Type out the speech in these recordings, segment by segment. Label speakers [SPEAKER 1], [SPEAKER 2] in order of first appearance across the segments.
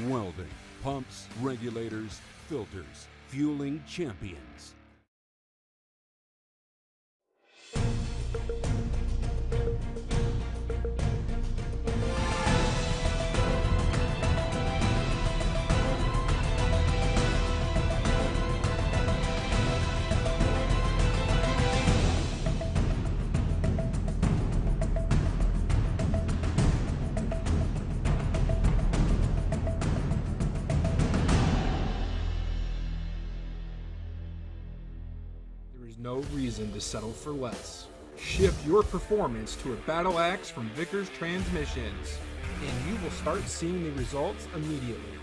[SPEAKER 1] Welding, pumps, regulators, filters, fueling champions.
[SPEAKER 2] No reason to settle for less. Shift your performance to a battle axe from Vickers Transmissions, and you will start seeing the results immediately.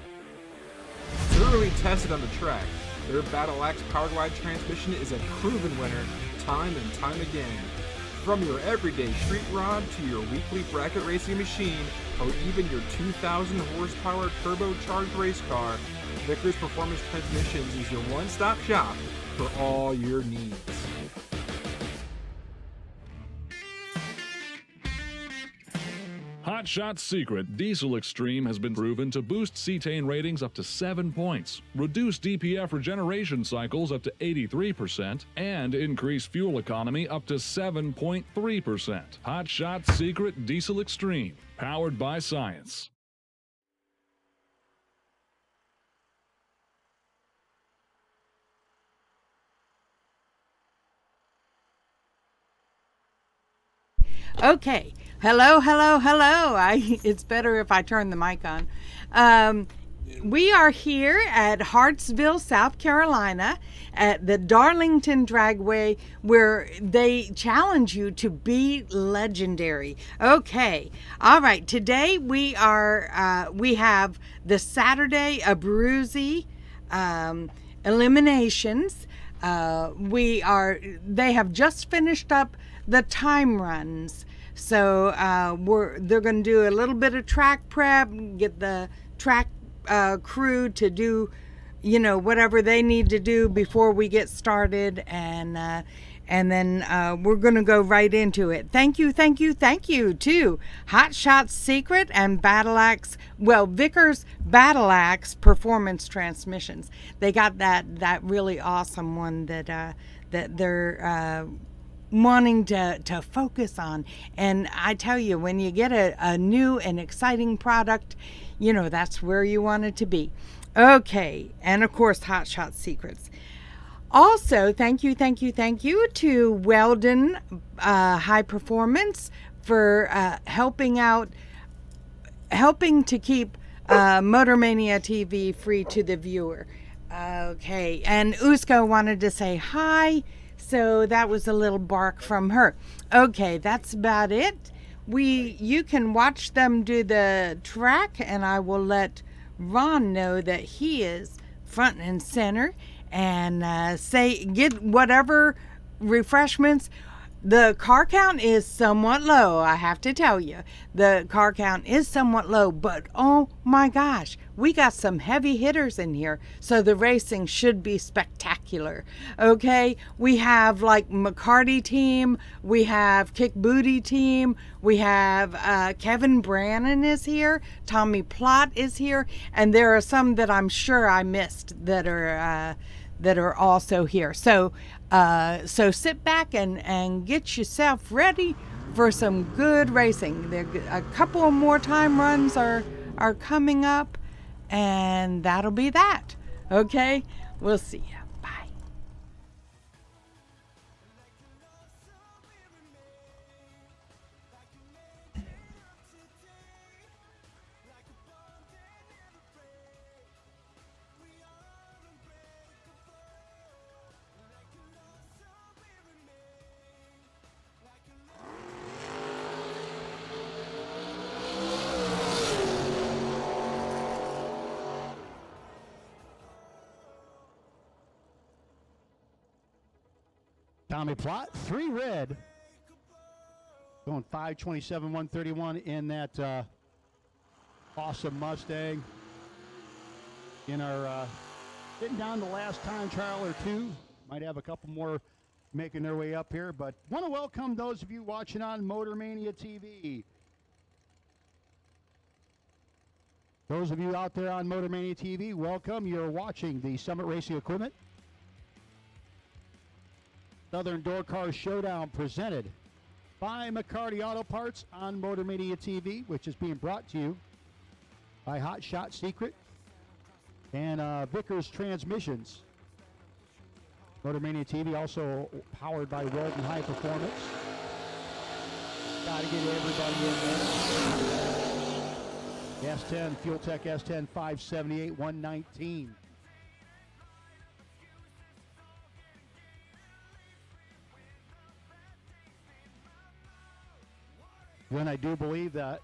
[SPEAKER 2] Thoroughly tested on the track, their battle axe power glide transmission is a proven winner time and time again. From your everyday street rod to your weekly bracket racing machine, or even your 2,000 horsepower turbocharged race car, Vickers Performance Transmissions is your one-stop shop for all your needs.
[SPEAKER 3] Hot Shot's secret, Diesel Extreme, has been proven to boost cetane ratings up to 7 points, reduce DPF regeneration cycles up to 83%, and increase fuel economy up to 7.3%. Hot Shot's secret, Diesel Extreme, powered by science.
[SPEAKER 4] Okay. Hello. It's better if I turn the mic on. We are here at Hartsville, South Carolina, at the Darlington Dragway, where they challenge you to be legendary. Okay. All right. Today we have the Saturday Abruzzi eliminations. They have just finished up the time runs. So they're going to do a little bit of track prep, get the track crew to do whatever they need to do before we get started, and then we're going to go right into it. Thank you to Hot Shots Secret and Vickers Battle Axe Performance Transmissions. They got that really awesome one that they're wanting to focus on. And I tell you, when you get a new and exciting product, that's where you want it to be. Okay, and of course, Hot Shot Secrets. Also, thank you to Weldon High Performance for helping to keep Motormania TV free to the viewer. Okay, and Usko wanted to say hi, so that was a little bark from her. Okay, that's about it. You can watch them do the track, and I will let Ron know that he is front and center, and get whatever refreshments. The car count is somewhat low, I have to tell you. The car count is somewhat low, but oh my gosh, we got some heavy hitters in here, so the racing should be spectacular. Okay, we have like McCarty team, we have Kick Booty team, we have Kevin Brannon is here, Tommy Plott is here, and there are some that I'm sure I missed that are also here. So sit back and get yourself ready for some good racing. A couple of more time runs are coming up, and that'll be that. Okay, we'll see you. Bye.
[SPEAKER 5] Tommy Plott, 3 red, going 5:27, 131 in that awesome Mustang. In our getting down the last time trial or two, might have a couple more making their way up here, but want to welcome those of you watching on Motormania TV. Those of you out there on Motormania TV, welcome. You're watching the Summit Racing Equipment Southern Doorcar Showdown presented by McCarty Auto Parts on Motormania TV, which is being brought to you by Hot Shot Secret and Vickers Transmissions. Motormania TV also powered by Weldon High Performance. Got to get everybody in there. S10, Fuel Tech S10, 578, 119. When I do believe that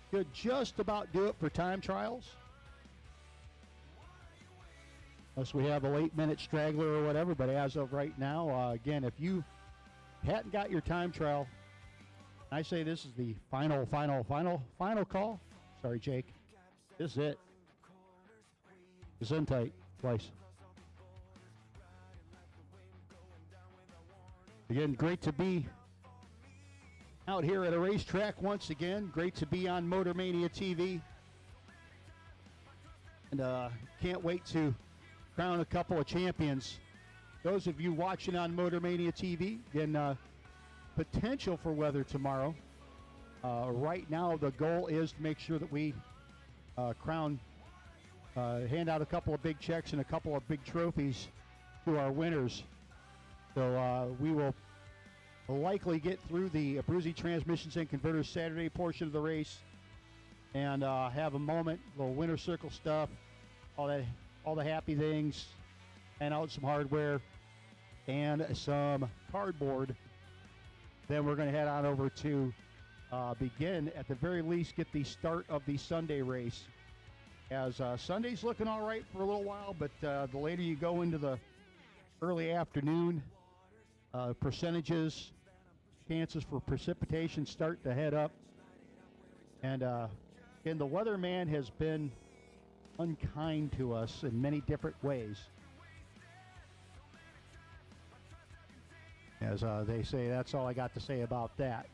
[SPEAKER 5] could just about do it for time trials. Unless we have a late-minute straggler or whatever, but as of right now, again, if you hadn't got your time trial, I say this is the final call. Sorry, Jake. This is it. It's in tight twice. Again, great to be out here at a racetrack once again. Great to be on Motormania TV. And can't wait to crown a couple of champions. Those of you watching on Motormania TV, again, potential for weather tomorrow. Right now, the goal is to make sure that we hand out a couple of big checks and a couple of big trophies to our winners. So we will likely get through the Abruzzi Transmissions and Converters Saturday portion of the race and have a moment, little winter circle stuff, all the happy things, and out some hardware and some cardboard. Then we're going to head on over to begin, at the very least, get the start of the Sunday race. As Sunday's looking all right for a little while, but the later you go into the early afternoon, percentages, chances for precipitation start to head up. And the weatherman has been unkind to us in many different ways. As they say, that's all I got to say about that.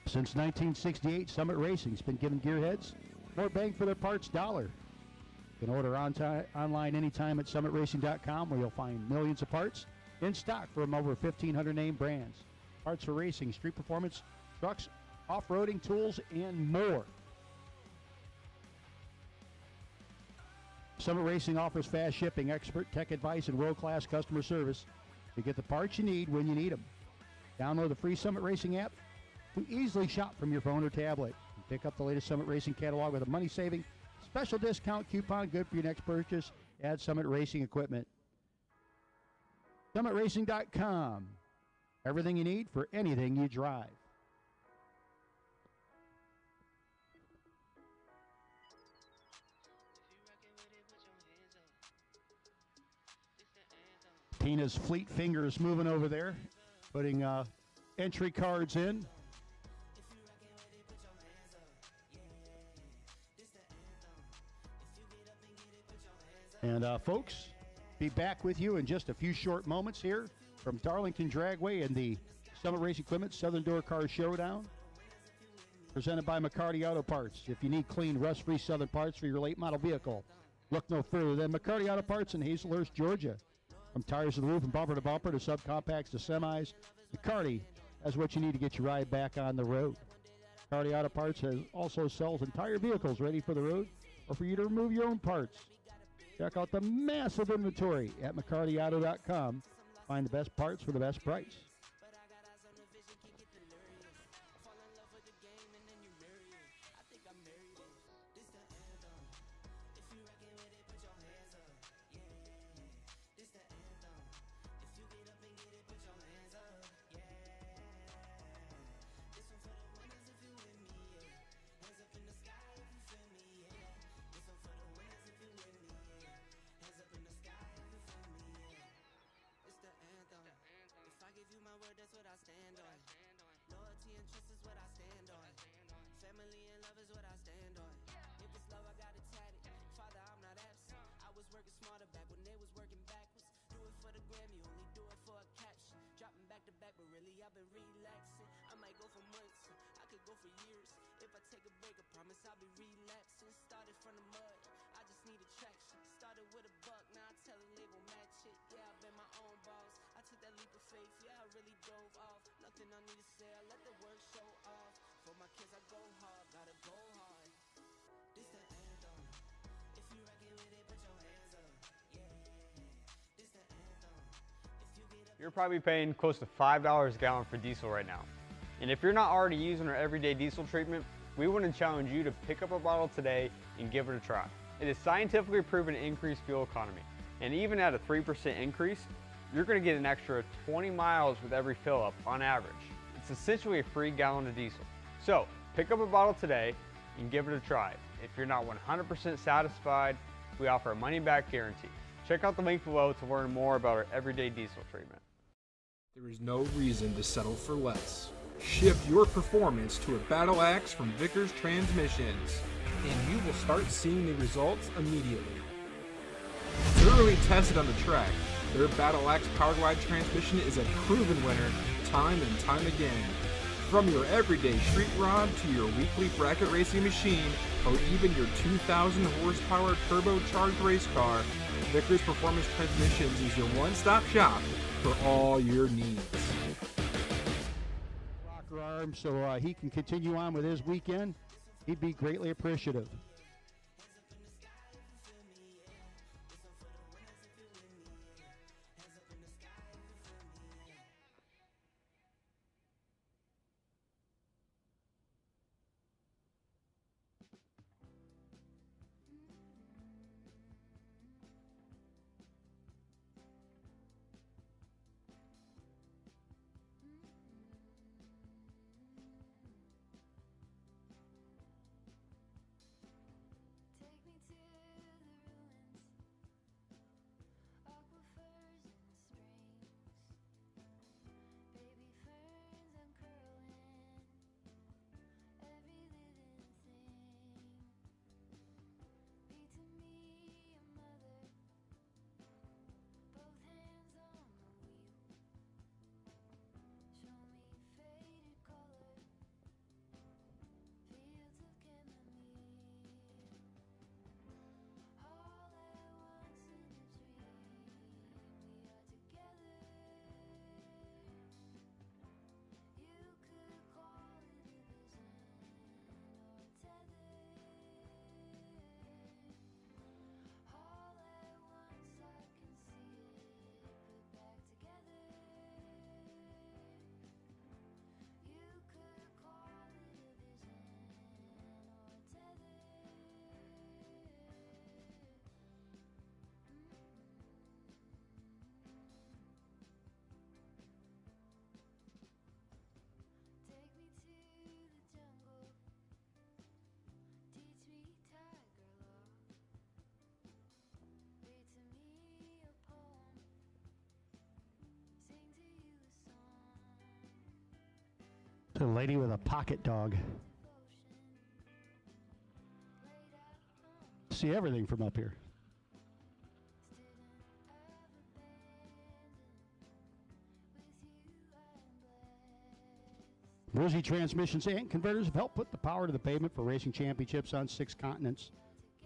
[SPEAKER 5] Since 1968, Summit Racing's been giving gearheads more bang for their parts dollar. You can order online anytime at summitracing.com, where you'll find millions of parts in stock from over 1,500 name brands. Parts for racing, street performance, trucks, off-roading tools, and more. Summit Racing offers fast shipping, expert tech advice, and world-class customer service to get the parts you need when you need them. Download the free Summit Racing app to easily shop from your phone or tablet. And pick up the latest Summit Racing catalog with a money-saving special discount coupon good for your next purchase at Summit Racing Equipment. SummitRacing.com. Everything you need for anything you drive. Tina's fleet fingers moving over there, putting entry cards in. And folks, be back with you in just a few short moments here from Darlington Dragway and the Summit Racing Equipment Southern Doorcar Showdown, presented by McCarty Auto Parts. If you need clean, rust-free Southern parts for your late model vehicle, look no further than McCarty Auto Parts in Hazelhurst, Georgia. From tires to the roof and bumper to bumper to subcompacts to semis, McCarty has what you need to get your ride back on the road. McCarty Auto Parts also sells entire vehicles ready for the road or for you to remove your own parts. Check out the massive inventory at McCartyAuto.com. Find the best parts for the best price.
[SPEAKER 6] You're probably paying close to $5 a gallon for diesel right now. And if you're not already using our everyday diesel treatment, we want to challenge you to pick up a bottle today and give it a try. It is scientifically proven to increase fuel economy. And even at a 3% increase, you're going to get an extra 20 miles with every fill up on average. It's essentially a free gallon of diesel. So pick up a bottle today and give it a try. If you're not 100% satisfied, we offer a money back guarantee. Check out the link below to learn more about our everyday diesel treatment.
[SPEAKER 2] There is no reason to settle for less. Shift your performance to a battle axe from Vickers Transmissions, and you will start seeing the results immediately. Thoroughly tested on the track, their battle axe powered wide transmission is a proven winner time and time again. From your everyday street rod to your weekly bracket racing machine, or even your 2,000 horsepower turbocharged race car, Vickers Performance Transmissions is your one-stop shop for all your needs.
[SPEAKER 5] Rocker arm so he can continue on with his weekend. He'd be greatly appreciative. The lady with a pocket dog. See everything from up here. Brizzy transmissions and converters have helped put the power to the pavement for racing championships on 6 continents.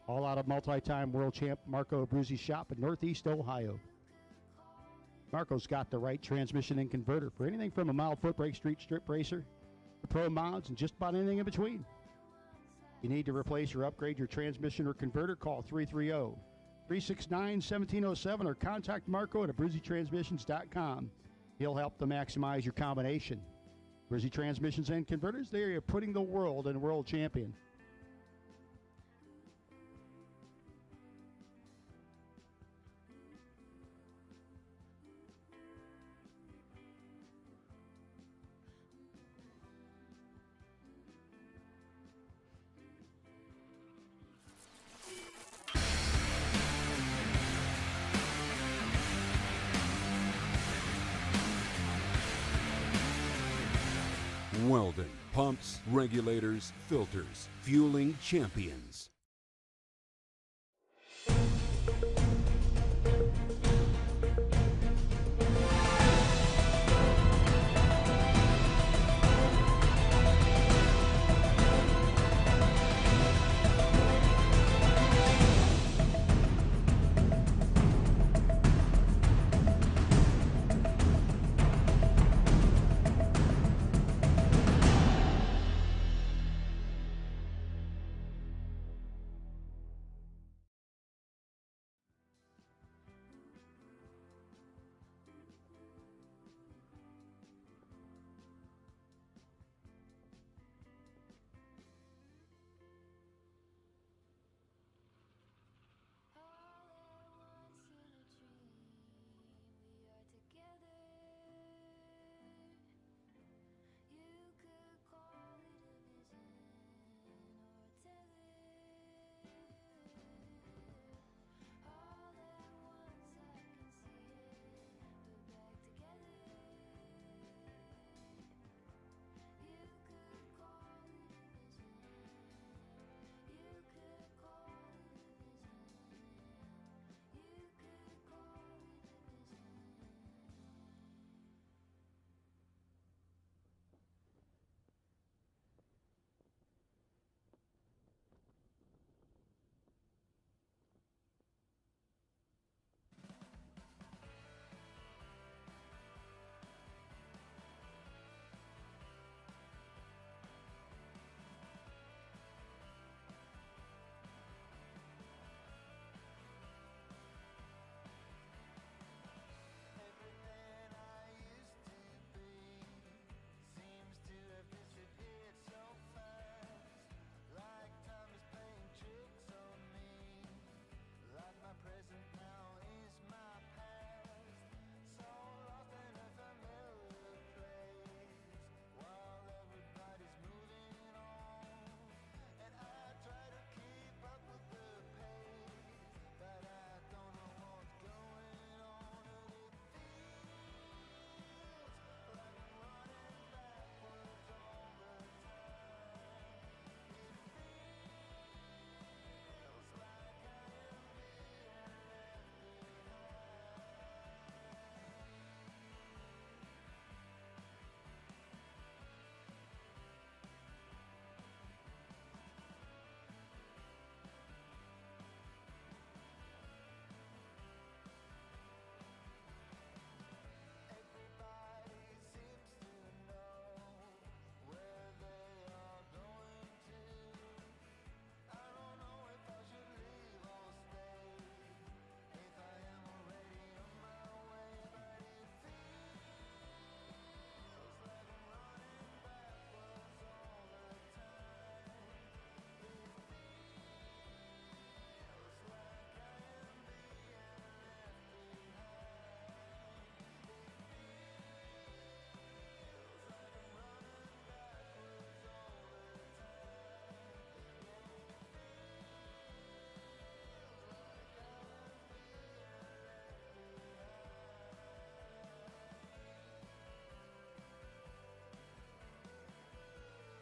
[SPEAKER 5] All out of multi-time world champ Marco Abruzzi's shop in Northeast Ohio. Marco's got the right transmission and converter for anything from a mild foot brake street strip racer to pro mods and just about anything in between. You need to replace or upgrade your transmission or converter, call 330-369-1707 or contact Marco at abruzzitransmissions.com. He'll help to maximize your combination. Brizzy Transmissions and Converters, they are putting the world in world champion.
[SPEAKER 1] Welding, pumps, regulators, filters, fueling champions.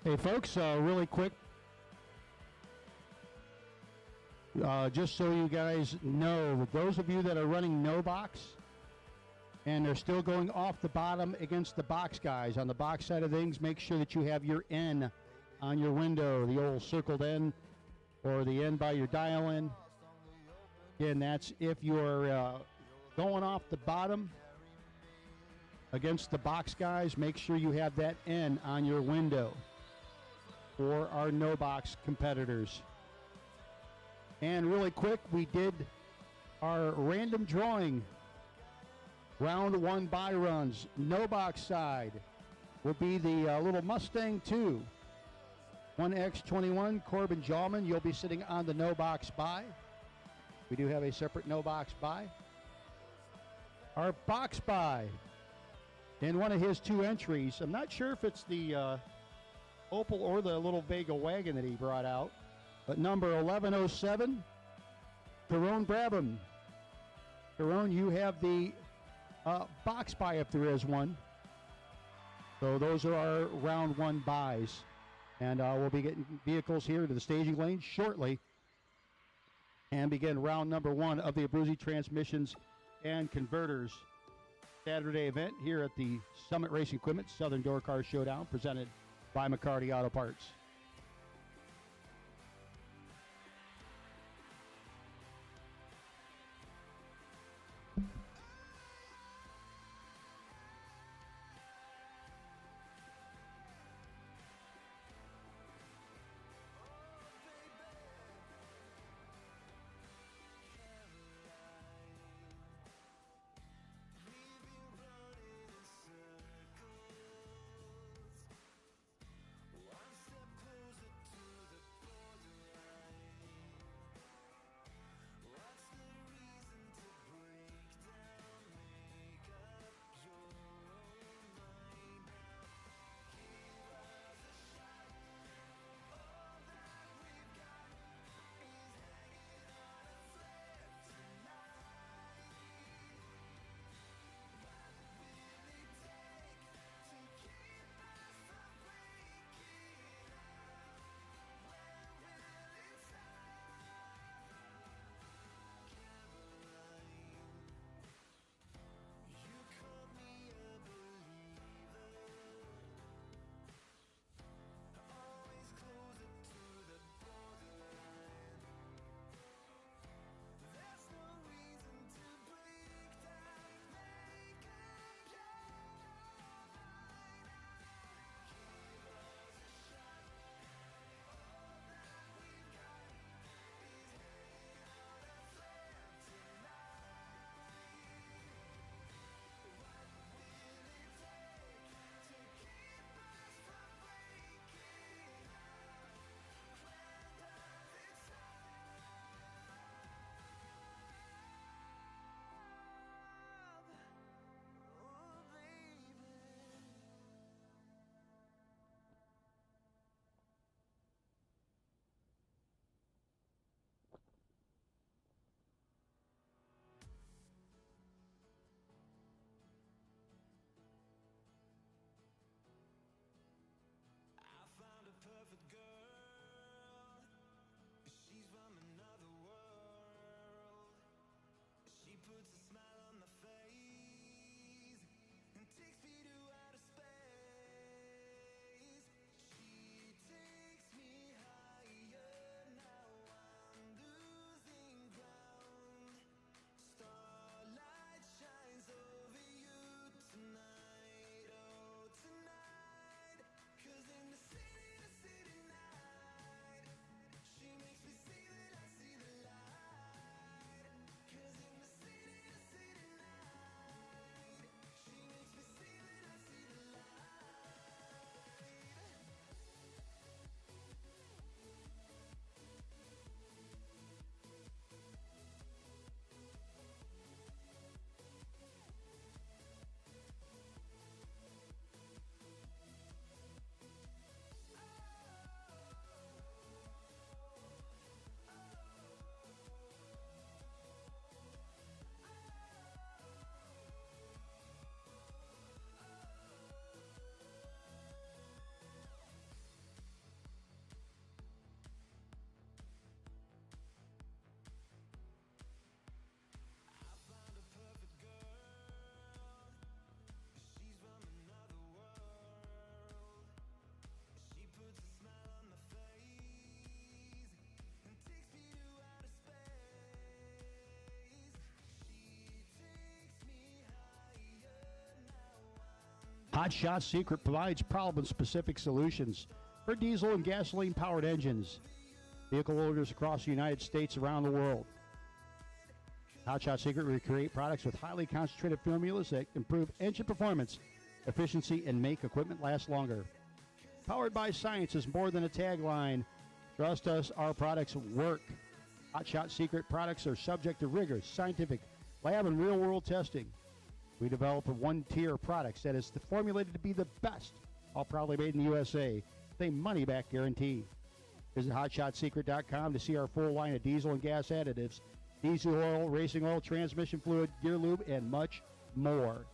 [SPEAKER 5] Hey folks, really quick, just so you guys know, those of you that are running no box and they're still going off the bottom against the box guys, on the box side of things, make sure that you have your N on your window, the old circled N or the N by your dial in. Again, that's if you're going off the bottom against the box guys, make sure you have that N on your window for our no box competitors. And really quick, we did our random drawing. Round 1 buy runs. No box side will be the little Mustang 2. 1X21, Corbin Jallman. You'll be sitting on the no box buy. We do have a separate no box buy. Our box buy in one of his 2 entries. I'm not sure if it's the Opel or the little Vega wagon that he brought out. But number 1107, Tyrone Brabham. Tyrone, you have the box buy if there is one. So those are our round 1 buys. And we'll be getting vehicles here to the staging lane shortly and begin round number 1 of the Abruzzi Transmissions and Converters Saturday event here at the Summit Racing Equipment Southern Doorcar Showdown, presented by McCarty Auto Parts. Hot Shot Secret provides problem-specific solutions for diesel and gasoline-powered engines, vehicle owners across the United States, around the world. Hot Shot Secret will create products with highly concentrated formulas that improve engine performance, efficiency, and make equipment last longer. Powered by science is more than a tagline. Trust us, our products work. Hot Shot Secret products are subject to rigorous scientific lab and real-world testing. We develop a one-tier products that is formulated to be the best, all proudly made in the USA, with a money-back guarantee. Visit HotShotSecret.com to see our full line of diesel and gas additives, diesel oil, racing oil, transmission fluid, gear lube, and much more.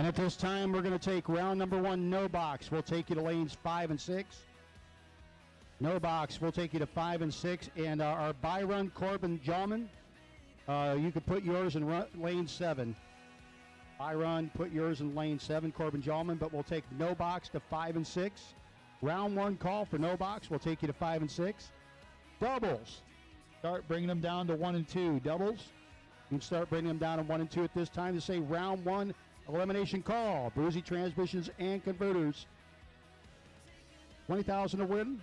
[SPEAKER 5] And at this time, we're going to take round number one, no box. We'll take you to lanes 5 and 6. No box. We'll take you to 5 and 6. And our by-run Corbin Jallman, you could put yours in lane 7. By-run, put yours in lane 7, Corbin Jallman, but we'll take no box to 5 and 6. Round 1 call for no box. We'll take you to 5 and 6. Doubles. Start bringing them down to 1 and 2. Doubles. You can start bringing them down to 1 and 2 at this time to say round 1 elimination call. Bruzy Transmissions and Converters. $20,000 to win.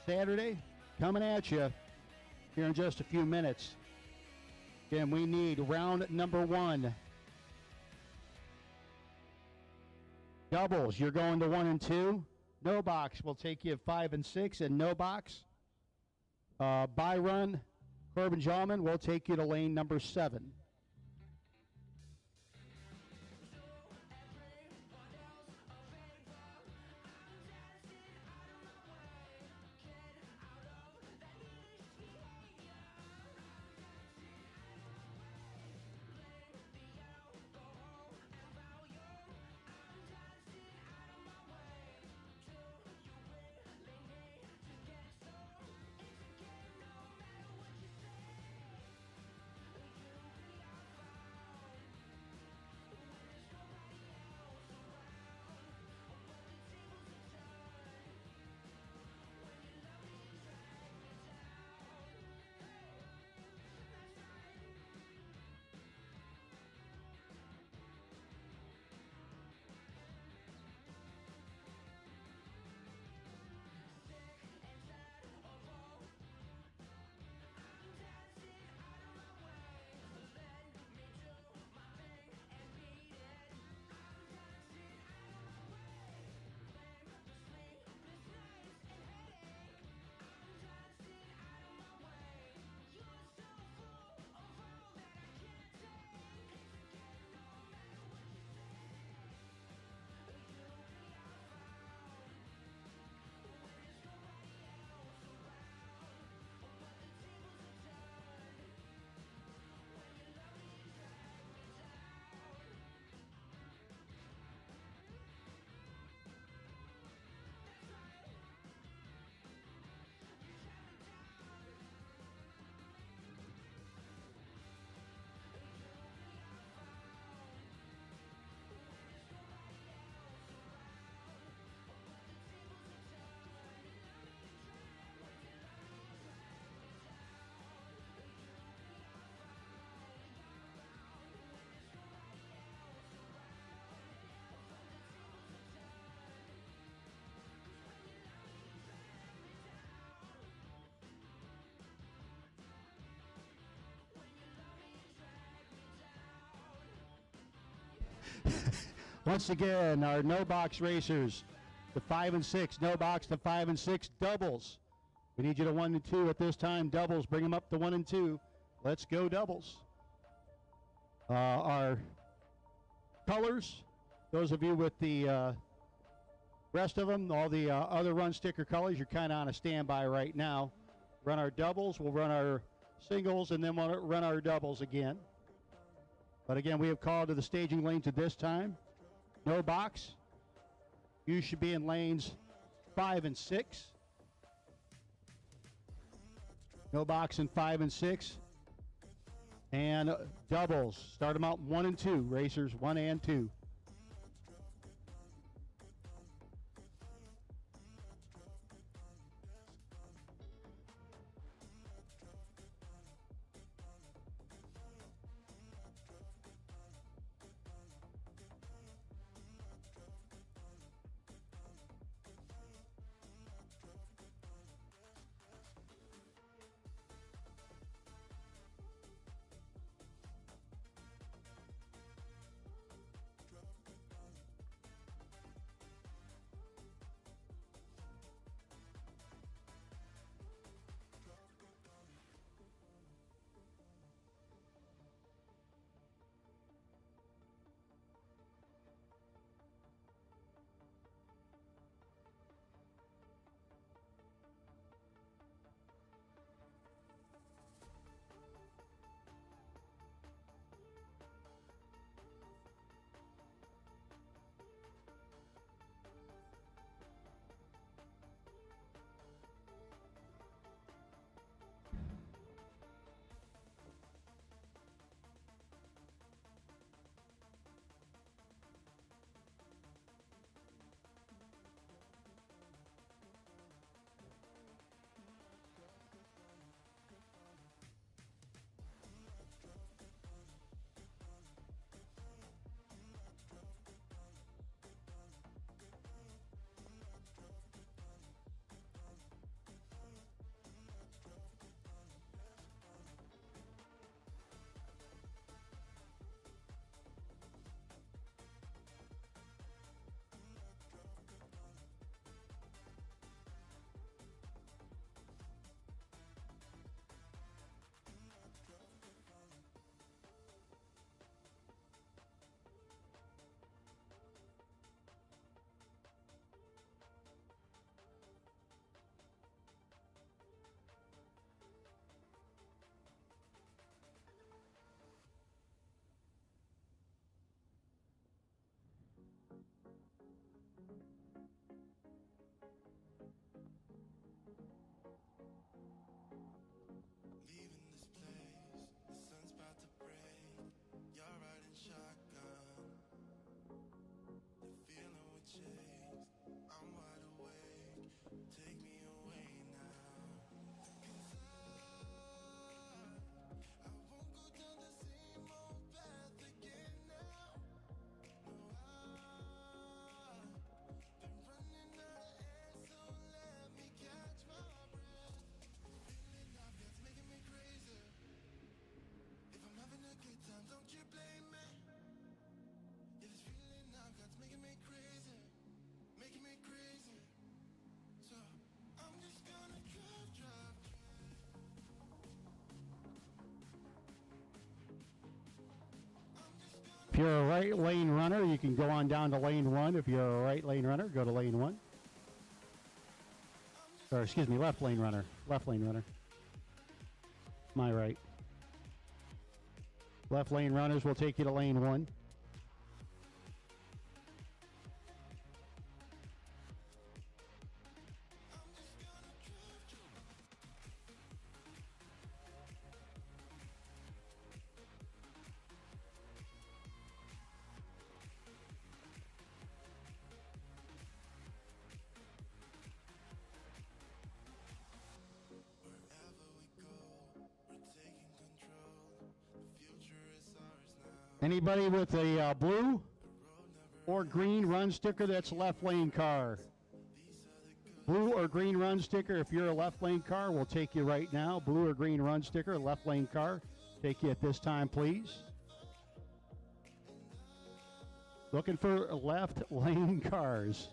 [SPEAKER 5] Saturday coming at you here in just a few minutes. Again, we need round number 1. Doubles, you're going to 1 and 2. No box will take you 5 and 6, and no box. By run, Corbin Jallman will take you to lane number 7. Once again, our no box racers, the 5 and 6, no box to 5 and 6, doubles. We need you to 1 and 2 at this time. Doubles, bring them up to 1 and 2. Let's go doubles. Our colors, those of you with the rest of them, all the other run sticker colors, you're kind of on a standby right now. Run our doubles, we'll run our singles, and then we'll run our doubles again. But again, we have called to the staging lanes at this time. No box. You should be in lanes 5 and 6. No box in 5 and 6. And doubles. Start them out 1 and 2. Racers 1 and 2. If you're a right lane runner, you can go on down to lane 1. If you're a right lane runner, go to lane 1. Or excuse me, left lane runner. Left lane runner. My right. Left lane runners will take you to lane 1. Anybody with a blue or green run sticker that's left lane car? Blue or green run sticker, if you're a left lane car, we'll take you right now. Blue or green run sticker, left lane car. Take you at this time, please. Looking for left lane cars.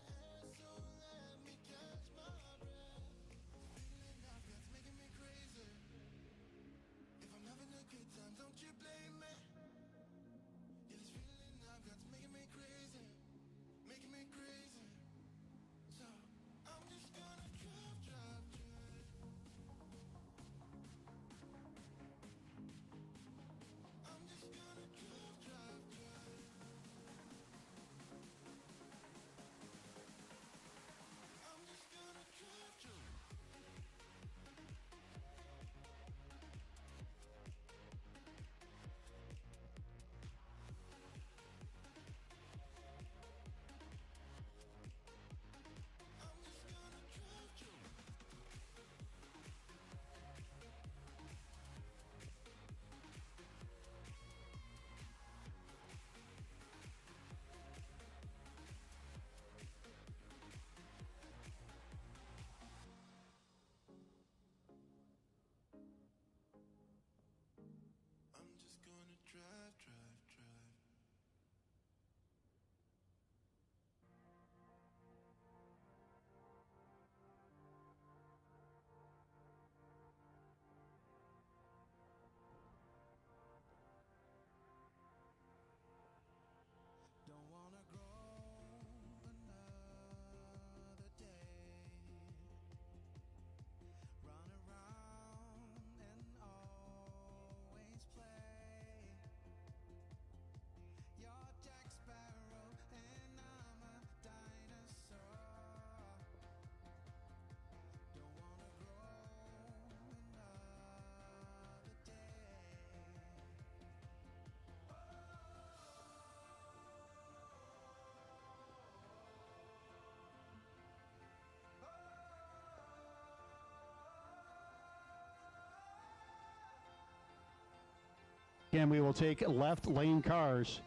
[SPEAKER 5] Again, we will take left lane cars.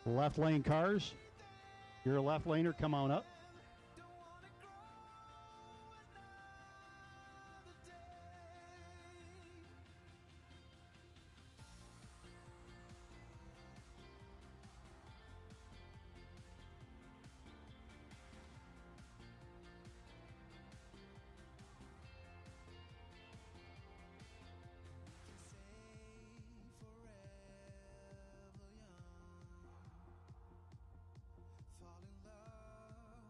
[SPEAKER 5] Left lane cars. You're a left laner, come on up.
[SPEAKER 7] Fall in love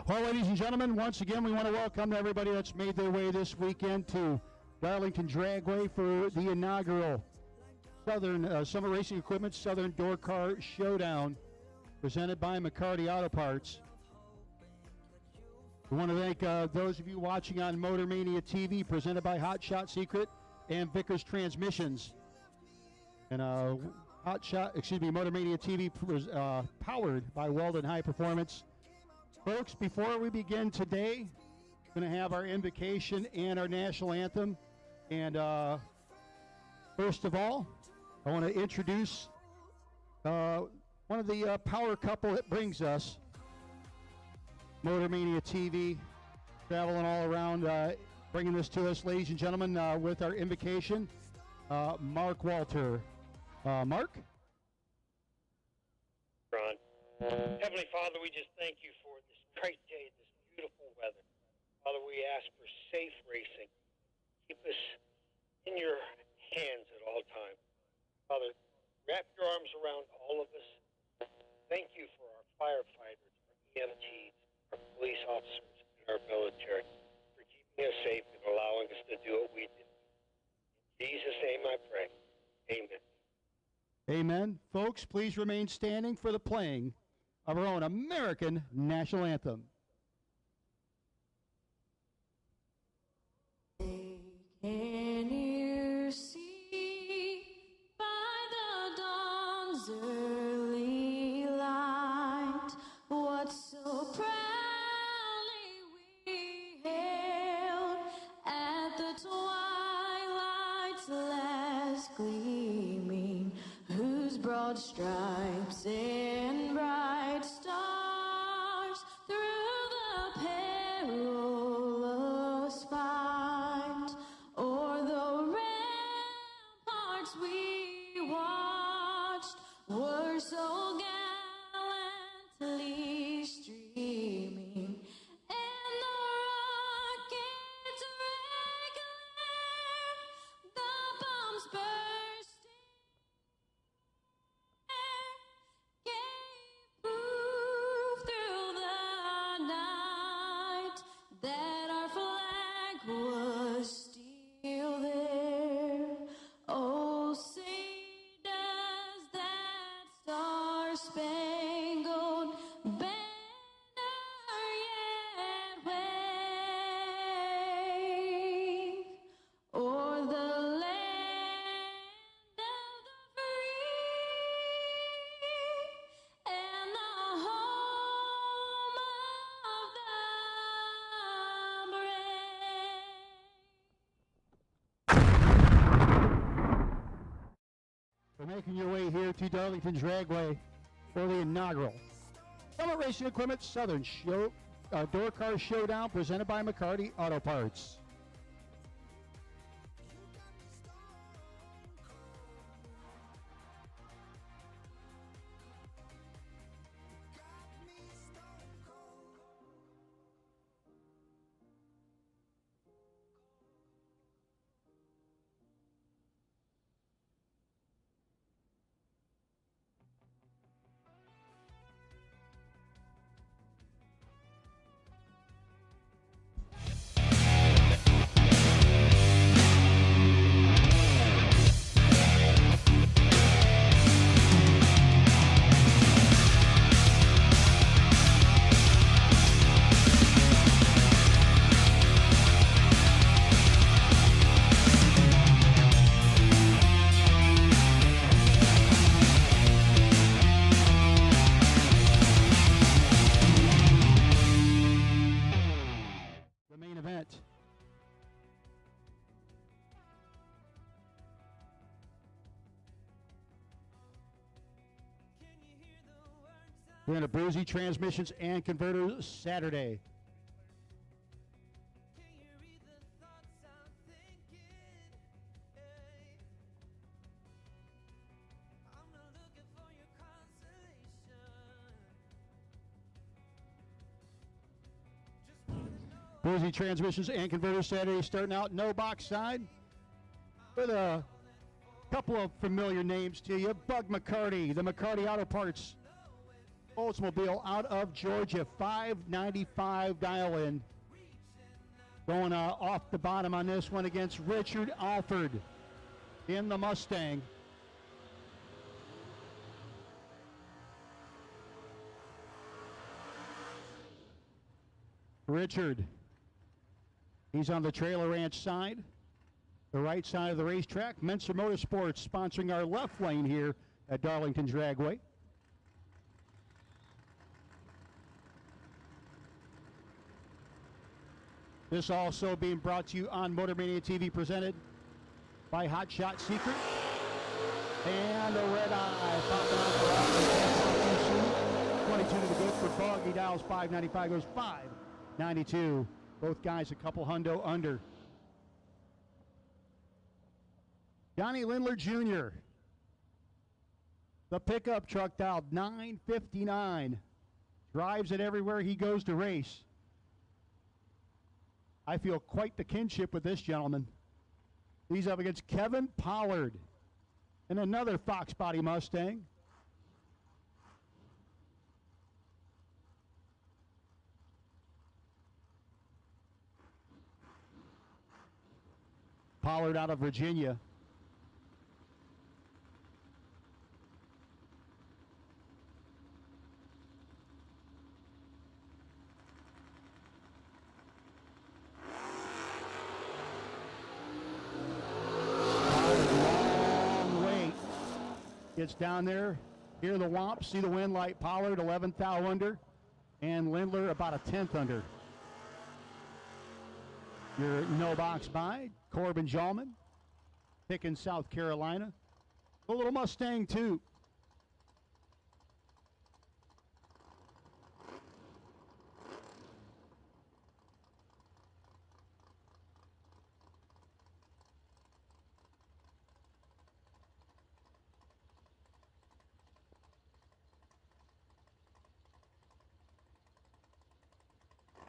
[SPEAKER 5] Well, ladies and gentlemen, once again, we want to welcome everybody that's made their way this weekend to Darlington Dragway for the inaugural Southern Summer Racing Equipment Southern Doorcar Showdown, presented by McCarty Auto Parts. We want to thank those of you watching on Motormaniatv, presented by Hot Shot Secret and Vickers Transmissions. And Motormaniatv powered by Weldon High Performance. Folks, before we begin today, we're going to have our invocation and our national anthem. And first of all, I want to introduce one of the power couple that brings us Motormaniatv, traveling all around, bringing this to us, ladies and gentlemen, with our invocation, Mark Walter. Mark?
[SPEAKER 7] Ron. Heavenly Father, we just thank you for this great day, this beautiful weather. Father, we ask for safe racing. Keep us in your hands at all times. Father, wrap your arms around all of us. Thank you for our firefighters, our EMTs, our police officers, and our military for keeping us safe and allowing us to do what we do. In Jesus' name I pray. Amen.
[SPEAKER 5] Amen. Folks, please remain standing for the playing of our own American national anthem.
[SPEAKER 8] Can you see by the dawn's early light what so proudly we hailed at the twilight's last gleaming, whose broad stripes and bright stars through the perilous fight o'er the ramparts we watched were so gallantly streaming, and the rockets regular, the bombs bursting gave proof through the night that our flag was still there. Oh, say does that star-spangled banner yet wave o'er the land of the free and the home of the brave.
[SPEAKER 5] For making your way here to Darlington Dragway for the inaugural Summer Racing Equipment Southern Doorcar Showdown, presented by McCarty Auto Parts. The main event. We're going to Bruzy Transmissions and Converters Saturday. Bruzy Transmissions and Converters Saturday, starting out no box side with a couple of familiar names to you. Bug McCarty, the McCarty Auto Parts Oldsmobile out of Georgia, 595 dial in. Going off the bottom on this one against Richard Alford in the Mustang. Richard, he's on the trailer ranch side, the right side of the racetrack. Menser Motorsports sponsoring our left lane here at Darlington Dragway. This also being brought to you on Motormaniatv, presented by Hot Shot Secret. And a red eye popping out for 22 to the good for Foggy. Dials 595 goes 592. Both guys a couple hundo under. Johnny Lindler Jr. The pickup truck dialed 959. Drives it everywhere he goes to race. I feel quite the kinship with this gentleman. He's up against Kevin Pollard in another Fox Body Mustang. Pollard out of Virginia. Gets down there, hear the whomp, see the wind light. Pollard 11th thou under, and Lindler about a 10th under. Your no box by Corbin Jallman, Pickens, South Carolina. A little Mustang too.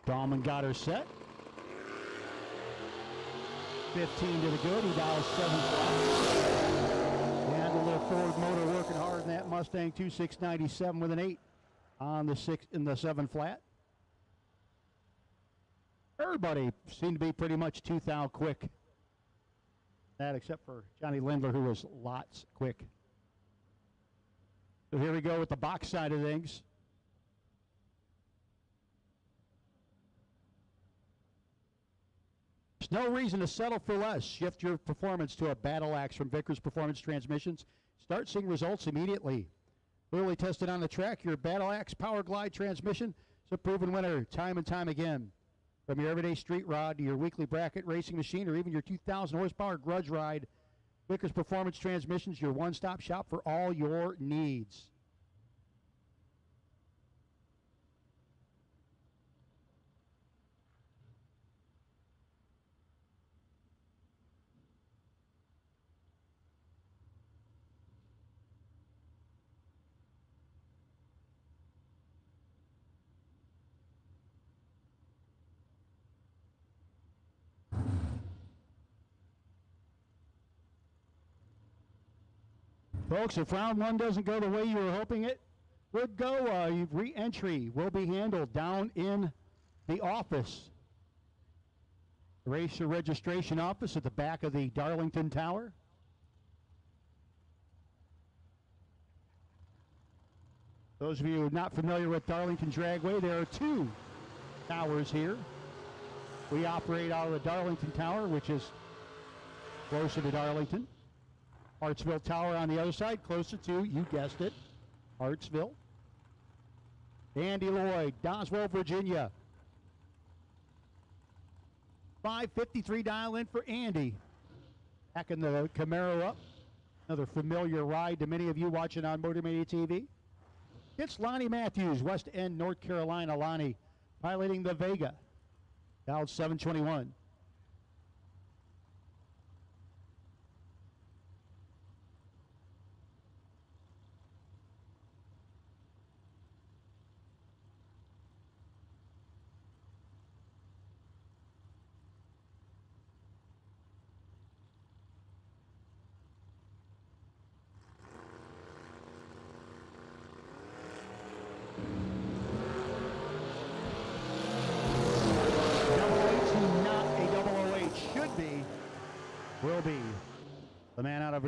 [SPEAKER 5] Dahlman got her set. 15 to the good. He dials 7 and a little Ford motor working hard in that Mustang. 2697 with an 8 on the 6 in the 7 flat. Everybody seemed to be pretty much 2 thou quick. That except for Johnny Lindler, who was lots quick. So here we go with the box side of things. There's no reason to settle for less. Shift your performance to a battle axe from Vickers Performance Transmissions. Start seeing results immediately. Thoroughly tested on the track, your battle axe Power Glide transmission is a proven winner time and time again. From your everyday street rod to your weekly bracket racing machine or even your 2,000 horsepower grudge ride, Vickers Performance Transmissions, your one-stop shop for all your needs. Folks, if round one doesn't go the way you were hoping it would go, re-entry will be handled down in the office. The racer registration office at the back of the Darlington Tower. Those of you who are not familiar with Darlington Dragway, there are 2 towers here. We operate out of the Darlington Tower, which is closer to Darlington. Hartsville Tower on the other side, closer to, you guessed it, Hartsville. Andy Lloyd, Doswell, Virginia. 553 dial in for Andy. Backing the Camaro up. Another familiar ride to many of you watching on Motormaniatv. It's Lonnie Matthews, West End, North Carolina. Lonnie piloting the Vega. Dialed 721.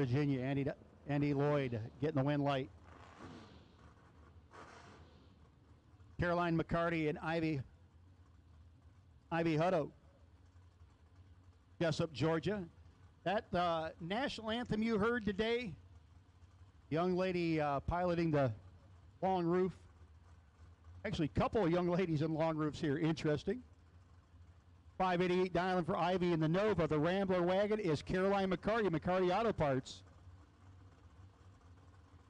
[SPEAKER 5] Virginia. Andy Lloyd getting the win light. Caroline McCarty and Ivy Hutto. Jessup, Georgia. That national anthem you heard today, young lady piloting the long roof. Actually, a couple of young ladies in long roofs here. Interesting. 588 dialing for Ivy in the Nova. The Rambler wagon is Caroline McCarty, McCarty Auto Parts.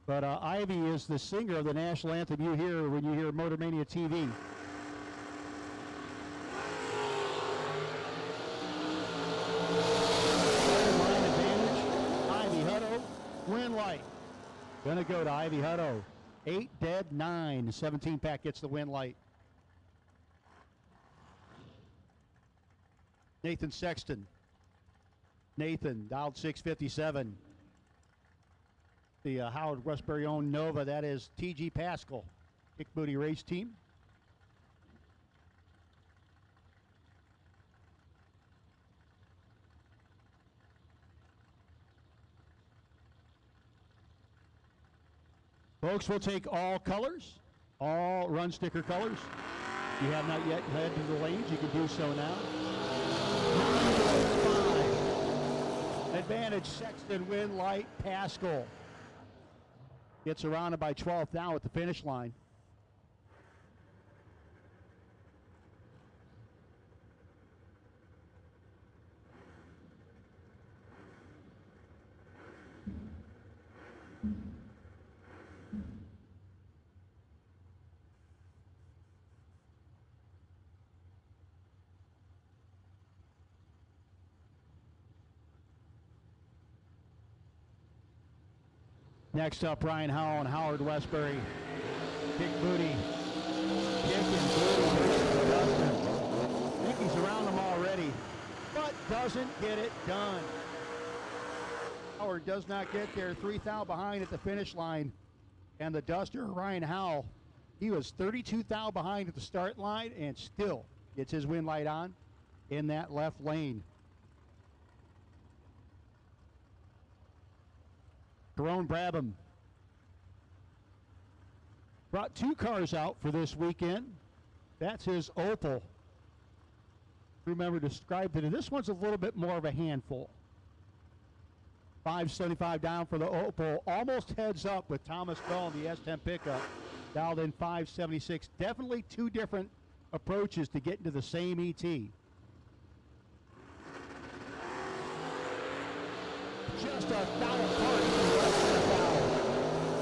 [SPEAKER 5] But Ivy is the singer of the national anthem you hear when you hear Motormaniatv. Line advantage, Ivy Hutto, win light. Gonna go to Ivy Hutto. 8 dead, 9. 17 pack gets the win light. Nathan Sexton. Nathan, dialed 657. The Howard Westbury owned Nova, that is TG Pascal, Kick Booty Race Team. Folks, we'll take all colors, all run sticker colors. If you have not yet head to the lanes, you can do so now. 5. Advantage, Sexton, win light, Pascal. Gets surrounded by 12th now at the finish line. Next up, Ryan Howell and Howard Westbury. Kick Booty. Kicking Booty. Dustin. I think he's around them already, but doesn't get it done. Howard does not get there. 3 thou behind at the finish line. And the Duster, Ryan Howell, he was 32 thou behind at the start line and still gets his win light on in that left lane. Jerome Brabham brought 2 cars out for this weekend. That's his Opal. Remember, described it. This one's a little bit more of a handful. 575 down for the Opal. Almost heads up with Thomas Bell in the S10 pickup. Dialed in 576. Definitely 2 different approaches to get into the same ET. Just a thou apart.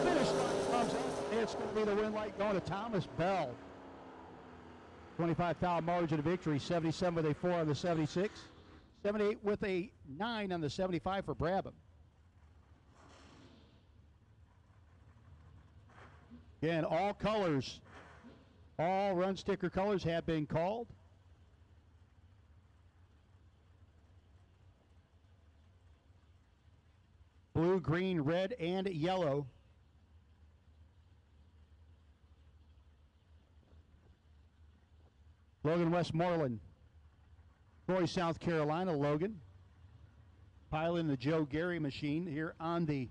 [SPEAKER 5] Finish line comes up. It's going to be the win light going to Thomas Bell. 25 thou margin of victory. 77 with a 4 on the 76. 78 with a 9 on the 75 for Brabham. Again, all colors, all run sticker colors have been called. Blue, green, red, and yellow. Logan Westmoreland, Troy, South Carolina. Logan piloting the Joe Gary machine here on the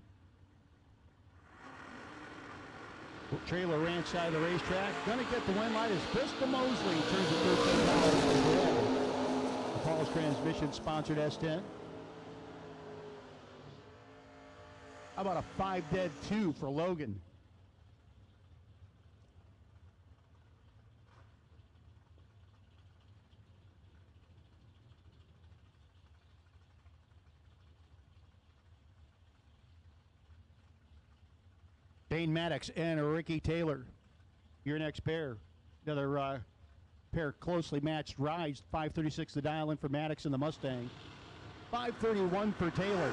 [SPEAKER 5] trailer ranch side of the racetrack. Going to get the win light as Bristol Mosley turns the $13. The Paul's Transmission sponsored S10. How about a 5 dead 2 for Logan? Dane Maddox and Ricky Taylor, your next pair. Another pair closely matched rides. 536 the dial in for Maddox and the Mustang. 531 for Taylor.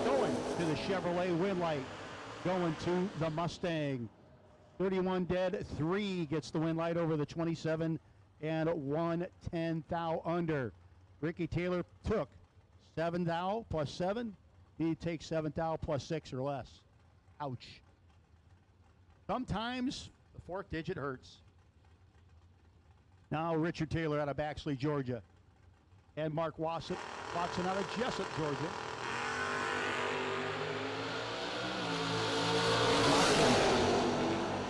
[SPEAKER 5] Going to the Chevrolet win light. Going to the Mustang. 31 dead, 3 gets the win light over the 27 and 110 thou under. Ricky Taylor took 7 thou plus 7. He takes 7 thou plus 6 or less. Ouch. Sometimes the 4th digit hurts. Now Richard Taylor out of Baxley, Georgia. and Mark Watson out of Jessup, Georgia.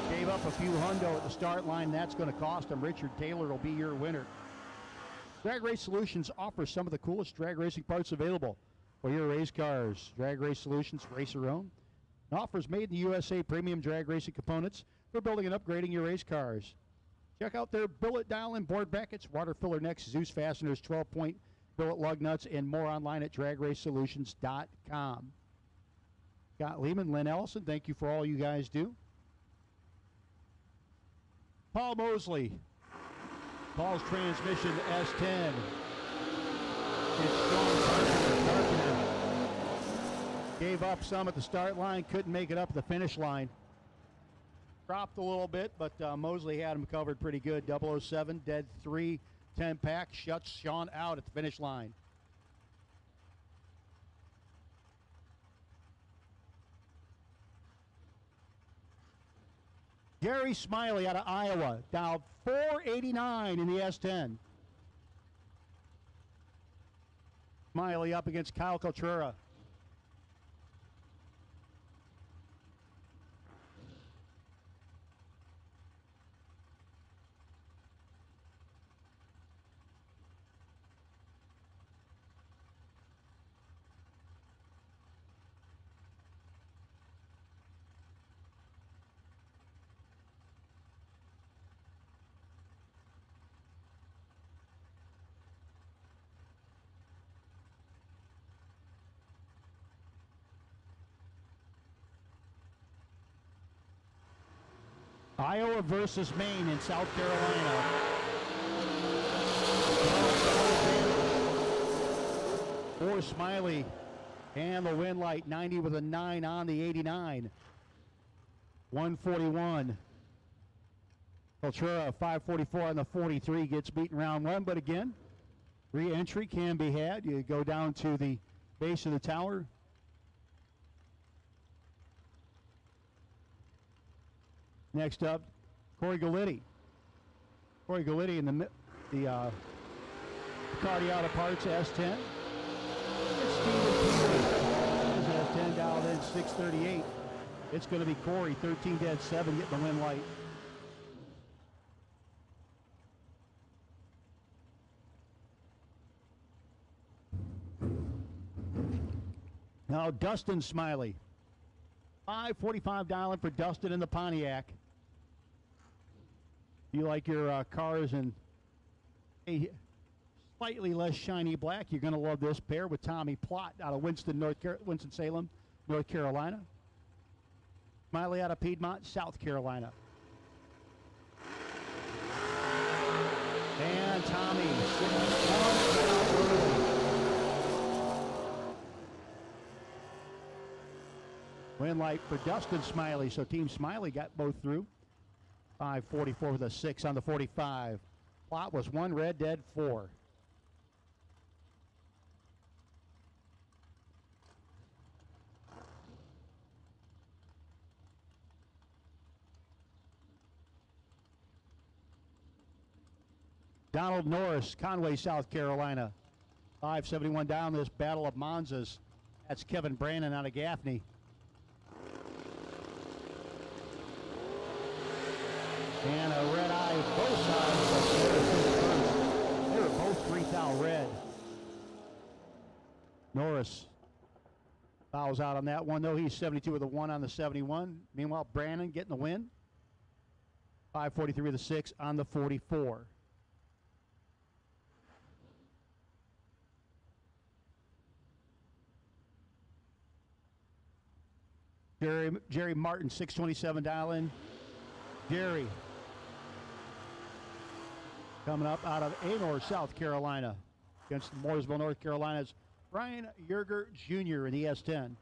[SPEAKER 5] Gave up a few hundo at the start line. That's going to cost him. Richard Taylor will be your winner. Drag Race Solutions offers some of the coolest drag racing parts available for your race cars. Drag Race Solutions, racer owned, and offers made in the USA premium drag racing components for building and upgrading your race cars. Check out their billet dial-in board brackets, water filler necks, Zeus fasteners, 12-point billet lug nuts, and more online at dragracesolutions.com. Scott Lehman, Lynn Ellison, thank you for all you guys do. Paul Mosley, Paul's transmission S10. It's Sean Carpenter. Gave up some at the start line, couldn't make it up the finish line. Dropped a little bit, but Mosley had him covered pretty good. 007, dead 3, 10-pack, shuts Sean out at the finish line. Gary Smiley out of Iowa, down 489 in the S10. Smiley up against Kyle Cotrera. Iowa versus Maine in South Carolina. For Smiley, and the win light 90 with a 9 on the 89. 141. Ultra 544 on the 43 gets beaten round one, but again, re-entry can be had. You go down to the base of the tower. Next up, Corey Galitti. Corey Galitti in the Cardiata Parts S10. It's Steven Peters. S10 dialed in 638. It's going to be Corey, 13 dead 7, getting the win light. Now Dustin Smiley. 545 dialing for Dustin in the Pontiac. If you like your cars in a slightly less shiny black, you're going to love this pair with Tommy Plott out of Winston-Salem, North Carolina. Smiley out of Piedmont, South Carolina. And Tommy. Win light for Dustin Smiley, so Team Smiley got both through. 544 with a 6 on the 45. Plot was 1 red, dead 4. Donald Norris, Conway, South Carolina. 571 down this Battle of Monzas. That's Kevin Brandon out of Gaffney. And a red eye both sides. They were both 3,000 red. Norris fouls out on that one, though. He's 72 with a 1 on the 71. Meanwhile, Brandon getting the win. 543 with a 6 on the 44. Jerry Martin, 627 dial in. Jerry coming up out of Anor, South Carolina, against Mooresville, North Carolina's Brian Yerger Jr. in the S10.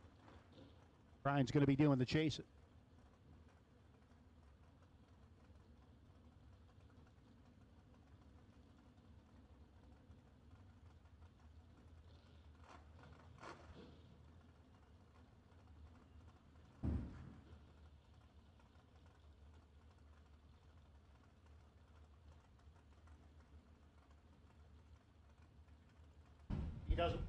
[SPEAKER 5] Brian's going to be doing the chasing. He doesn't.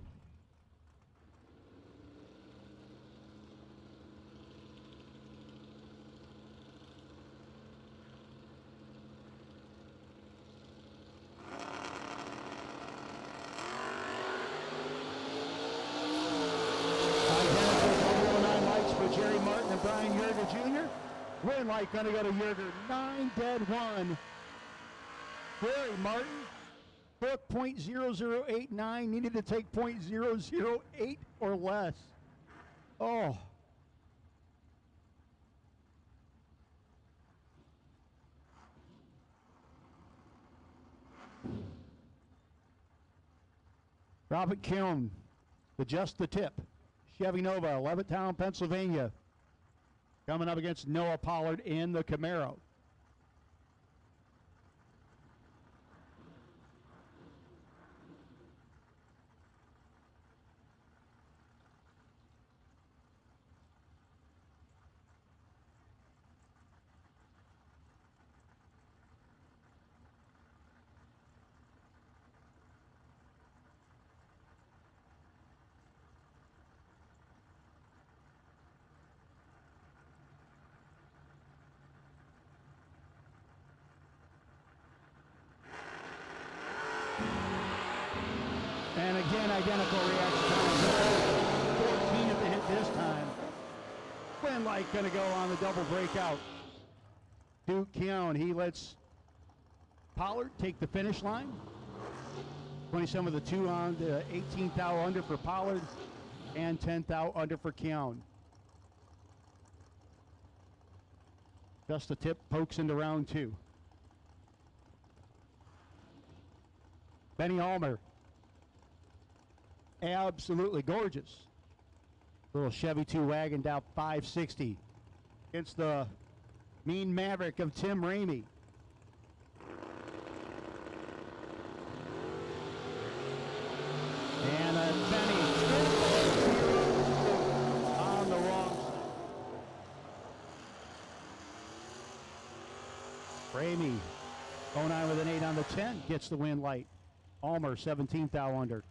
[SPEAKER 5] Jerry Martin and Brian Yerger Jr. Win light going to go to Yerger. 9 dead 1. Jerry Martin took .0089. Needed to take .008 or less. Oh. Robert Kiln, Just the Tip. Chevy Nova, Levittown, Pennsylvania. Coming up against Noah Pollard in the Camaro. And again, identical reaction time. 14 at the hit this time. Win light going to go on the double breakout. Duke Keown, he lets Pollard take the finish line. 27 of the 2 on the 18th thou under for Pollard and 10th thou under for Keown. Just the Tip pokes into round 2. Benny Almer. Absolutely gorgeous. Little Chevy 2 wagon down 560 against the Mean Maverick of Tim Ramey. And Benny on the wrong side. Ramey 09 with an 8 on the 10 gets the win light. Almer 17th thou under.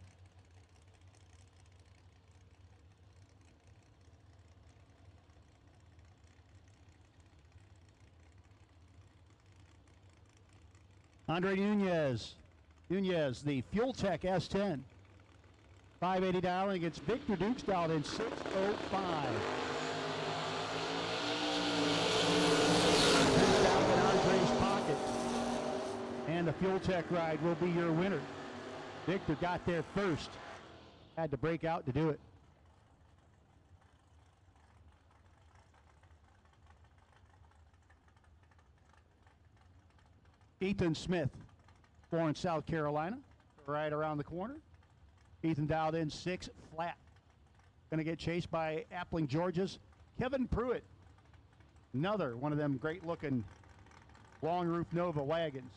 [SPEAKER 5] Andre Nunez, the Fuel Tech S10. 580 dialing against Victor Dukes dialed in 605. Down in Andre's pocket. And the Fuel Tech ride will be your winner. Victor got there first. Had to break out to do it. Ethan Smith, Florence, South Carolina, right around the corner. Ethan dialed in 6 flat. Going to get chased by Appling, Georgia's Kevin Pruitt. Another one of them great looking long roof Nova wagons.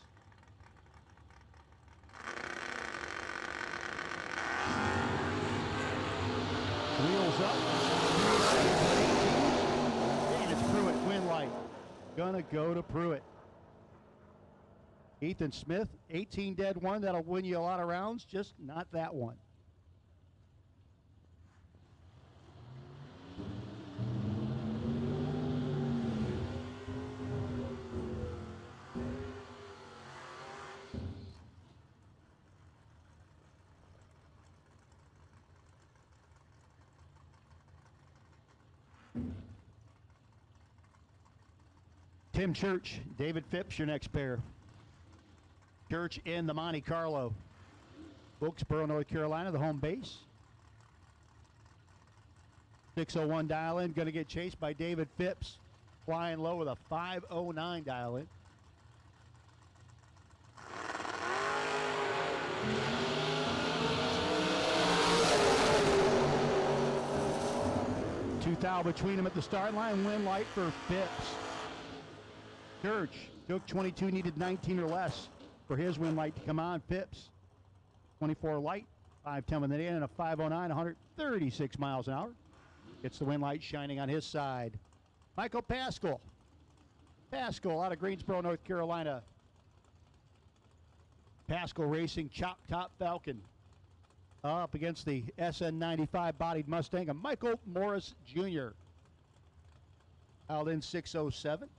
[SPEAKER 5] Wheels up. And it's Pruitt, win light. Gonna go to Pruitt. Ethan Smith, 18 dead 1. That'll win you a lot of rounds, just not that one. Tim Church, David Phipps, your next pair. Church in the Monte Carlo. Wilkesboro, North Carolina, the home base. 601 dial in, going to get chased by David Phipps. Flying low with a 509 dial in. Two thou between them at the start line. Win light for Phipps. Church took 22, needed 19 or less for his win light to come on. Phipps, 24 light, 510 with an in, and a 509, 136 miles an hour. Gets the win light shining on his side. Michael Pascal. Pascal out of Greensboro, North Carolina. Pascal Racing, Chop Top Falcon. up against the SN95 bodied Mustang of Michael Morris Jr. Out in 607.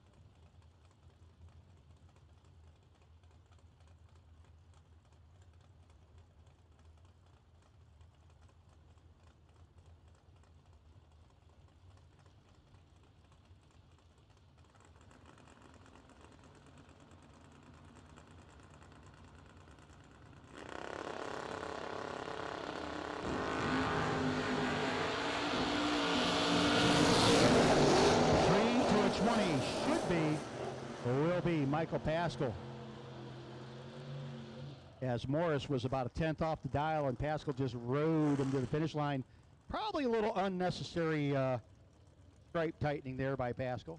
[SPEAKER 5] Should be, or will be, Michael Pascal. As Morris was about a tenth off the dial, and Pascal just rode him to the finish line. Probably a little unnecessary stripe tightening there by Pascal.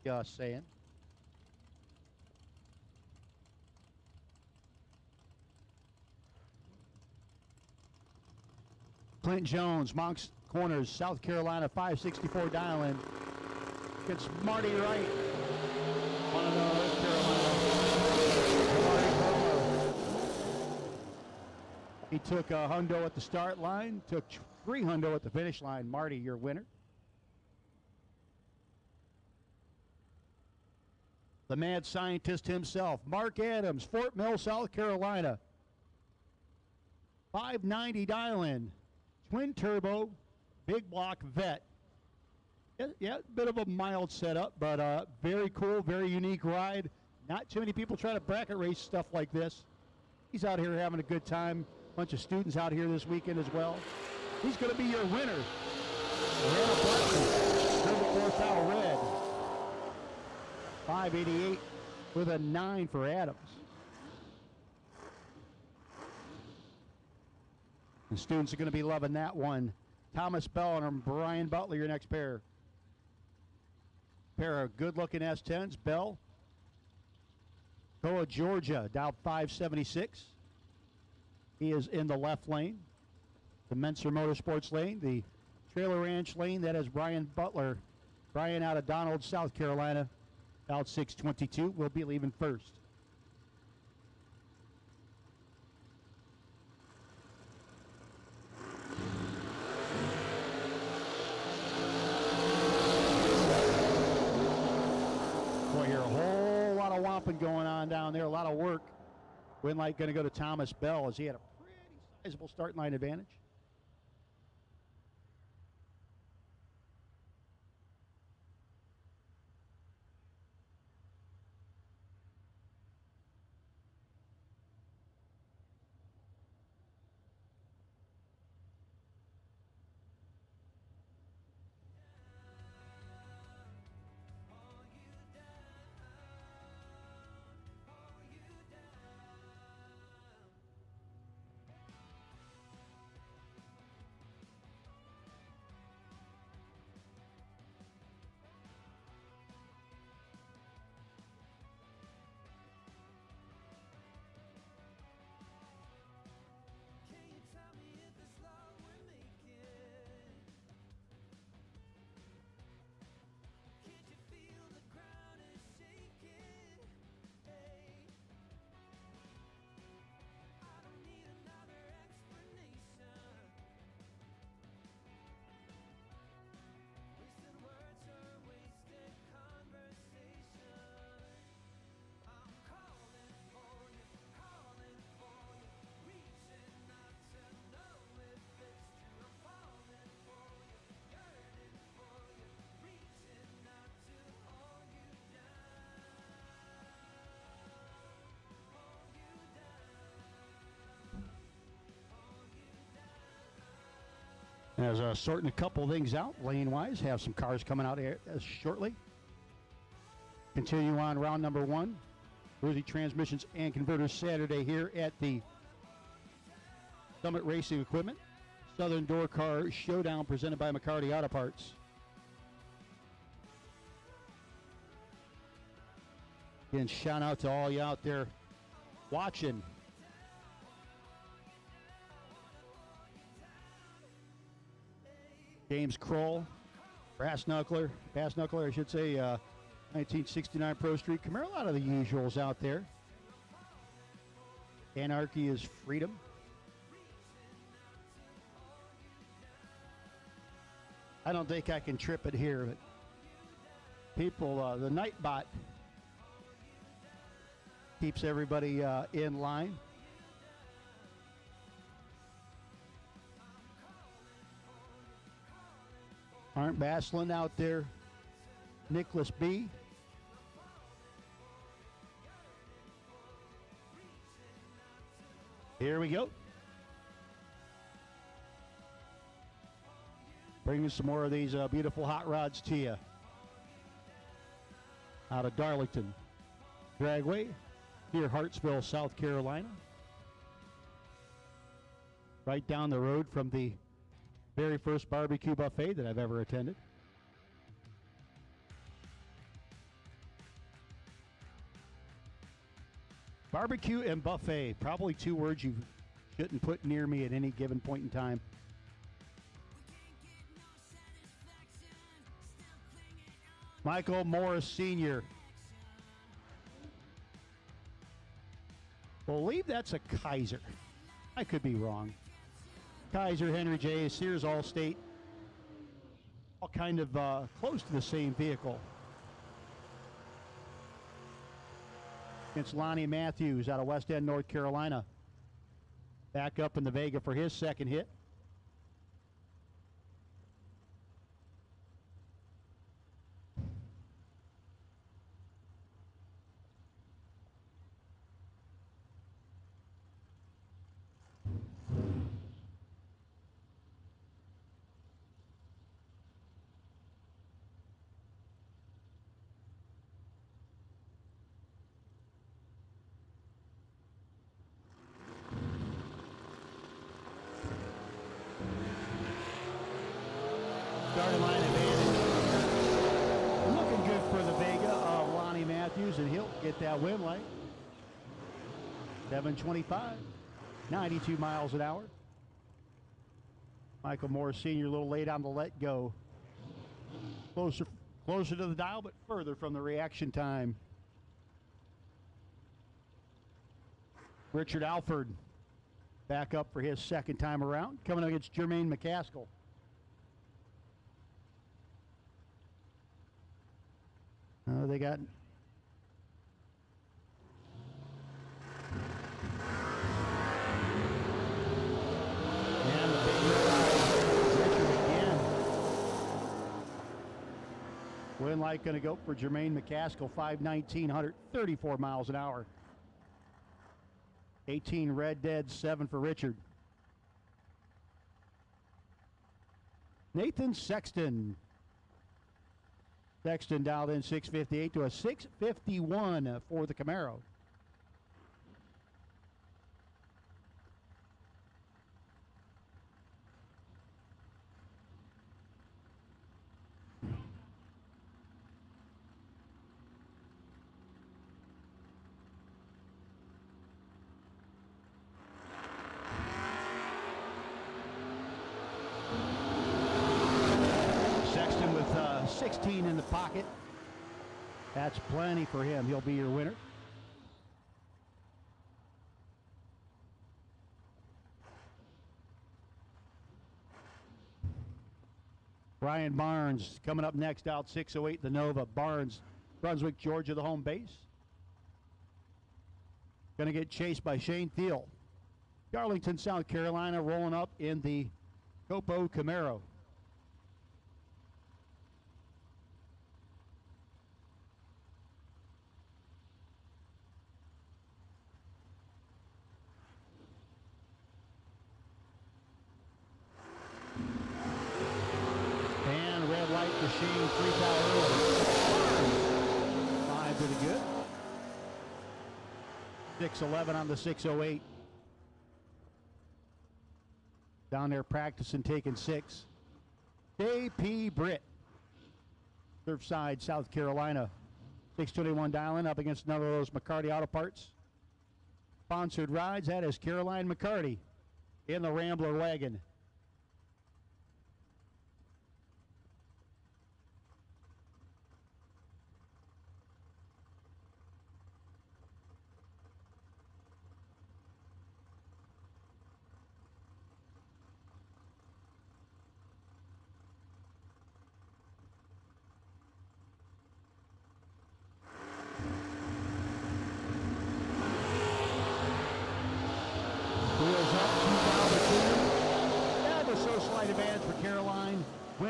[SPEAKER 5] Just saying. Clint Jones, Monk's Corners, South Carolina, 564 dial-in. It's Marty Wright. One of North Carolina. He took a hundo at the start line, took 3 hundo at the finish line. Marty, your winner. The mad scientist himself, Mark Adams, Fort Mill, South Carolina. 590 dial-in, twin turbo, big block vet. Yeah, bit of a mild setup, but very cool, very unique ride. Not too many people try to bracket race stuff like this. He's out here having a good time. Bunch of students out here this weekend as well. He's going to be your winner. Turbo 4 red. 588 with a 9 for Adams. The students are going to be loving that one. Thomas Bell and Brian Butler, your next pair. Pair of good-looking S10s. Bell, Koa, Georgia, dialed 576. He is in the left lane. The Menser Motorsports lane. The Trailer Ranch lane, that is Brian Butler. Brian out of Donald, South Carolina, dialed 622. Will be leaving first. Going on down there, a lot of work. Winlight going to go to Thomas Bell as he had a pretty sizable start line advantage. As sorting a couple things out lane-wise, have some cars coming out here shortly. Continue on round number 1. Boozy Transmissions and Converters Saturday here at the Summit Racing Equipment. Southern Doorcar Showdown presented by McCarty Auto Parts. Again, shout out to all you out there watching. James Kroll, Bass Knuckler, I should say, 1969 Pro Street Camaro. A lot of the usuals out there. Anarchy is freedom. I don't think I can trip it here, but people, the Nightbot keeps everybody in line. Arndt Baslin out there. Nicholas B. Here we go. Bringing some more of these beautiful hot rods to you. Out of Darlington Dragway, near Hartsville, South Carolina. Right down the road from the very first barbecue buffet that I've ever attended. Barbecue and buffet, probably two words you shouldn't put near me at any given point in time. Michael Morris Sr. Believe that's a Kaiser. I could be wrong. Kaiser, Henry J, Sears Allstate, all kind of close to the same vehicle. Against Lonnie Matthews out of West End, North Carolina. Back up in the Vega for his second hit. Starting line advantage. Looking good for the Vega of Lonnie Matthews, and he'll get that win light. 725, 92 miles an hour. Michael Morris Sr. a little late on the let go. Closer to the dial, but further from the reaction time. Richard Alford back up for his second time around, coming up against Jermaine McCaskill. They got and the big Richard again. Win light going to go for Jermaine McCaskill, 519, 134 miles an hour. 18 red dead, 7 for Richard. Nathan Sexton. Sexton dialed in 658 to a 651 for the Camaro. Sexton with 16 in the pocket. That's plenty for him. He'll be your winner. Brian Barnes coming up next out 608 the Nova. Barnes, Brunswick, Georgia, the home base. Going to get chased by Shane Thiel. Darlington, South Carolina, rolling up in the Copo Camaro. And red light for Shane, 3,000. 5 to the good. 611 on the 608. Down there practicing, taking 6. J.P. Britt. Surfside, South Carolina. 621 dialing up against another of those McCarty Auto Parts. Sponsored rides. That is Caroline McCarty in the Rambler wagon.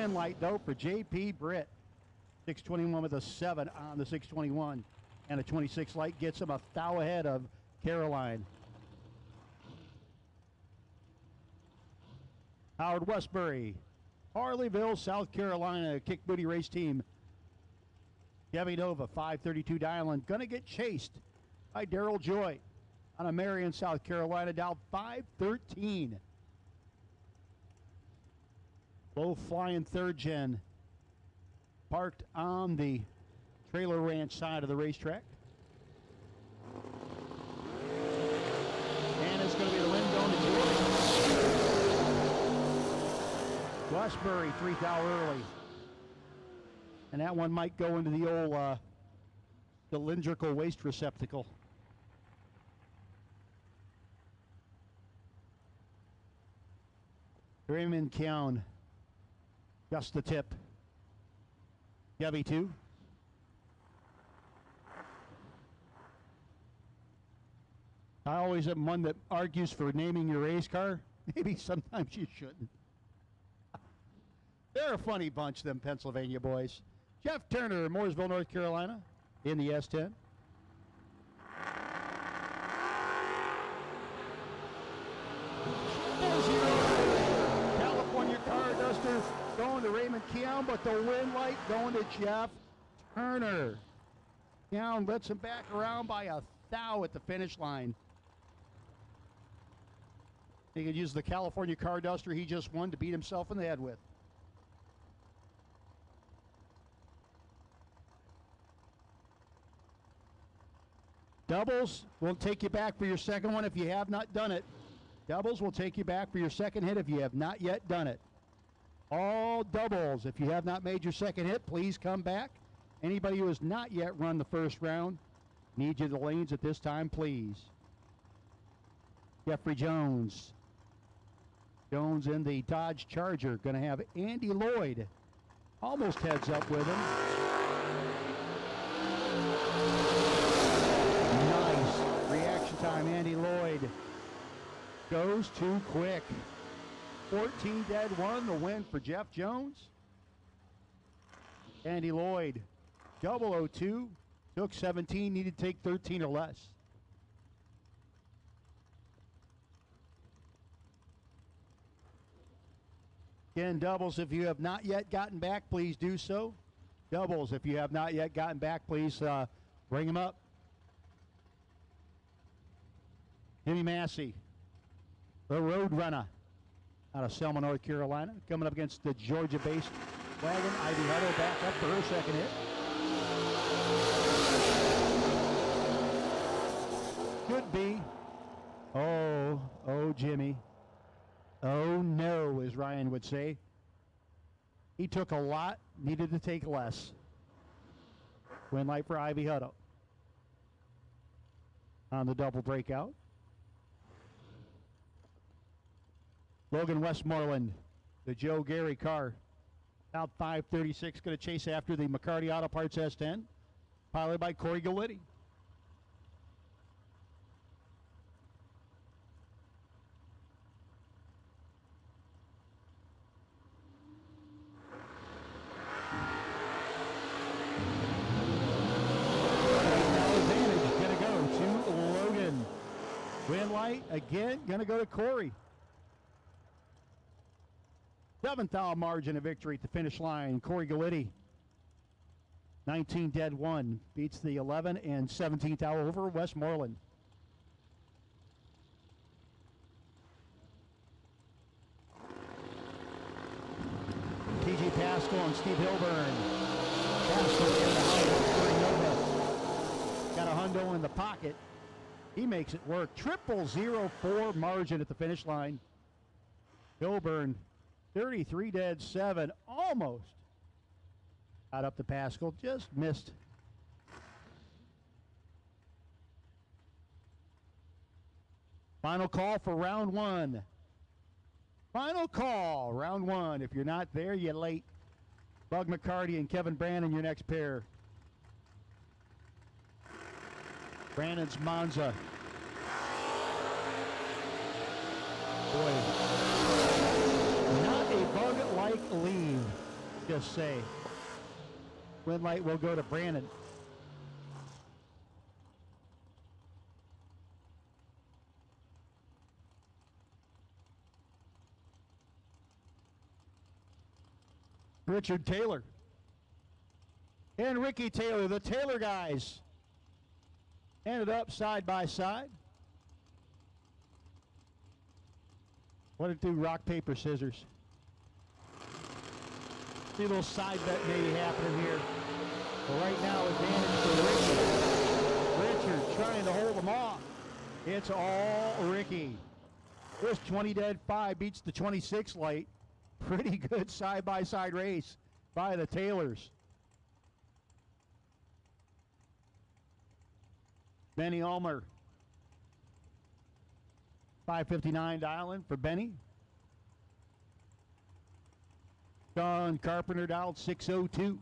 [SPEAKER 5] win light, though, for J.P. Britt. 621 with a 7 on the 621. And a 26 light gets him a thou ahead of Caroline. Howard Westbury, Harleyville, South Carolina, kick booty race team. Chevy Nova, 532 dialing, gonna get chased by Daryl Joy on a Marion, South Carolina, down 513. Low flying third gen, parked on the trailer ranch side of the racetrack. And it's going to be the wind going to Joy. Westbury, 3th hour early. And that one might go into the old cylindrical waste receptacle. Raymond Cowan, just the tip. Chevy 2. I always am one that argues for naming your race car. Maybe sometimes you shouldn't. They're a funny bunch, them Pennsylvania boys. Jeff Turner, Mooresville, North Carolina, in the S10. California Car Duster going to Raymond Keown, but the win light going to Jeff Turner. Keown lets him back around by a thou at the finish line. He could use the California Car Duster he just won to beat himself in the head with. Doubles will take you back for your second one if you have not done it. Doubles will take you back for your second hit if you have not yet done it. All doubles, if you have not made your second hit, please come back. Anybody who has not yet run the first round, need you to the lanes at this time, please. Jeffrey Jones. Jones in the Dodge Charger. Going to have Andy Lloyd almost heads up with him. Nice reaction time. Andy Lloyd goes too quick. 14 dead one, the win for Jeff Jones. Andy Lloyd, 002, took 17, needed to take 13 or less. Again, doubles, if you have not yet gotten back, please do so. Doubles, if you have not yet gotten back, please bring them up. Jimmy Massey, the Road Runner, out of Selma, North Carolina, coming up against the Georgia-based wagon. Ivy Huddle back up for her second hit. Could be. Oh, Jimmy. Oh, no, as Ryan would say. He took a lot, needed to take less. Win light for Ivy Huddle on the double breakout. Logan Westmoreland, the Joe Gary car, out 536, going to chase after the McCarty Auto Parts S10, piloted by Corey Gallitti. Advantage going to go to Logan. Win light again, going to go to Corey. 7th hour margin of victory at the finish line. Corey Gallitti, 19 dead 1, beats the 11 and 17th hour over Westmoreland. T.G. Pascal and Steve Hilburn. Pascal in the Hundo. Got a Hundo in the pocket. He makes it work. 0.004 margin at the finish line. Hilburn, 33 dead 7, almost got up to Pascal, just missed. Final call for round one. Final call, round one. If you're not there, you're late. Bug McCarty and Kevin Brandon, your next pair. Brandon's Monza. Boy. Not a bug-like lead. just say. Win light will go to Brandon. Richard Taylor and Ricky Taylor, the Taylor guys, ended up side by side. What did do? Rock, paper, scissors. See a little side bet maybe happening here. But right now, advantage for Richard. Richard trying to hold them off. It's all Ricky. This 20 dead 5 beats the 26 light. Pretty good side-by-side race by the Taylors. Benny Ulmer. 5:59 dialing for Benny. Sean Carpenter dialed 6:02.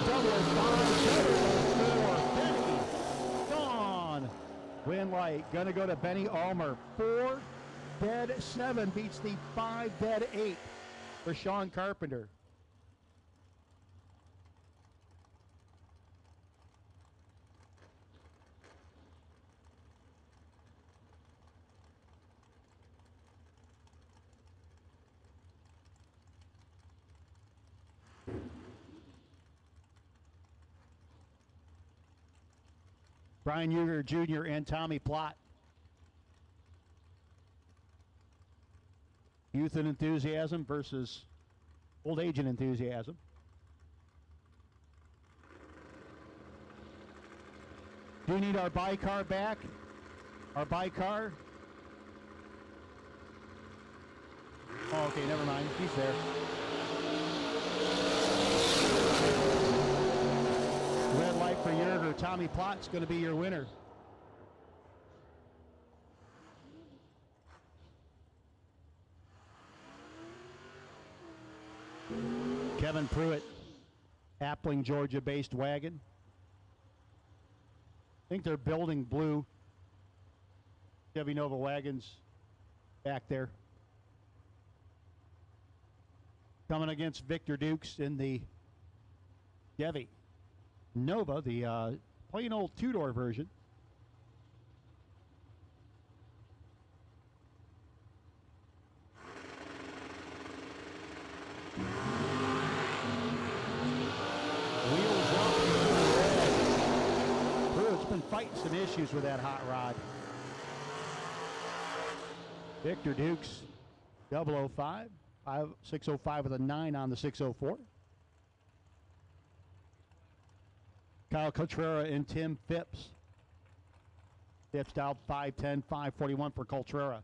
[SPEAKER 5] Double 5 for Benny. Gone. Win light. Gonna go to Benny Ulmer. 4 dead 7 beats the 5 dead 8 for Sean Carpenter. Brian Uger Jr. and Tommy Plott. Youth and enthusiasm versus old age and enthusiasm. Do you need our bicar back? Our bicar? Oh, okay, never mind. He's there. Red light for Yerger. Tommy Plott's going to be your winner. Kevin Pruitt, Appling, Georgia-based wagon. I think they're building blue Chevy Nova wagons back there. Coming against Victor Dukes in the Chevy Nova, the plain old two-door version. Wheels up. Pruitt's been fighting some issues with that hot rod. Victor Dukes, 005, 605 with a 9 on the 604. Kyle Cotrera and Tim Phipps. Phipps dialed 510, 541 for Cotrera.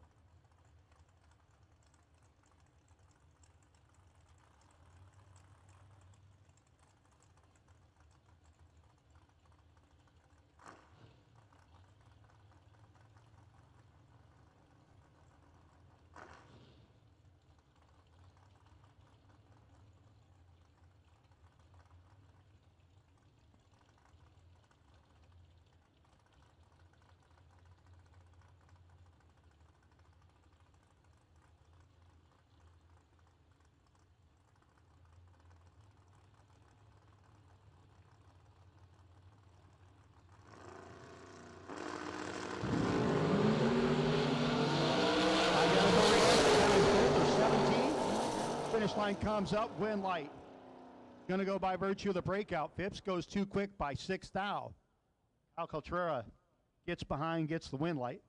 [SPEAKER 5] Finish line comes up, win light. Gonna go by virtue of the breakout. Phipps goes too quick by 6 thou. Alcantara gets behind, gets the win light.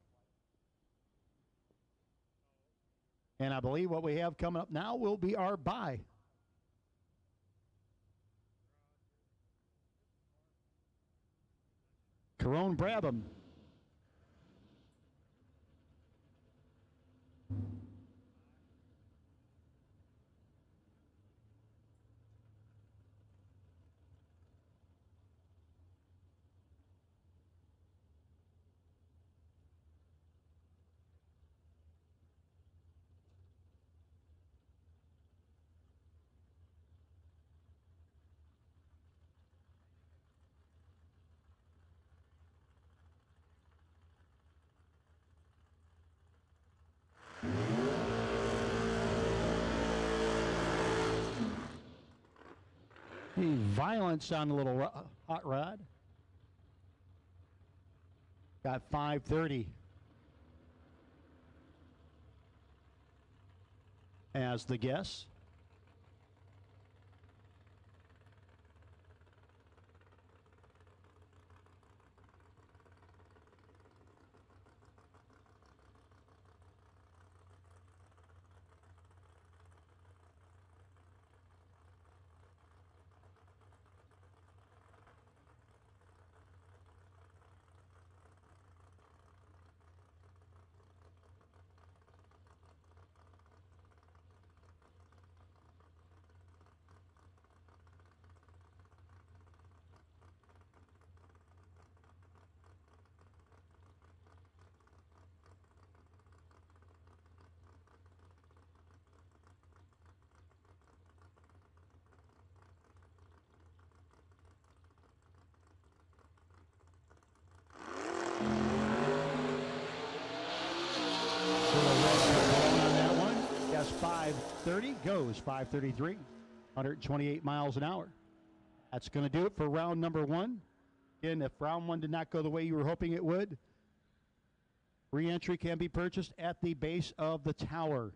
[SPEAKER 5] And I believe what we have coming up now will be our bye. Corone Brabham. The violence on the little hot rod. Got 530 as the guess. Yes, 530 goes 533, 128 miles an hour. That's going to do it for round number one. Again, if round one did not go the way you were hoping it would, re-entry can be purchased at the base of the tower.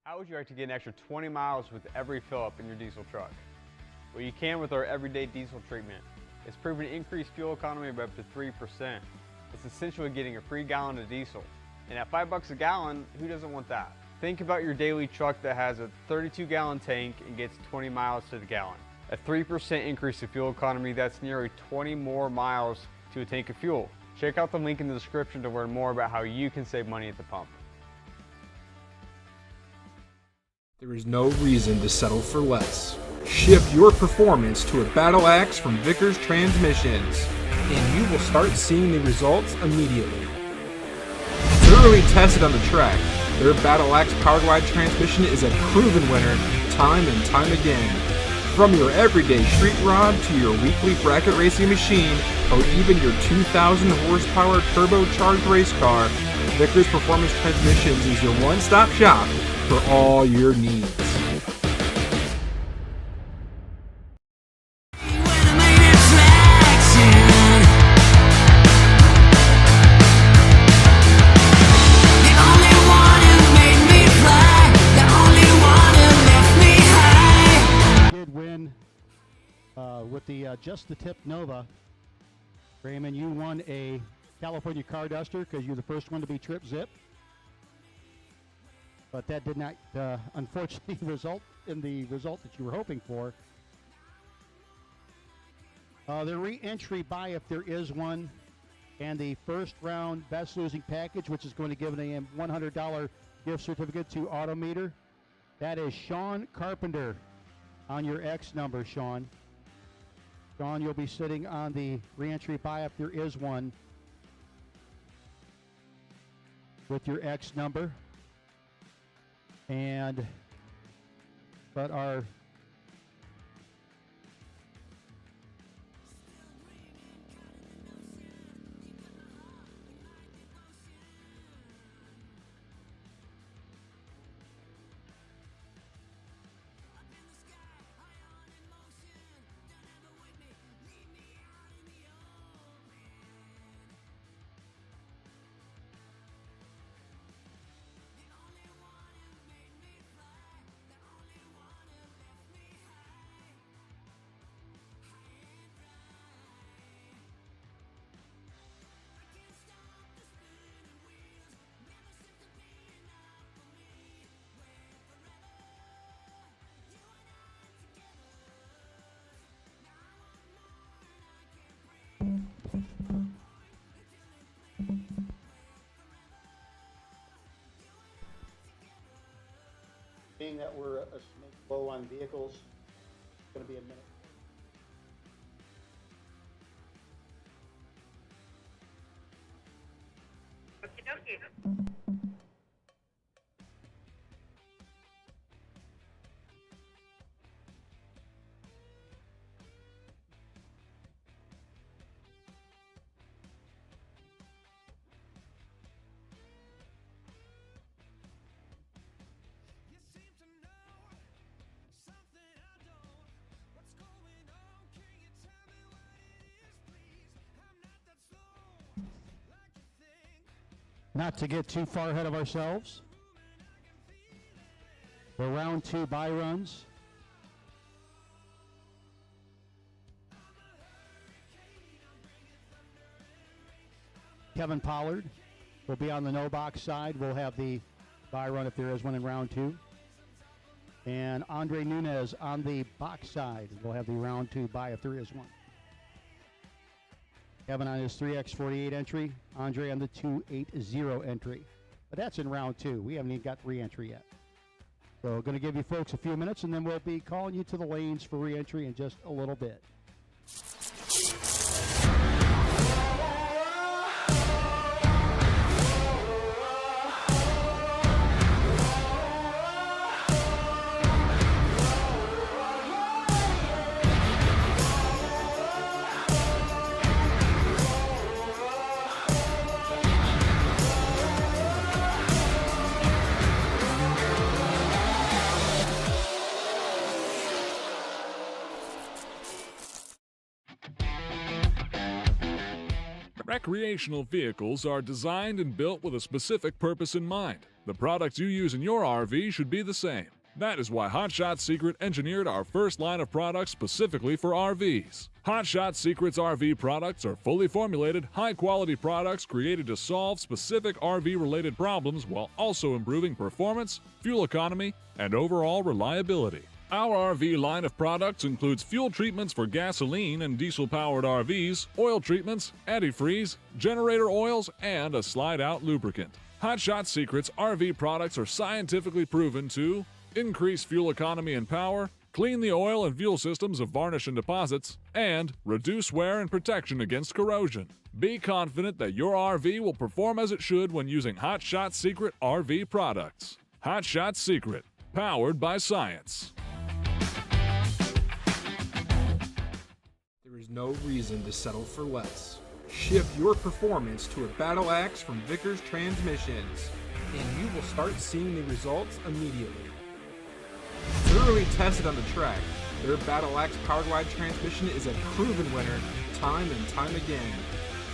[SPEAKER 6] How would you like to get an extra 20 miles with every fill-up in your diesel truck? Well, you can with our everyday diesel treatment. It's proven to increase fuel economy by up to 3%. It's essentially getting a free gallon of diesel. And at $5 a gallon, who doesn't want that? Think about your daily truck that has a 32-gallon tank and gets 20 miles to the gallon. A 3% increase in fuel economy, that's nearly 20 more miles to a tank of fuel. Check out the link in the description to learn more about how you can save money at the pump.
[SPEAKER 2] There is no reason to settle for less. Shift your performance to a battle axe from Vickers Transmissions, and you will start seeing the results immediately. Thoroughly tested on the track, their battle axe power glide transmission is a proven winner time and time again. From your everyday treat rod to your weekly bracket racing machine, or even your 2,000 horsepower turbocharged race car, Vickers Performance Transmissions is your one-stop shop for all your needs.
[SPEAKER 5] Did win with the Just the Tip Nova. Raymond, you won a California car duster because you're the first one to be trip zip. But that did not, unfortunately, result in the result that you were hoping for. The re-entry buy, if there is one, and the first round best losing package, which is going to give a $100 gift certificate to Autometer. That is Sean Carpenter on your X number, Sean. Sean, you'll be sitting on the re-entry buy, if there is one, with your X number. But our Being that we're a smidge low on vehicles, it's going to be a minute. Not to get too far ahead of ourselves. The round 2 buy runs. Kevin Pollard will be on the no box side. We'll have the buy run if there is one in round 2. And Andre Nunez on the box side. We'll have the round 2 buy if there is one. Kevin on his 3x48 entry, Andre on the 280 entry. But that's in round 2. We haven't even got re-entry yet. So going to give you folks a few minutes, and then we'll be calling you to the lanes for re-entry in just a little bit.
[SPEAKER 3] Recreational vehicles are designed and built with a specific purpose in mind. The products you use in your RV should be the same. That is why Hot Shot Secret engineered our first line of products specifically for RVs. Hot Shot Secret's RV products are fully formulated, high-quality products created to solve specific RV-related problems while also improving performance, fuel economy, and overall reliability. Our RV line of products includes fuel treatments for gasoline and diesel-powered RVs, oil treatments, antifreeze, generator oils, and a slide-out lubricant. Hot Shot Secret's RV products are scientifically proven to increase fuel economy and power, clean the oil and fuel systems of varnish and deposits, and reduce wear and protection against corrosion. Be confident that your RV will perform as it should when using Hot Shot Secret RV products. Hot Shot Secret, powered by science.
[SPEAKER 2] There is no reason to settle for less. Shift your performance to a battle axe from Vickers Transmissions, and you will start seeing the results immediately. Thoroughly tested on the track, their battle axe powered wide transmission is a proven winner time and time again.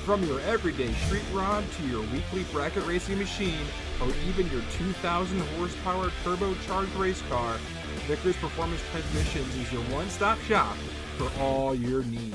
[SPEAKER 2] From your everyday street rod to your weekly bracket racing machine, or even your 2,000 horsepower turbocharged race car, Vickers Performance Transmissions is your one-stop shop for all your needs.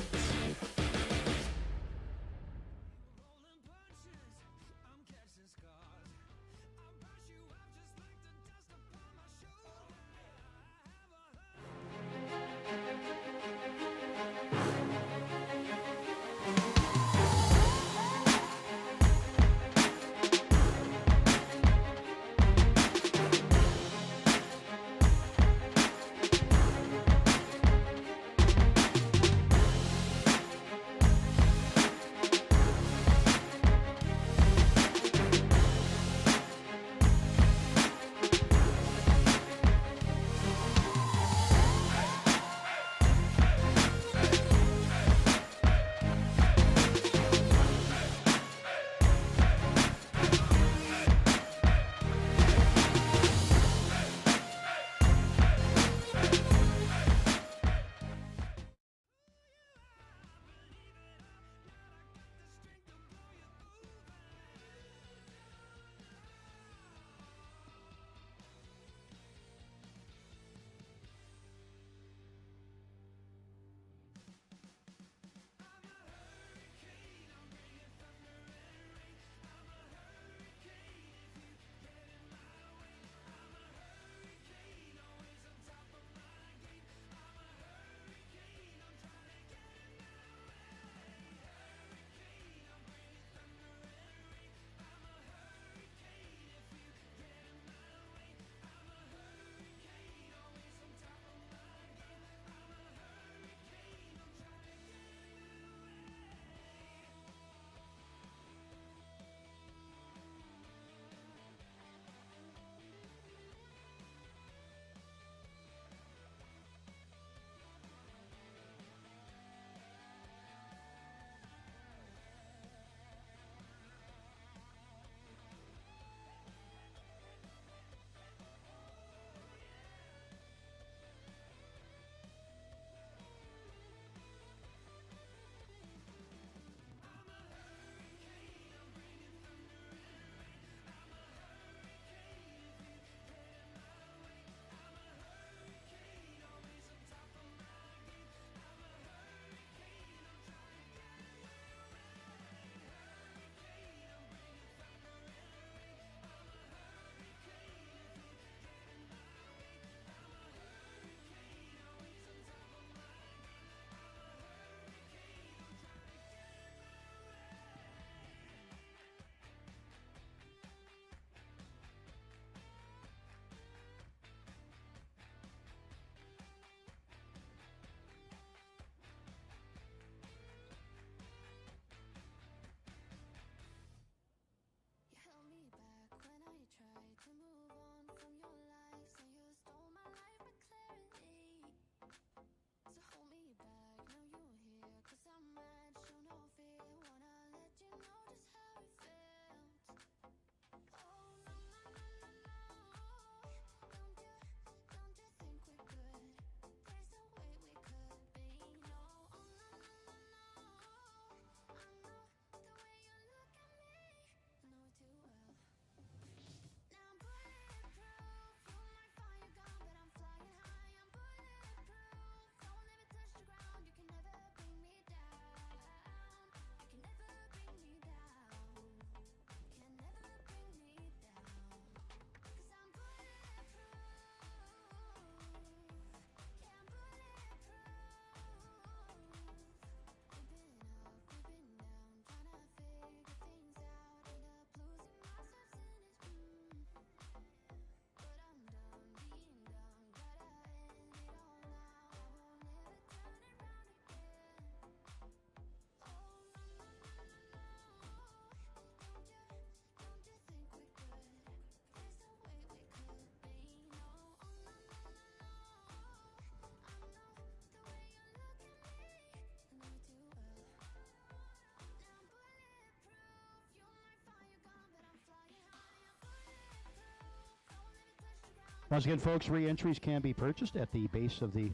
[SPEAKER 5] Once again, folks, re-entries can be purchased at the base of the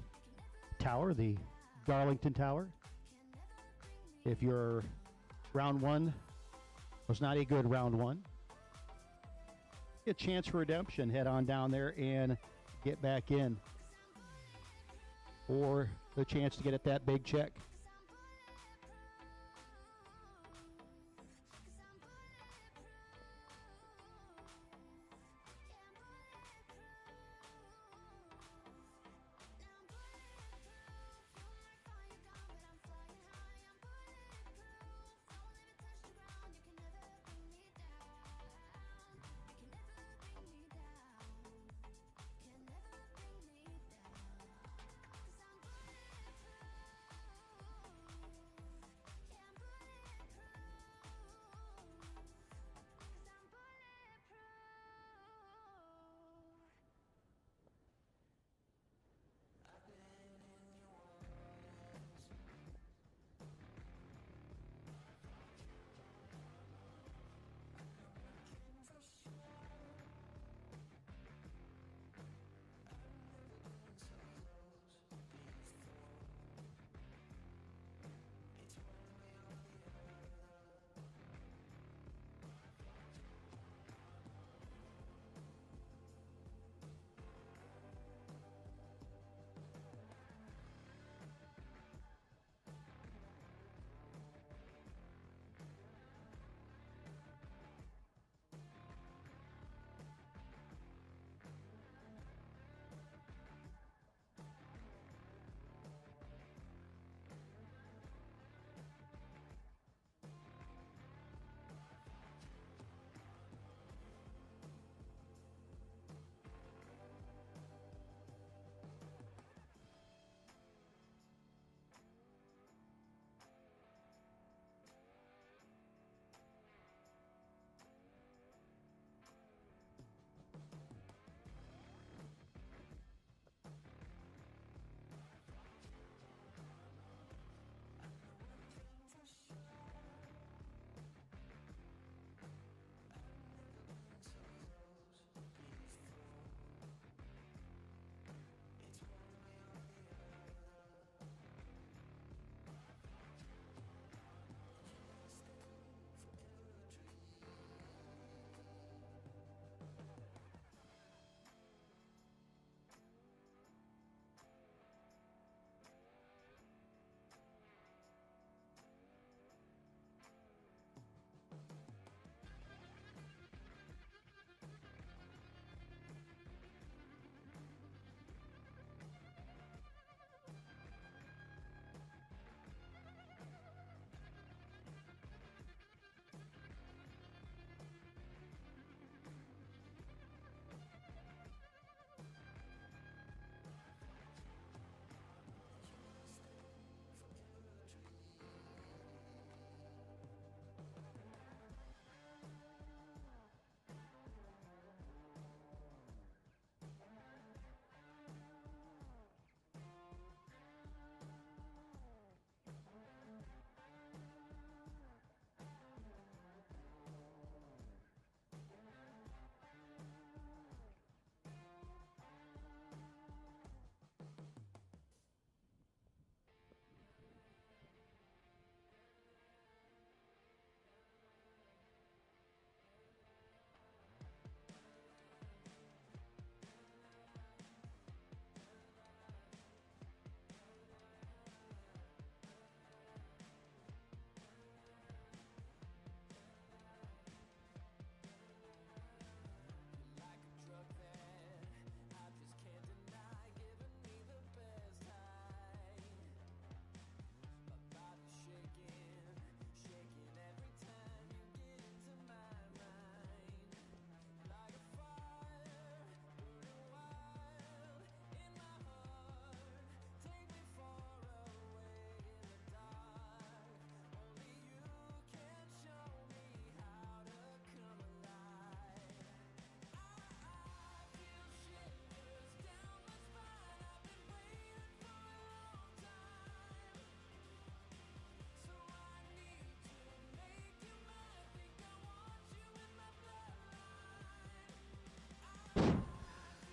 [SPEAKER 5] tower, the Darlington Tower. If your round one was not a good round one, get a chance for redemption. Head on down there and get back in. Or the chance to get at that big check.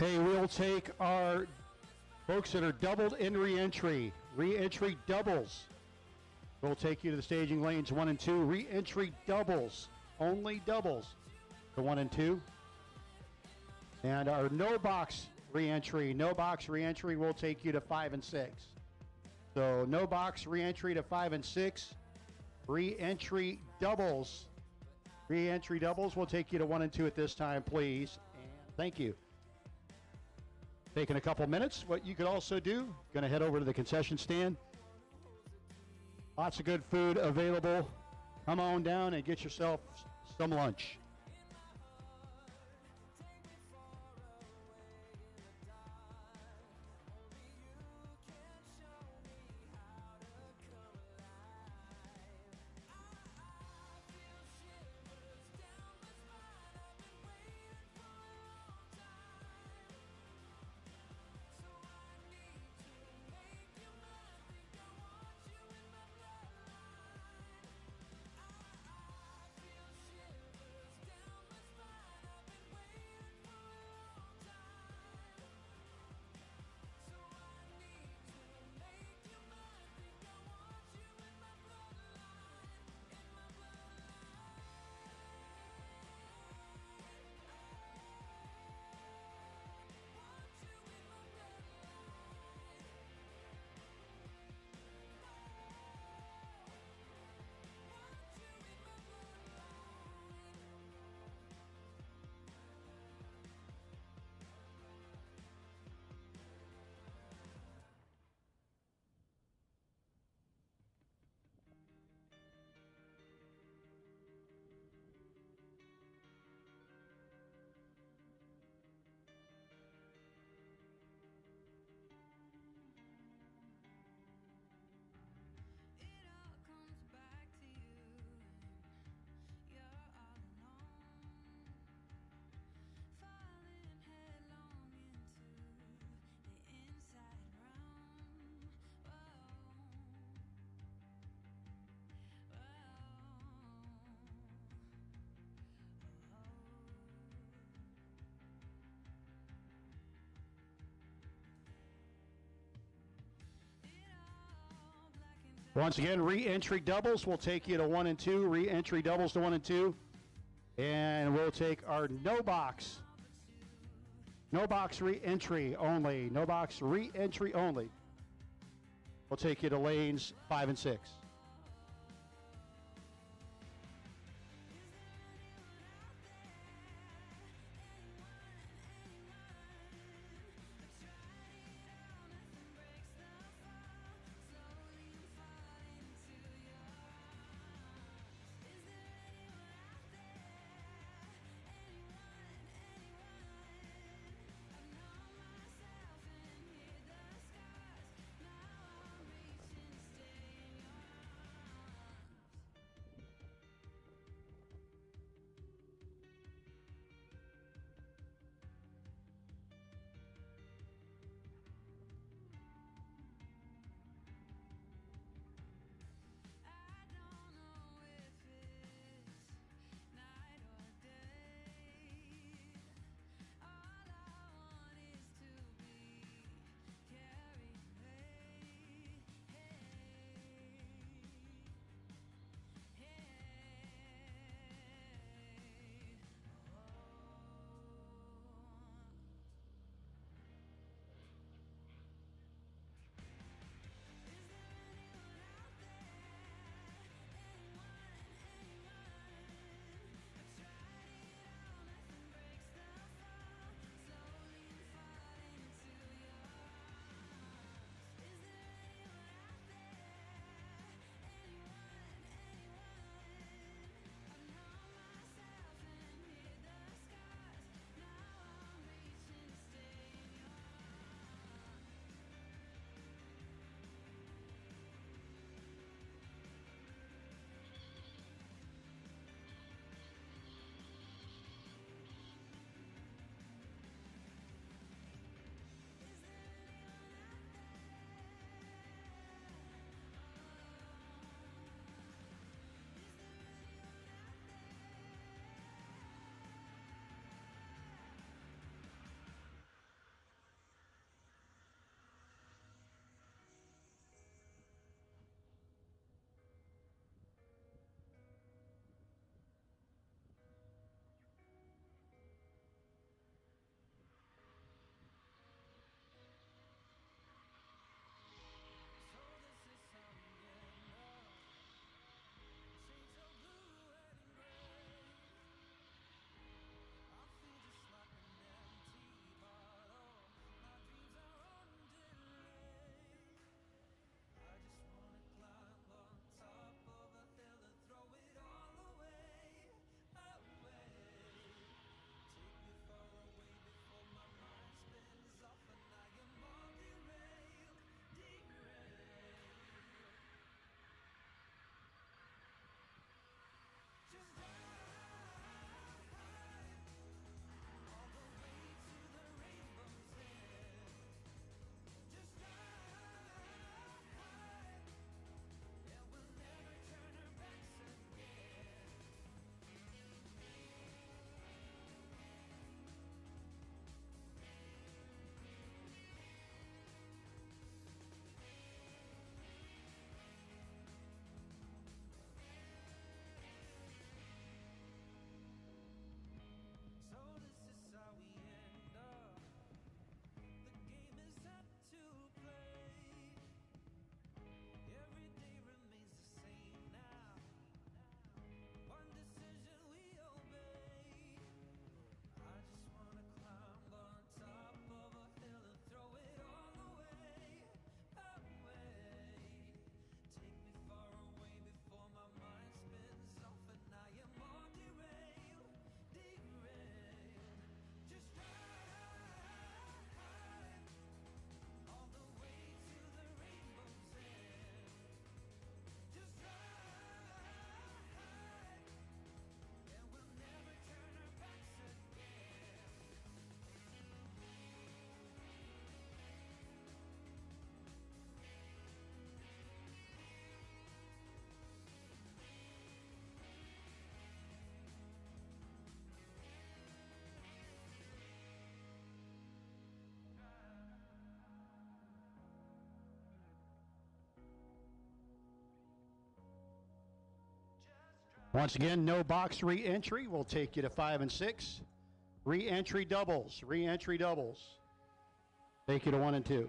[SPEAKER 5] Hey, we'll take our folks that are doubled in re-entry. Re-entry doubles. We'll take you to the staging lanes 1 and 2. Re-entry doubles. Only doubles. The 1 and 2. And our no box re-entry. No box re-entry will take you to 5 and 6. So no box re-entry to 5 and 6. Re-entry doubles. Re-entry doubles will take you to 1 and 2 at this time, please. And thank you. Taking a couple minutes. What you could also do, going to head over to the concession stand. Lots of good food available. Come on down and get yourself some lunch. Once again, re-entry doubles will take you to 1 and 2. Re-entry doubles to 1 and 2. And we'll take our no box. No box re-entry only. No box re-entry only. We'll take you to lanes 5 and 6. Once again, no box re-entry will take you to 5 and 6. Re-entry doubles, re-entry doubles. Take you to 1 and 2.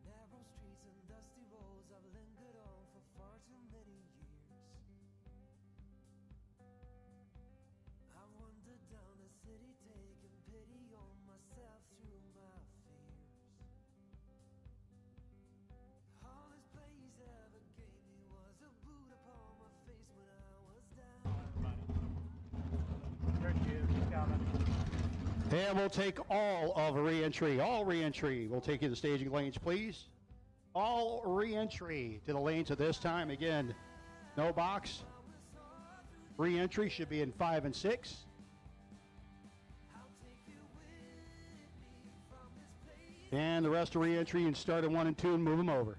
[SPEAKER 9] Narrow streets and dusty roads I've lingered on for far too many years. I've wandered down the city taking pity on myself through my fears. All this place ever gave me was a boot upon my face when I was down.
[SPEAKER 5] And we'll take all of re-entry. All re-entry. We'll take you to the staging lanes, please. All re-entry to the lanes at this time. Again, no box. Re-entry should be in 5 and 6. And the rest of re-entry, you can start at 1 and 2 and move them over.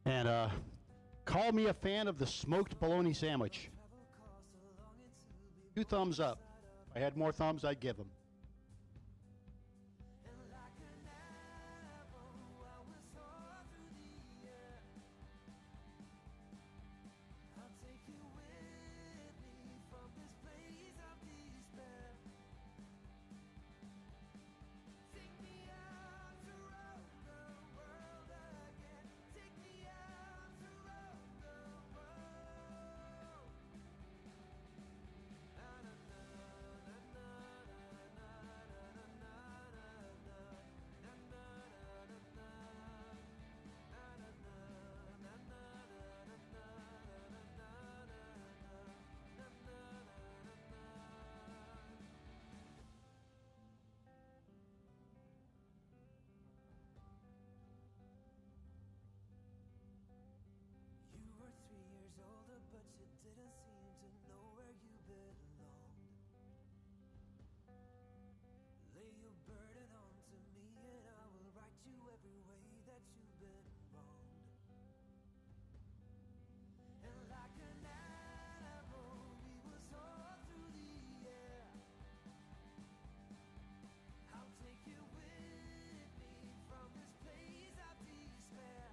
[SPEAKER 5] And call me a fan of the smoked bologna sandwich. 2 thumbs up. If I had more thumbs, I'd give them. Older, but you didn't seem to know where you belonged. Lay your burden onto me and I will right you every way that you've been wronged. And like an animal we will soar through the air. I'll take you with me from this place of despair.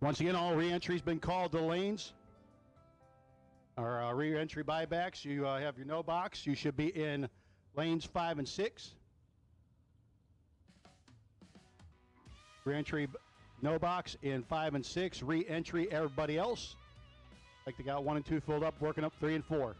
[SPEAKER 5] Once again, all re-entry's been called to lanes. Our re-entry buybacks, you have your no box. You should be in lanes 5 and 6. Re-entry no box in 5 and 6. Re-entry everybody else. Like they got 1 and 2 filled up, working up 3 and 4.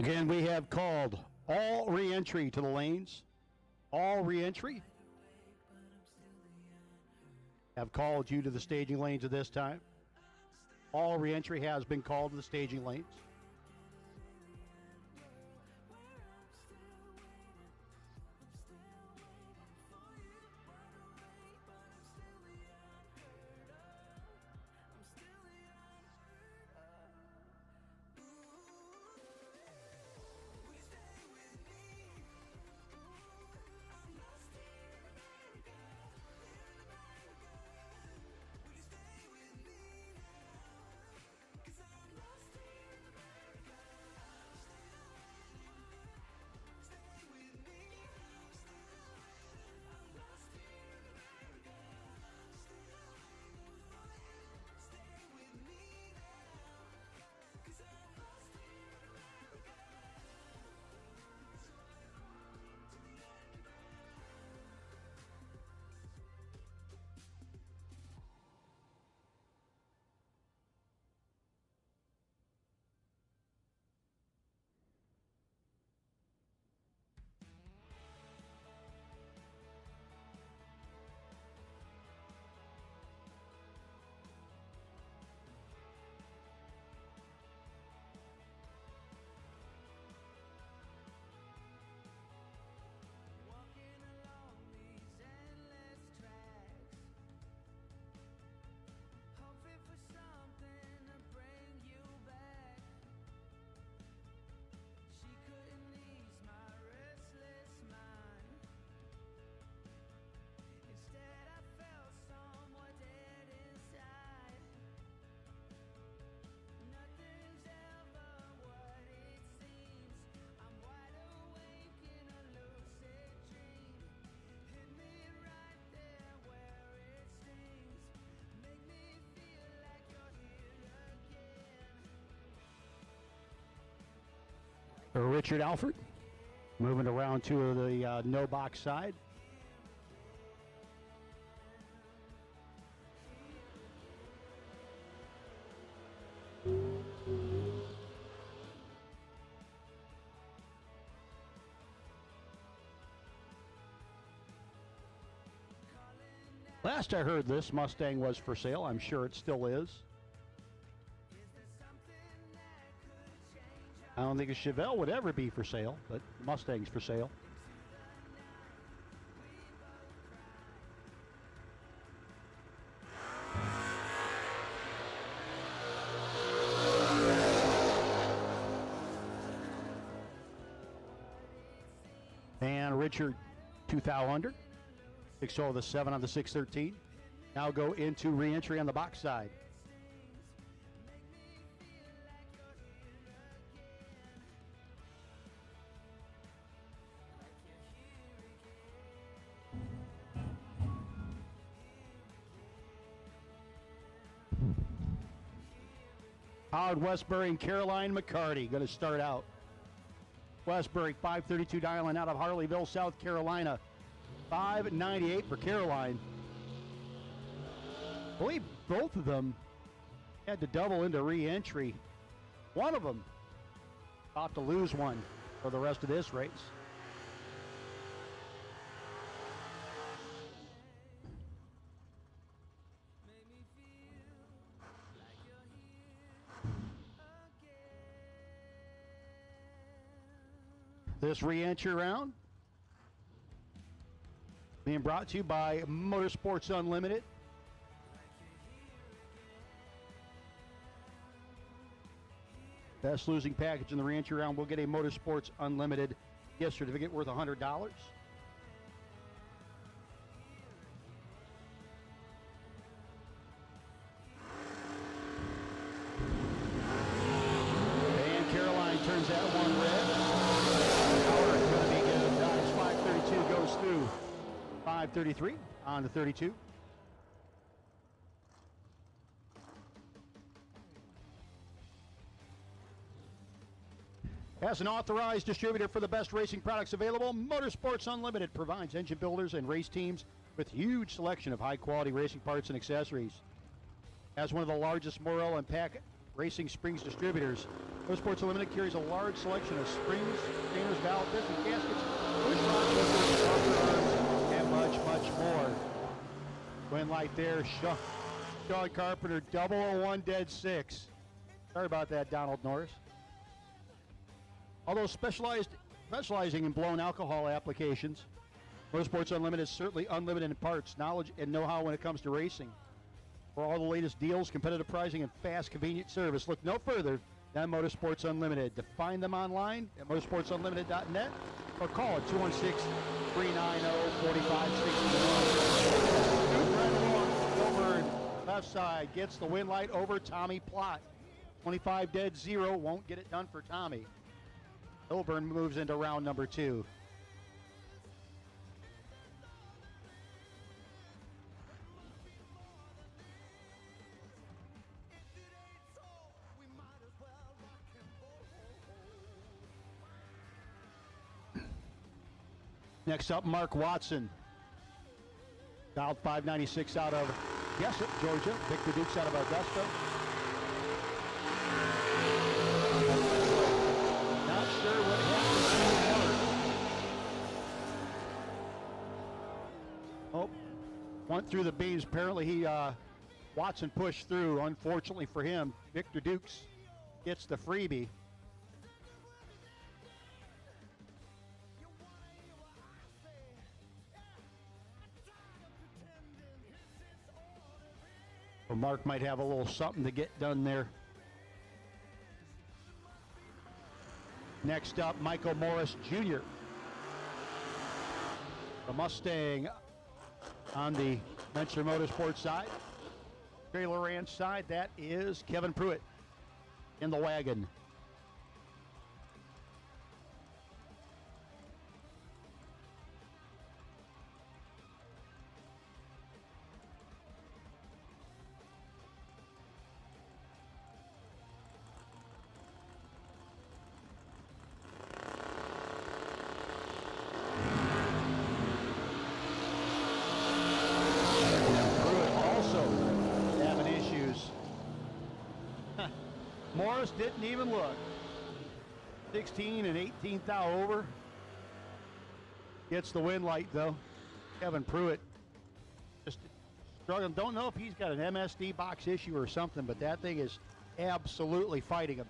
[SPEAKER 5] Again, we have called all re-entry to the lanes. All re-entry. Have called you to the staging lanes at this time. All re-entry has been called to the staging lanes. Richard Alford moving to round two of the no box side. Last I heard, this Mustang was for sale. I'm sure it still is. I don't think a Chevelle would ever be for sale, but Mustang's for sale. And Richard 2000, 6 the 7 on the 613. Now go into re-entry on the box side. Howard Westbury and Caroline McCarty going to start out. Westbury, 532 dialing out of Harleyville, South Carolina. 598 for Caroline. I believe both of them had to double into re-entry. One of them about to lose one for the rest of this race. This re-entry round being brought to you by Motorsports Unlimited. Best losing package in the re-entry round will get a Motorsports Unlimited gift certificate worth $100. And Caroline turns that one red. Howard going to be good. Dodge 532 goes through 533 on to 32. As an authorized distributor for the best racing products available, Motorsports Unlimited provides engine builders and race teams with huge selection of high-quality racing parts and accessories. As one of the largest Morel and Pack Racing Springs Distributors. Motorsports Unlimited carries a large selection of springs, containers, valve bits, and gaskets, push rod lifters, bumper arms, and much, much more. Win light there, Sean Carpenter, 001 dead 6. Sorry about that, Donald Norris. Although specializing in blown alcohol applications, Motorsports Unlimited is certainly unlimited in parts, knowledge, and know-how when it comes to racing. For all the latest deals, competitive pricing, and fast, convenient service, look no further than Motorsports Unlimited. To find them online at motorsportsunlimited.net or call at 216-390-4561. Over left side gets the win light over Tommy Plott. 25 dead 0 won't get it done for Tommy. Hilburn moves into round number 2. Next up, Mark Watson. Dialed 596 out of Jessup, Georgia. Victor Dukes out of Augusta. Not sure what happened. Oh, went through the beams. Apparently Watson pushed through. Unfortunately for him, Victor Dukes gets the freebie. Well, Mark might have a little something to get done there. Next up, Michael Morris Jr. The Mustang on the Venture Motorsports side. Trailer Ranch side, that is Kevin Pruitt in the wagon. Morris didn't even look. 16 and 18th thou over. Gets the win light though. Kevin Pruitt just struggling. Don't know if he's got an MSD box issue or something, but that thing is absolutely fighting him.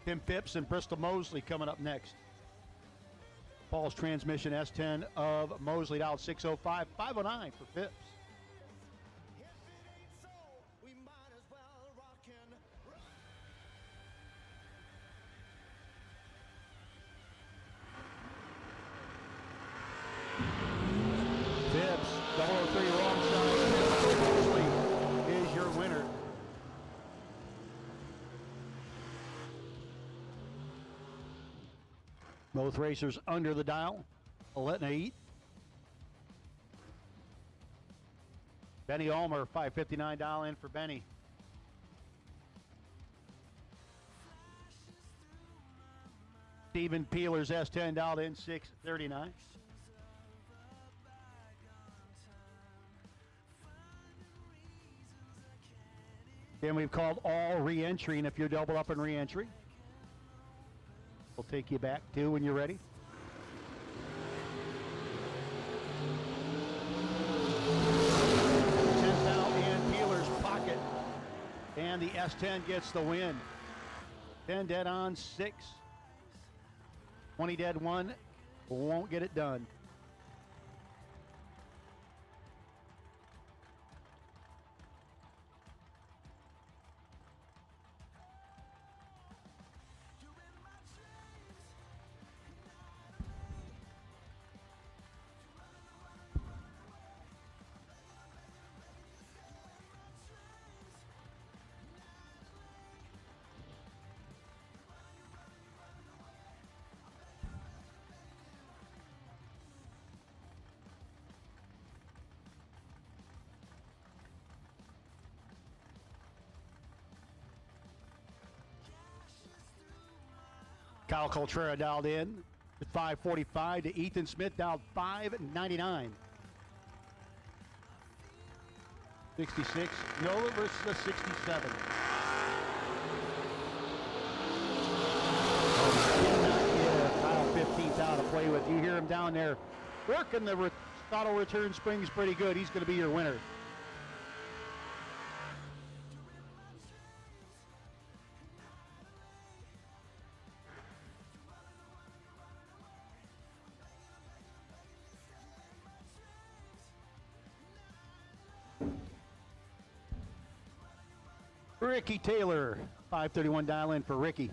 [SPEAKER 5] Tim Phipps and Bristol Mosley coming up next. Paul's Transmission S10 of Mosley dialed 605, 509 for Phipps. Phipps, 003 wrong side. Mosley is your winner. Both racers under the dial. Letting it eat. Benny Ulmer, 559 dial in for Benny. Stephen Peeler's S10 dialed in 639. Then we've called all re-entry, and if you're doubled up in re-entry, we'll take you back to when you're ready. In Peeler's pocket, and the S10 gets the win. 10 dead on 6. 20 dead 1. Won't get it done. Kyle Coltrera dialed in at 545 to Ethan Smith dialed 599. 66. Nola versus the 67. Kyle 15th out to play with. You hear him down there working the throttle return springs pretty good. He's going to be your winner. Ricky Taylor, 531 dial in for Ricky.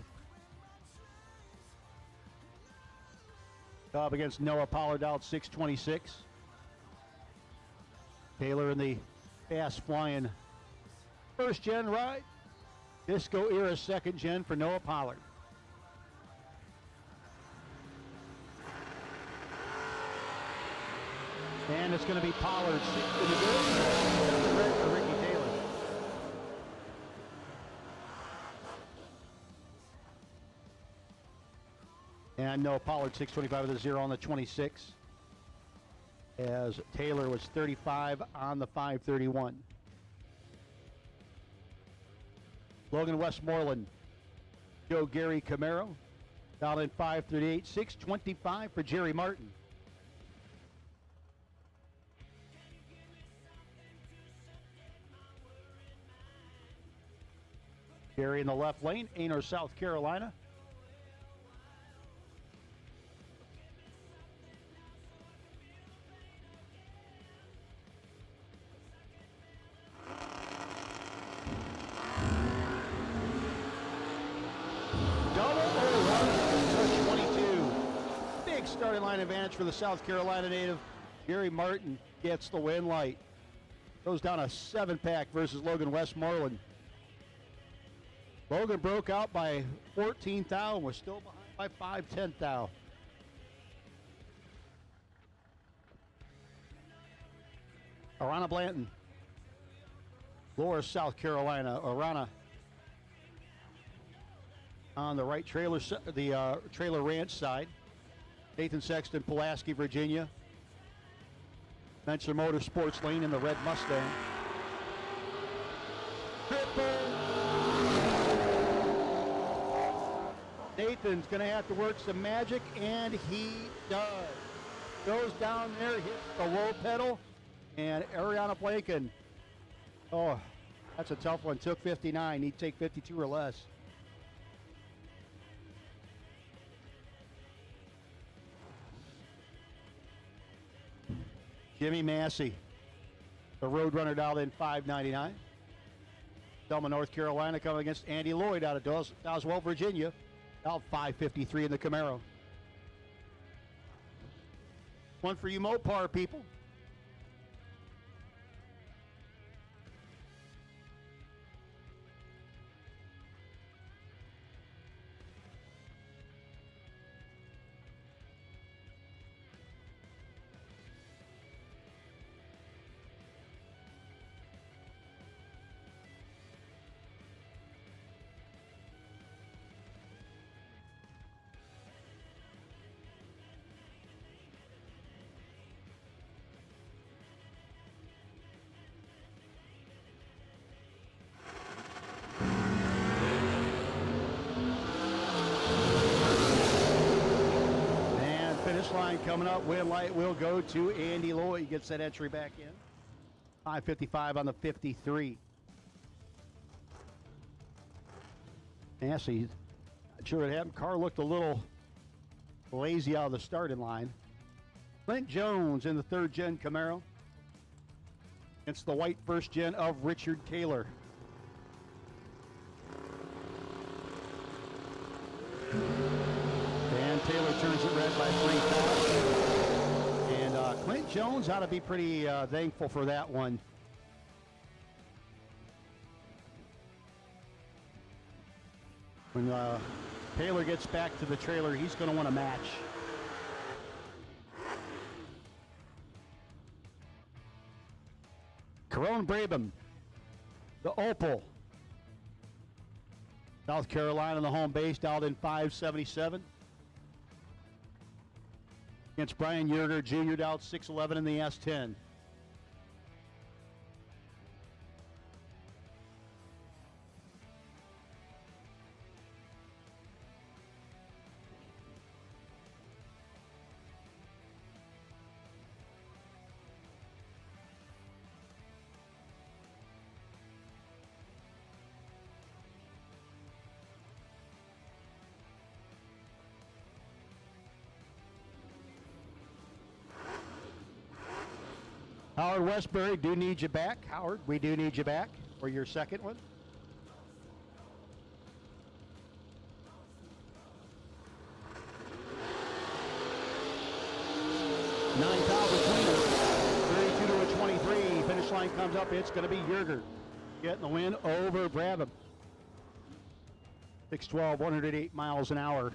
[SPEAKER 5] Up against Noah Pollard out 626. Taylor in the fast flying first gen ride. Disco era second gen for Noah Pollard. And it's going to be Pollard in the good for Ricky Taylor. And no, Pollard 625 with a 0 on the 26. As Taylor was 35 on the 531. Logan Westmoreland, Joe Gary Camaro, down in 538, 625 for Jerry Martin. Gary in the left lane, Aner, South Carolina. Starting line advantage for the South Carolina native. Jerry Martin gets the win light. Goes down a 7-pack versus Logan Westmoreland. Logan broke out by 14 thou and was still behind by 5/10 thou. Arana Blanton, Loris, South Carolina. Arana on the right trailer, the trailer ranch side. Nathan Sexton, Pulaski, Virginia. Venture Motorsports lane in the red Mustang. Triple. Nathan's going to have to work some magic, and he does. Goes down there, hits the low pedal, and Ariana Blanken. Oh, that's a tough one. Took 59. He'd take 52 or less. Jimmy Massey, the Roadrunner, dialed in 599. Selma, North Carolina, coming against Andy Lloyd out of Doswell, Virginia, dialed 553 in the Camaro. One for you Mopar people. Line coming up. Win light will go to Andy Lloyd. He gets that entry back in. 555 on the 53. Massey, not sure what happened. Car looked a little lazy out of the starting line. Clint Jones in the third gen Camaro. It's the white first gen of Richard Taylor. Taylor turns it red by 3,000. And Clint Jones ought to be pretty thankful for that one. When Taylor gets back to the trailer, he's going to want a match. Corone Brabham, the Opal. South Carolina, the home base, dialed in 577. Against Brian Yerger Jr., dialed 611 in the S10. Howard Westbury, do need you back. Howard, we do need you back for your second one. $9,000 cleaner, 32 to a 23. Finish line comes up. It's going to be Yerger getting the win over Brabham. 612, 108 miles an hour.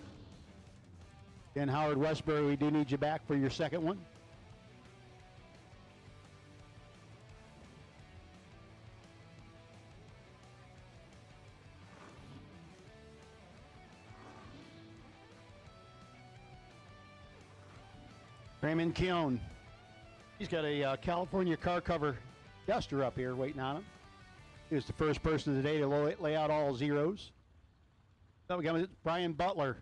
[SPEAKER 5] And Howard Westbury, we do need you back for your second one. Raymond Keown. He's got a California car cover duster up here waiting on him. He was the first person today to lay out all zeros. Then we got Brian Butler.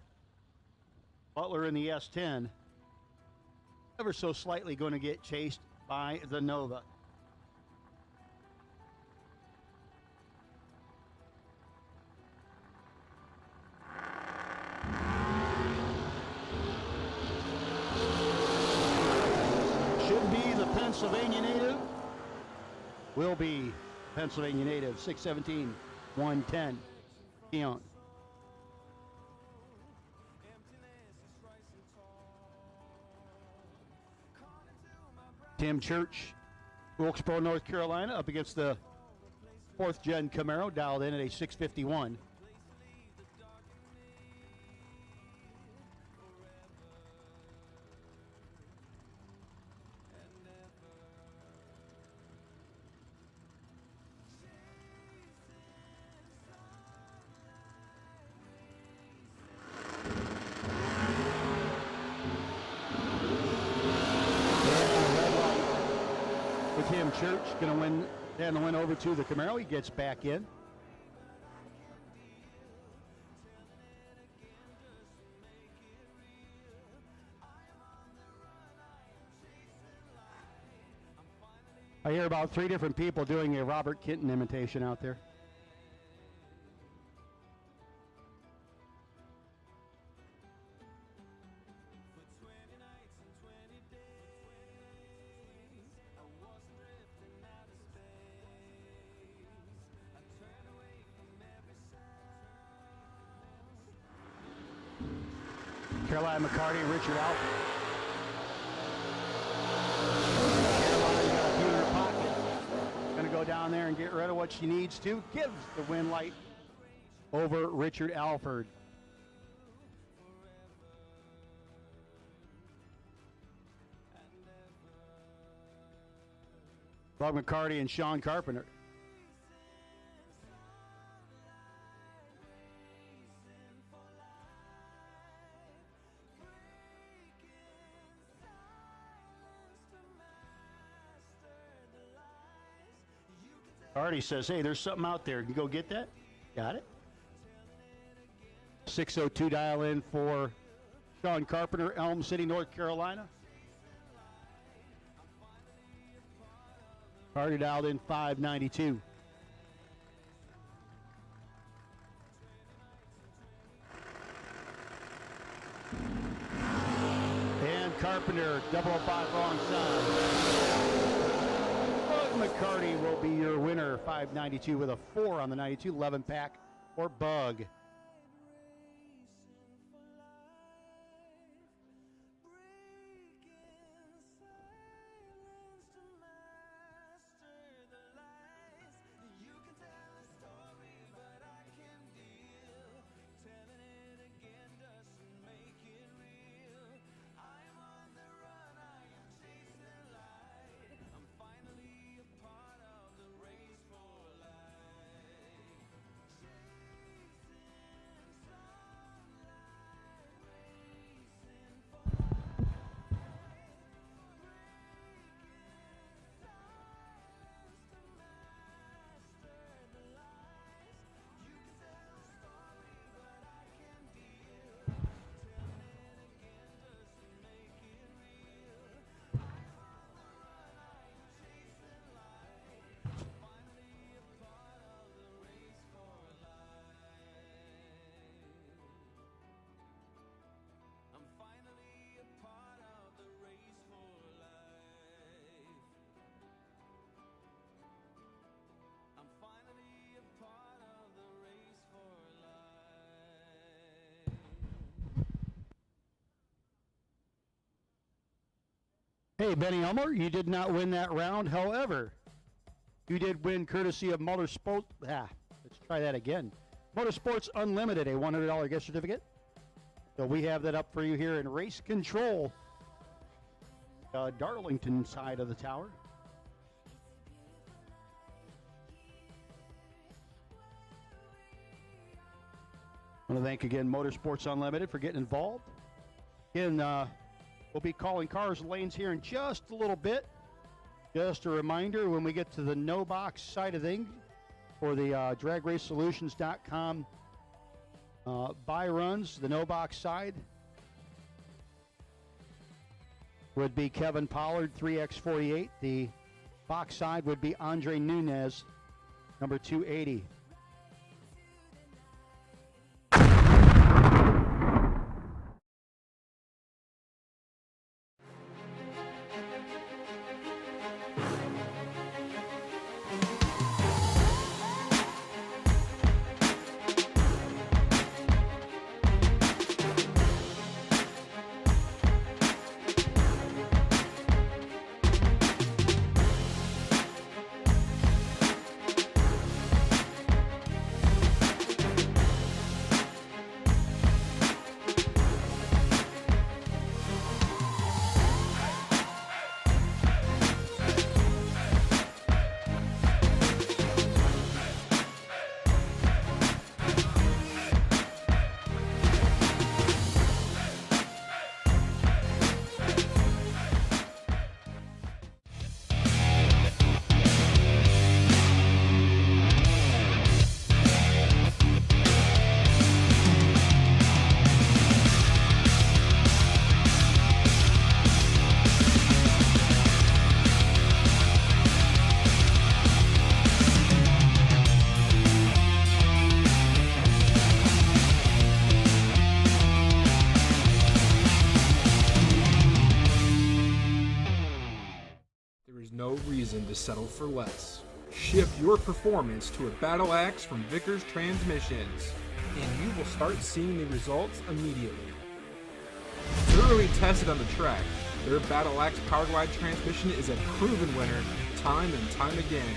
[SPEAKER 5] Butler in the S10. Ever so slightly going to get chased by the Nova. Should be the Pennsylvania native. Will be Pennsylvania native. 617, 110. Keon. Tim Church, Wilkesboro, North Carolina, up against the 4th gen Camaro, dialed in at a 651. Tim Church going to win, hand the win over to the Camaro. He gets back in. I hear about 3 different people doing a Robert Kinton imitation out there. Caroline McCarty, Richard Alford. Caroline's got a few in her pocket. Going to go down there and get rid of what she needs to. Gives the win light over Richard Alford. Bob McCarty and Sean Carpenter. Artie says, hey, there's something out there. Can you go get that? Got it. 602 dial in for Sean Carpenter, Elm City, North Carolina. Artie dialed in 592. And Carpenter, 005 wrong side. McCarty will be your winner, 592 with a 4 on the 92, 11 pack or Bug. Hey, Benny Elmer, you did not win that round. However, you did win courtesy of Motorsport. Let's try that again. Motorsports Unlimited, a $100 gift certificate. So we have that up for you here in Race Control, Darlington side of the tower. I want to thank again Motorsports Unlimited for getting involved. Again, we'll be calling cars and lanes here in just a little bit. Just a reminder, when we get to the no box side of things for the dragracesolutions.com buy runs, the no box side would be Kevin Pollard, 3X48. The box side would be Andre Nunez, number 280.
[SPEAKER 2] No reason to settle for less. Shift your performance to a battle axe from Vickers Transmissions, and you will start seeing the results immediately. Thoroughly tested on the track, their battle axe powered wide transmission is a proven winner time and time again.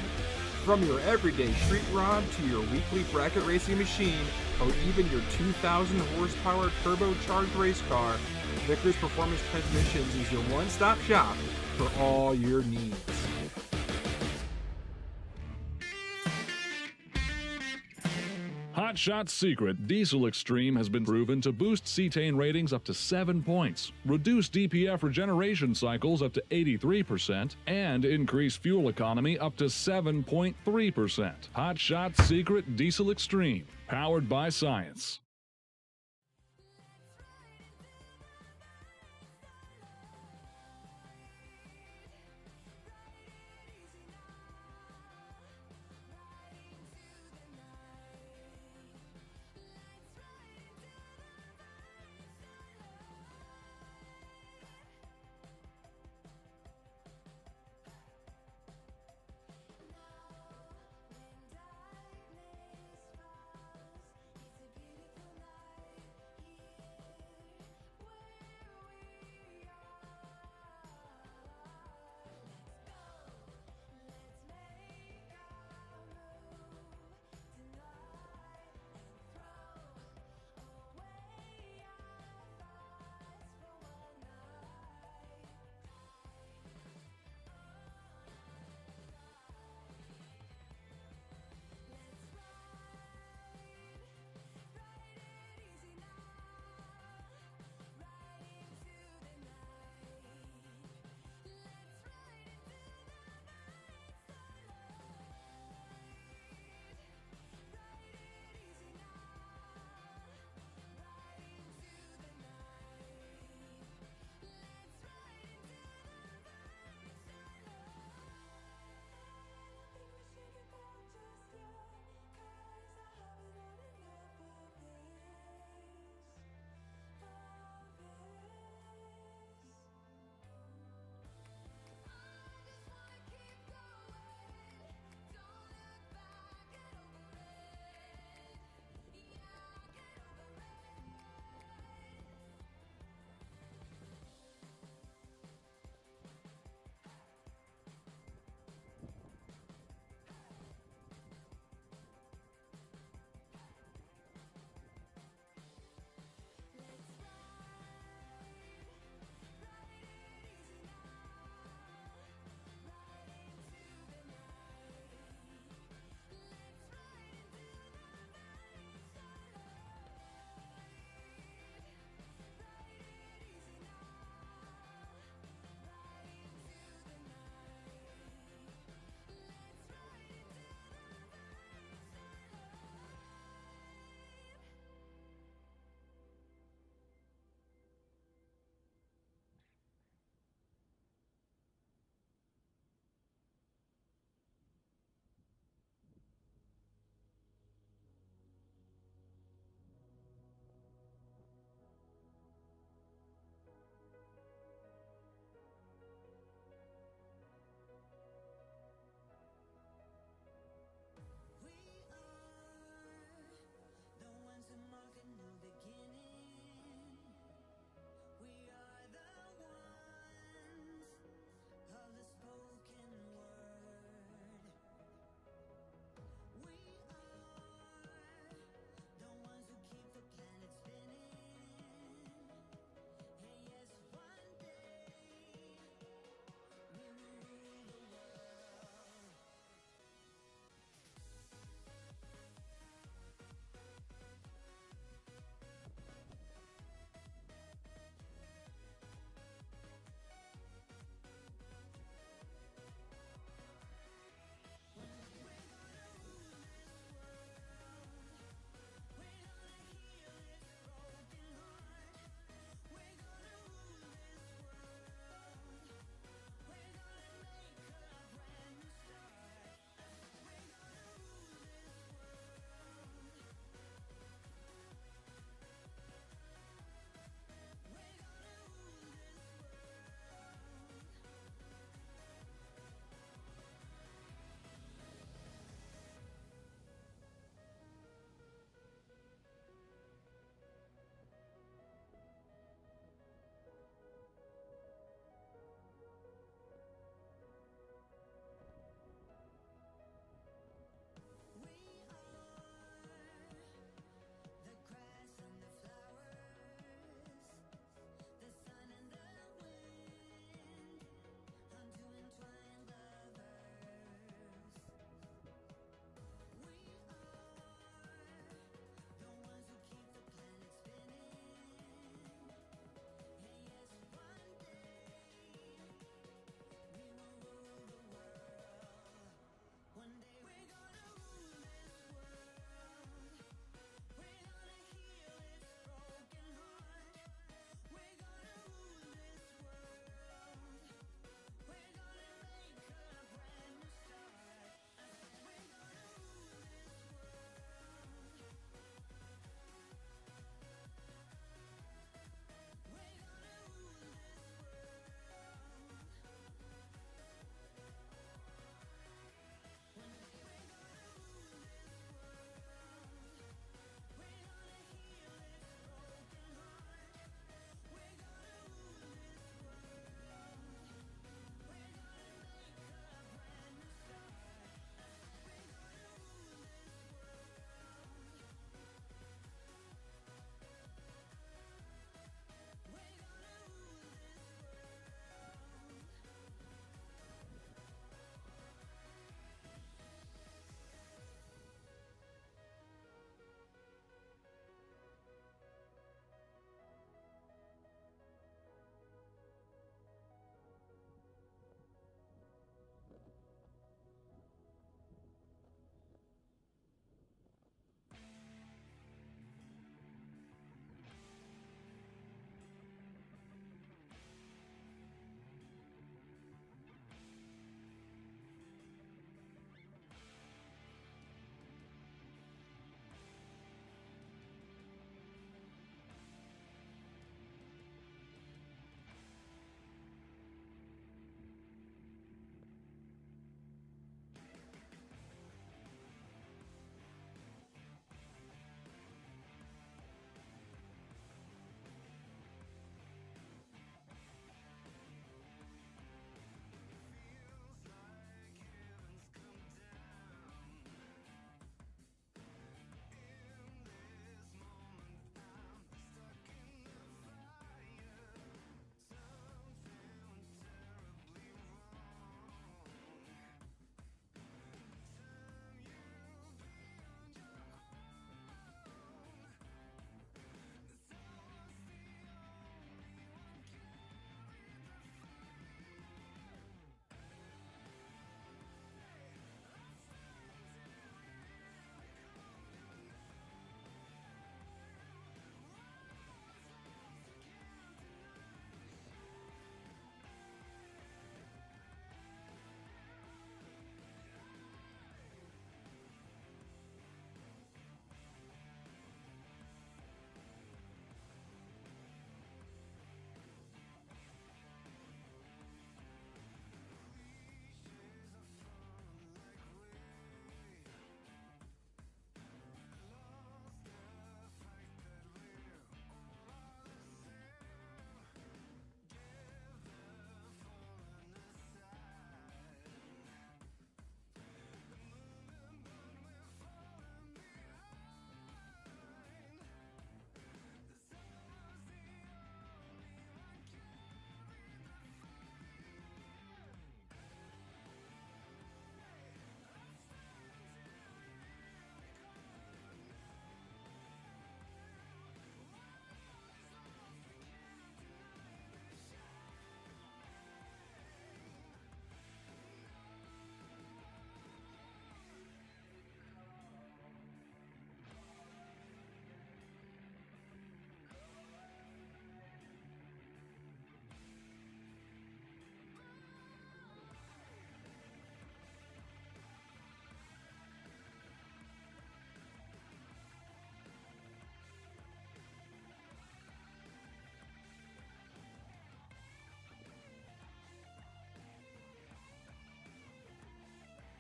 [SPEAKER 2] From your everyday street rod to your weekly bracket racing machine, or even your 2,000 horsepower turbocharged race car, Vickers Performance Transmissions is your one-stop shop for all your needs.
[SPEAKER 3] Hot Shot's secret, Diesel Extreme, has been proven to boost cetane ratings up to 7 points, reduce DPF regeneration cycles up to 83%, and increase fuel economy up to 7.3%. Hot Shot's secret, Diesel Extreme, powered by science.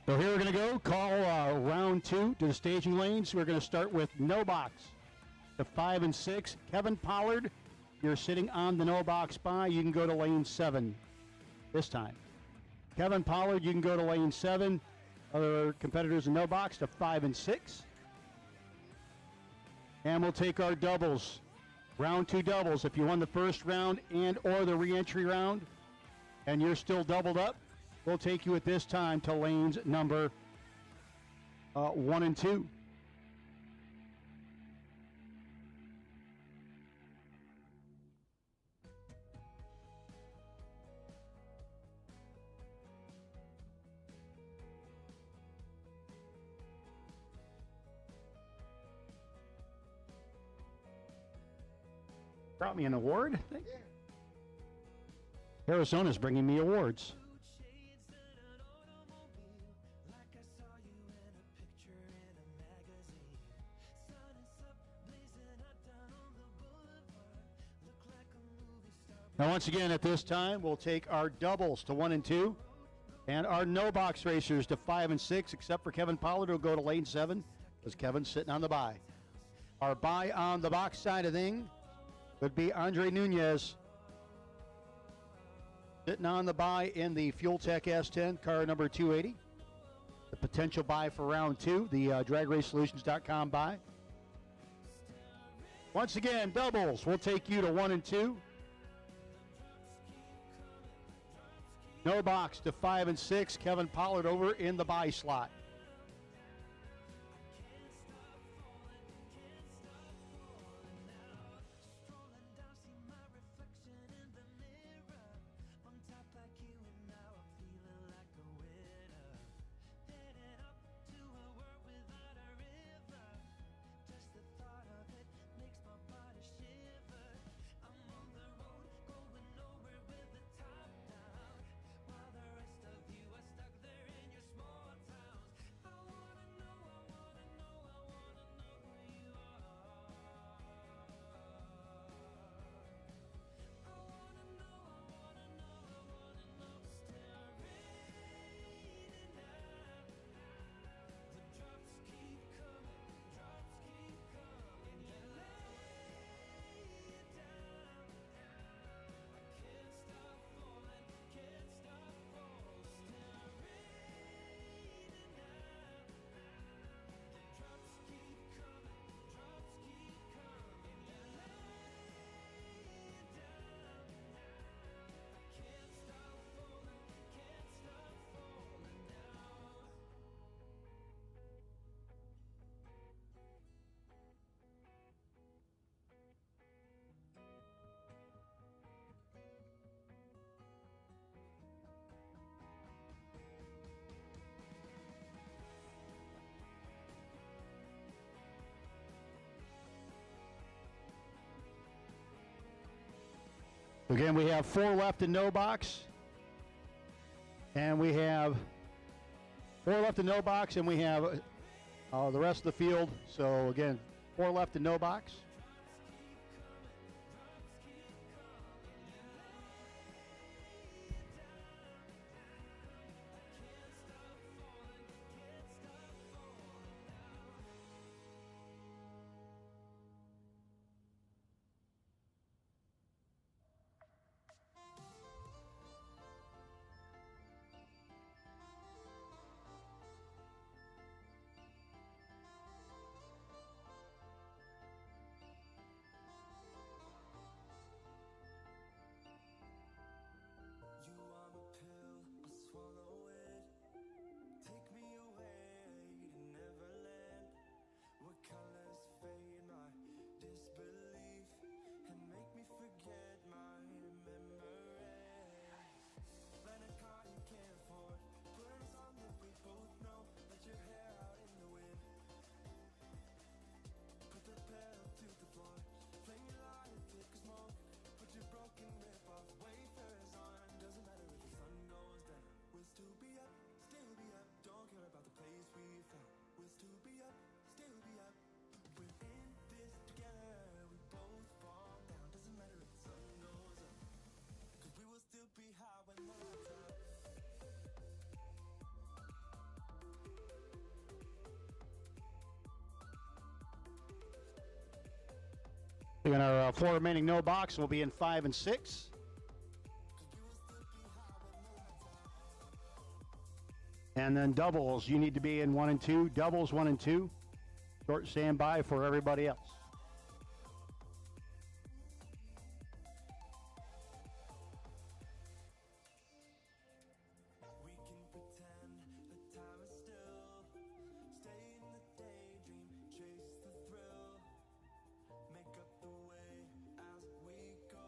[SPEAKER 5] So here we're going to go. Call round 2 to the staging lanes. We're going to start with no box. The 5 and 6. Kevin Pollard, you're sitting on the no box by. You can go to lane 7 this time. Kevin Pollard, you can go to lane 7. Other competitors in no box to 5 and 6. And we'll take our doubles. Round 2 doubles. If you won the first round and or the re-entry round and you're still doubled up, we'll take you at this time to lanes number 1 and 2. Brought me an award. Arizona's bringing me awards. Now, once again, at this time, we'll take our doubles to 1 and 2, and our no box racers to 5 and 6, except for Kevin Pollard, who'll go to lane 7, because Kevin's sitting on the bye. Our bye on the box side of thing would be Andre Nunez, sitting on the bye in the Fuel Tech S10, car number 280. The potential bye for round 2, the DragRaceSolutions.com bye. Once again, doubles, we'll take you to 1 and 2. No box to 5 and 6. Kevin Pollard over in the bye slot. Again, we have 4 left in no box. And we have 4 left in no box, and we have the rest of the field. So, again, 4 left in no box. And our 4 remaining no box will be in 5 and 6. And then doubles, you need to be in 1 and 2. Doubles 1 and 2. Short standby for everybody else.
[SPEAKER 9] We can pretend that time is still. Stay in the daydream, chase the thrill. Make up the way as we go.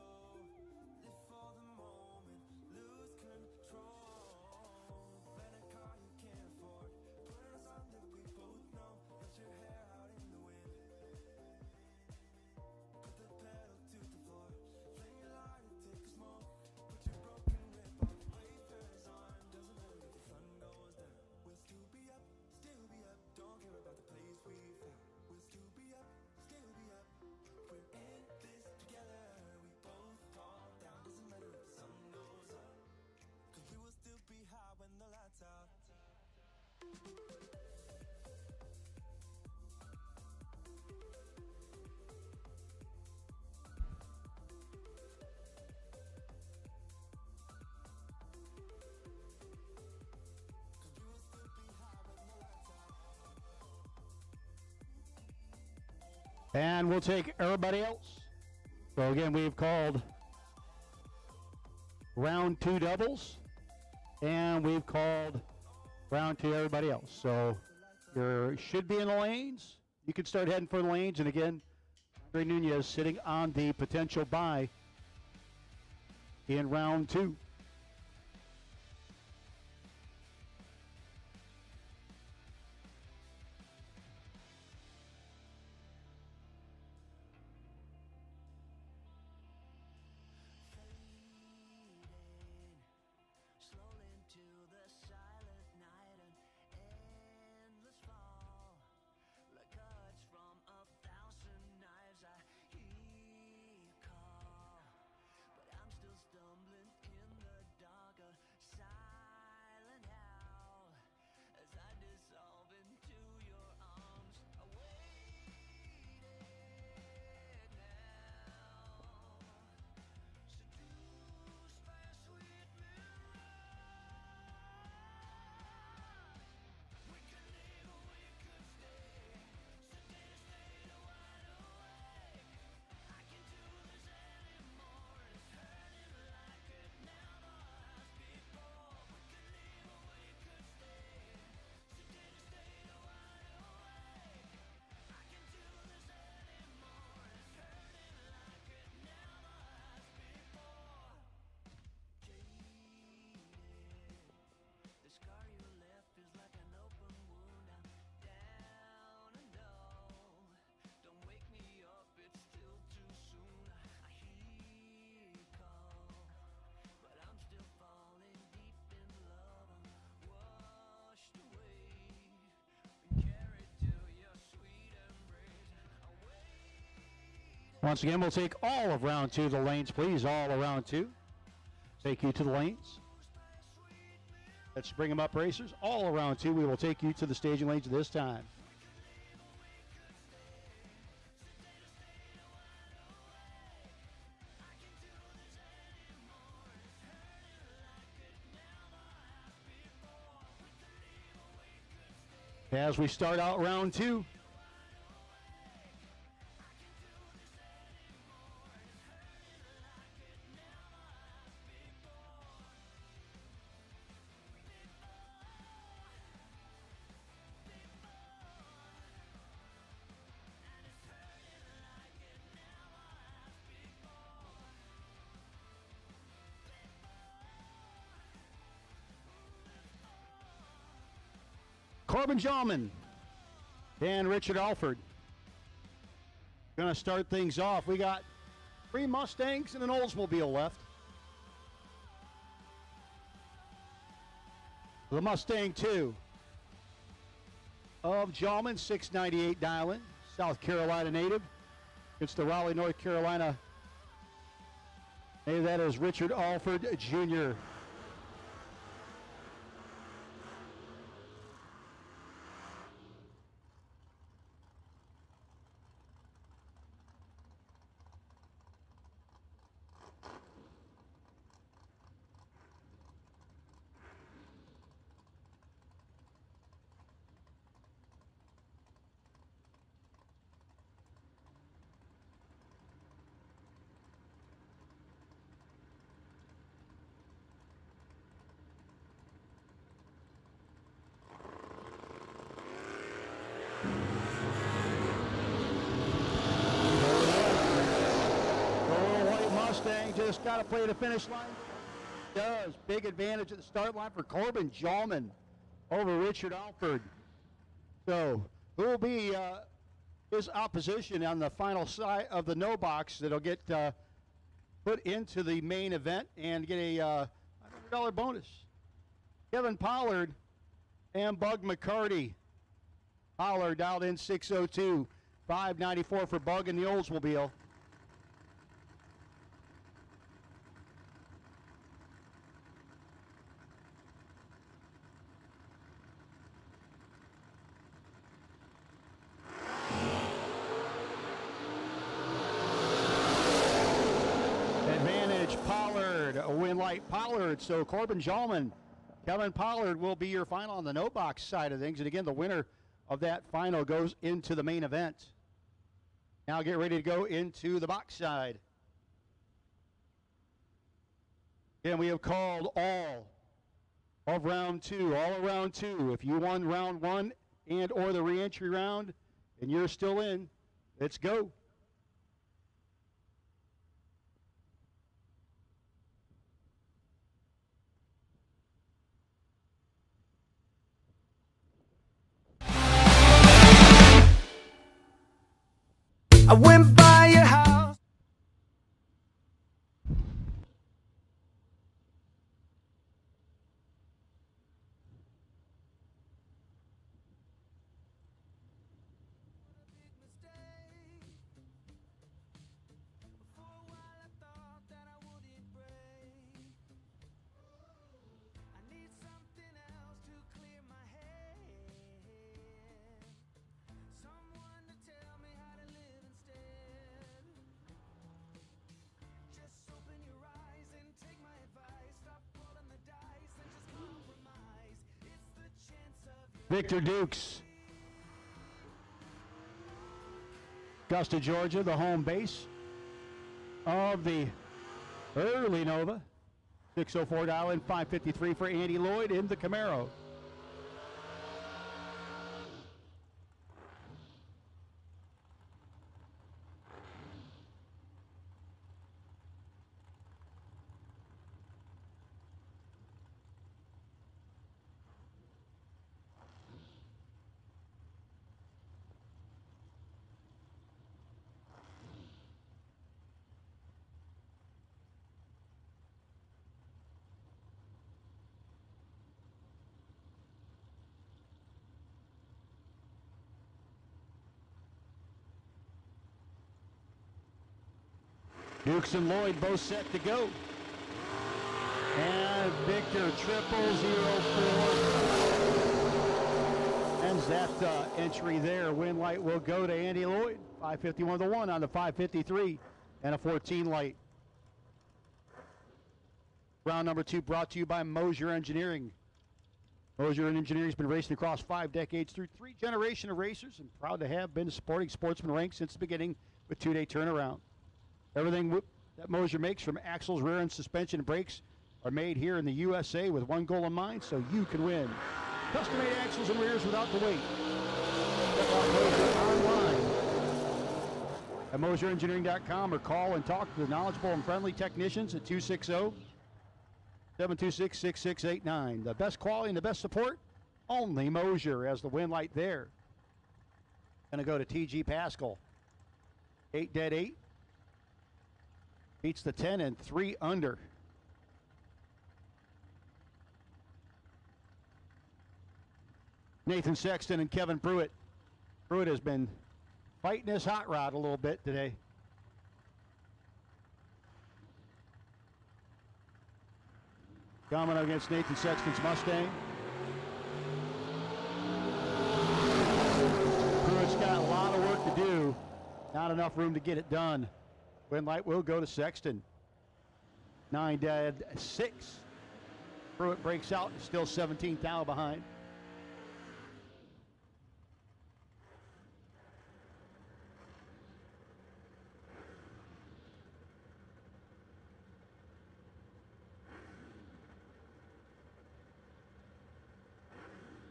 [SPEAKER 9] Live for the moment, lose control. Rent a car you can't afford. Put on a song that we both know. Let your hair out in the wind. Put the pedal to the floor. Flame your lighter, take a smoke. Put your broken rib on. Wafers on. Doesn't matter if the sun goes down. We'll still be up, still be up. Don't care about the place we found. We'll still be up, still be up. We're in this together. We both fall down. Doesn't matter if the sun goes up. Cause we will still be high when the lights out.
[SPEAKER 5] And we'll take everybody else. So again, we've called round 2 doubles, and we've called round 2 everybody else. So you should be in the lanes. You can start heading for the lanes. And again, Andre Nunez sitting on the potential bye in round 2.
[SPEAKER 9] Slowly into the silent night, an endless fall, like cuts from 1,000 knives. I hear you call, but I'm still stumbling in the dark, a silent howl as I dissolve into your arms. I waited now, seduced by a sweet mirage. We could leave or we could stay, sedated, stayed wide awake. I can't do this anymore, it's hurting like it never has before. We could leave or we could stay, sedated, stayed wide awake. I can't do this anymore, it's hurting like it never has before. Jaded, the scar you left feels like an open wound. I'm down and low. Don't wake me up, it's still too soon. I hear you call, but I'm still falling deep in love. I'm washed away, been carried to your sweet embrace. I wait.
[SPEAKER 5] Once again, we'll take all of round 2. The lanes, please. All around 2. Take you to the lanes. Let's bring them up, racers. All around 2. We will take you to the staging lanes this time. As we start out round 2. Corbin Jallman and Richard Alford going to start things off. We got 3 Mustangs and an Oldsmobile left. The Mustang 2 of Jallman, 698 dial-in, South Carolina native. It's the Raleigh, North Carolina. Hey, that is Richard Alford Jr. just got to play the finish line? Does. Big advantage at the start line for Corbin Jallman over Richard Alford. So, who will be his opposition on the final side of the no box that'll get put into the main event and get a $100 bonus? Kevin Pollard and Bug McCarty. Pollard dialed in 602. $594 for Bug in the Oldsmobile. Advantage Pollard, a win light Pollard. So Corbin Jallman, Kevin Pollard will be your final on the no box side of things. And again, the winner of that final goes into the main event. Now get ready to go into the box side. Again, we have called all of round two, all of round two. If you won round one and or the reentry round and you're still in, let's go.
[SPEAKER 9] I went by your house. For a while I thought that I wouldn't break. I need something else to clear my head. Someone to tell me how to live instead. Just open your eyes and take my advice. Stop rolling the dice and just compromise. It's the chance of your
[SPEAKER 5] Victor Dukes. Augusta, Georgia, the home base of the early Nova. 604 dial in, 553 for Andy Lloyd in the Camaro. Dukes and Lloyd both set to go. And Victor 0004 ends that entry there. Win light will go to Andy Lloyd. 551 to 1 on the 553 and a 14 light. Round number 2 brought to you by Mosier Engineering. Mosier Engineering has been racing across 5 decades through 3 generations of racers and proud to have been supporting sportsman ranks since the beginning with 2-day turnaround. Everything that Mosier makes, from axles, rear end, suspension, and brakes, are made here in the USA with one goal in mind, so you can win. Custom-made axles and rears without the wait. Check out Mosier online at MosierEngineering.com or call and talk to the knowledgeable and friendly technicians at 260-726-6689. The best quality and the best support, only Mosier as the win light there. Going to go to T.G. Pascal. 8 dead 8. Beats the 10 and 3 under. Nathan Sexton and Kevin Pruitt. Pruitt has been fighting his hot rod a little bit today. Coming up against Nathan Sexton's Mustang. Pruitt's got a lot of work to do. Not enough room to get it done. Win light will go to Sexton. 9 dead 6. Pruitt breaks out, still 17 thou behind.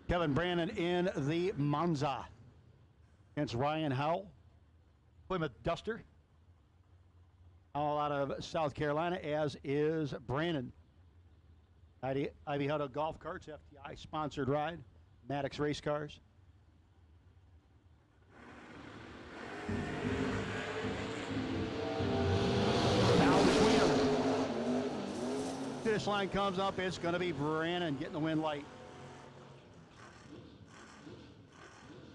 [SPEAKER 5] Kevin Brannon in the Monza against Ryan Howell. Plymouth Duster. all out of South Carolina, as is Brandon. Ivy Hutto Golf Carts, FTI sponsored ride. Maddox Race Cars. Now between them. Finish line comes up. It's going to be Brandon getting the win light.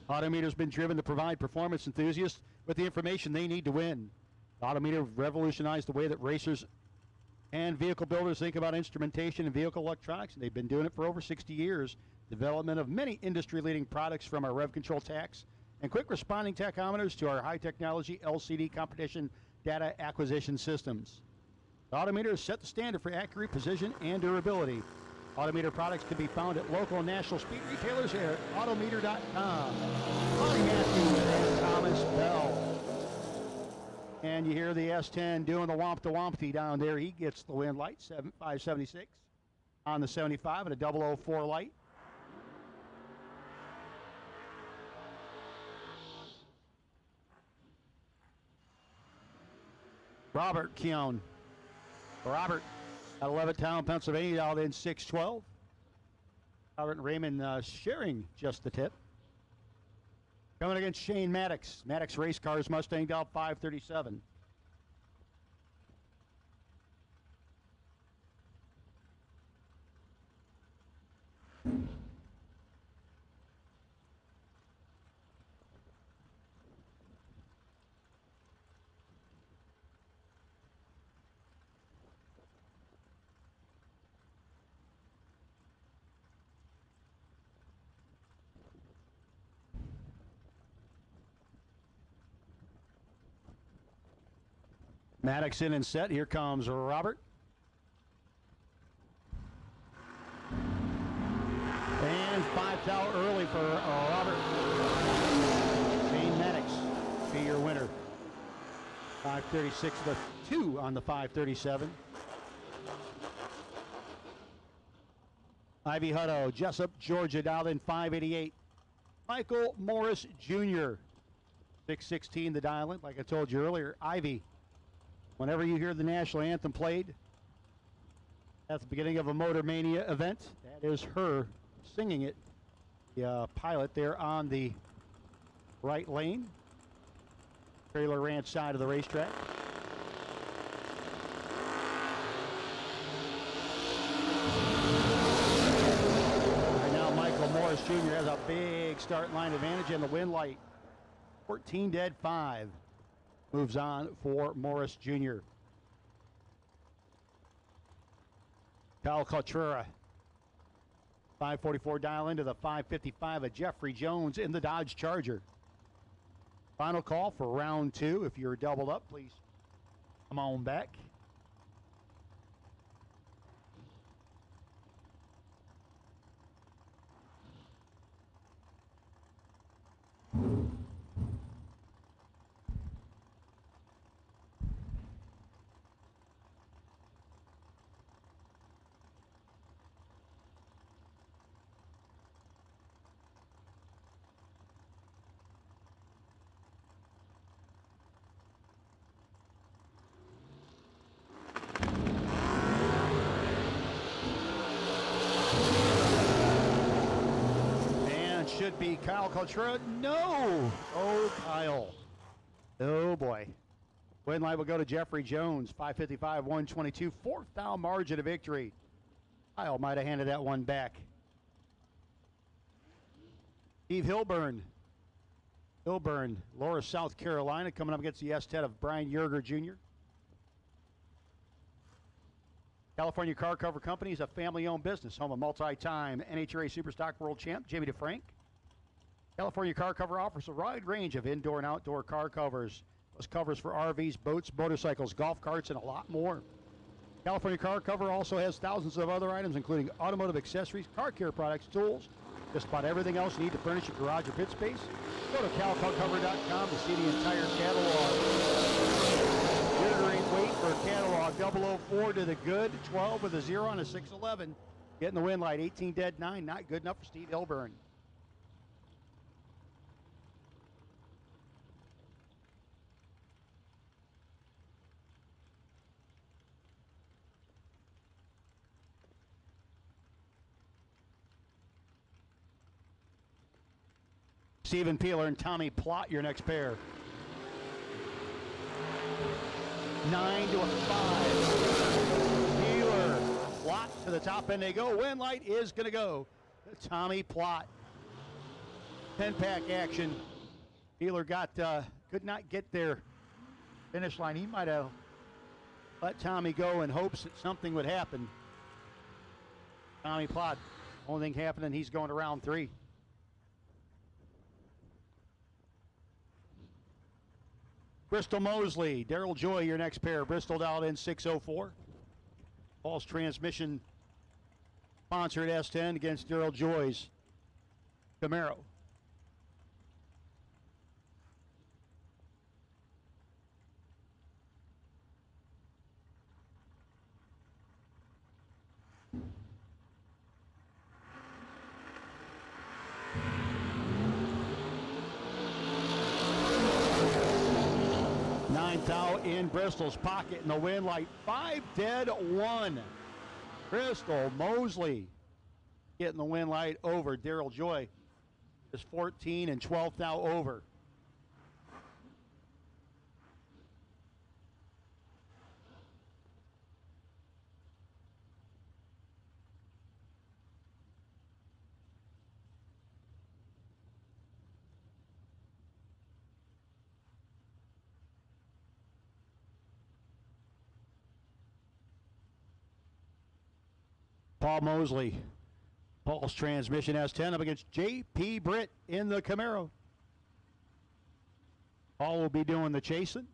[SPEAKER 5] Autometer's been driven to provide performance enthusiasts with the information they need to win. Autometer revolutionized the way that racers and vehicle builders think about instrumentation and vehicle electronics, and they've been doing it for over 60 years. Development of many industry-leading products, from our rev control tax and quick responding tachometers to our high-technology LCD competition data acquisition systems. Autometer has set the standard for accurate precision and durability. Autometer products can be found at local and national speed retailers at autometer.com. Bonnie Matthews and Thomas Bell. And you hear the S10 doing the womp-to-wompty down there. He gets the win light, 576 on the 75 and a 004 light. Robert Keown. Robert out of Levittown, Pennsylvania, dialed in 612. Robert and Raymond sharing just the tip. Coming against Shane Maddox. Maddox Race Cars, Mustang, dial 537. Maddox in and set. Here comes Robert. And 5 tower early for Robert. Shane Maddox be your winner. 536 the 2 on the 537. Ivy Hutto, Jessup, Georgia, dialed in 588. Michael Morris Jr., 616 the dial in. Like I told you earlier, Ivy. Whenever you hear the national anthem played at the beginning of a Motormania event, that is her singing it. The pilot there on the right lane, trailer ranch side of the racetrack. Right now, Michael Morris Jr. has a big start line advantage and the win light. 14 dead 5. Moves on for Morris Jr. Kyle Cotrera. 544 dial into the 555 of Jeffrey Jones in the Dodge Charger. Final call for round 2. If you're doubled up, please come on back. Should be Kyle Cotrera. No! Oh, Kyle. Oh, boy. Win line will go to Jeffrey Jones. 555, 122. 4th down margin of victory. Kyle might have handed that one back. Steve Hilburn. Laura, South Carolina, coming up against the S10 of Brian Yerger Jr. California Car Cover Company is a family-owned business, home of multi-time NHRA Superstock World Champ Jamie DeFrank. California Car Cover offers a wide range of indoor and outdoor car covers, plus covers for RVs, boats, motorcycles, golf carts, and a lot more. California Car Cover also has thousands of other items, including automotive accessories, car care products, tools, just about everything else you need to furnish your garage or pit space. Go to calcarcover.com to see the entire catalog. Reiterate wait for catalog 004 to the good, 12 with a 0 on a 611. Getting the win light, 18 dead 9, not good enough for Steve Hilburn. Stephen Peeler and Tommy Plott, your next pair. 9 to a 5. Peeler, Plott to the top end they go. Win light is going to go. Tommy Plott. 10-pack action. Peeler could not get their finish line. He might have let Tommy go in hopes that something would happen. Tommy Plott, only thing happening, he's going to round 3. Bristol Mosley, Daryl Joy, your next pair. Bristol dialed in 604. Paul's Transmission sponsored S10 against Daryl Joy's Camaro. Thou in Bristol's pocket in the win light. 5 dead 1. Bristol Mosley getting the win light over Daryl Joy. Is 14 and 12 thou over. Paul Mosley, Paul's Transmission S10 up against J.P. Britt in the Camaro. Paul will be doing the chasing.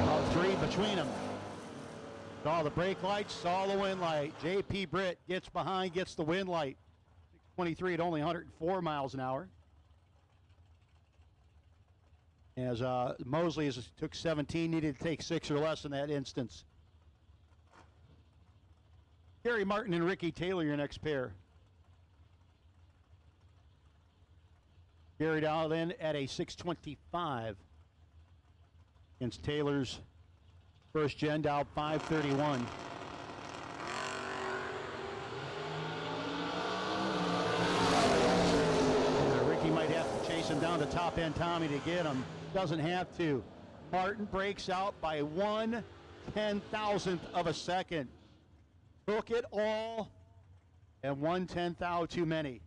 [SPEAKER 5] About 3 between them. Saw the brake lights, saw the wind light. J.P. Britt gets behind, gets the wind light. 23 at only 104 miles an hour. As Mosley took 17, needed to take 6 or less in that instance. Gary Martin and Ricky Taylor, your next pair. Gary dialed in at a 625 against Taylor's first gen, dialed 531. Ricky might have to chase him down to top end Tommy to get him. Doesn't have to. Martin breaks out by 1/10,000th of a second. Took it all, and 1/10,000 too many.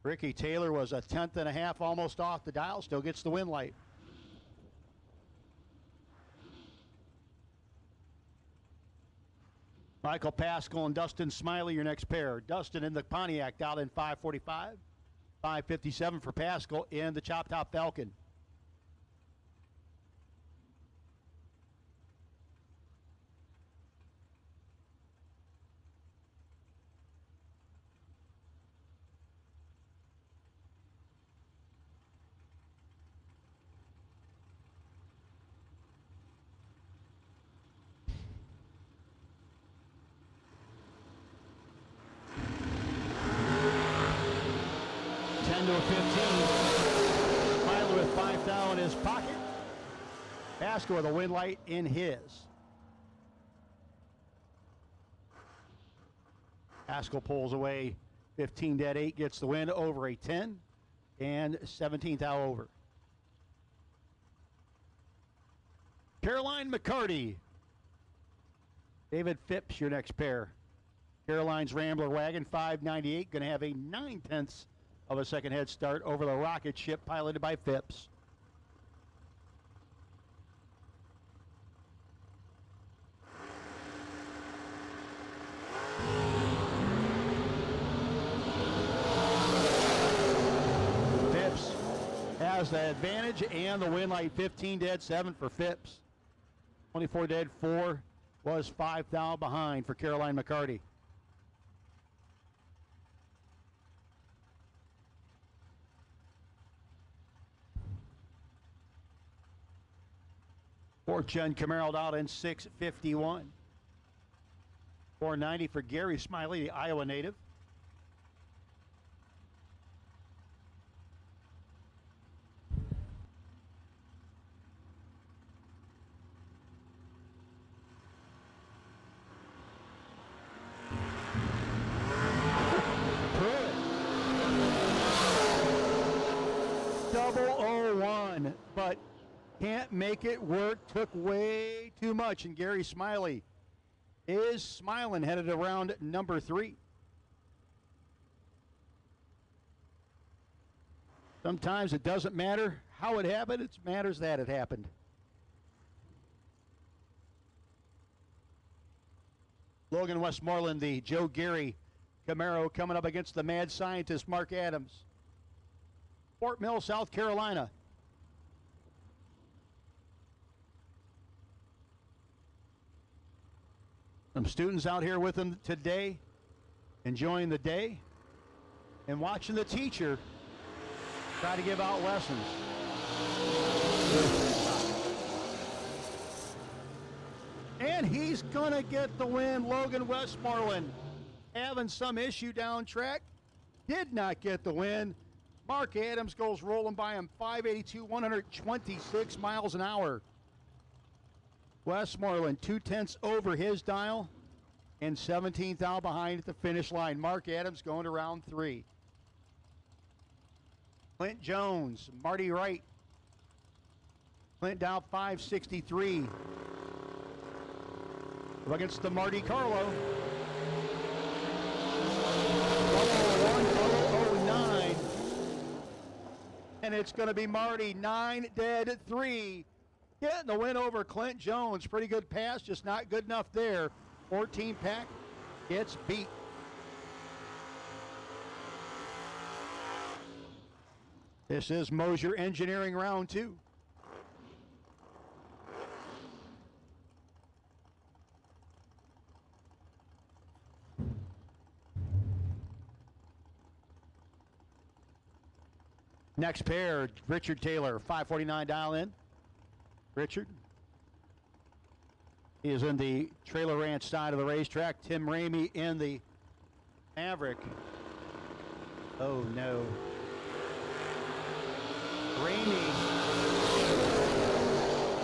[SPEAKER 5] Ricky Taylor was a 10th and a half almost off the dial, still gets the win light. Michael Pascal and Dustin Smiley, your next pair. Dustin in the Pontiac, dialed in 545. 557 for Pascal in the Chop Top Falcon. To a 15. Smiley with 5 thou in his pocket. Pascal with a win light in his. Pascal pulls away 15 dead 8, gets the win over a 10, and 17 thou over. Caroline McCarty. David Phipps, your next pair. Caroline's Rambler Wagon, 598, going to have a 9/10 of a second head start over the rocket ship piloted by Phipps. Phipps has the advantage and the win light. 15 dead, 7 for Phipps. 24 dead, 4 was 5 thou behind for Caroline McCarty. Fourth gen Camaro out in 651. 490 for Gary Smiley, the Iowa native. run, but can't make it work. Took way too much, and Gary Smiley is smiling, headed around number 3. Sometimes it doesn't matter how it happened, it matters that it happened. Logan Westmoreland, the Joe Gary Camaro, coming up against the mad scientist Mark Adams. Fort Mill, South Carolina. Some students out here with him today, enjoying the day and watching the teacher try to give out lessons. And he's gonna get the win. Logan Westmoreland having some issue down track, did not get the win. Mark Adams goes rolling by him, 582, 126 miles an hour. Westmoreland 0.2 over his dial and 17th out behind at the finish line. Mark Adams going to round 3. Clint Jones, Marty Wright. Clint down 563. Up against the Marty Carlo. 1:09. And it's going to be Marty, 9 dead 3. Getting the win over Clint Jones. Pretty good pass, just not good enough there. 14 pack gets beat. This is Mosier Engineering round 2. Next pair, Richard Taylor, 549 dial in. Richard. He is in the Trailer Ranch side of the racetrack. Tim Ramey in the Maverick. Oh no. Ramey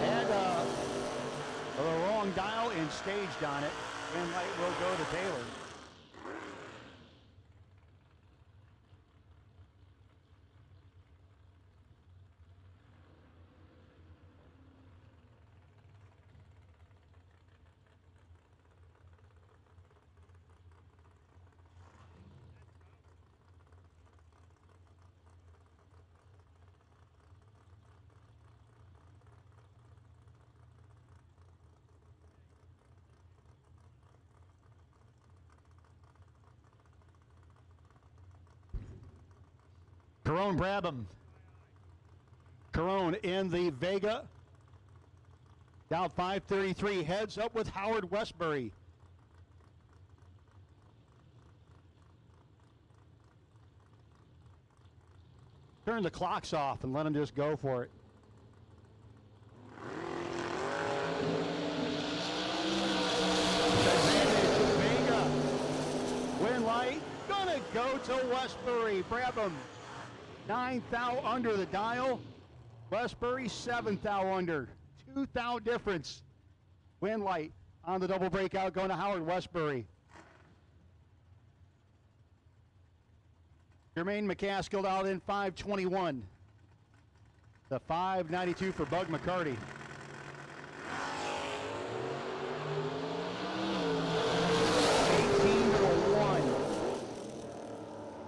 [SPEAKER 5] had the wrong dial and staged on it. Green light will go to Taylor. Carone Brabham. Carone in the Vega. Down 533. Heads up with Howard Westbury. Turn the clocks off and let them just go for it. Advantage Vega. Win light. Gonna go to Westbury. Brabham. 9th thou under the dial. Westbury 7th thou under. 2 thou difference. Win light on the double breakout going to Howard Westbury. Jermaine McCaskill out in 521. The 592 for Bug McCarty.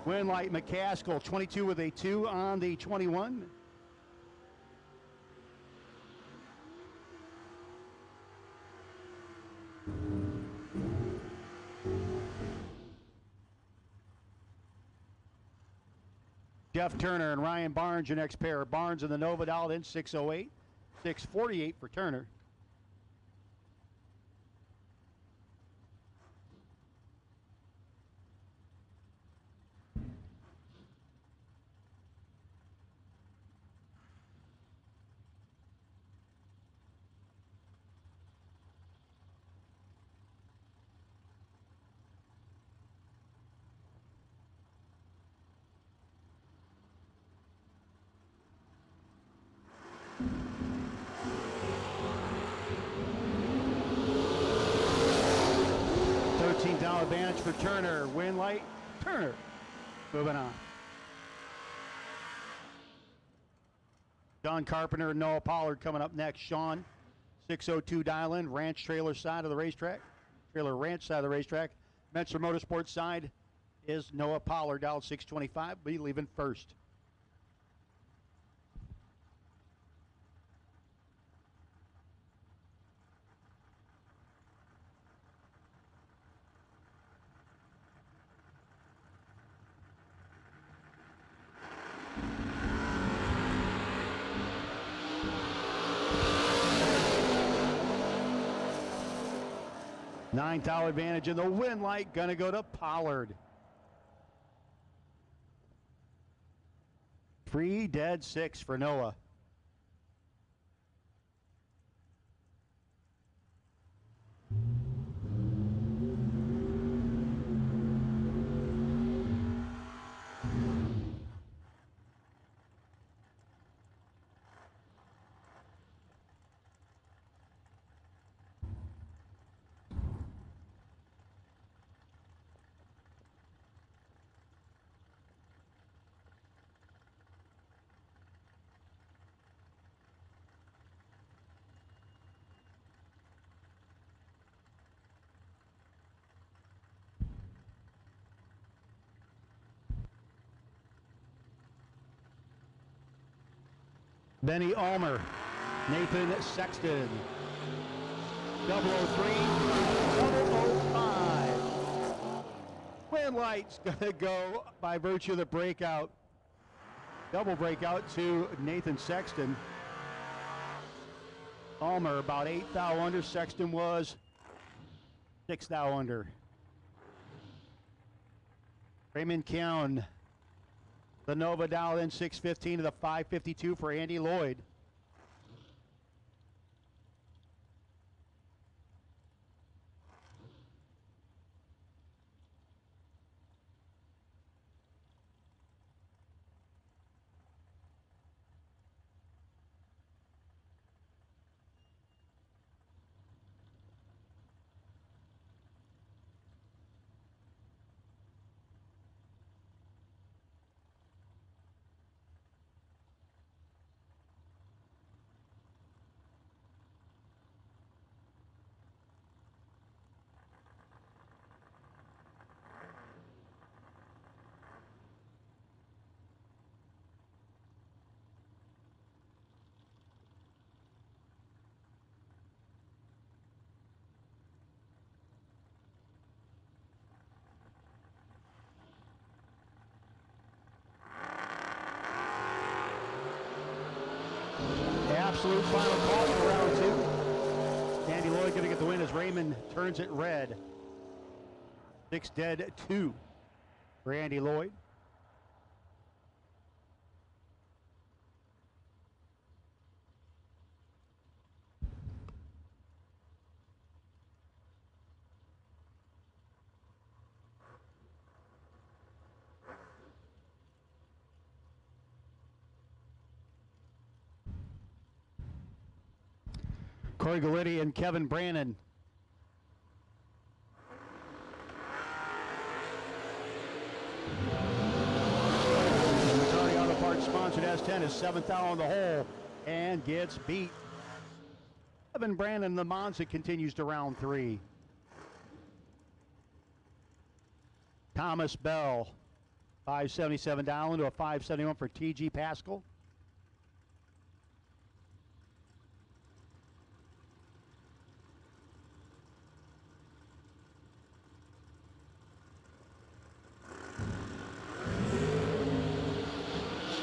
[SPEAKER 5] Win light McCaskill, 22 with a 2 on the 21. Jeff Turner and Ryan Barnes, your next pair. Barnes in the Nova dialed in 608, 648 for Turner. $13 advantage for Turner. Win light, Turner. Moving on. John Carpenter and Noah Pollard coming up next. Sean, 602 dial in, ranch trailer side of the racetrack. Trailer ranch side of the racetrack. Mentor Motorsports side is Noah Pollard, dial 625, be leaving first. Nine-thou advantage in the win light, gonna go to Pollard. 3 dead 6 for Noah. Benny Ulmer, Nathan Sexton, 003, 005. Win light's gonna go by virtue of the breakout. Double breakout to Nathan Sexton. Ulmer about 8 thou under. Sexton was 6 thou under. Raymond Cowan, the Nova dial in 615 to the 552 for Andy Lloyd. Absolute final call for round 2. Andy Lloyd going to get the win as Raymond turns it red. 6 dead 2 for Andy Lloyd. Corey Gallitti and Kevin Brannon. Majority Auto Parts sponsored S10 is 7th out on the hole and gets beat. Kevin Brannon, the Monza, continues to round 3. Thomas Bell, 577 down to a 571 for TG Pascal.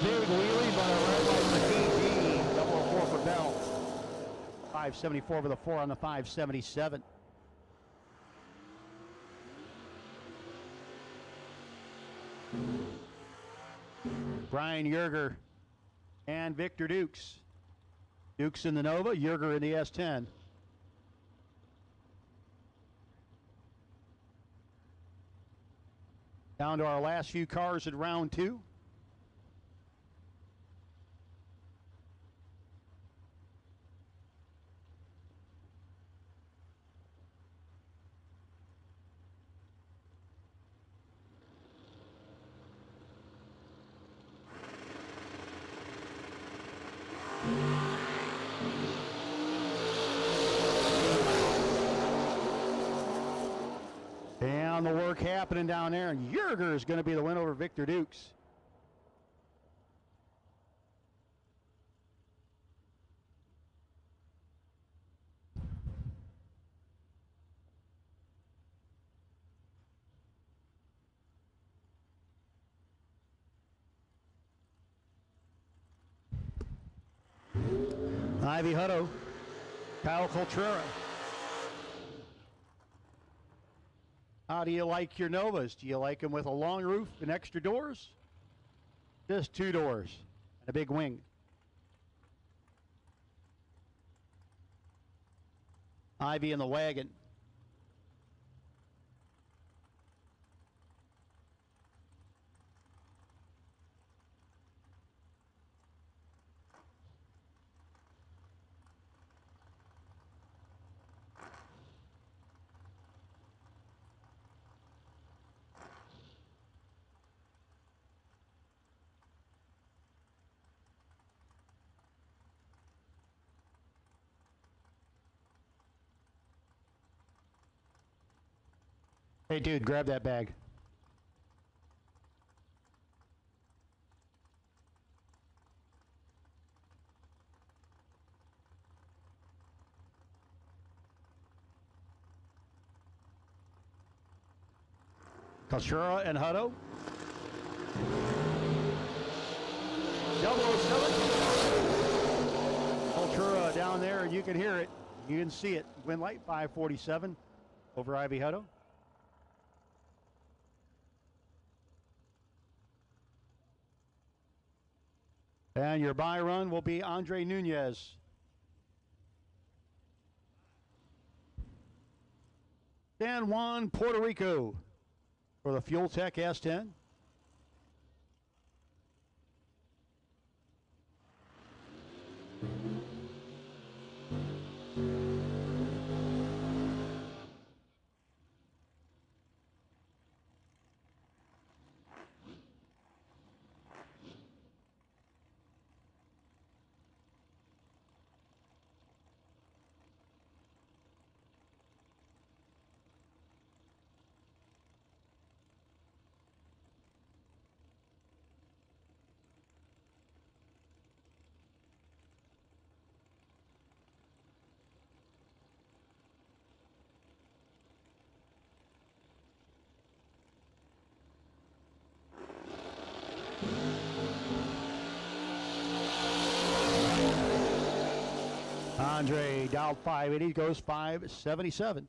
[SPEAKER 5] Big wheelie, but a red light for TG. 004 for Bell. 574 for the 4 on the 577. Brian Yerger and Victor Dukes. Dukes in the Nova, Yerger in the S10. Down to our last few cars in round 2. And the work happening down there, and Yerger is going to be the win over Victor Dukes. Ivy Hutto, Kyle Coltrera. How do you like your Novas? Do you like them with a long roof and extra doors? Just 2 doors and a big wing. Ivy in the wagon. Hey, dude, grab that bag. Kalshura and Hutto. 007. Kalshura down there, and you can hear it. You can see it. Win light 547 over Ivy Hutto. And your buy run will be Andre Nunez. San Juan, Puerto Rico for the Fuel Tech S10. Andre dialed 580, goes 577.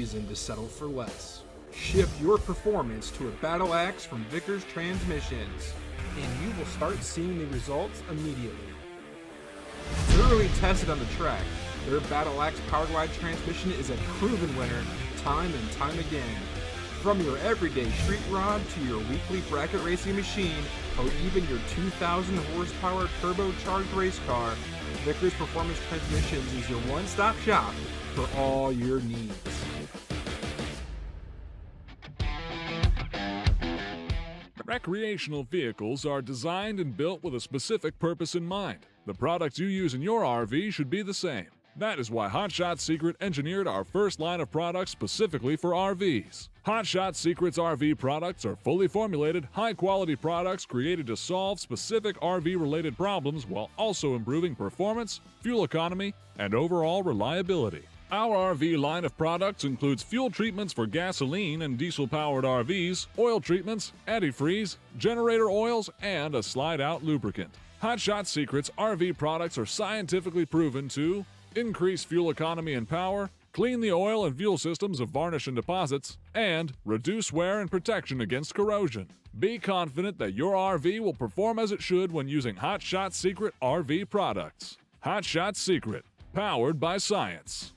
[SPEAKER 2] reason to settle for less. Ship your performance to a battle axe from Vickers Transmissions, and you will start seeing the results immediately. Thoroughly tested on the track, their Battle Axe powered wide transmission is a proven winner time and time again. From your everyday street rod to your weekly bracket racing machine, or even your 2,000 horsepower turbocharged race car, Vickers Performance Transmissions is your one-stop shop for all your needs.
[SPEAKER 3] Recreational vehicles are designed and built with a specific purpose in mind. The products you use in your RV should be the same. That is why Hot Shot Secret engineered our first line of products specifically for RVs. Hot Shot Secret's RV products are fully formulated, high-quality products created to solve specific RV-related problems while also improving performance, fuel economy, and overall reliability. Our RV line of products includes fuel treatments for gasoline and diesel-powered RVs, oil treatments, antifreeze, generator oils, and a slide-out lubricant. Hot Shot Secret's RV products are scientifically proven to increase fuel economy and power, clean the oil and fuel systems of varnish and deposits, and reduce wear and protection against corrosion. Be confident that your RV will perform as it should when using Hot Shot Secret RV products. Hot Shot Secret, powered by science.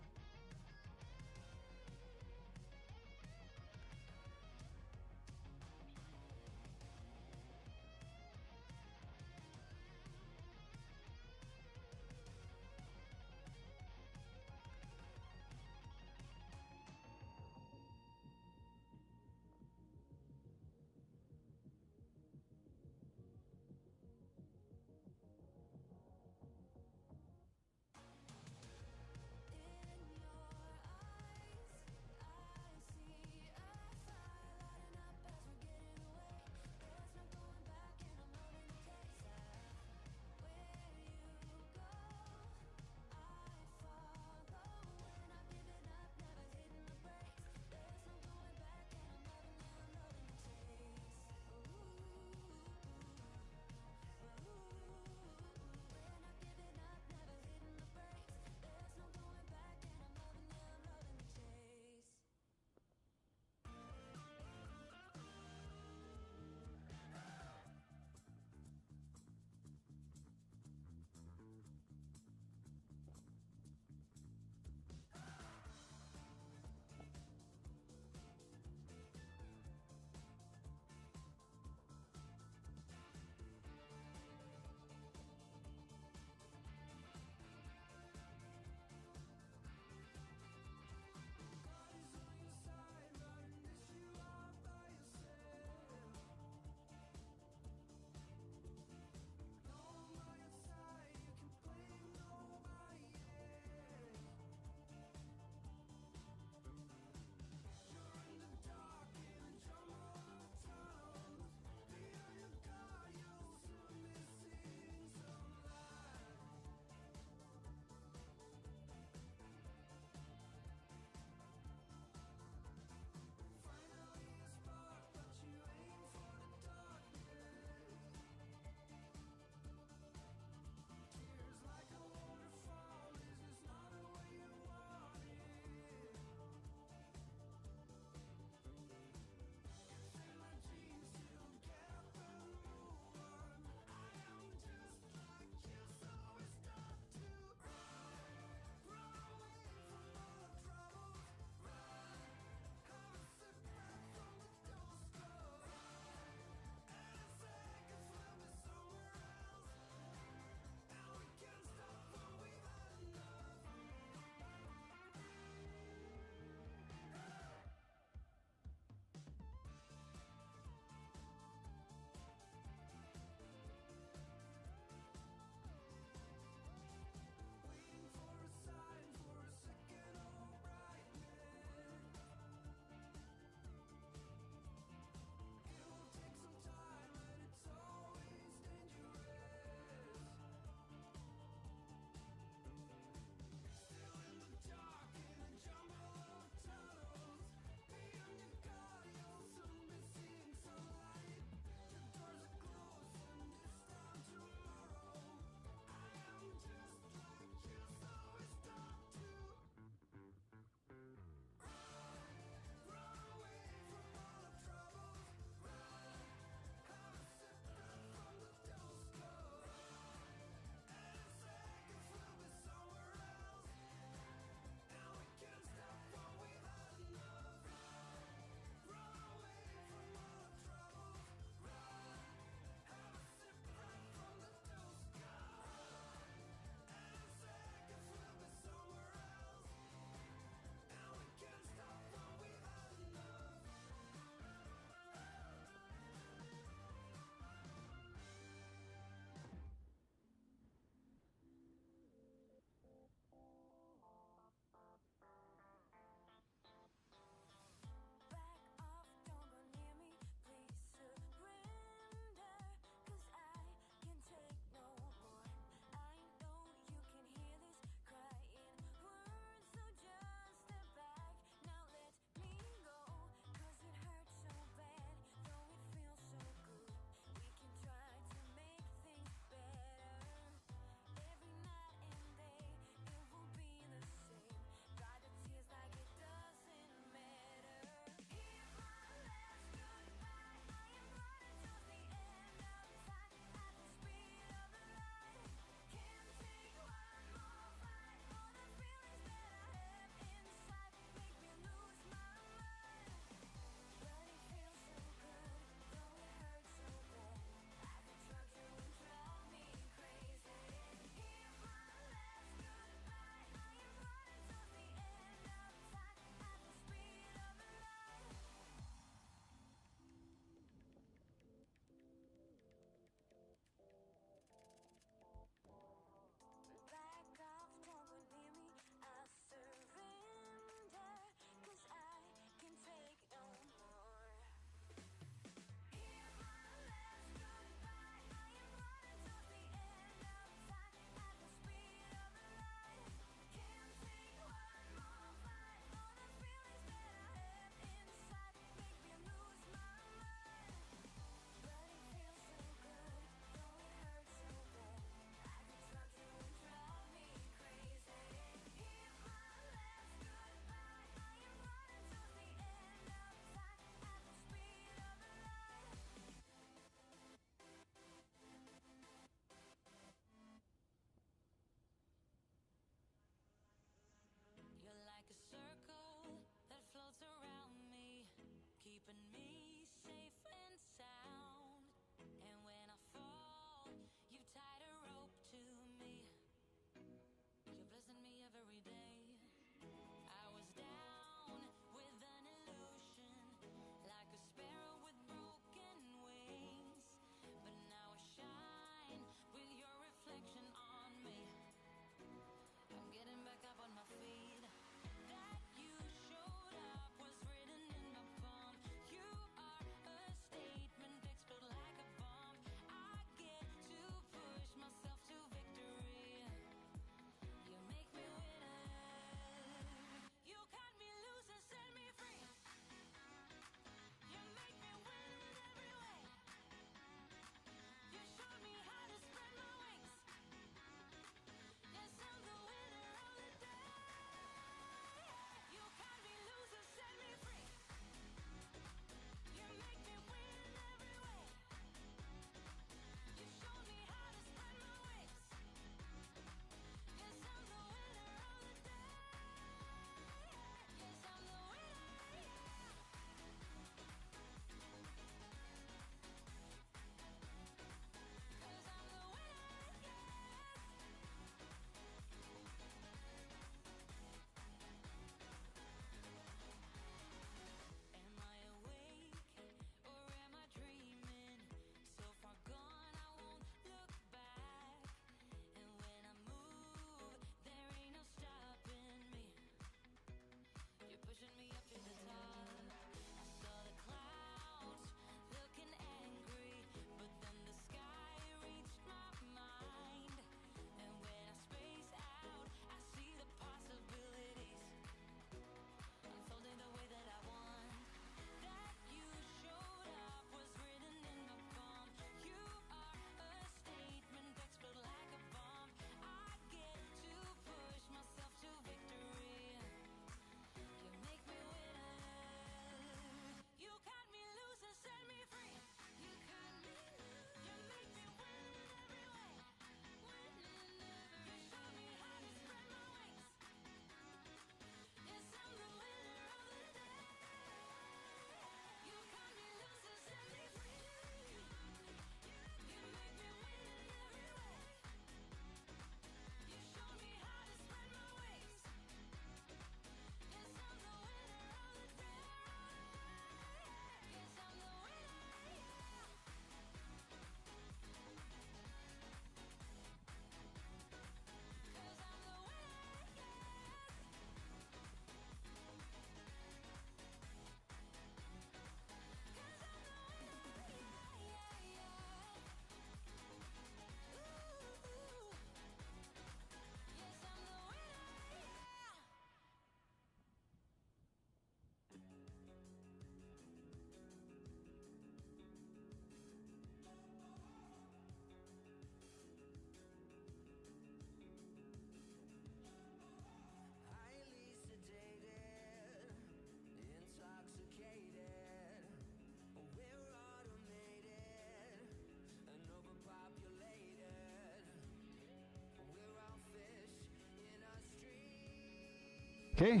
[SPEAKER 5] Okay.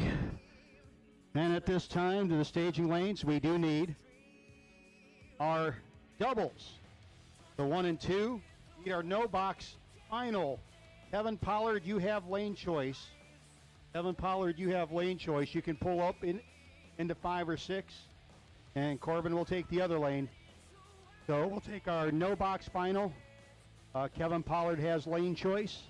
[SPEAKER 5] And at this time, to the staging lanes, we do need our doubles. The 1 and 2 need our no box final. Kevin Pollard, you have lane choice. Kevin Pollard, you have lane choice. You can pull up into 5 or 6, and Corbin will take the other lane. So we'll take our no box final. Kevin Pollard has lane choice.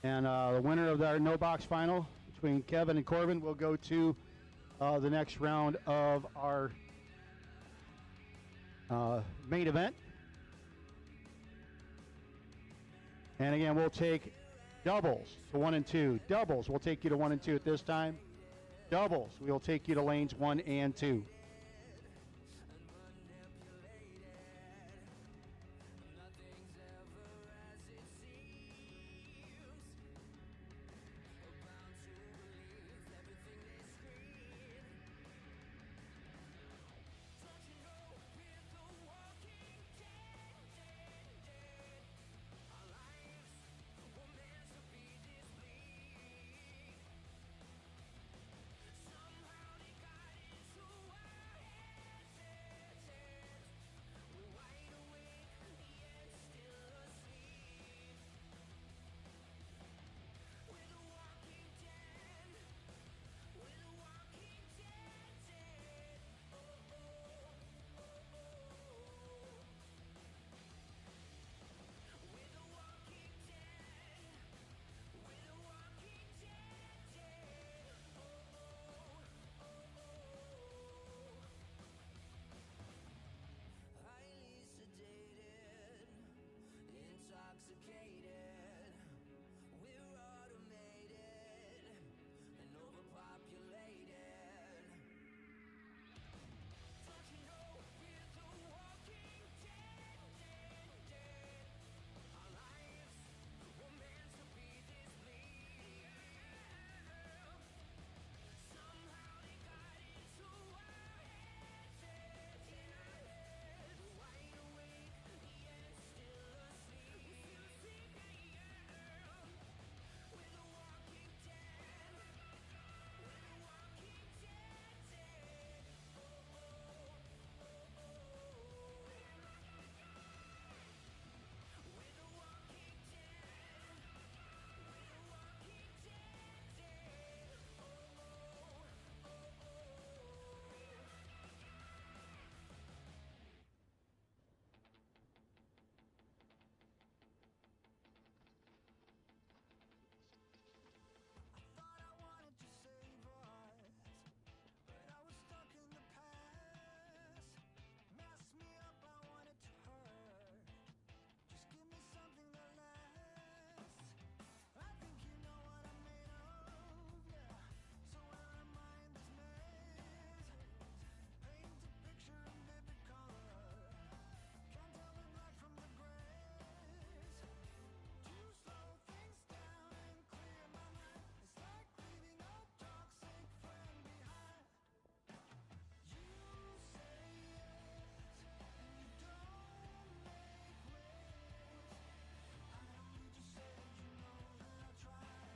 [SPEAKER 5] And the winner of our no box final between Kevin and Corbin will go to the next round of our main event. And again, we'll take doubles to 1 and 2. Doubles, we'll take you to 1 and 2 at this time. Doubles, we'll take you to lanes 1 and 2.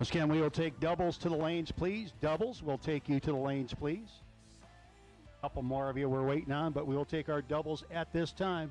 [SPEAKER 5] Once again, we will take doubles to the lanes, please. Doubles, we'll take you to the lanes, please. A couple more of you we're waiting on, but we will take our doubles at this time.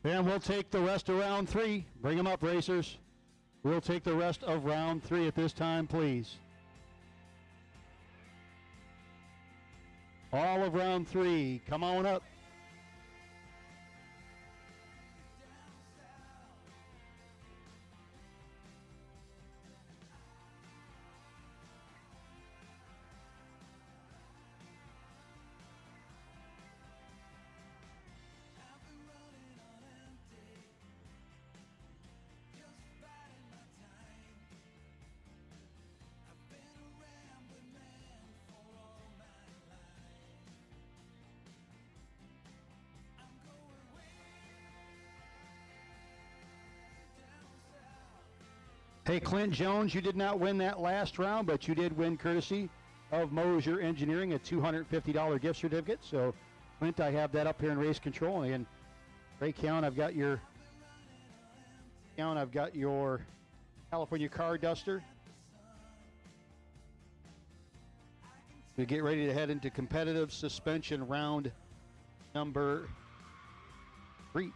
[SPEAKER 5] And we'll take the rest of round 3. Bring them up, racers. We'll take the rest of round 3 at this time, please. All of round 3. Come on up. Hey, Clint Jones, you did not win that last round, but you did win courtesy of Mosier Engineering a $250 gift certificate. So, Clint, I have that up here in race control. And Ray Count, I've got your California car duster. We get ready to head into competitive suspension round number 3.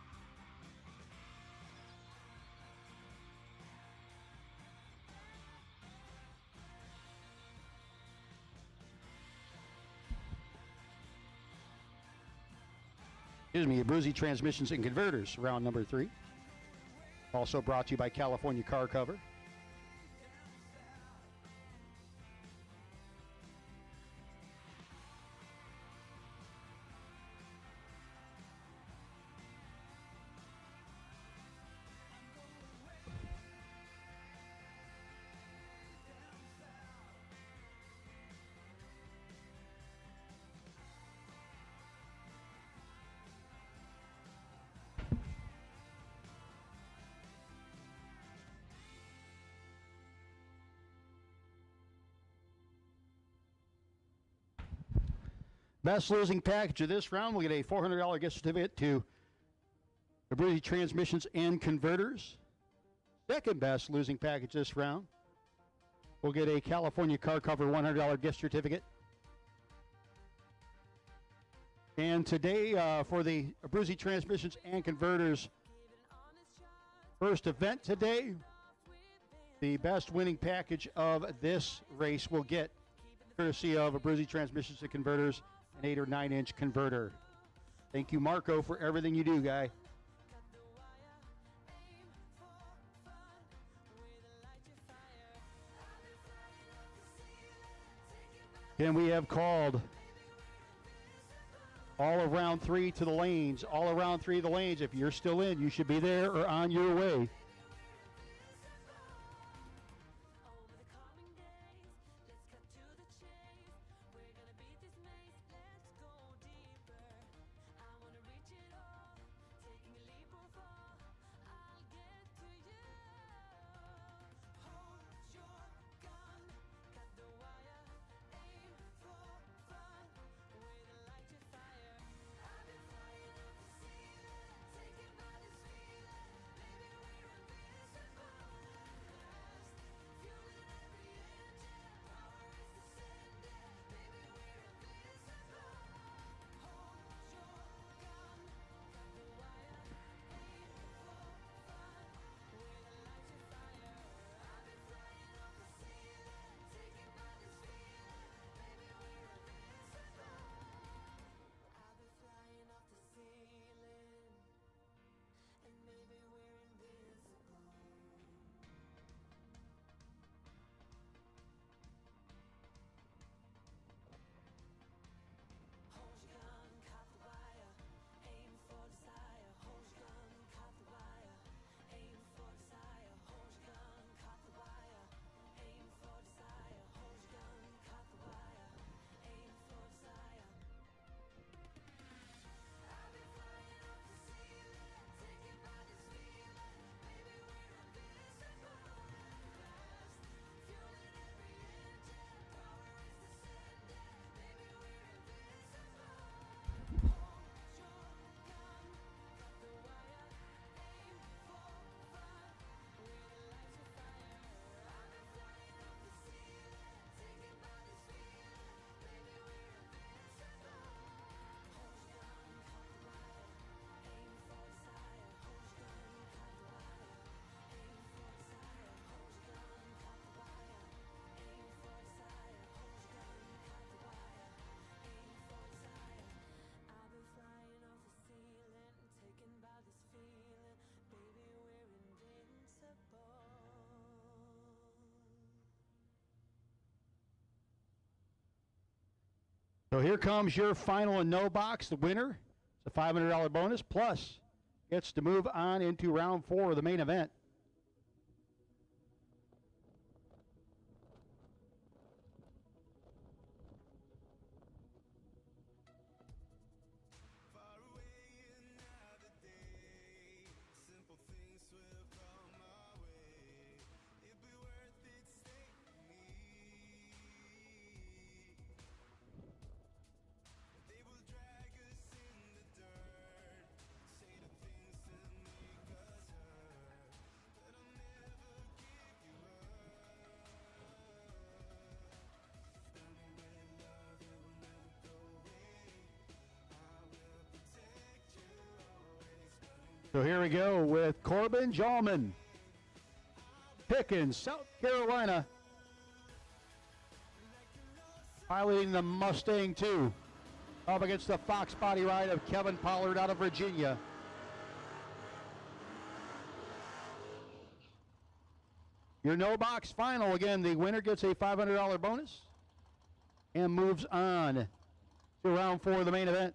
[SPEAKER 5] Excuse me, Abruzzi Transmissions and Converters, round number 3. Also brought to you by California Car Cover. Best losing package of this round, we'll get a $400 gift certificate to Abruzzi Transmissions and Converters. Second best losing package this round, we'll get a California Car Cover $100 gift certificate. And today, for the Abruzzi Transmissions and Converters first event today, the best winning package of this race will get, courtesy of Abruzzi Transmissions and Converters, an 8 or 9 inch converter. Thank you, Marco, for everything you do, guy. And we have called all of round 3 to the lanes. All around 3 of the lanes. If you're still in, you should be there or on your way. So here comes your final and no box. The winner, it's a $500 bonus, plus gets to move on into round 4 of the main event. So here we go with Corbin Jallman, Pickens, South Carolina, piloting the Mustang 2, up against the Fox body ride of Kevin Pollard out of Virginia. Your no box final, again, the winner gets a $500 bonus and moves on to round 4 of the main event.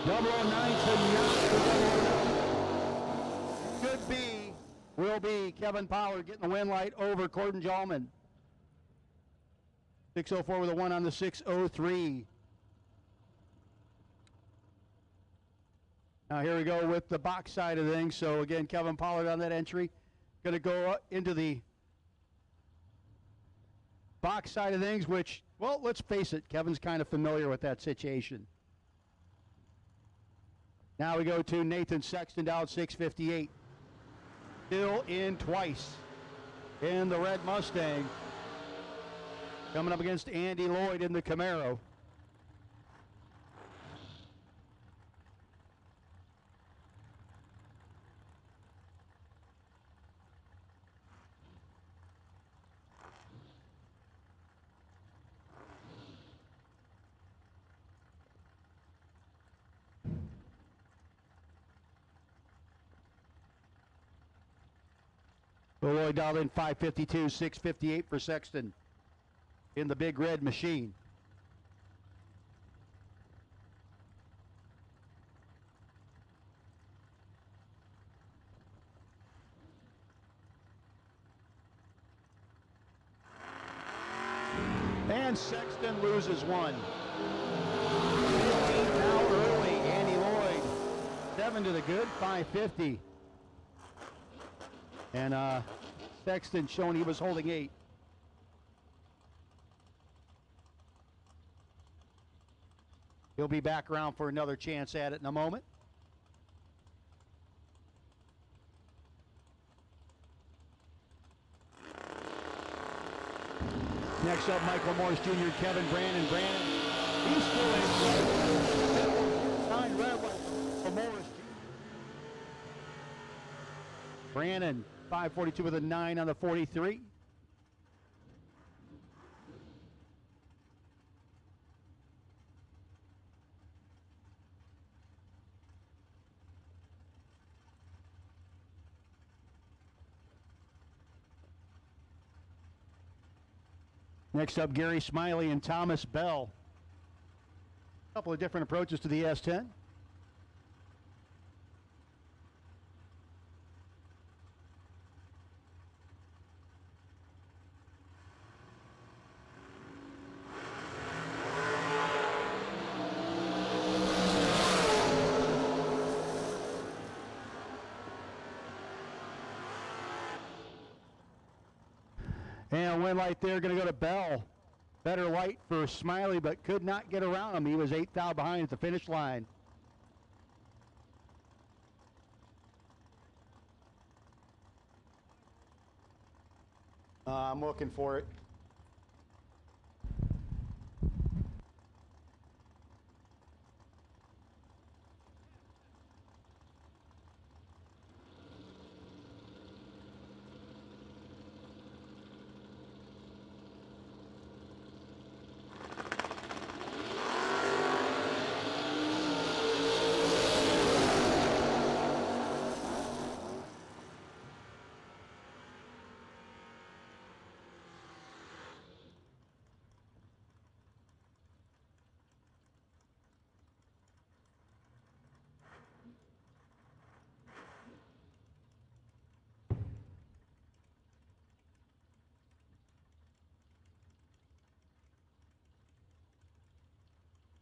[SPEAKER 5] Double 09 to could be, will be Kevin Pollard getting the win light over Corbin Jallman. 604 with a 1 on the 603. Now here we go with the box side of things. So again, Kevin Pollard on that entry. Going to go into the box side of things, which, well, let's face it, Kevin's kind of familiar with that situation. Now we go to Nathan Sexton down 658. Still in twice in the red Mustang. Coming up against Andy Lloyd in the Camaro. Lloyd dialed in 552, 658 for Sexton in the big red machine. And Sexton loses one. Now early, Andy Lloyd, 7 to the good, 550. And Sexton showing he was holding 8. He'll be back around for another chance at it in a moment. Next up, Michael Morris Jr., Kevin Brandon. He's still in play. 9 red for Morris Jr. Brandon, 542 with a 9 on the 43. Next up, Gary Smiley and Thomas Bell. A couple of different approaches to the S10. And win light there, going to go to Bell. Better light for Smiley, but could not get around him. He was 8 thou behind at the finish line. I'm looking for it.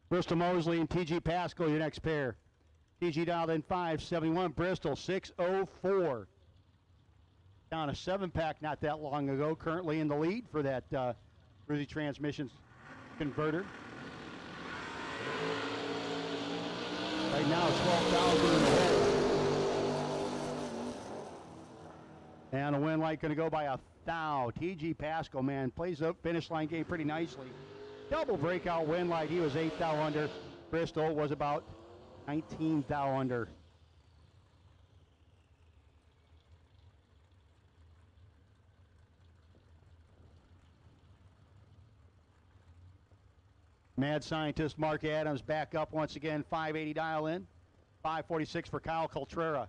[SPEAKER 5] Bristol Mosley and TG Pascal, your next pair. TG dialed in 571, Bristol 604. Down a 7-pack not that long ago, currently in the lead for that Rudy Transmissions converter. Right now, 12,000 in the hole. And a win light going to go by a thou. TG Pascal, man, plays the finish line game pretty nicely. Double breakout win light. He was 8 thou under. Bristol was about 19 thou under. Mad scientist Mark Adams back up once again. 580 dial in. 546 for Kyle Coltrera.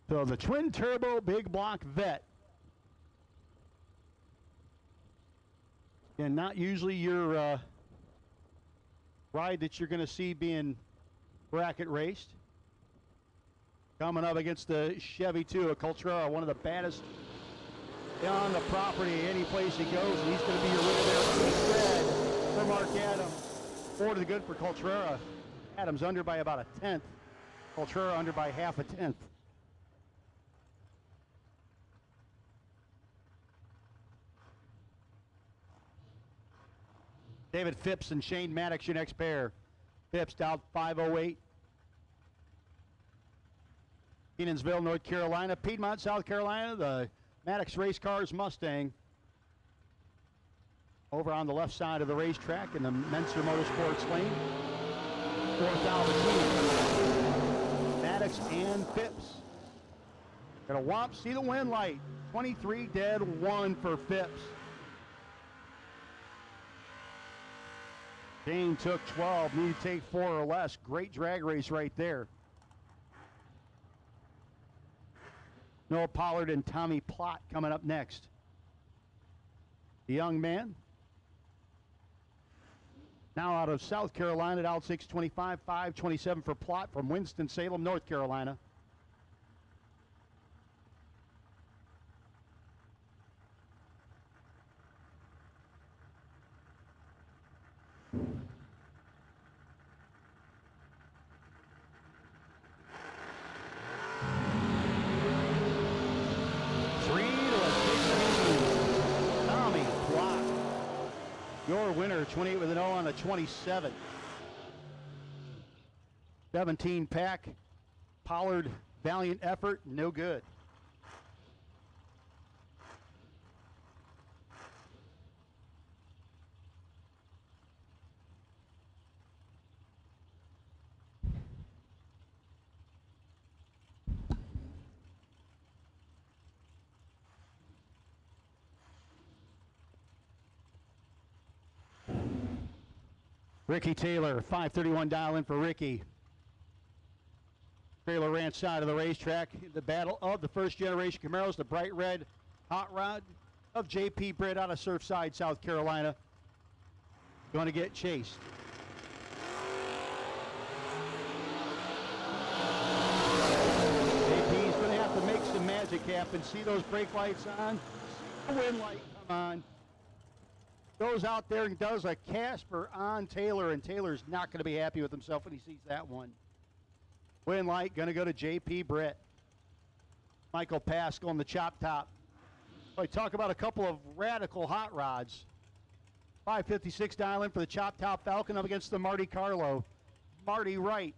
[SPEAKER 5] So the twin turbo big block vet. And not usually your ride that you're going to see being bracket raced. Coming up against the Chevy 2, a Coltrera, one of the baddest on the property any place he goes, and he's going to be your winner there. Red for Mark Adams. 4 to the good for Coltrera. Adams under by about a 10th. Coltrera under by half a 10th. David Phipps and Shane Maddox, your next pair. Phipps dialed 508. Kenansville, North Carolina. Piedmont, South Carolina. The Maddox Race Cars Mustang. Over on the left side of the racetrack in the Menser Motorsports lane. 4,000 team. Maddox and Phipps. Gonna whomp, see the win light. 23 dead, 1 for Phipps. Dane took 12, need to take 4 or less. Great drag race right there. Noah Pollard and Tommy Plott coming up next. The young man, now out of South Carolina, out 625, 527 for Plott from Winston-Salem, North Carolina. Your winner, 28 with an O on a 27. 17 pack. Pollard, valiant effort, no good. Ricky Taylor, 531 dial in for Ricky. Trailer Ranch side of the racetrack. The battle of the first generation Camaros, the bright red hot rod of JP Britt out of Surfside, South Carolina. Going to get chased. JP's going to have to make some magic happen. See those brake lights on? See the wind light come on. Goes out there and does a Casper on Taylor, and Taylor's not going to be happy with himself when he sees that one. Win light going to go to J.P. Britt. Michael Pascal on the chop top. I talk about a couple of radical hot rods. 556 dial in for the chop top Falcon up against the Marty Carlo. Marty Wright.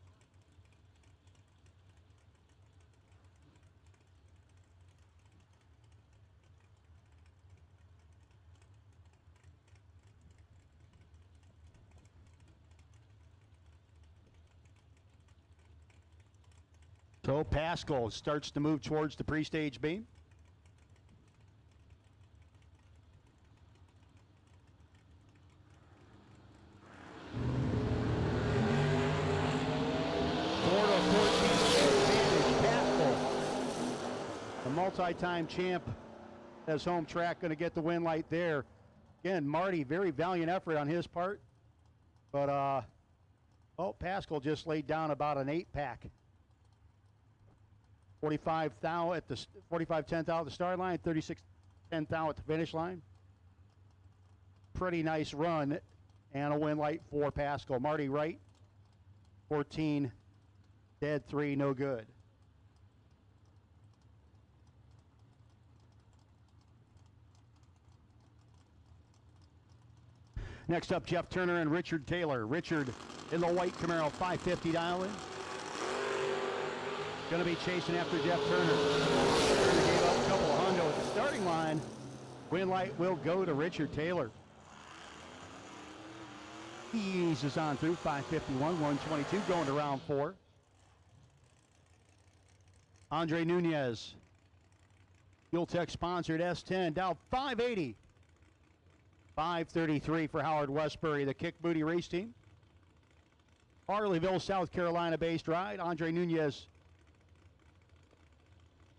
[SPEAKER 5] So Pascal starts to move towards the pre-stage beam. The multi-time champ as home track going to get the win light there. Again, Marty, very valiant effort on his part. But, Pascal just laid down about an 8-pack. 45 thou at the 45-10 thou at the start line, 36-10 thou at the finish line. Pretty nice run and a win light for Pascal. Marty Wright, 14 dead, 3 no good. Next up, Jeff Turner and Richard Taylor. Richard in the white Camaro, 550 dial in. Going to be chasing after Jeff Turner. Turner gave up a couple of hundo at the starting line. Win light will go to Richard Taylor. He eases on through 551, 122, going to round 4. Andre Nunez, Fuel Tech sponsored S10, down 580. 533 for Howard Westbury, the Kick Booty race team. Harleyville, South Carolina based ride. Andre Nunez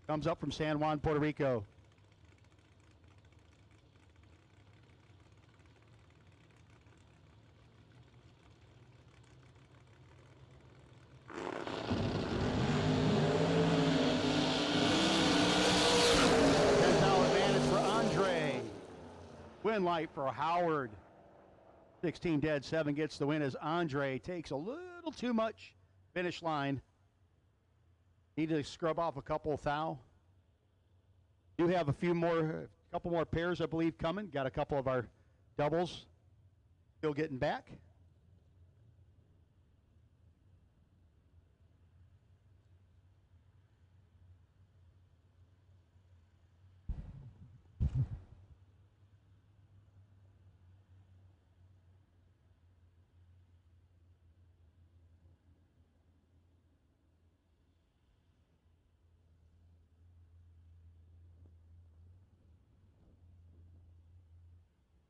[SPEAKER 5] comes up from San Juan, Puerto Rico. $10 advantage for Andre. Win light for Howard. 16 dead, 7 gets the win as Andre takes a little too much finish line. Need to scrub off a couple of thou. Do have a couple more pairs, I believe, coming. Got a couple of our doubles still getting back.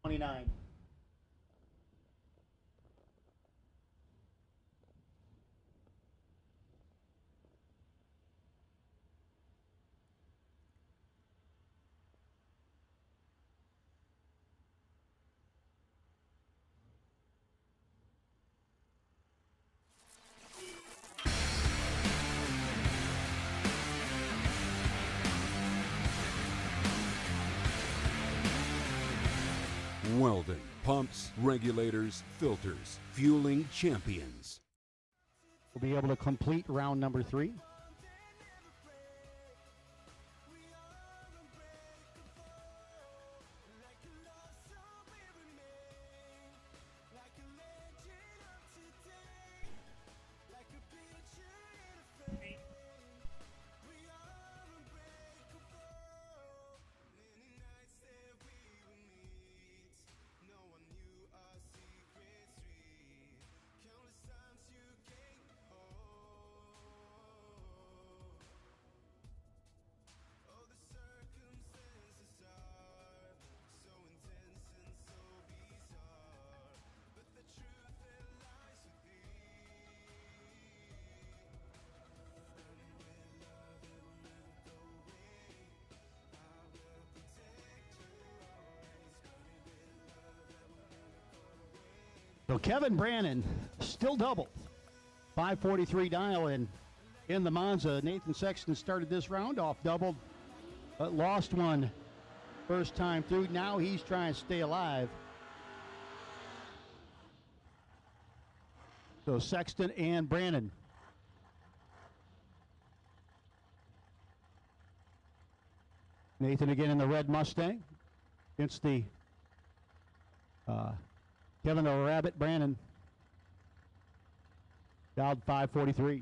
[SPEAKER 5] $29.
[SPEAKER 1] Weldon pumps, regulators, filters, fueling champions.
[SPEAKER 5] We'll be able to complete round number 3. So Kevin Brannon still doubled. 543 dial in the Monza. Nathan Sexton started this round off doubled, but lost one first time through. Now he's trying to stay alive. So Sexton and Brannon. Nathan again in the red Mustang against the Kevin the Rabbit Brandon. Dialed 543.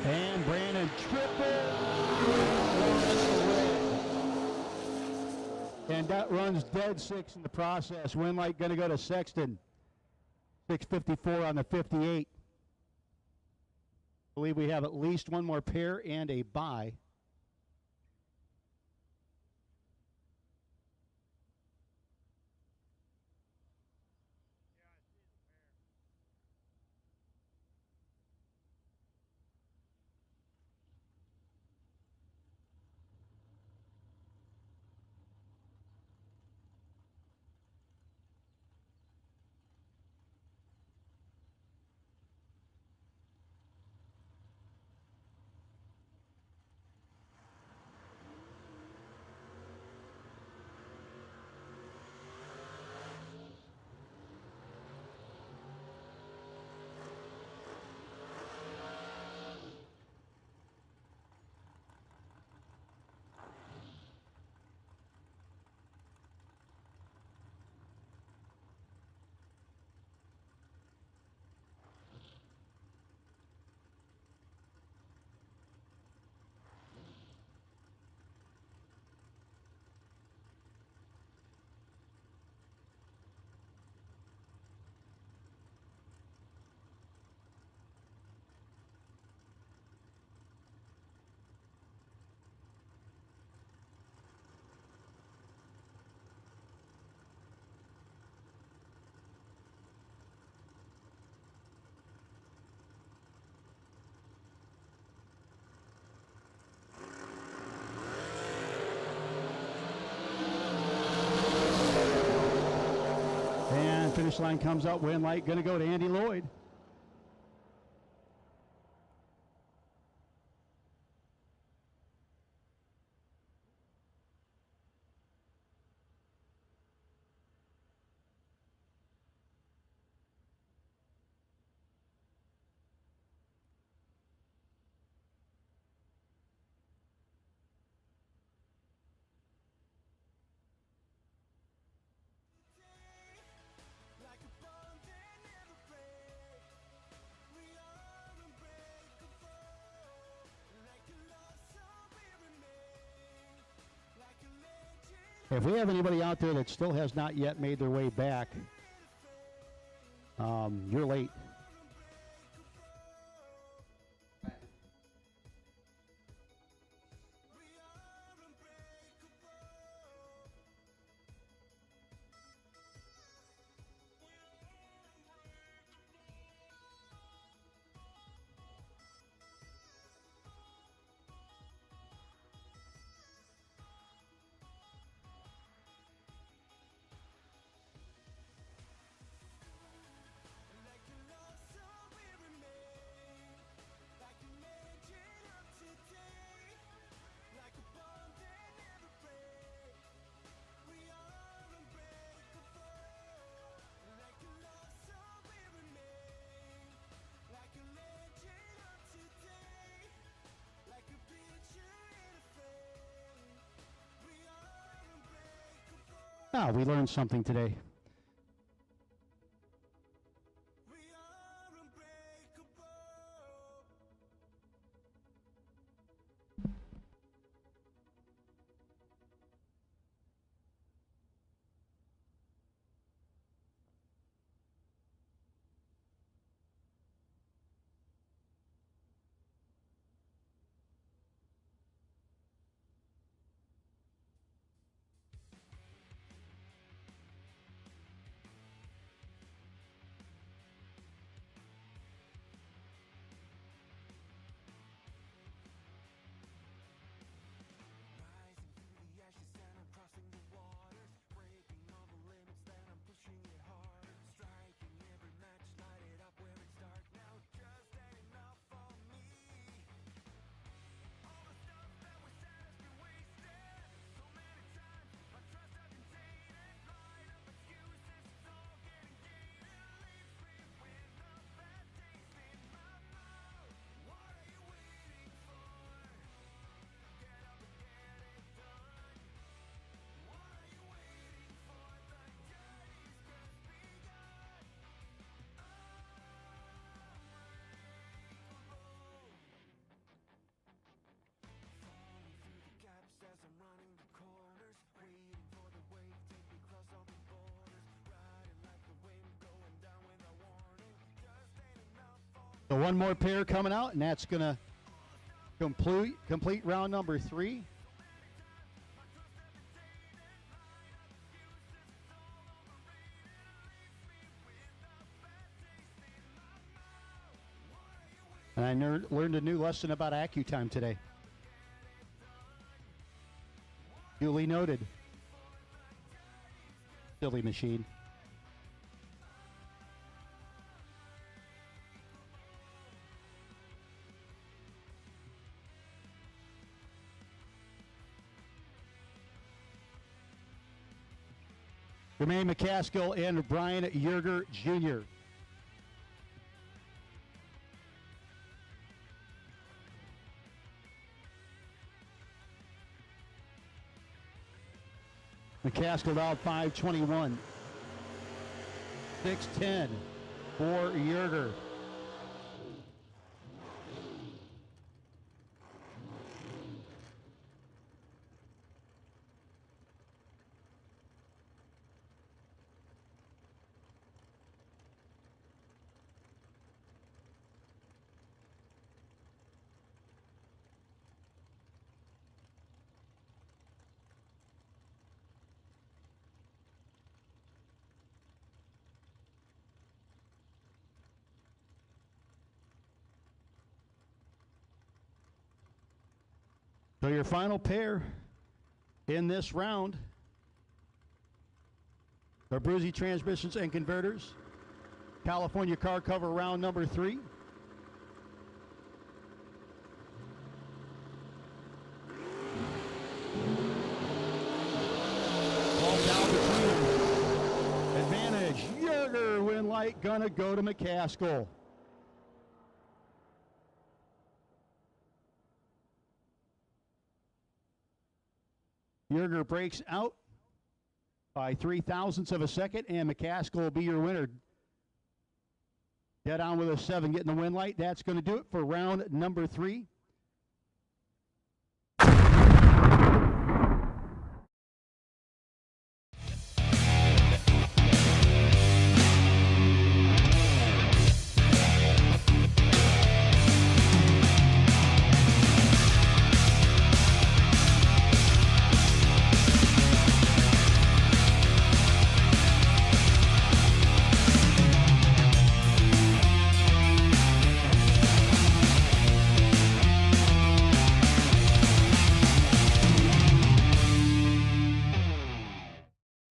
[SPEAKER 5] And Brandon triple. And that runs dead 6 in the process. Win light going to go to Sexton. 6:54 on the 58. Believe we have at least one more pair and a bye. Finish line comes up, win light going to go to Andy Lloyd. If we have anybody out there that still has not yet made their way back, you're late. We learned something today. So one more pair coming out, and that's going to complete round number 3. And I learned a new lesson about AccuTime today. Duly noted. Silly machine. Jermaine McCaskill and Brian Yerger Jr. McCaskill out 5:21. 6:10 for Yerger. So your final pair in this round are Abruzzi Transmissions and Converters, California car cover round number 3. Ball down between them. Advantage, Yerger, win light, gonna go to McCaskill. Yerger breaks out by 0.03 of a second, and McCaskill will be your winner. Dead on with a 7, getting the win light. That's going to do it for round number 3.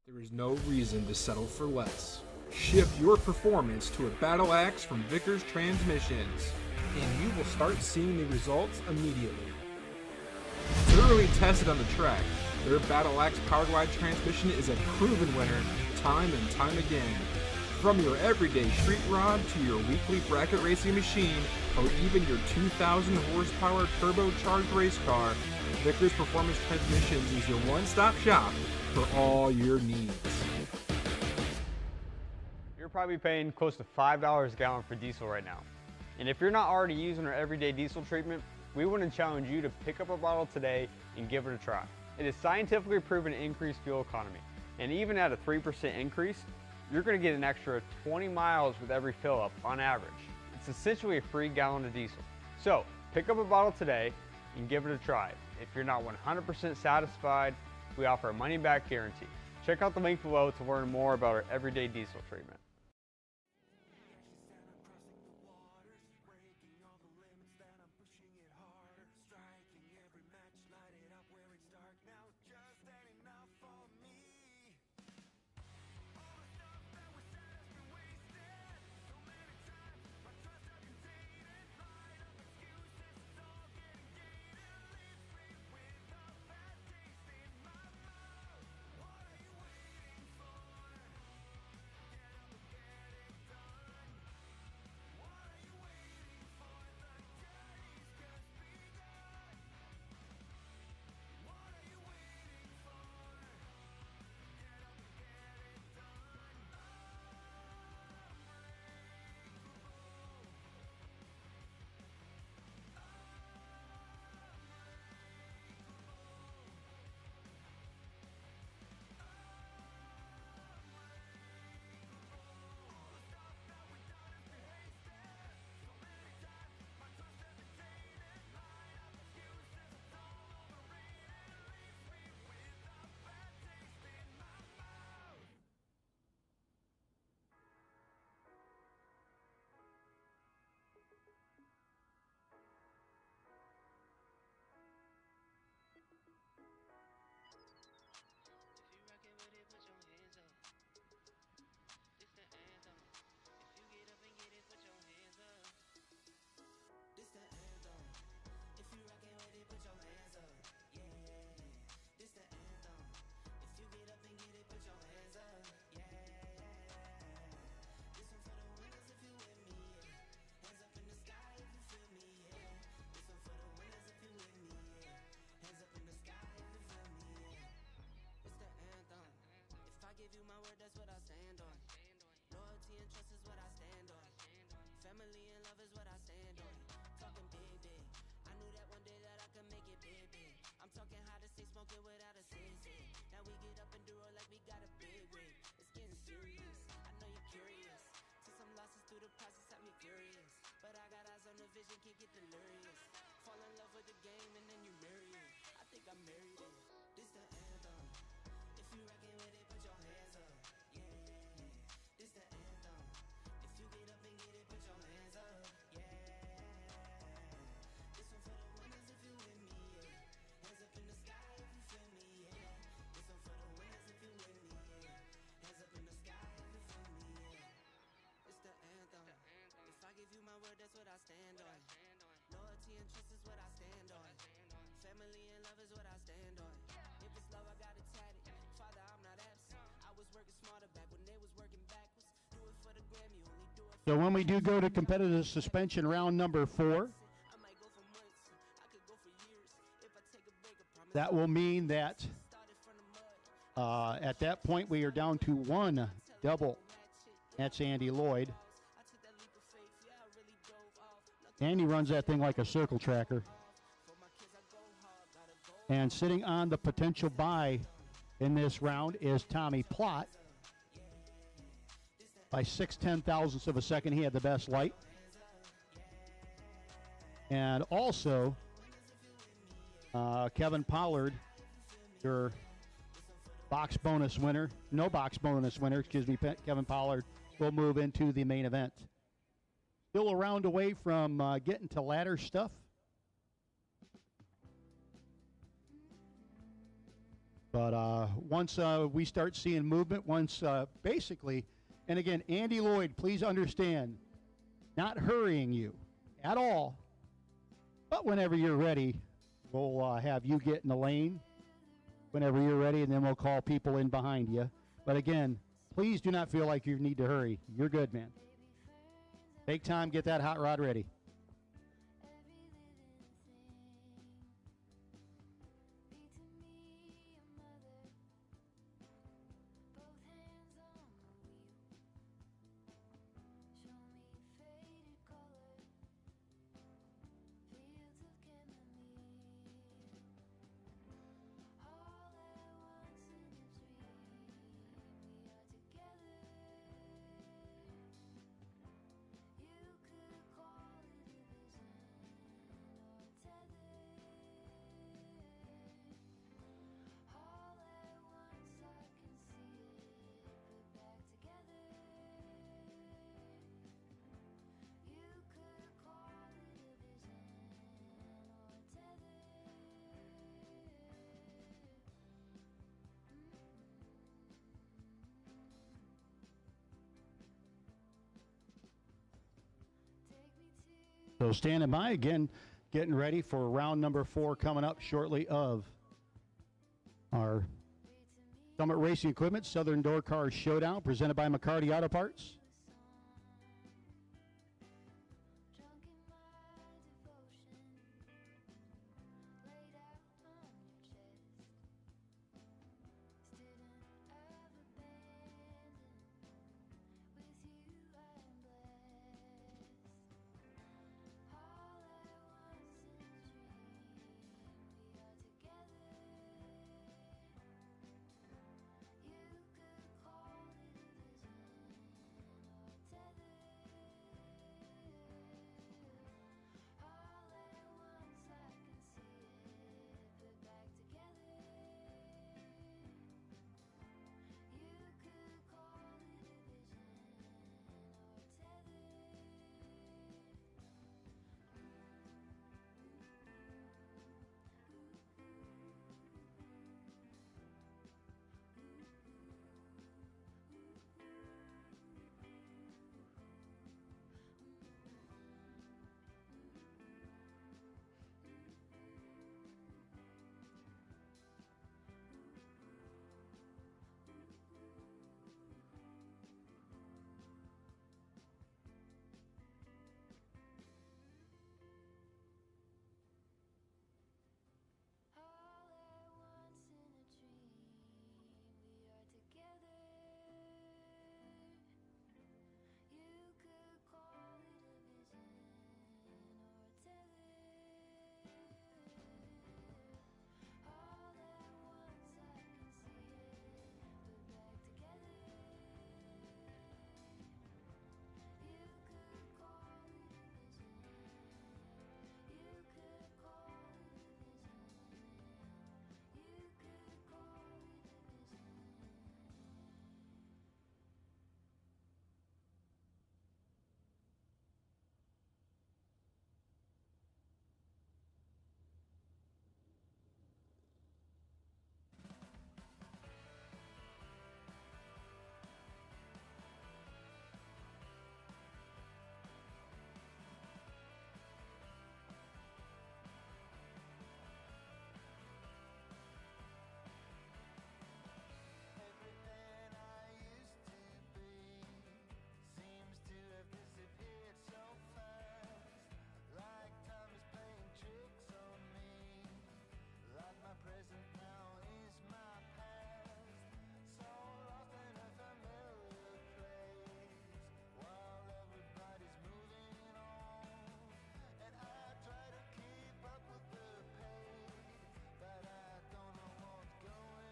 [SPEAKER 2] There is no reason to settle for less. Ship your performance to a battle axe from Vickers Transmissions, and you will start seeing the results immediately. Thoroughly tested on the track, their battle axe powered wide transmission is a proven winner time and time again. From your everyday street rod to your weekly bracket racing machine, or even your 2,000 horsepower turbocharged race car, Vickers Performance Transmissions is your one-stop shop for all your needs.
[SPEAKER 6] You're probably paying close to $5 a gallon for diesel right now. And if you're not already using our everyday diesel treatment, we want to challenge you to pick up a bottle today and give it a try. It is scientifically proven to increase fuel economy. And even at a 3% increase, you're going to get an extra 20 miles with every fill up on average. It's essentially a free gallon of diesel. So pick up a bottle today and give it a try. If you're not 100% satisfied, we offer a money-back guarantee. Check out the link below to learn more about our everyday diesel treatment.
[SPEAKER 9] think it get delirious. Fall in love with the game and then you marry it. I think I married it. This the anthem. If you rockin' with it, put your hands up. Yeah, this the anthem. If you get up and get it, put your hands up. Yeah, this one for the winners if you with me. Yeah, hands up in the sky if you feel me. Yeah, this one for the winners if you with me. Yeah, hands up in the sky if you feel me. Yeah, it's the anthem. If I give you my word, that's what I stand on. Loyalty and trust is what I stand on. Family and love is what I stand on. If it's love, I got it tatted. Father, I'm not absent. I was working smarter back when they was working backwards. Do it for the gram, you only do it for
[SPEAKER 5] So when we do go to competitive suspension round number 4,
[SPEAKER 9] I might go for months. I could go for years. If I take a break, I promise
[SPEAKER 5] that will mean that
[SPEAKER 9] started from the mud.
[SPEAKER 5] at that point we are down to 1 double. That's Andy Lloyd.
[SPEAKER 9] I took that leap of faith. Yeah, I really dove off.
[SPEAKER 5] Andy runs that thing like a circle tracker.
[SPEAKER 9] For my kids, I go hard. Gotta go.
[SPEAKER 5] And sitting on the potential bye in this round is Tommy Plott. By 6/10,000ths of a second, he had the best light. And also, Kevin Pollard, your box bonus winner, no box bonus winner, excuse me, Kevin Pollard will move into the main event. Still a round away from getting to ladder stuff. But once we start seeing movement, once basically, and again, Andy Lloyd, please understand, not hurrying you at all. But whenever you're ready, we'll have you get in the lane whenever you're ready, and then we'll call people in behind you. But again, please do not feel like you need to hurry. You're good, man. Take time, get that hot rod ready. So standing by again, getting ready for round number 4 coming up shortly of our Summit Racing Equipment Southern Doorcar Showdown presented by McCarty Auto Parts.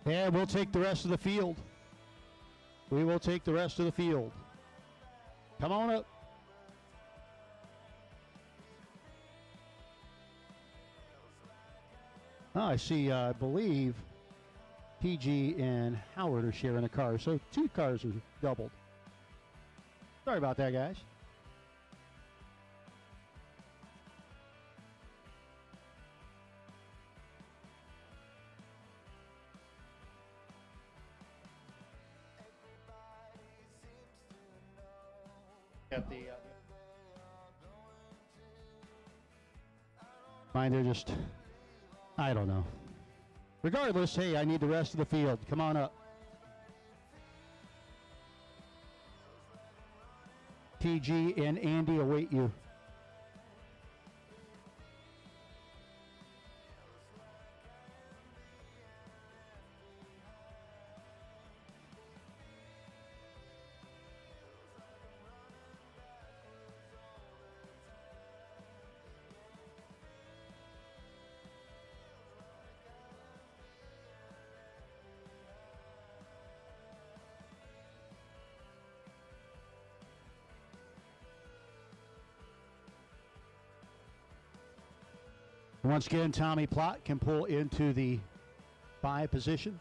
[SPEAKER 5] Yeah, we'll take the rest of the field. We will take the rest of the field. Come on up. Oh, I see, I believe PG and Howard are sharing a car, so 2 cars are doubled. Sorry about that, guys. At the mine, they're just, I don't know. Regardless, hey, I need the rest of the field. Come on up. PG and Andy await you. Once again, Tommy Plott can pull into the 5 position.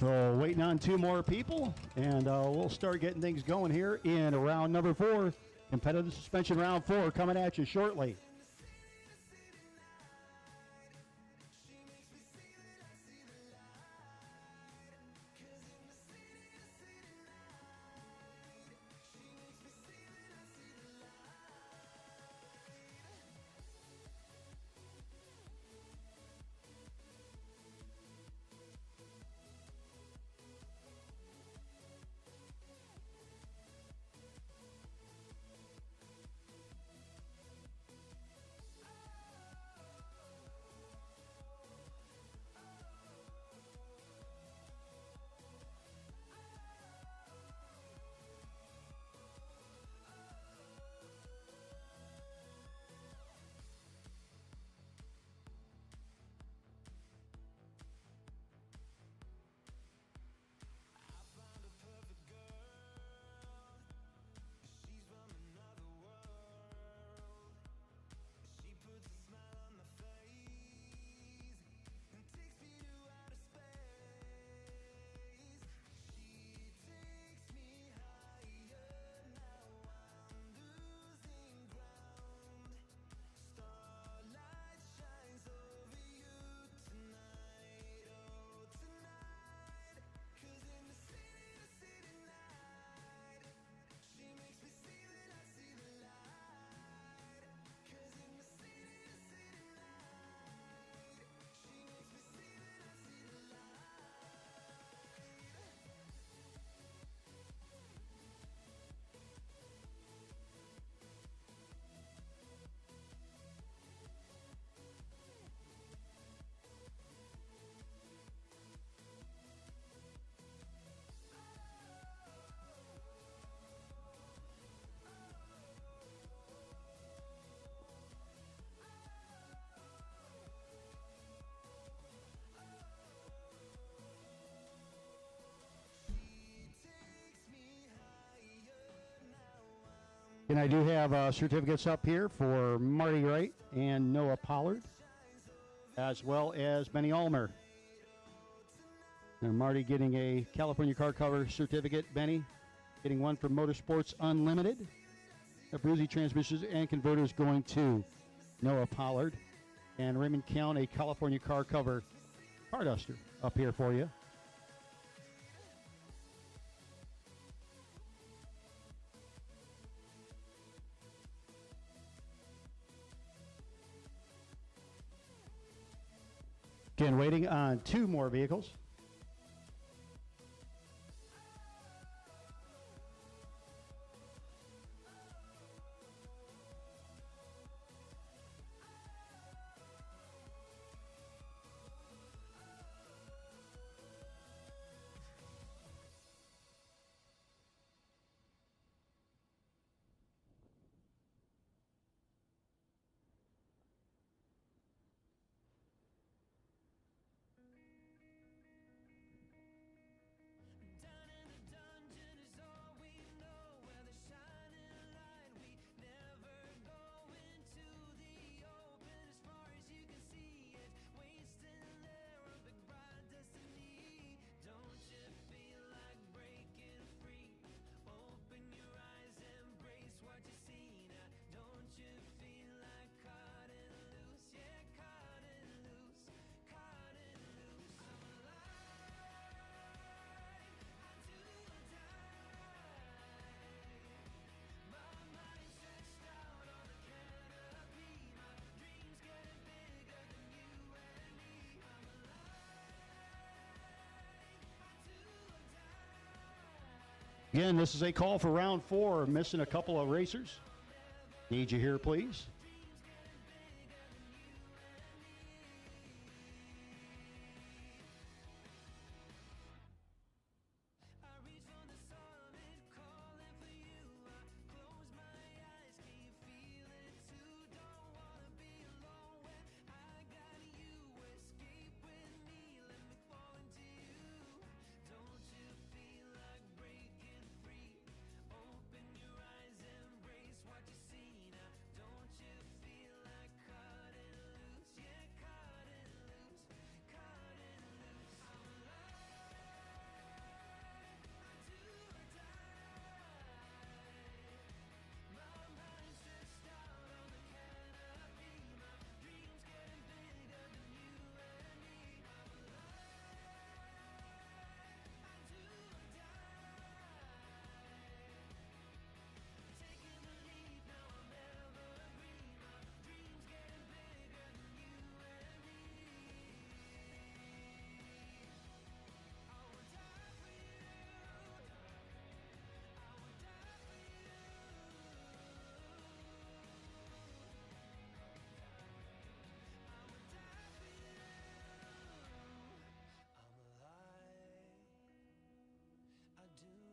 [SPEAKER 5] So waiting on 2 more people, and we'll start getting things going here in round number 4. Competitive suspension round 4 coming at you shortly. And I do have certificates up here for Marty Wright and Noah Pollard, as well as Benny Ulmer. And Marty getting a California car cover certificate. Benny getting one from Motorsports Unlimited. The Bruzy transmissions and converters going to Noah Pollard. And Raymond Count, a California car cover car duster up here for you. Again, waiting on 2 more vehicles. Again, this is a call for round 4. Missing a couple of racers. Need you here, please.
[SPEAKER 9] What you see now, don't you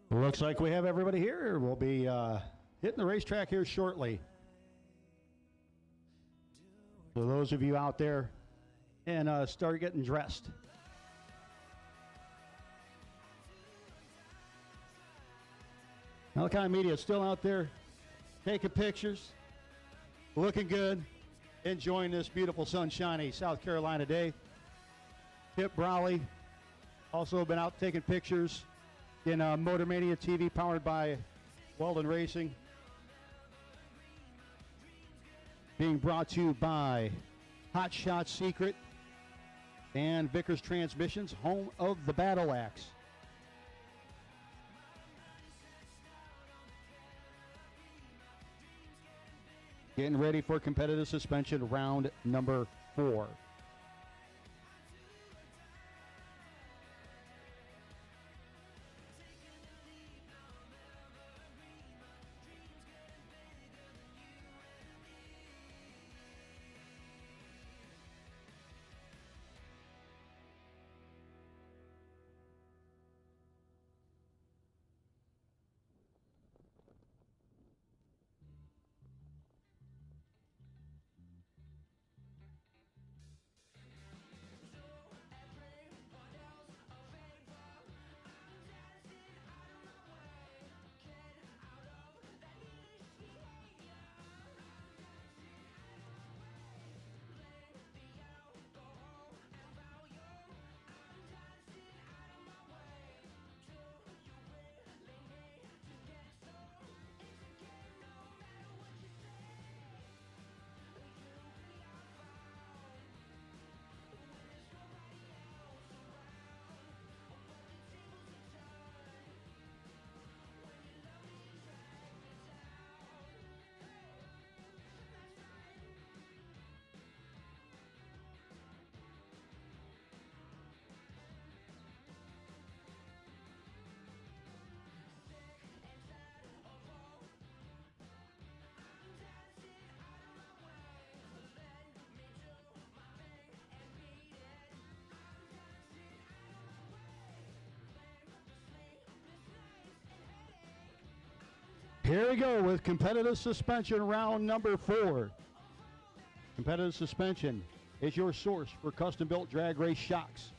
[SPEAKER 5] Looks like we have everybody here. We'll be hitting the racetrack here shortly. So those of you out there, and start getting dressed. Malachi Media is still out there taking pictures, looking good, enjoying this beautiful sunshiny South Carolina day. Tip Brawley also been out taking pictures in Motormaniatv powered by Weldon Racing. Being brought to you by Hot Shot Secret and Vickers Transmissions, home of the Battle Axe. Getting ready for competitive suspension round number 4. Here we go with competitive suspension round number 4. Competitive suspension is your source for custom-built drag race shocks.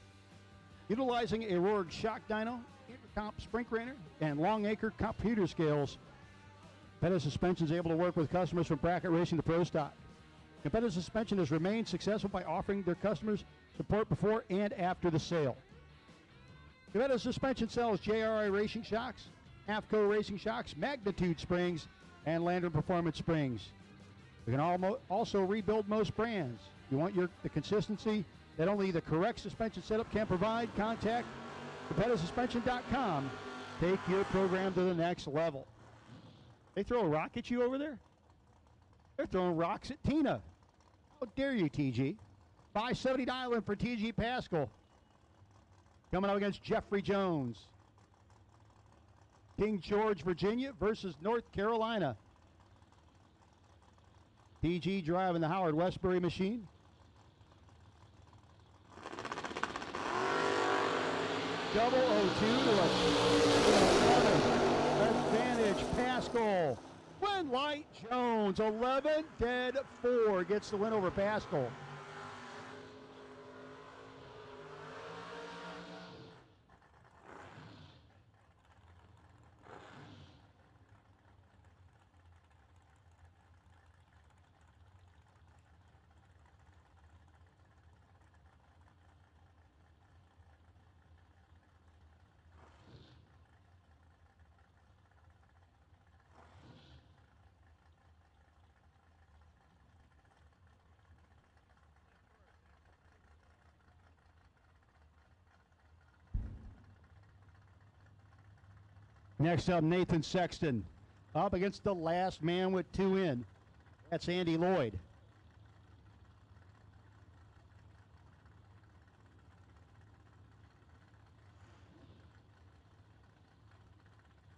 [SPEAKER 5] Utilizing a Rohrig shock dyno, intercomp sprink rainer, and long acre computer scales, competitive suspension is able to work with customers from bracket racing to pro stock. Competitive suspension has remained successful by offering their customers support before and after the sale. Competitive suspension sells JRI racing shocks, AFCO racing shocks, Magnitude springs, and Landon Performance springs. We can also rebuild most brands. You want the consistency that only the correct suspension setup can provide? Contact competitivesuspension.com. Take your program to the next level. They throw a rock at you over there? They're throwing rocks at Tina. How dare you, TG? 570 dial-in for TG Pascal. Coming up against Jeffrey Jones. King George, Virginia versus North Carolina. TG driving the Howard Westbury machine. Double 02 to a 11. Advantage Pascal. Win light Jones. 11 dead 4 gets the win over Pascal. Next up, Nathan Sexton up against the last man with 2 in. That's Andy Lloyd.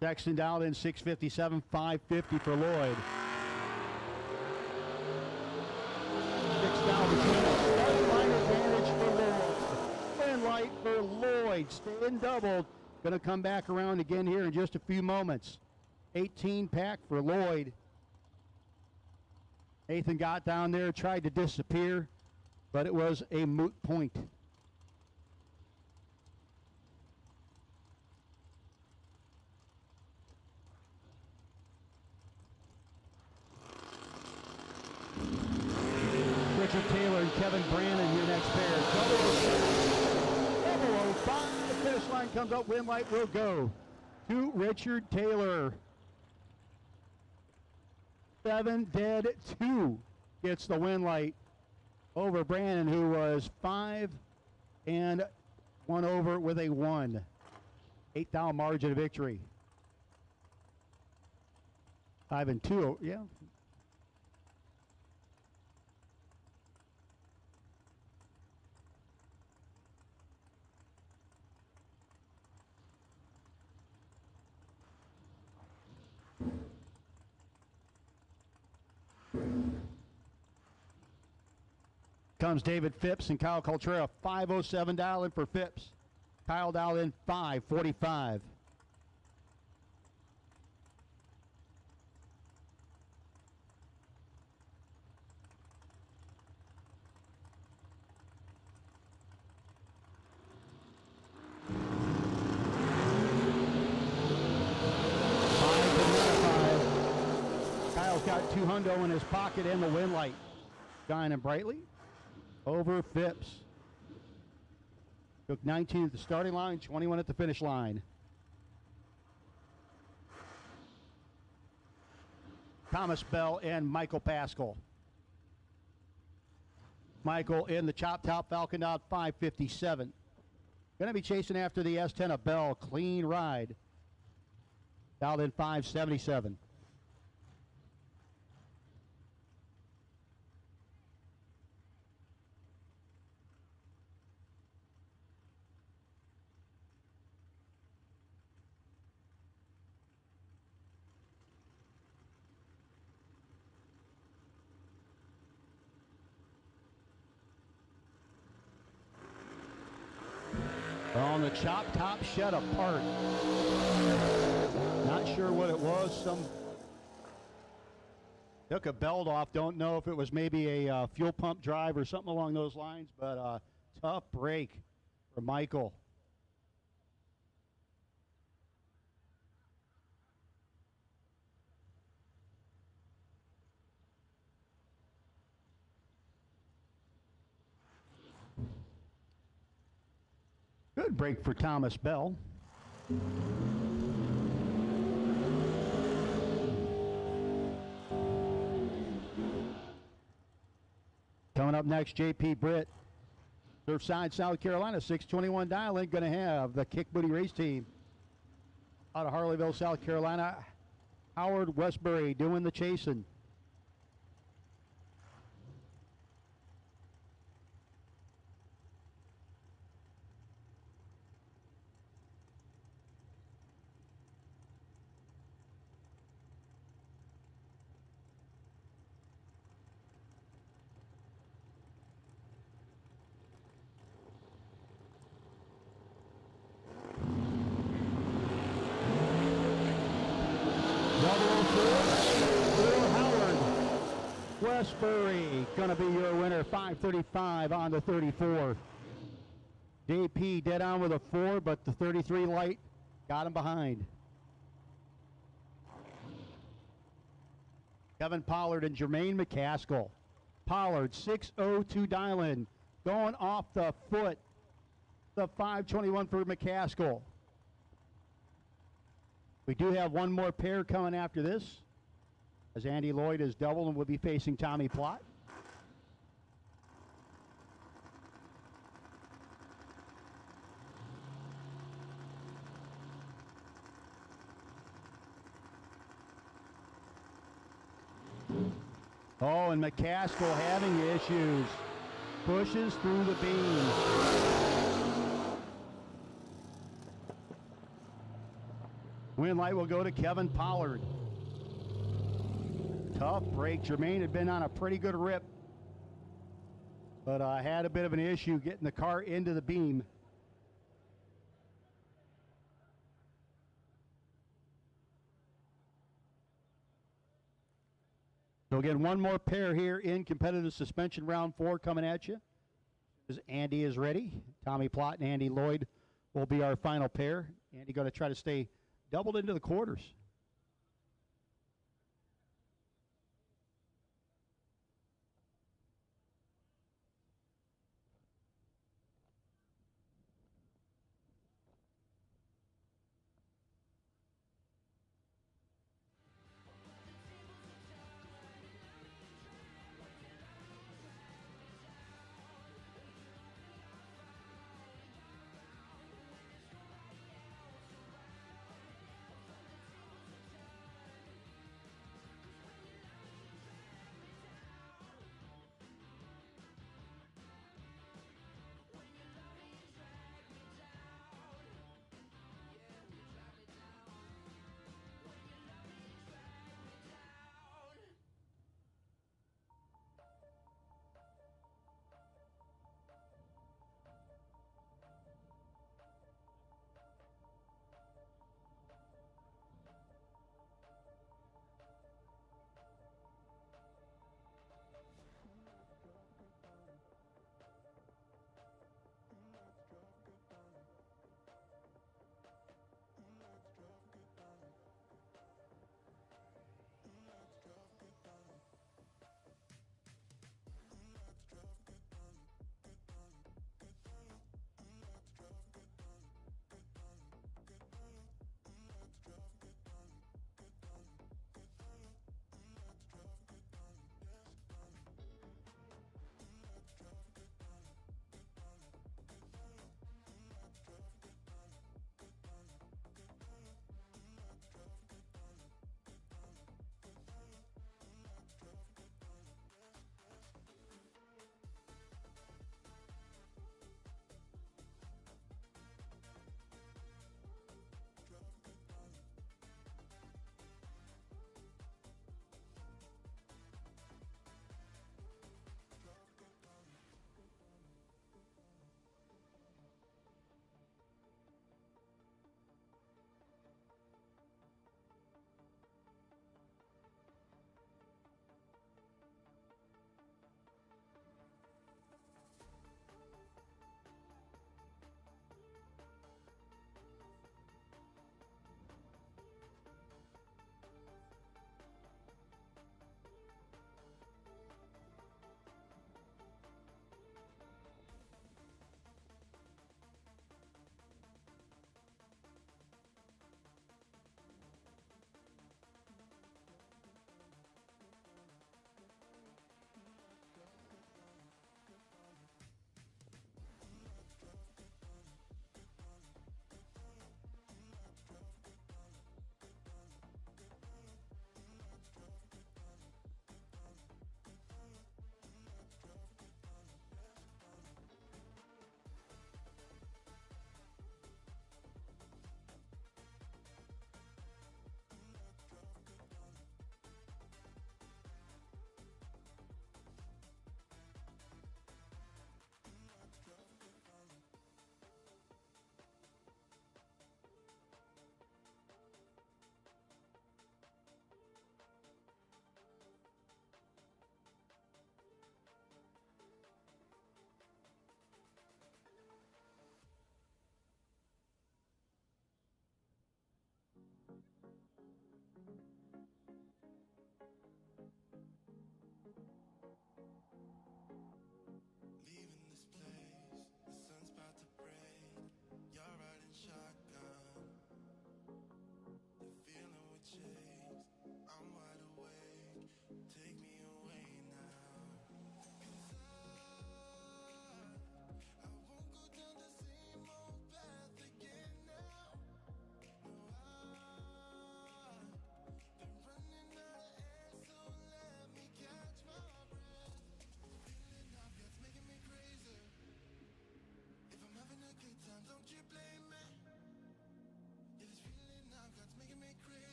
[SPEAKER 5] Sexton dialed in 657, 550 for Lloyd. 6 down between us. Start line advantage for Lloyd. Win light for Lloyd. Staying doubled. Going to come back around again here in just a few moments. 18 pack for Lloyd. Nathan got down there, tried to disappear, but it was a moot point. Richard Taylor and Kevin Brannon, your next pair. 005. The finish line comes up. Win light will go to Richard Taylor. 7 dead 2 gets the win light over Brannon, who was 5 and 1 over with a 1. 8-down margin of victory. 5 and 2, yeah. Comes David Phipps and Kyle Coltrera. 507 dial in for Phipps. Kyle dial in 545. Kyle's got $200 in his pocket and the win light. Shining brightly over Phipps. Took 19 at the starting line, 21 at the finish line. Thomas Bell and Michael Pascal. Michael in the Chop Top Falcon out 557. Going to be chasing after the S10 of Bell. Clean ride. Dialed in 577. On the Chop Top shed apart. Not sure what it was. Some took a belt off. Don't know if it was maybe a fuel pump drive or something along those lines, but tough break for Michael. Good break for Thomas Bell. Coming up next, J.P. Britt. Surfside, South Carolina, 621 dial-in. Going to have the Kick Booty Race Team out of Harleyville, South Carolina. Howard Westbury doing the chasing. Westbury going to be your winner. 535 on the 34. JP dead on with a 4, but the 33 light got him behind. Kevin Pollard and Jermaine McCaskill. Pollard 602 dial-in, going off the foot. The 521 for McCaskill. We do have one more pair coming after this, as Andy Lloyd is doubled and will be facing Tommy Plott. Oh, and McCaskill having issues. Pushes through the beam. Win light will go to Kevin Pollard. Tough break. Jermaine had been on a pretty good rip, but had a bit of an issue getting the car into the beam. So again, one more pair here in competitive suspension round 4 coming at you. As Andy is ready, Tommy Plott and Andy Lloyd will be our final pair. Andy going to try to stay doubled into the quarters.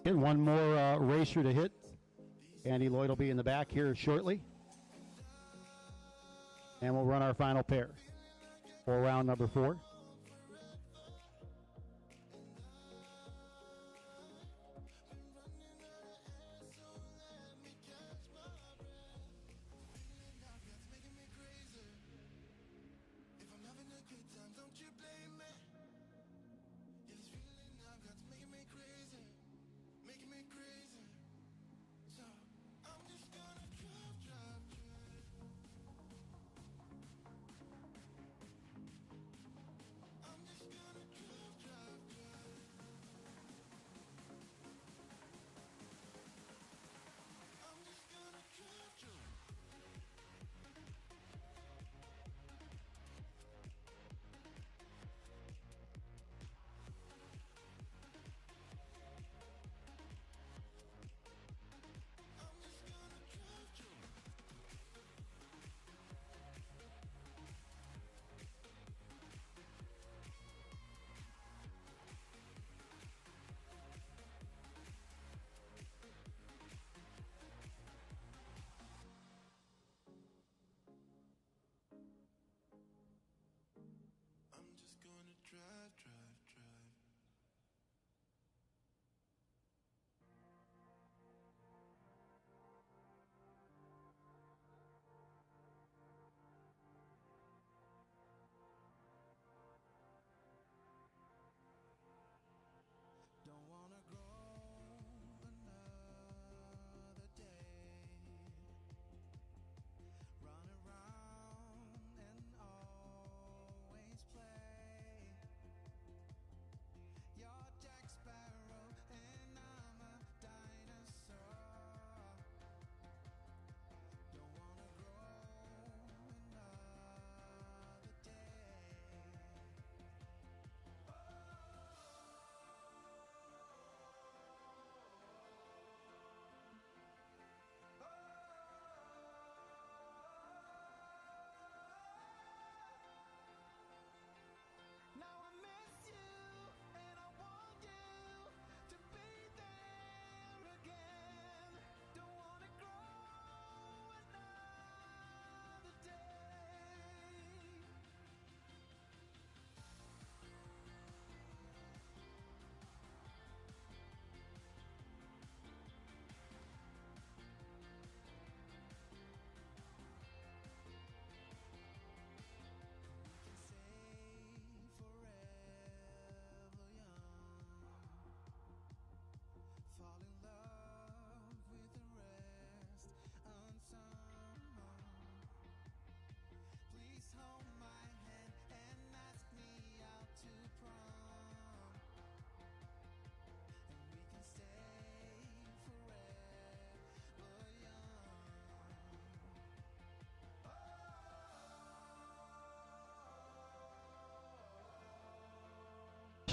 [SPEAKER 5] Get one more racer to hit. Andy Lloyd will be in the back here shortly. And we'll run our final pair for round number 4.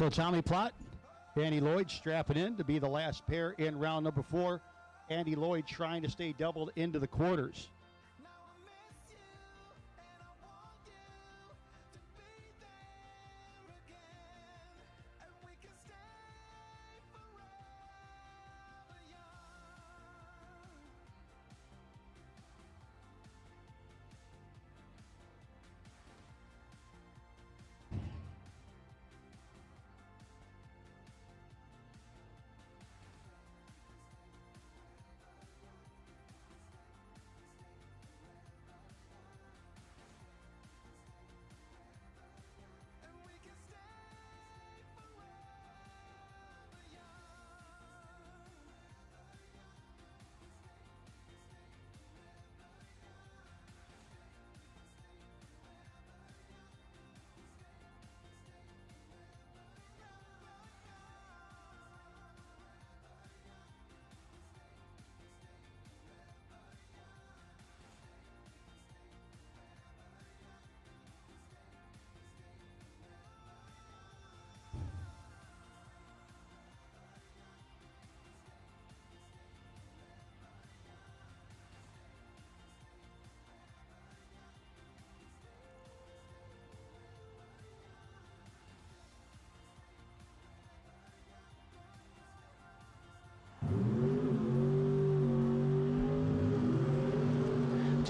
[SPEAKER 5] So Tommy Plott, Andy Lloyd strapping in to be the last pair in round number 4. Andy Lloyd trying to stay doubled into the quarters.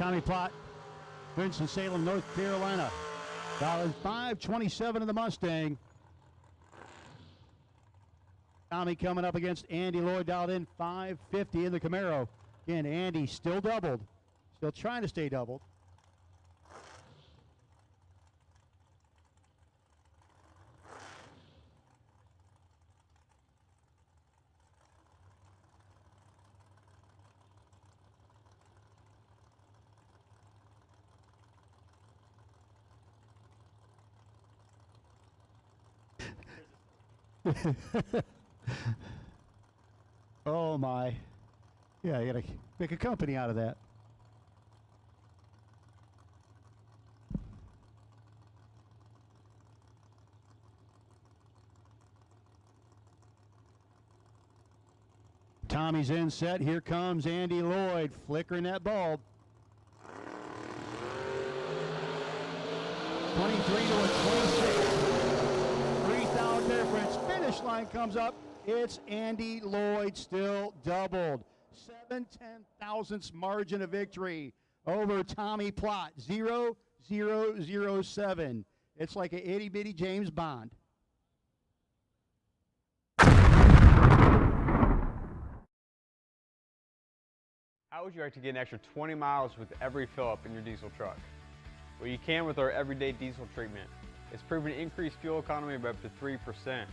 [SPEAKER 5] Tommy Plott, Winston-Salem, North Carolina. $527 in the Mustang. Tommy coming up against Andy Lloyd, dialed in $550 in the Camaro. Again, Andy still doubled, still trying to stay doubled. Oh my. Yeah, you gotta make a company out of that. Tommy's in set. Here comes Andy Lloyd flickering that bulb. 23 to a 26. 3,000 difference. Finish line comes up. It's Andy Lloyd still doubled. 7/10,000ths margin of victory over Tommy Plott. 0-0-0-7. It's like a itty bitty James Bond.
[SPEAKER 6] How would you like to get an extra 20 miles with every fill-up in your diesel truck? Well, you can with our everyday diesel treatment. It's proven to increase fuel economy by up to 3%.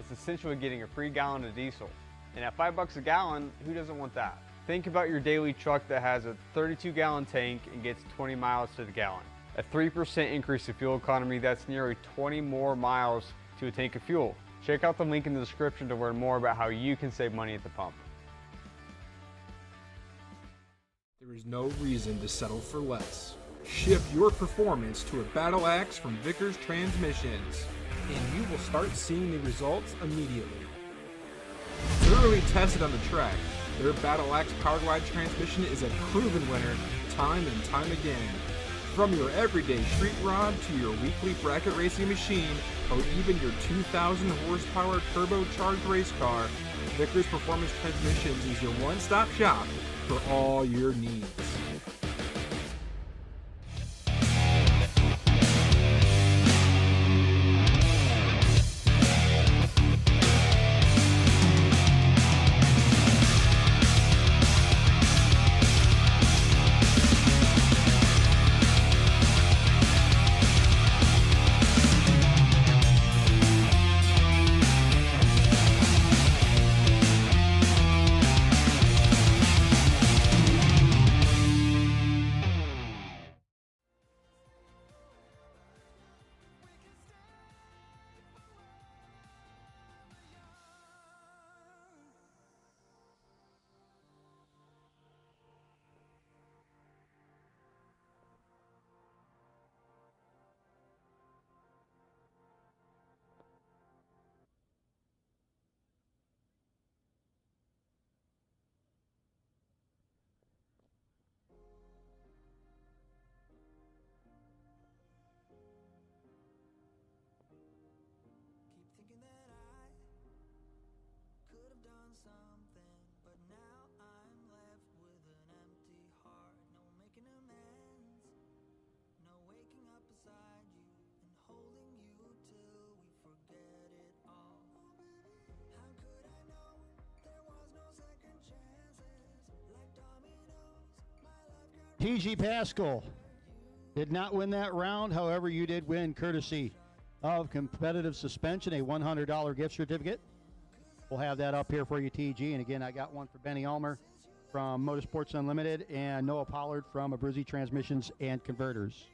[SPEAKER 6] It's essentially getting a free gallon of diesel. And at $5 a gallon, who doesn't want that? Think about your daily truck that has a 32-gallon tank and gets 20 miles to the gallon. A 3% increase in fuel economy, that's nearly 20 more miles to a tank of fuel. Check out the link in the description to learn more about how you can save money at the pump.
[SPEAKER 2] There is no reason to settle for less. Shift your performance to a battle axe from Vickers Transmissions, and you will start seeing the results immediately. Thoroughly tested on the track, their battle axe powered wide transmission is a proven winner time and time again. From your everyday street rod to your weekly bracket racing machine, or even your 2,000 horsepower turbocharged race car, Vickers Performance Transmissions is your one-stop shop for all your needs.
[SPEAKER 5] TG Pascal did not win that round. However, you did win, courtesy of Competitive Suspension, a $100 gift certificate. We'll have that up here for you, TG. And again, I got one for Benny Ulmer from Motorsports Unlimited and Noah Pollard from Abruzzi Transmissions and Converters.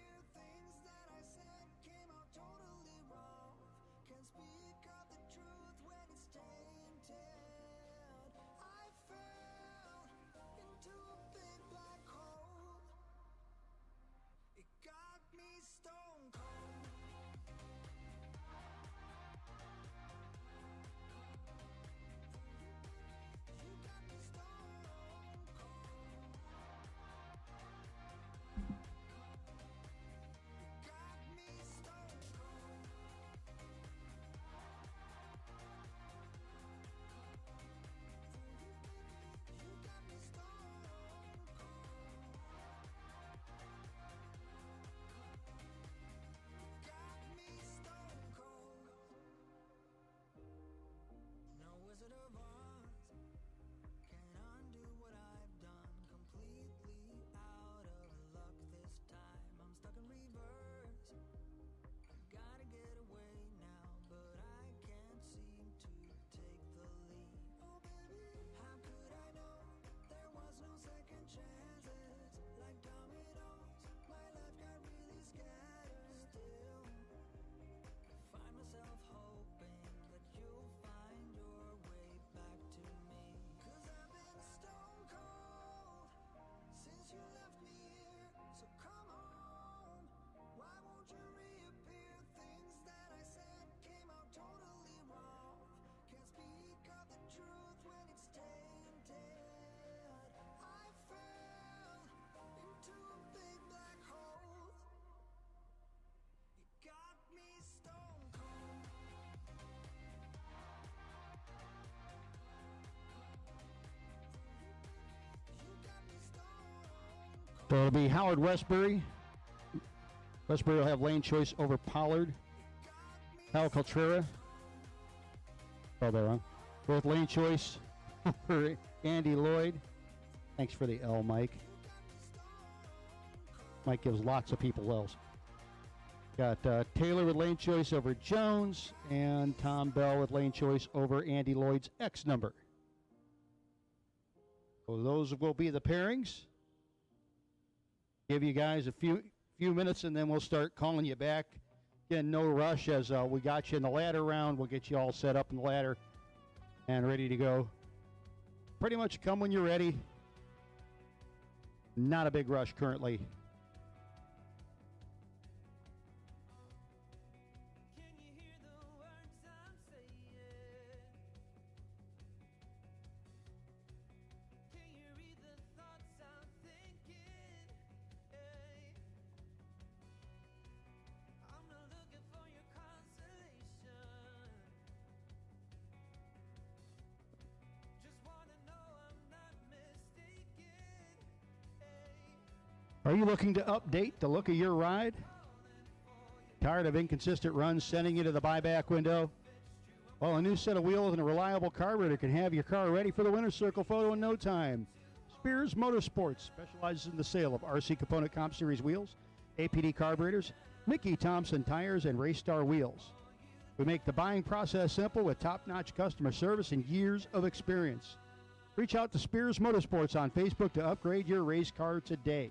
[SPEAKER 5] So it'll be Howard Westbury. Westbury will have lane choice over Pollard. Kyle Contreras. Spelled that wrong. With lane choice over Andy Lloyd. Thanks for the L, Mike. Mike gives lots of people L's. Got Taylor with lane choice over Jones, and Tom Bell with lane choice over Andy Lloyd's X number. So those will be the pairings. Give you guys a few minutes, and then we'll start calling you back. Again, no rush as we got you in the ladder round. We'll get you all set up in the ladder and ready to go. Pretty much come when you're ready. Not a big rush currently. Are you looking to update the look of your ride? Tired of inconsistent runs sending you to the buyback window? Well, a new set of wheels and a reliable carburetor can have your car ready for the winner's circle photo in no time. Spears Motorsports specializes in the sale of RC Component Comp Series wheels, APD carburetors, Mickey Thompson tires, and Race Star wheels. We make the buying process simple with top-notch customer service and years of experience. Reach out to Spears Motorsports on Facebook to upgrade your race car today.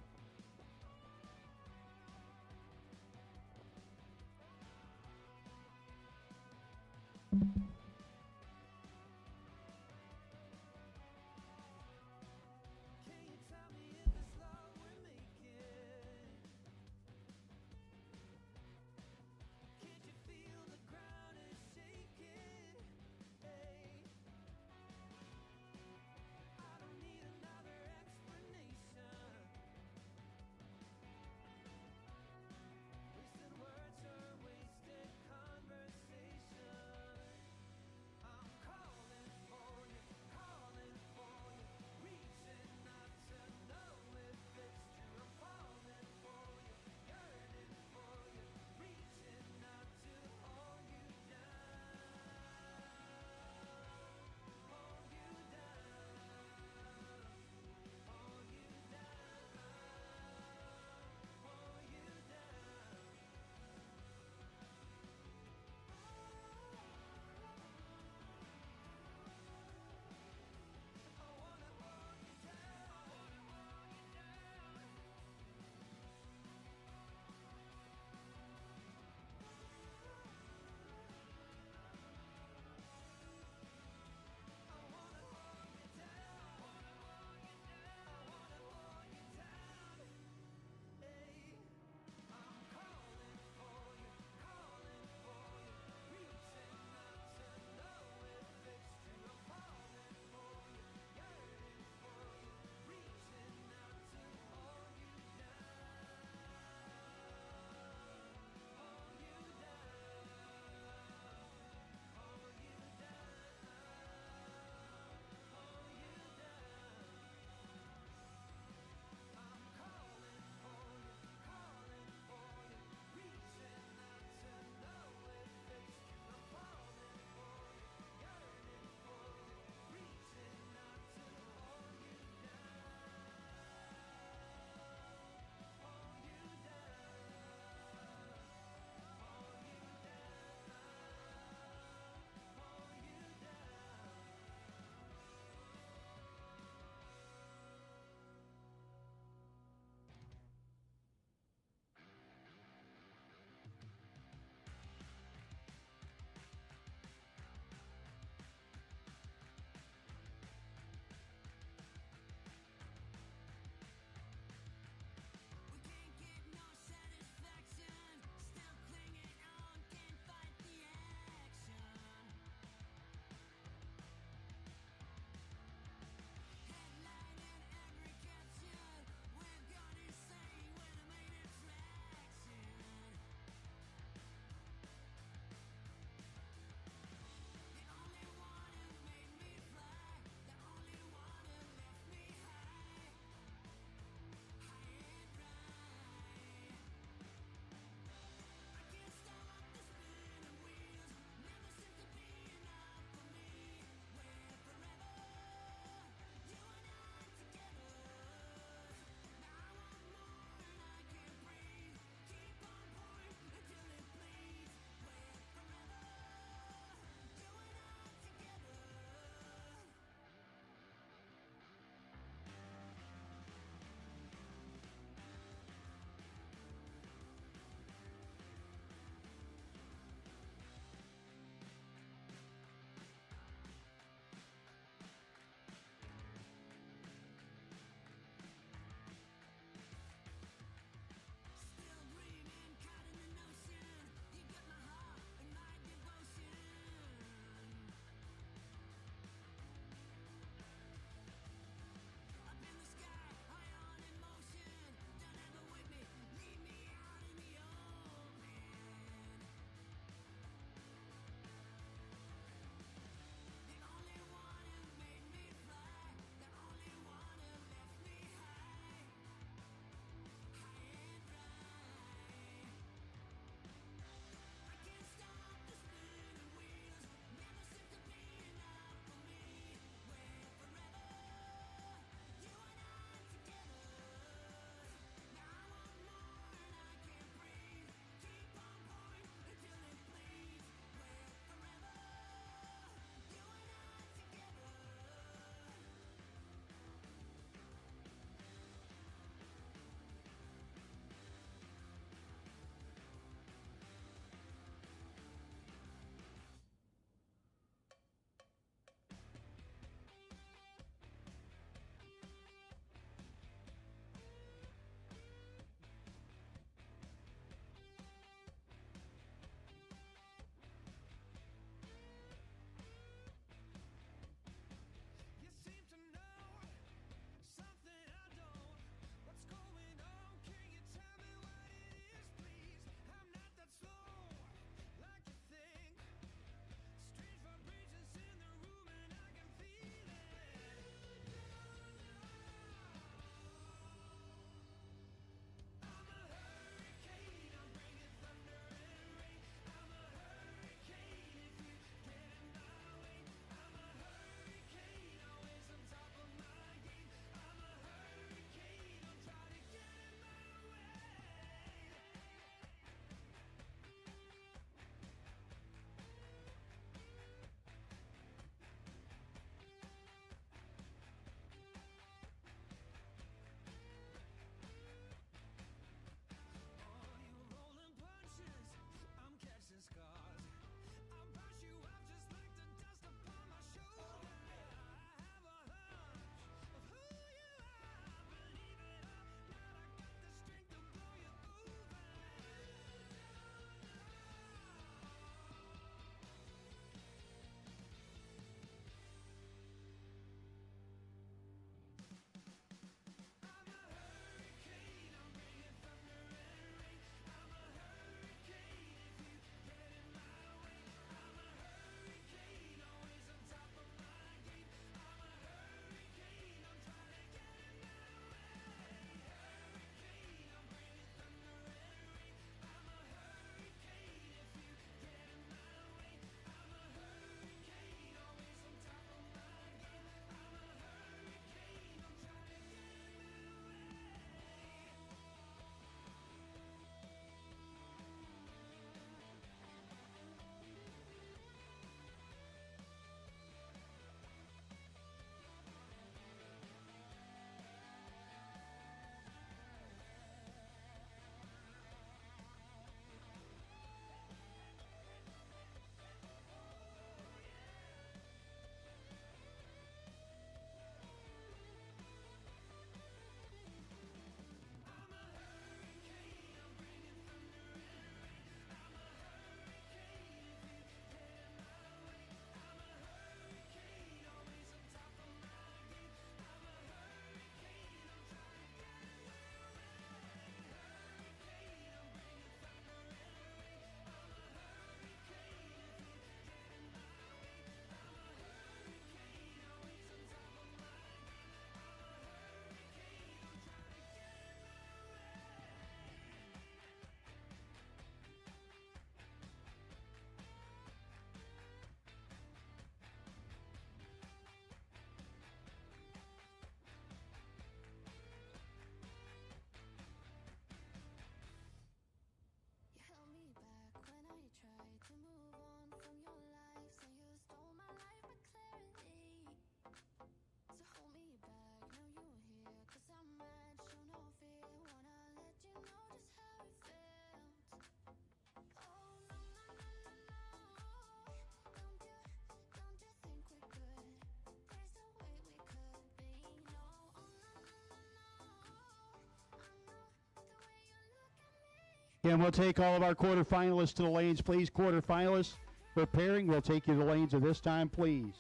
[SPEAKER 5] Kim, we'll take all of our quarterfinalists to the lanes, please. Quarterfinalists preparing. We'll take you to the lanes at this time, please.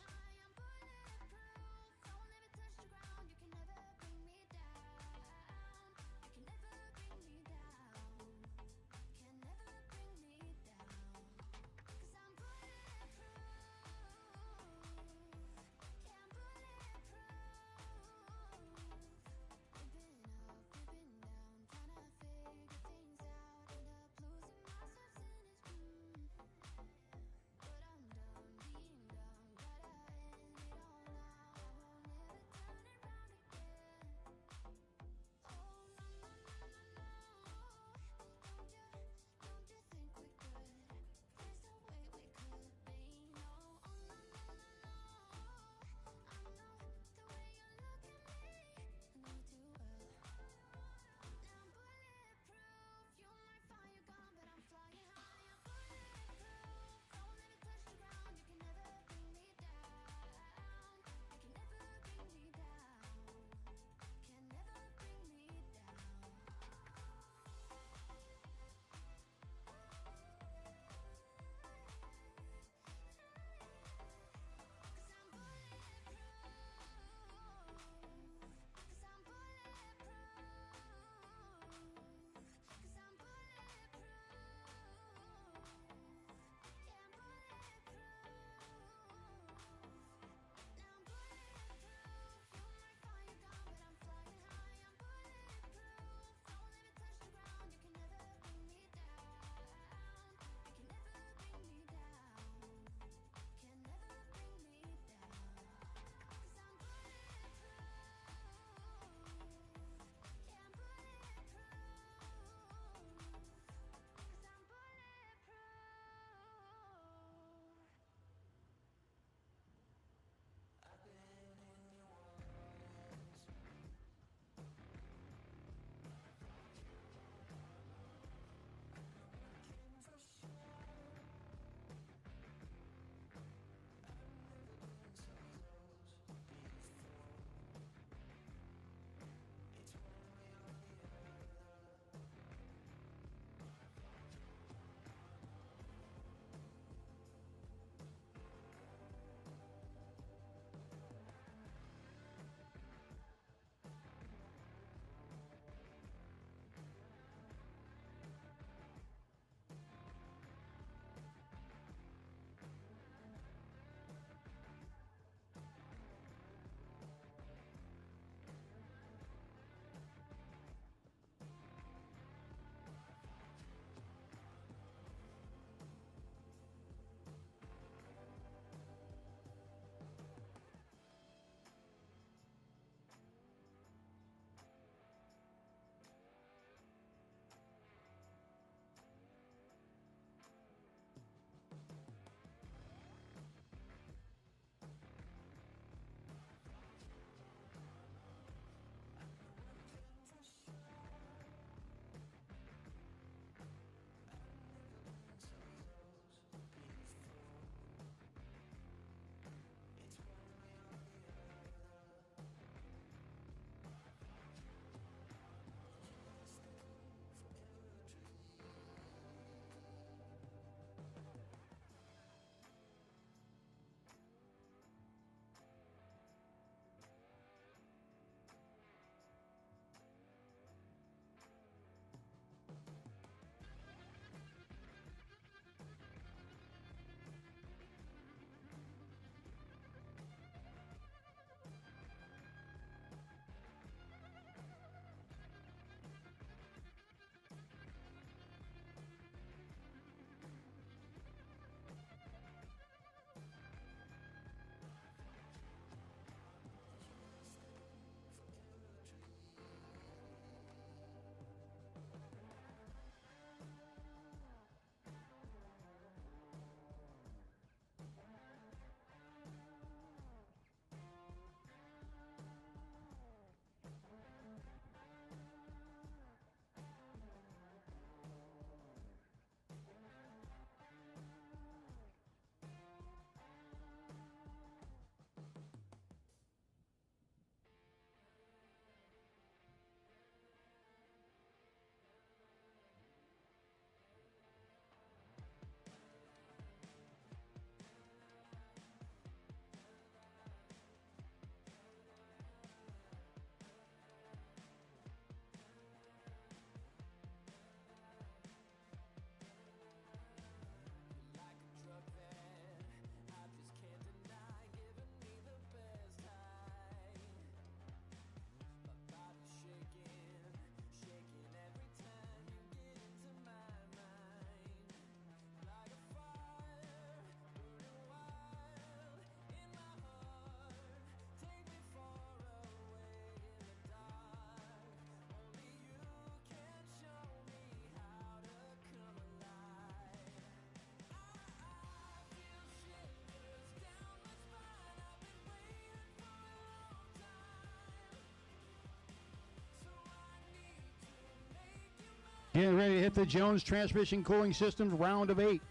[SPEAKER 5] Getting ready to hit the Jones transmission cooling system round of 8.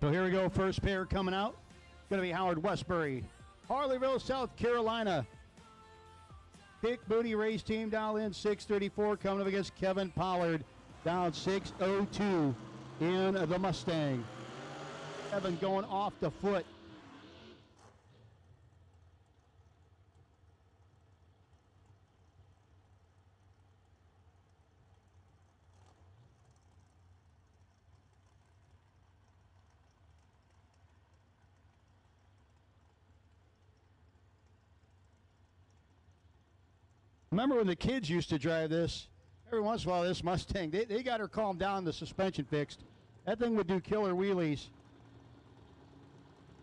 [SPEAKER 5] So here we go, first pair coming out. Going to be Howard Westbury, Harleyville, South Carolina. Pick Booty Race Team down in 634, coming up against Kevin Pollard down 602 in the Mustang. Kevin going off the foot. Remember when the kids used to drive this? Every once in a while, this Mustang, they got her calmed down, the suspension fixed. That thing would do killer wheelies.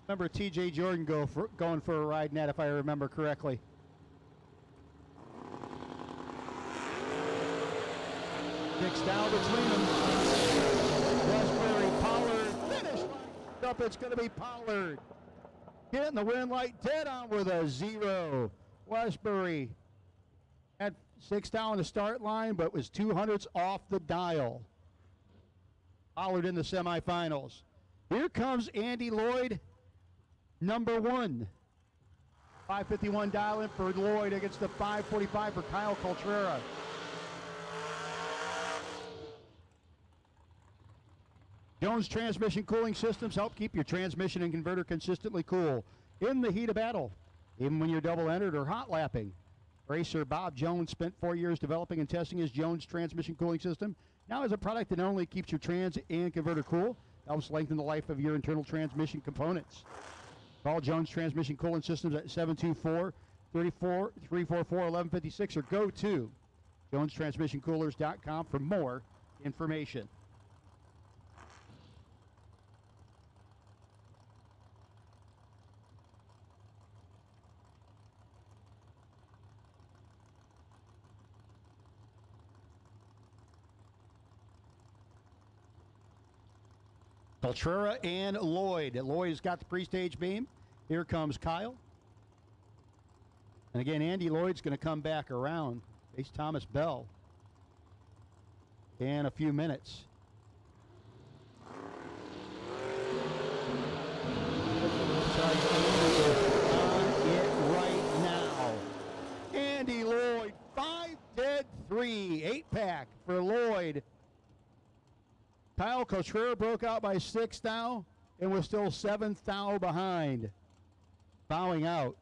[SPEAKER 5] Remember TJ Jordan going for a ride in that, if I remember correctly. Dicks down between them. Westbury, Pollard, finish up. It's going to be Pollard. Getting the win light dead on with a 0. Westbury had 6 down the start line, but was 200ths off the dial. Pollard in the semifinals. Here comes Andy Lloyd, number 1. 551 dial in for Lloyd against the 545 for Kyle Coltrera. Jones Transmission Cooling Systems help keep your transmission and converter consistently cool in the heat of battle, even when you're double entered or hot lapping. Racer Bob Jones spent 4 years developing and testing his Jones Transmission Cooling System. Now has a product that not only keeps your trans and converter cool, helps lengthen the life of your internal transmission components. Call Jones Transmission Cooling Systems at 724-344-1156 or go to jonestransmissioncoolers.com for more information. Coltrera and Lloyd. Lloyd has got the pre-stage beam. Here comes Kyle. And again, Andy Lloyd's going to come back around. Face Thomas Bell in a few minutes. Andy is on it right now. Andy Lloyd, 5 dead 3, 8-pack for Lloyd. Kyle Coltrera broke out by 6 thou and was still 7 thou behind. Bowing out.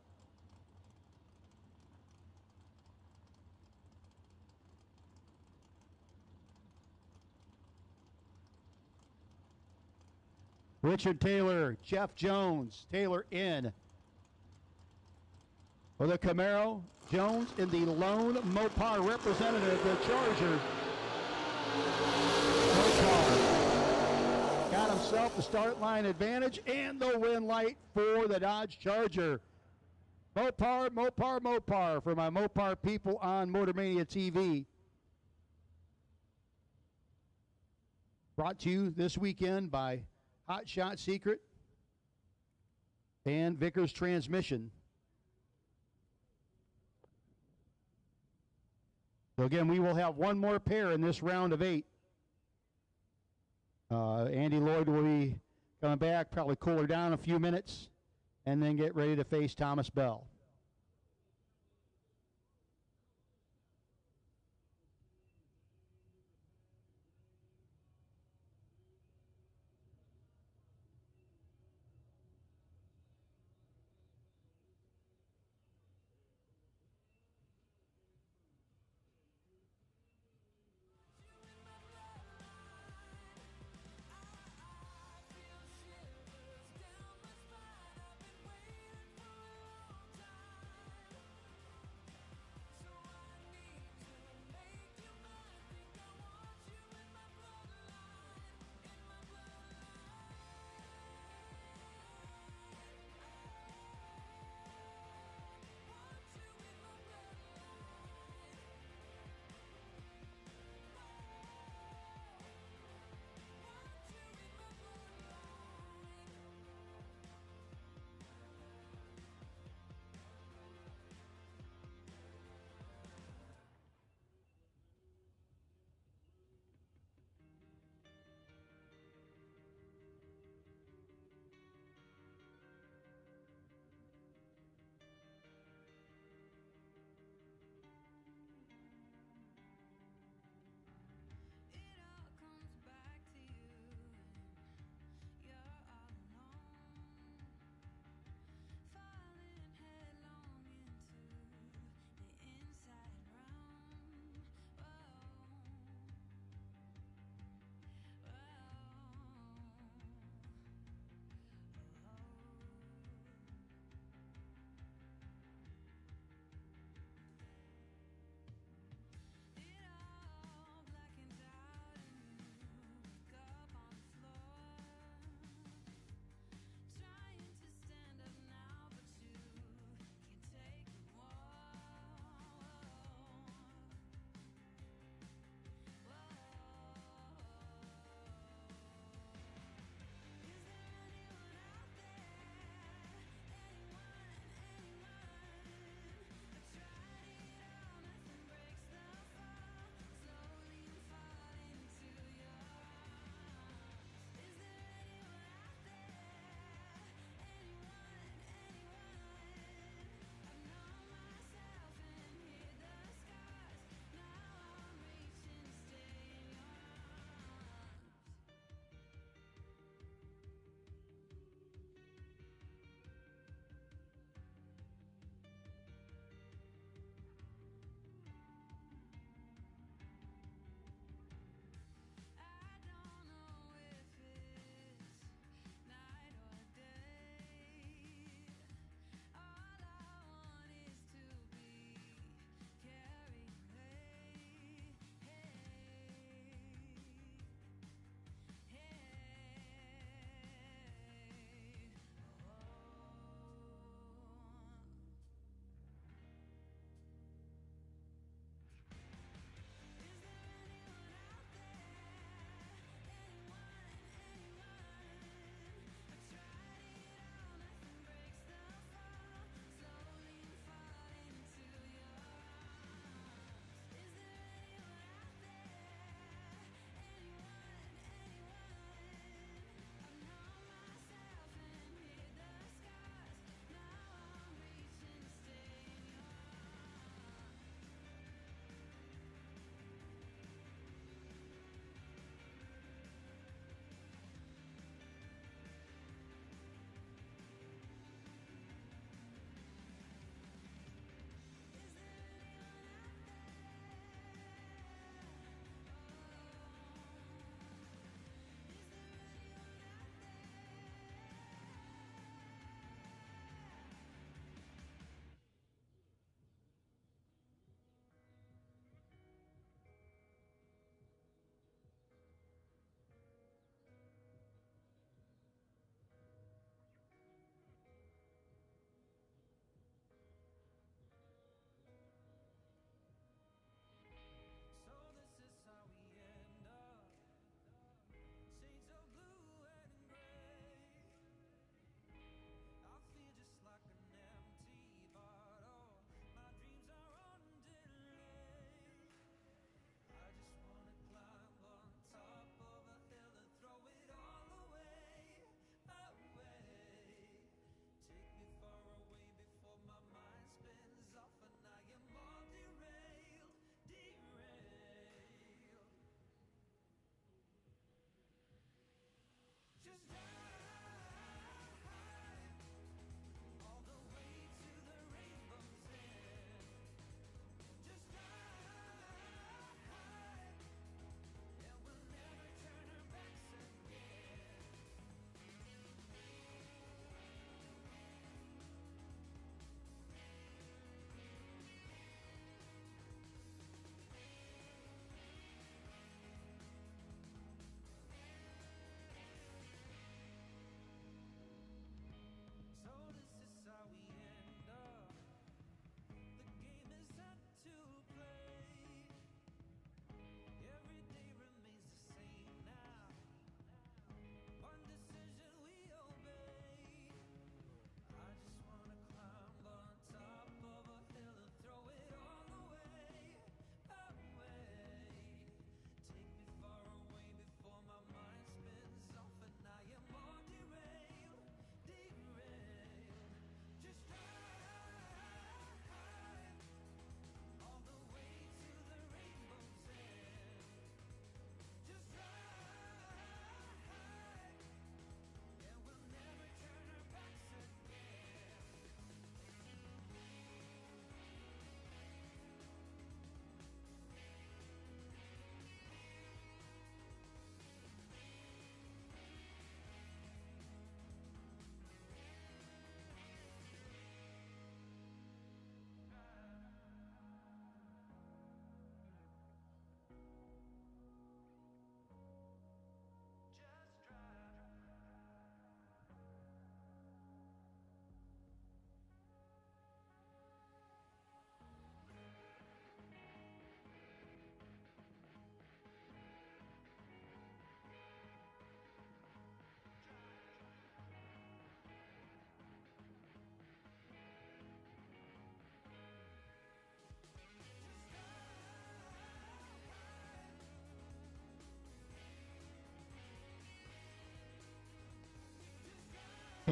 [SPEAKER 5] Richard Taylor, Jeff Jones, Taylor in. For the Camaro, Jones in the lone Mopar representative, the Charger. Got himself the start line advantage and the win light for the Dodge Charger. Mopar, Mopar, Mopar for my Mopar people on Motormania TV. Brought to you this weekend by Hot Shot Secret and Vickers Transmission. So again, we will have one more pair in this round of 8. Andy Lloyd will be coming back, probably cool her down a few minutes, and then get ready to face Thomas Bell.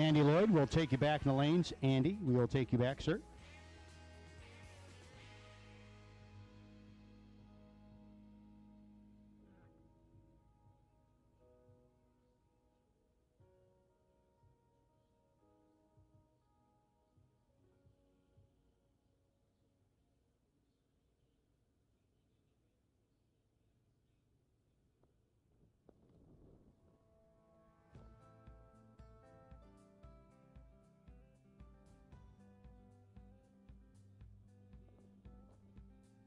[SPEAKER 5] Andy Lloyd will take you back in the lanes. Andy, we will take you back, sir.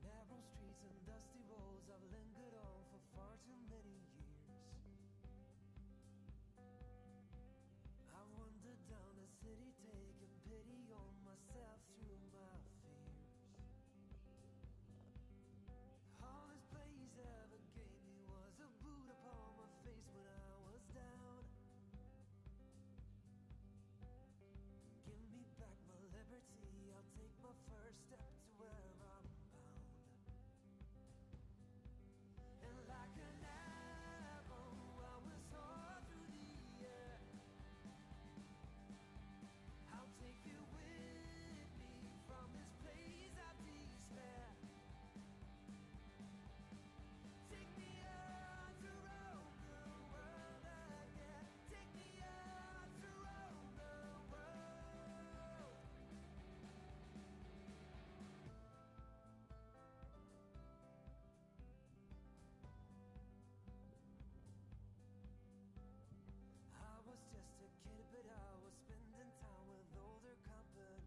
[SPEAKER 9] Narrow streets and dusty roads I've lingered on for far too many years. I've wandered down the city taking pity on myself through my fears. All this place ever gave me was a boot upon my face when I was down. Give me back my liberty, I'll take my first step to where I'm bound. And like an arrow, I will soar through the air. I'll take you with me from this place of despair. Take me out to roam the world again. Take me out to roam the world. I was just a kid, but I was spending time with older company.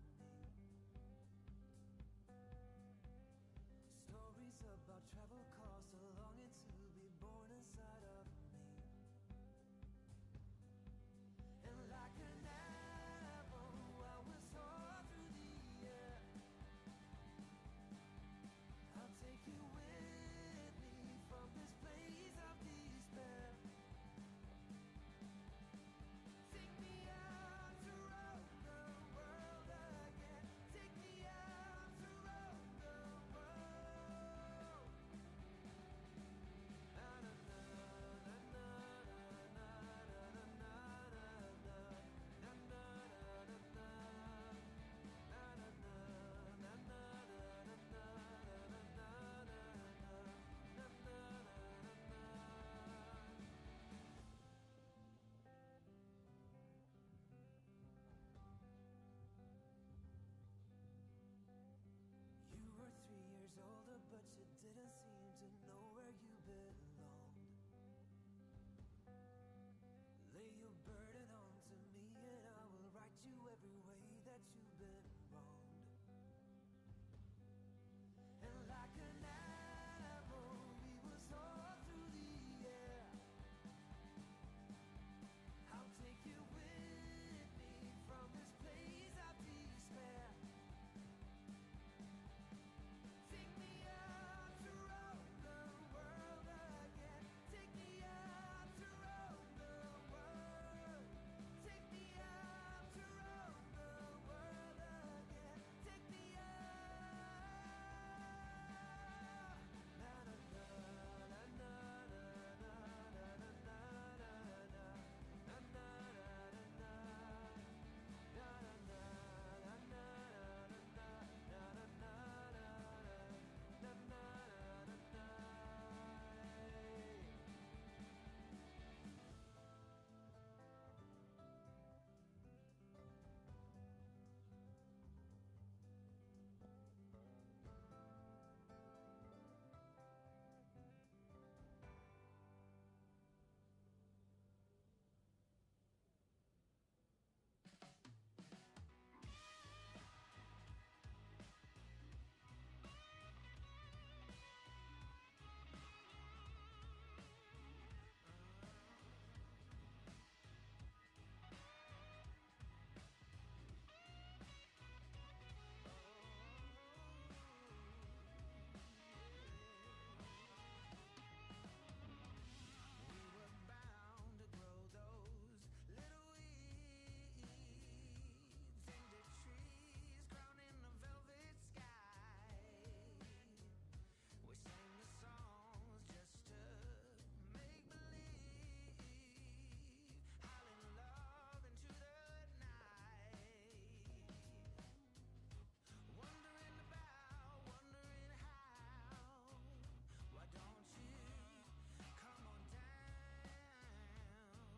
[SPEAKER 9] Stories about travel caused a longing to be born inside of me. And like an arrow, I will soar through the air. I'll take you with me from this place of despair. Take me out to roam the world again. Take me out to roam the world.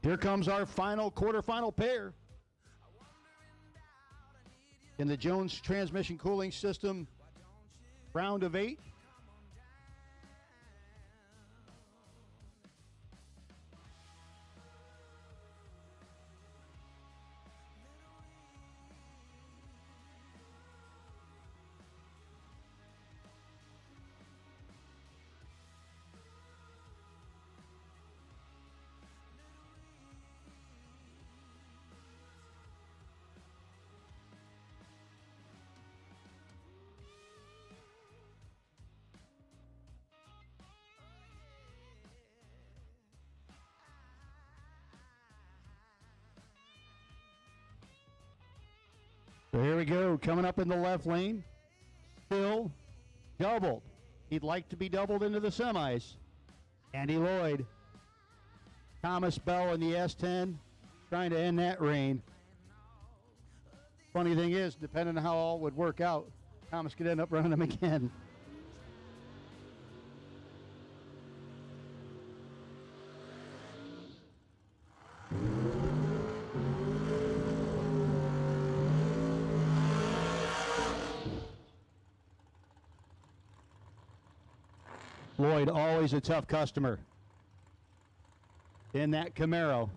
[SPEAKER 5] Here comes our final quarterfinal pair in the Jones transmission cooling system round of 8. So here we go, coming up in the left lane, still doubled. He'd like to be doubled into the semis. Andy Lloyd, Thomas Bell in the S10, trying to end that reign. Funny thing is, depending on how all would work out, Thomas could end up running him again. Lloyd, always a tough customer in that Camaro.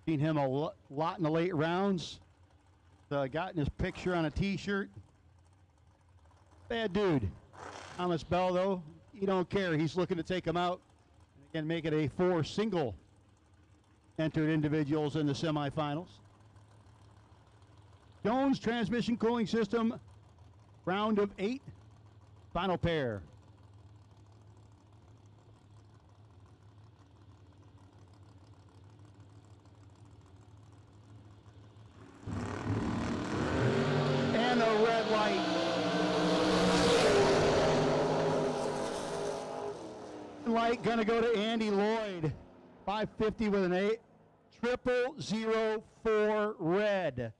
[SPEAKER 5] Seen him a lot in the late rounds. Gotten his picture on a t-shirt. Bad dude. Thomas Bell, though, he don't care. He's looking to take him out and again make it a 4 single entered individuals in the semifinals. Jones transmission cooling system, round of 8, final pair. And a red light. Light gonna go to Andy Lloyd. 550 with an 0004 red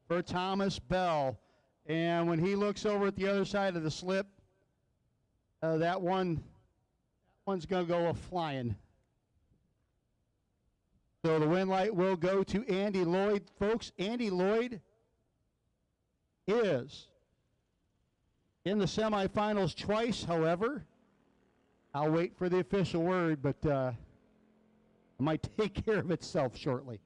[SPEAKER 5] for Thomas Bell. And when he looks over at the other side of the slip, that one's gonna go a-flying. So the win light will go to Andy Lloyd. Folks, Andy Lloyd is in the semifinals twice. However, I'll wait for the official word, but it might take care of itself shortly.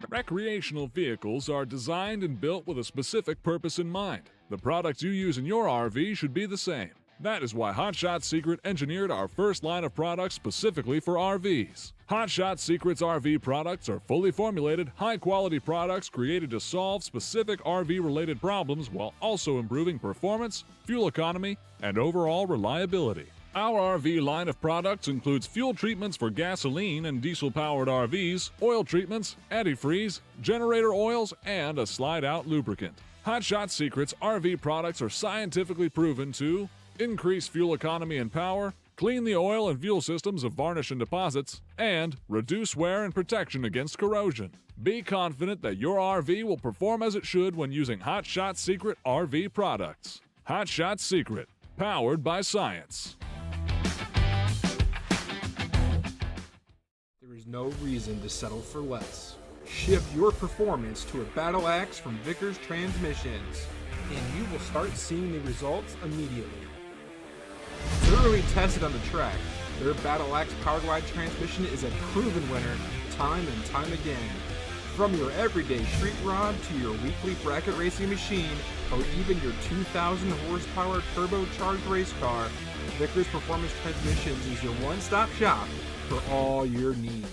[SPEAKER 3] Recreational vehicles are designed and built with a specific purpose in mind. The products you use in your RV should be the same. That is why Hot Shot Secret engineered our first line of products specifically for RVs. Hot Shot Secret's RV products are fully formulated, high-quality products created to solve specific RV-related problems while also improving performance, fuel economy, and overall reliability. Our RV line of products includes fuel treatments for gasoline and diesel-powered RVs, oil treatments, antifreeze, generator oils, and a slide-out lubricant. Hot Shot Secret's RV products are scientifically proven to increase fuel economy and power, clean the oil and fuel systems of varnish and deposits, and reduce wear and protection against corrosion. Be confident that your RV will perform as it should when using Hot Shot Secret RV products. Hot Shot Secret, powered by science.
[SPEAKER 2] There is no reason to settle for less. Shift your performance to a battle axe from Vickers Transmissions, and you will start seeing the results immediately. Thoroughly tested on the track, their battle axe powered wide transmission is a proven winner time and time again. From your everyday street rod to your weekly bracket racing machine, or even your 2,000 horsepower turbocharged race car, Vickers Performance Transmissions is your one-stop shop for all your needs.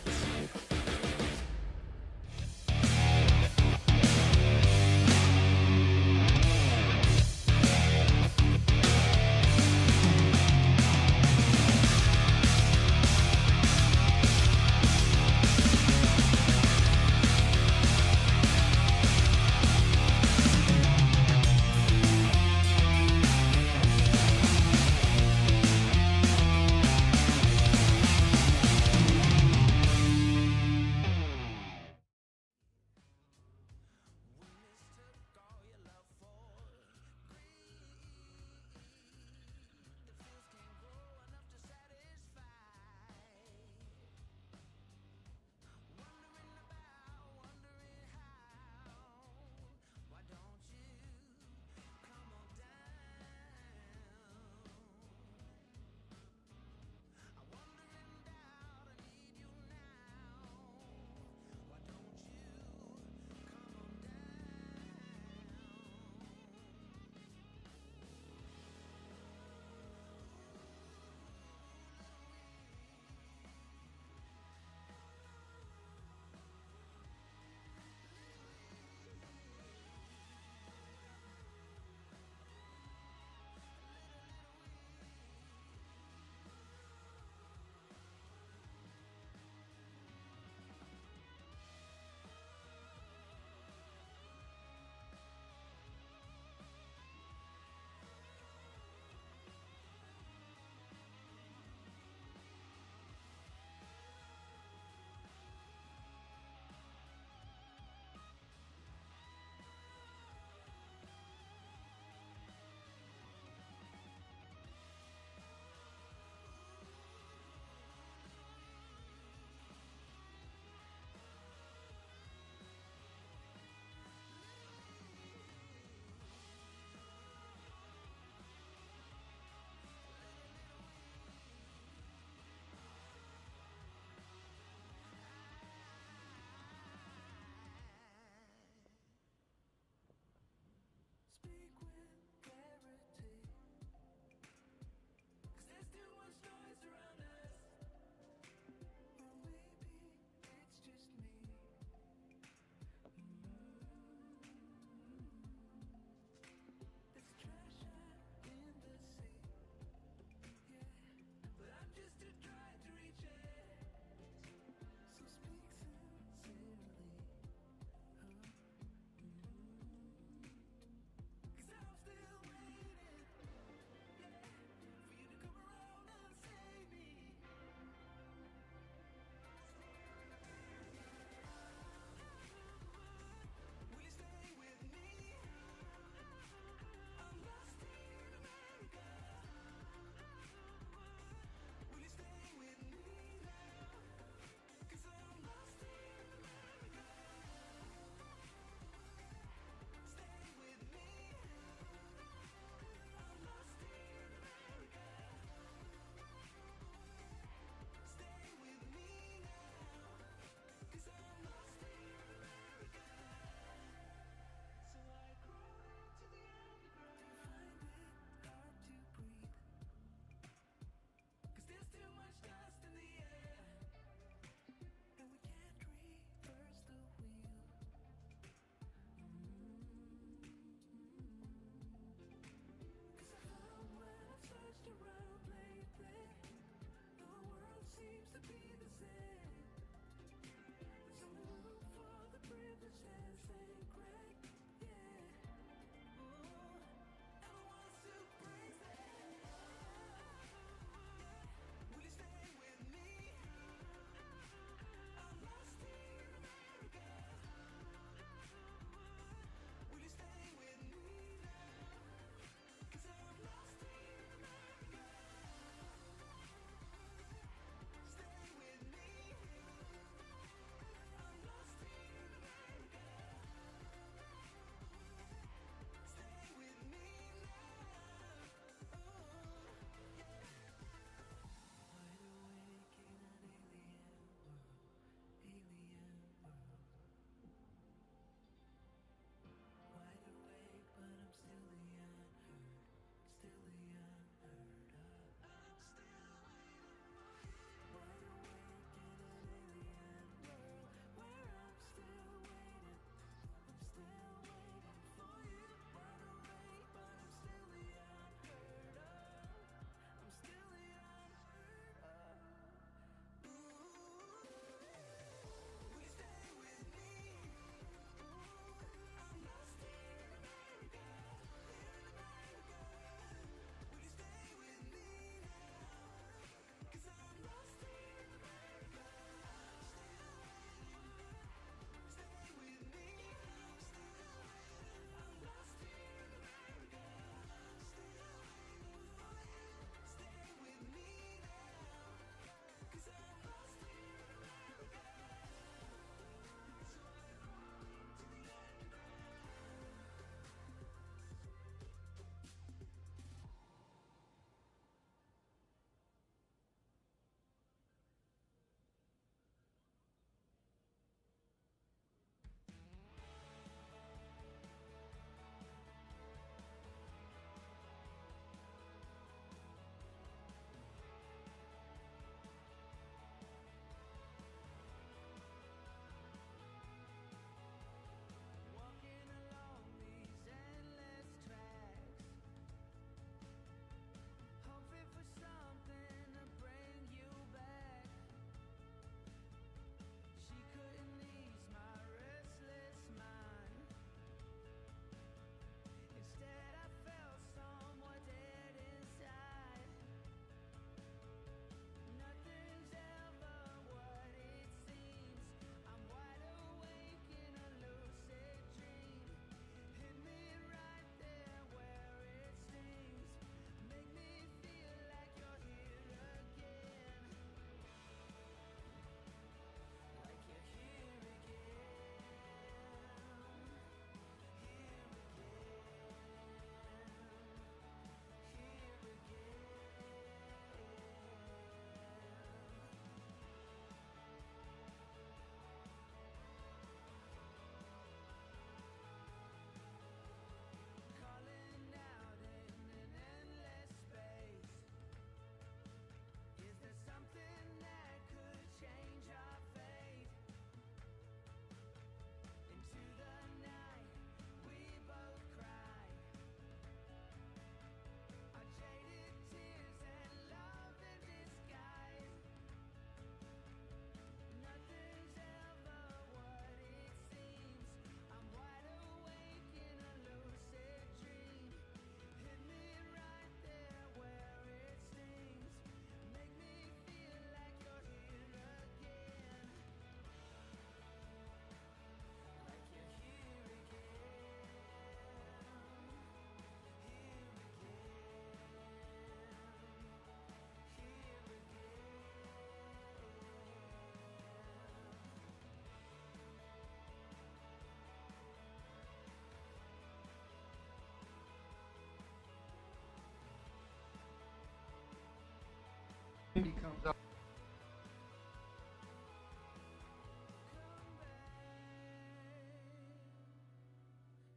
[SPEAKER 5] Andy comes up.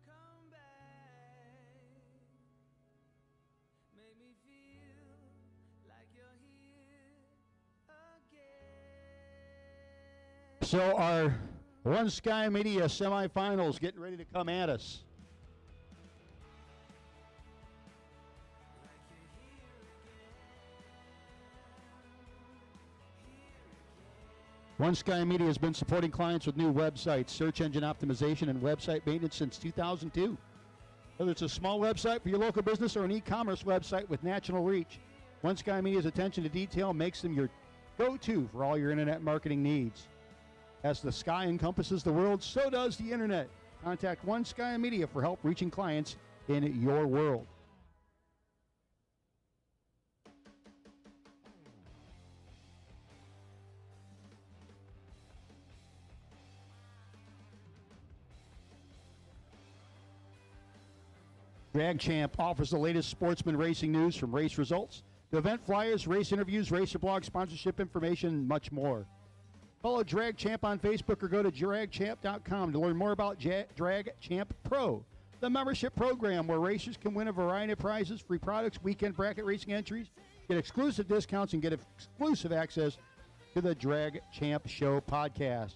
[SPEAKER 9] Come back. Make me feel like you're here again.
[SPEAKER 5] So our One Sky Media semifinals getting ready to come at us. One Sky Media has been supporting clients with new websites, search engine optimization, and website maintenance since 2002. Whether it's a small website for your local business or an e-commerce website with national reach, One Sky Media's attention to detail makes them your go-to for all your internet marketing needs. As the sky encompasses the world, so does the internet. Contact One Sky Media for help reaching clients in your world. Drag Champ offers the latest sportsman racing news from race results to event flyers, race interviews, racer blog, sponsorship information, and much more. Follow Drag Champ on Facebook or go to dragchamp.com to learn more about Drag Champ Pro, the membership program where racers can win a variety of prizes, free products, weekend bracket racing entries, get exclusive discounts, and get exclusive access to the Drag Champ Show podcast.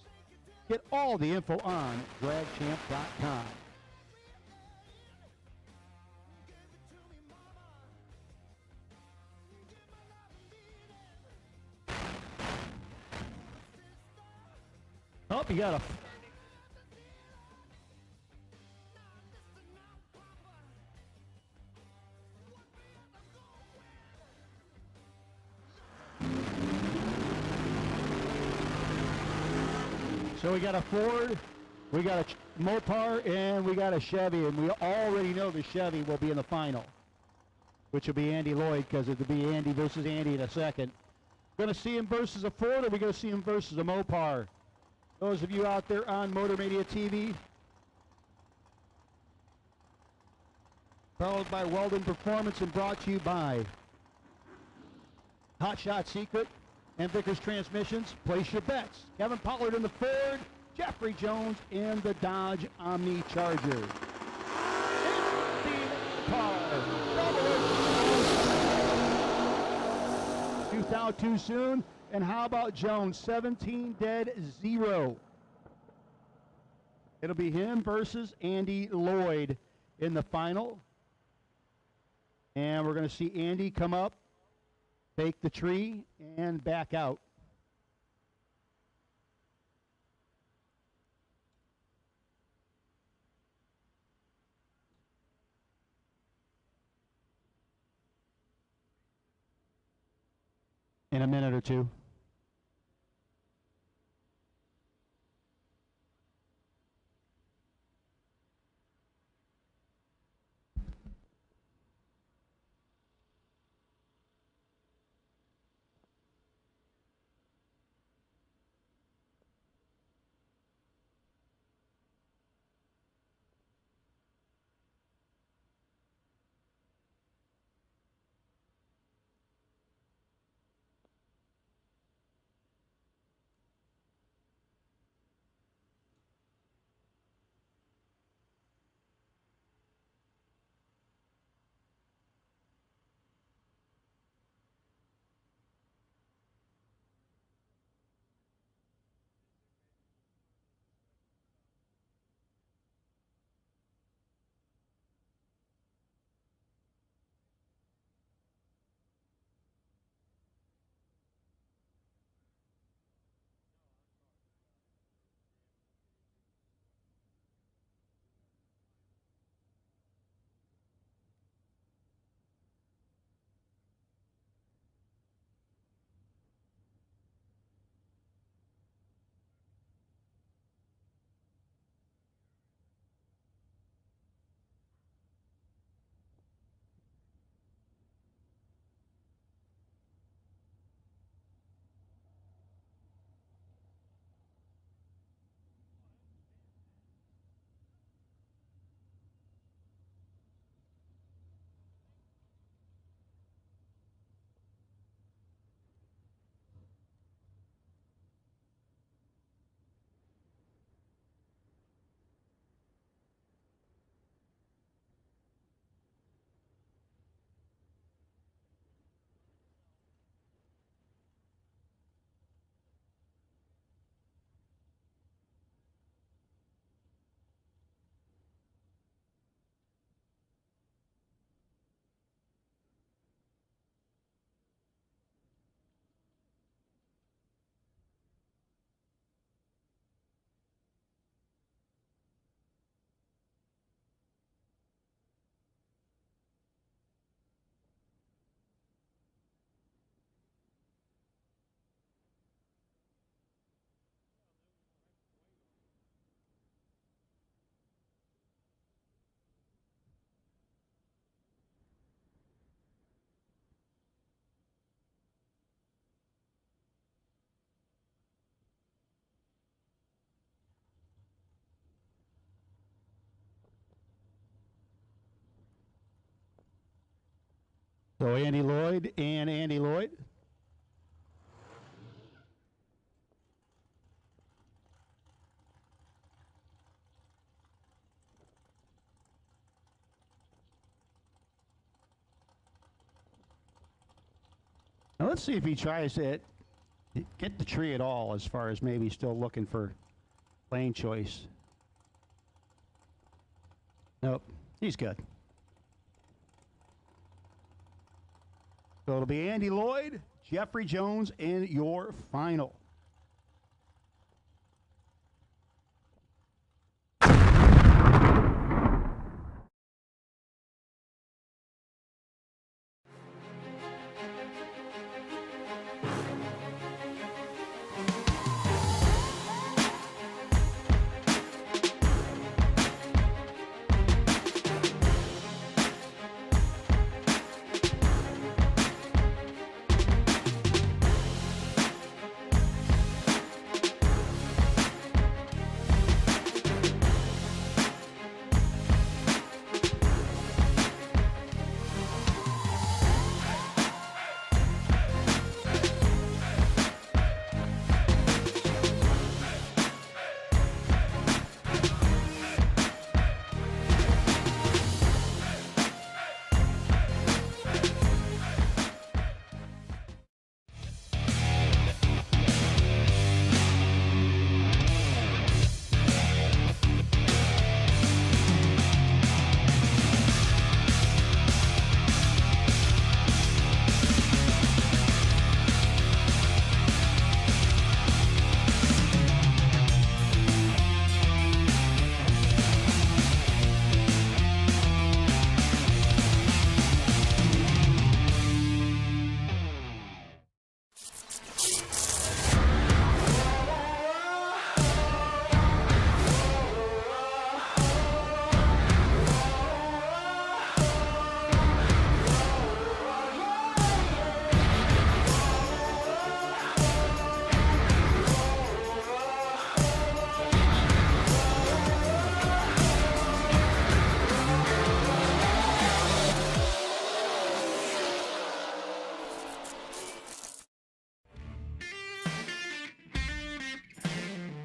[SPEAKER 5] Get all the info on dragchamp.com. Oh, you got a... So we got a Ford, we got a Mopar, and we got a Chevy, and we already know the Chevy will be in the final, which will be Andy Lloyd, because it'll be Andy versus Andy in a second. Going to see him versus a Ford, or we going to see him versus a Mopar? Those of you out there on Motormaniatv, followed by Weldon Performance and brought to you by Hot Shot Secret and Vickers Transmissions. Place your bets. Kevin Pollard in the Ford, Jeffrey Jones in the Dodge Omni Charger. It's the car. Tooth out too soon. And how about Jones? 17 dead, 0. It'll be him versus Andy Lloyd in the final. And we're going to see Andy come up, fake the tree, and back out. In a minute or two. So Andy Lloyd and Andy Lloyd. Now let's see if he tries to get the tree at all, as far as maybe still looking for lane choice. Nope, he's good. So it'll be Andy Lloyd, Jeffrey Jones in your final.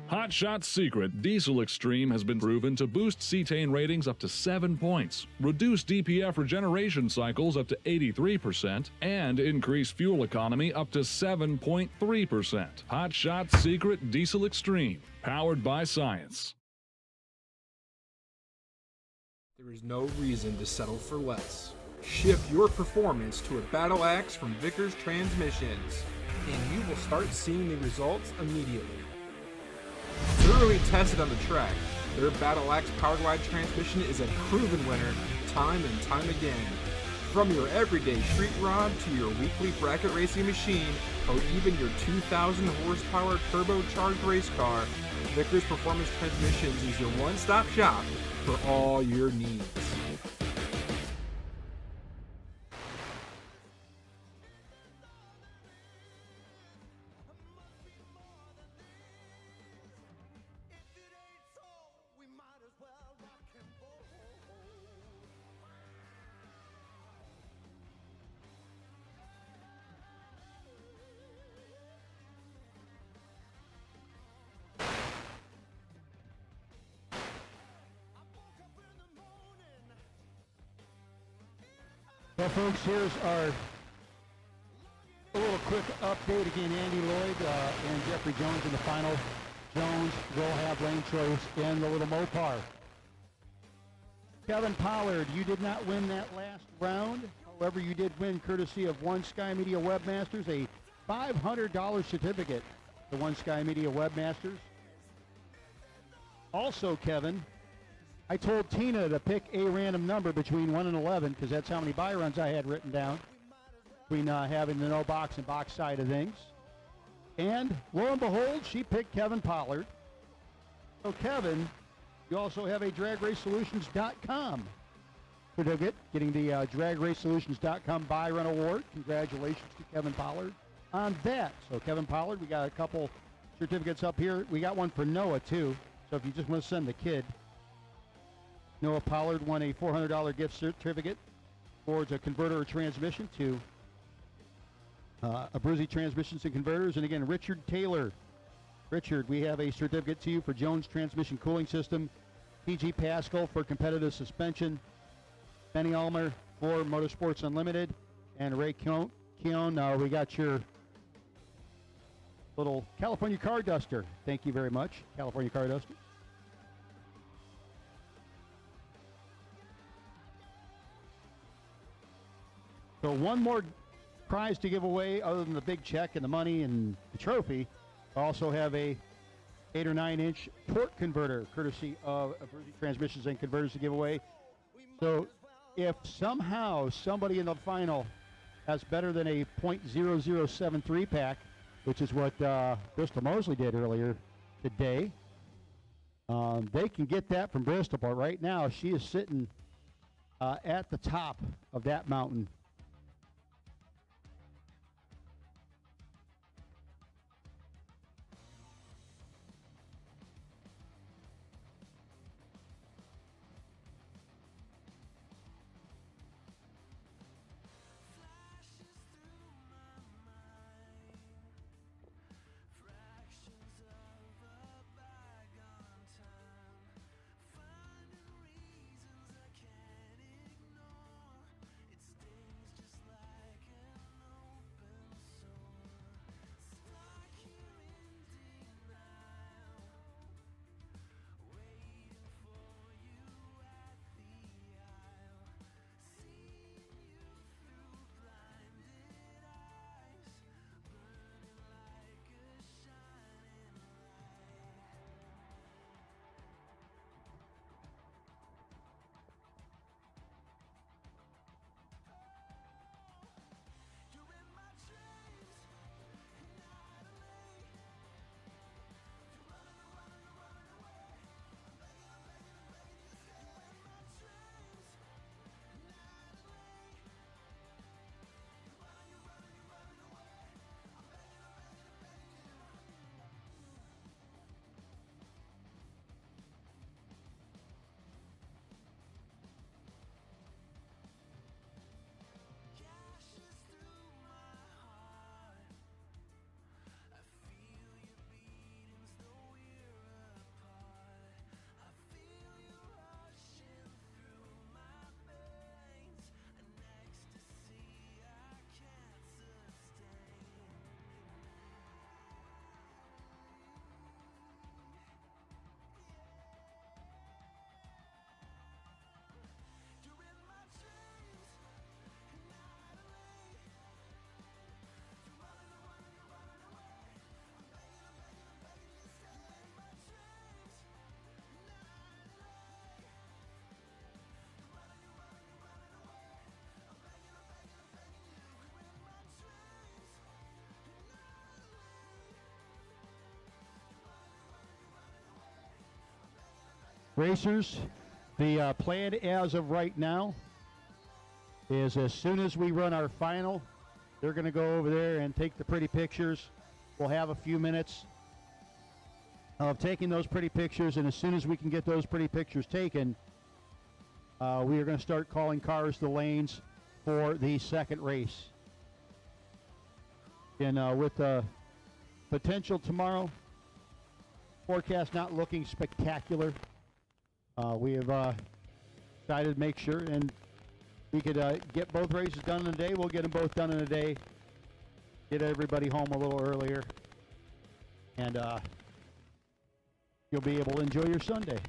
[SPEAKER 3] Hot Shot's secret, Diesel Extreme, has been proven to boost cetane ratings up to 7 points, reduce DPF regeneration cycles up to 83%, and increase fuel economy up to 7.3%. Hot Shot's secret, Diesel Extreme, powered by science.
[SPEAKER 2] There is no reason to settle for less. Shift your performance to a battle axe from Vickers Transmissions, and you will start seeing the results immediately. Thoroughly tested on the track, their Battle Axe powered wide transmission is a proven winner time and time again. From your everyday street rod to your weekly bracket racing machine, or even your 2,000 horsepower turbocharged race car, Vickers Performance Transmissions is your one-stop shop for all your needs.
[SPEAKER 5] Well, folks, here's our little quick update. Again, Andy Lloyd and Jeffrey Jones in the final. Jones will have lane choice in the little Mopar. Kevin Pollard, you did not win that last round. However, you did win, courtesy of One Sky Media Webmasters, a $500 certificate to One Sky Media Webmasters. Also, Kevin, I told Tina to pick a random number between 1 and 11 because that's how many buy runs I had written down between having the no box and box side of things. And lo and behold, she picked Kevin Pollard. So Kevin, you also have a DragRaceSolutions.com certificate, getting the DragRaceSolutions.com buy run award. Congratulations to Kevin Pollard on that. So Kevin Pollard, we got a couple certificates up here. We got one for Noah too. So if you just want to send the kid, Noah Pollard won a $400 gift certificate towards a converter or transmission to Abruzzi Transmissions and Converters. And again, Richard Taylor. Richard, we have a certificate to you for Jones Transmission Cooling System, PG Pascal for competitive suspension, Benny Ulmer for Motorsports Unlimited, and Ray Keown. We got your little California Car Duster. Thank you very much, California Car Duster. So one more prize to give away other than the big check and the money and the trophy. Also have a 8 or 9 inch torque converter courtesy of Abruzzi Transmissions and Converters to give away. So if somehow somebody in the final has better than a .0073 pack, which is what Bristol Mosley did earlier today, they can get that from Bristol. But right now she is sitting at the top of that mountain. Racers, the plan as of right now is as soon as we run our final, they're going to go over there and take the pretty pictures. We'll have a few minutes of taking those pretty pictures, and as soon as we can get those pretty pictures taken, we are going to start calling cars to lanes for the second race. And with the potential tomorrow, forecast not looking spectacular. We have decided to make sure, and we could get both races done in a day. We'll get them both done in a day. Get everybody home a little earlier, and you'll be able to enjoy your Sunday.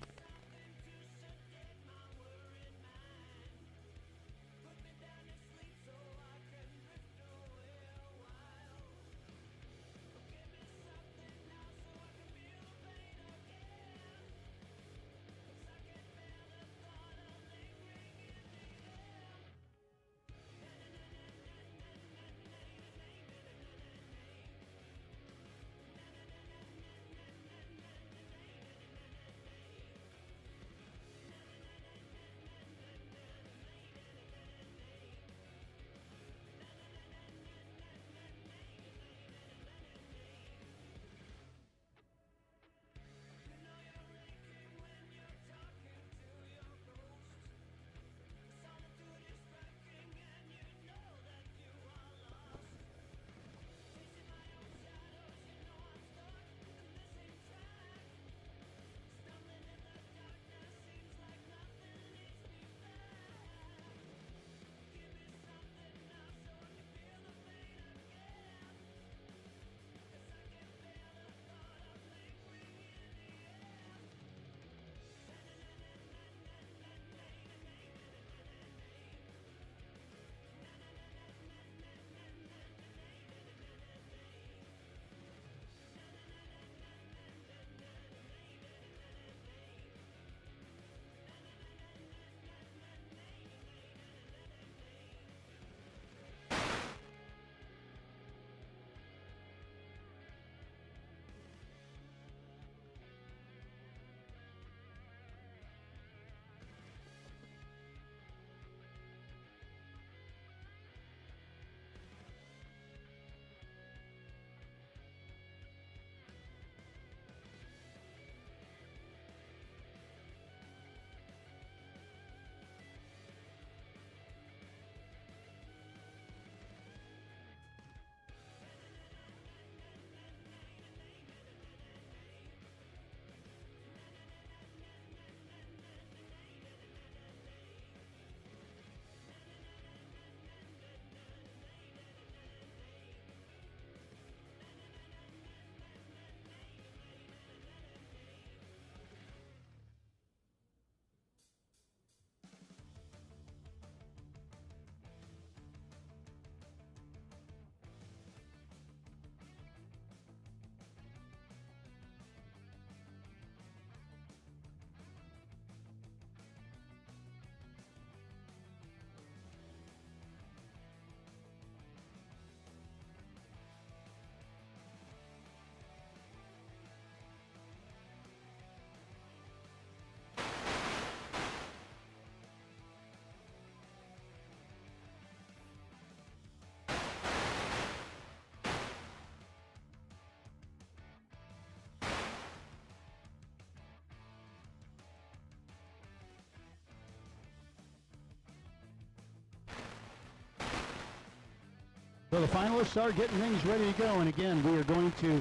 [SPEAKER 5] So the finalists are getting things ready to go. And again, we are going to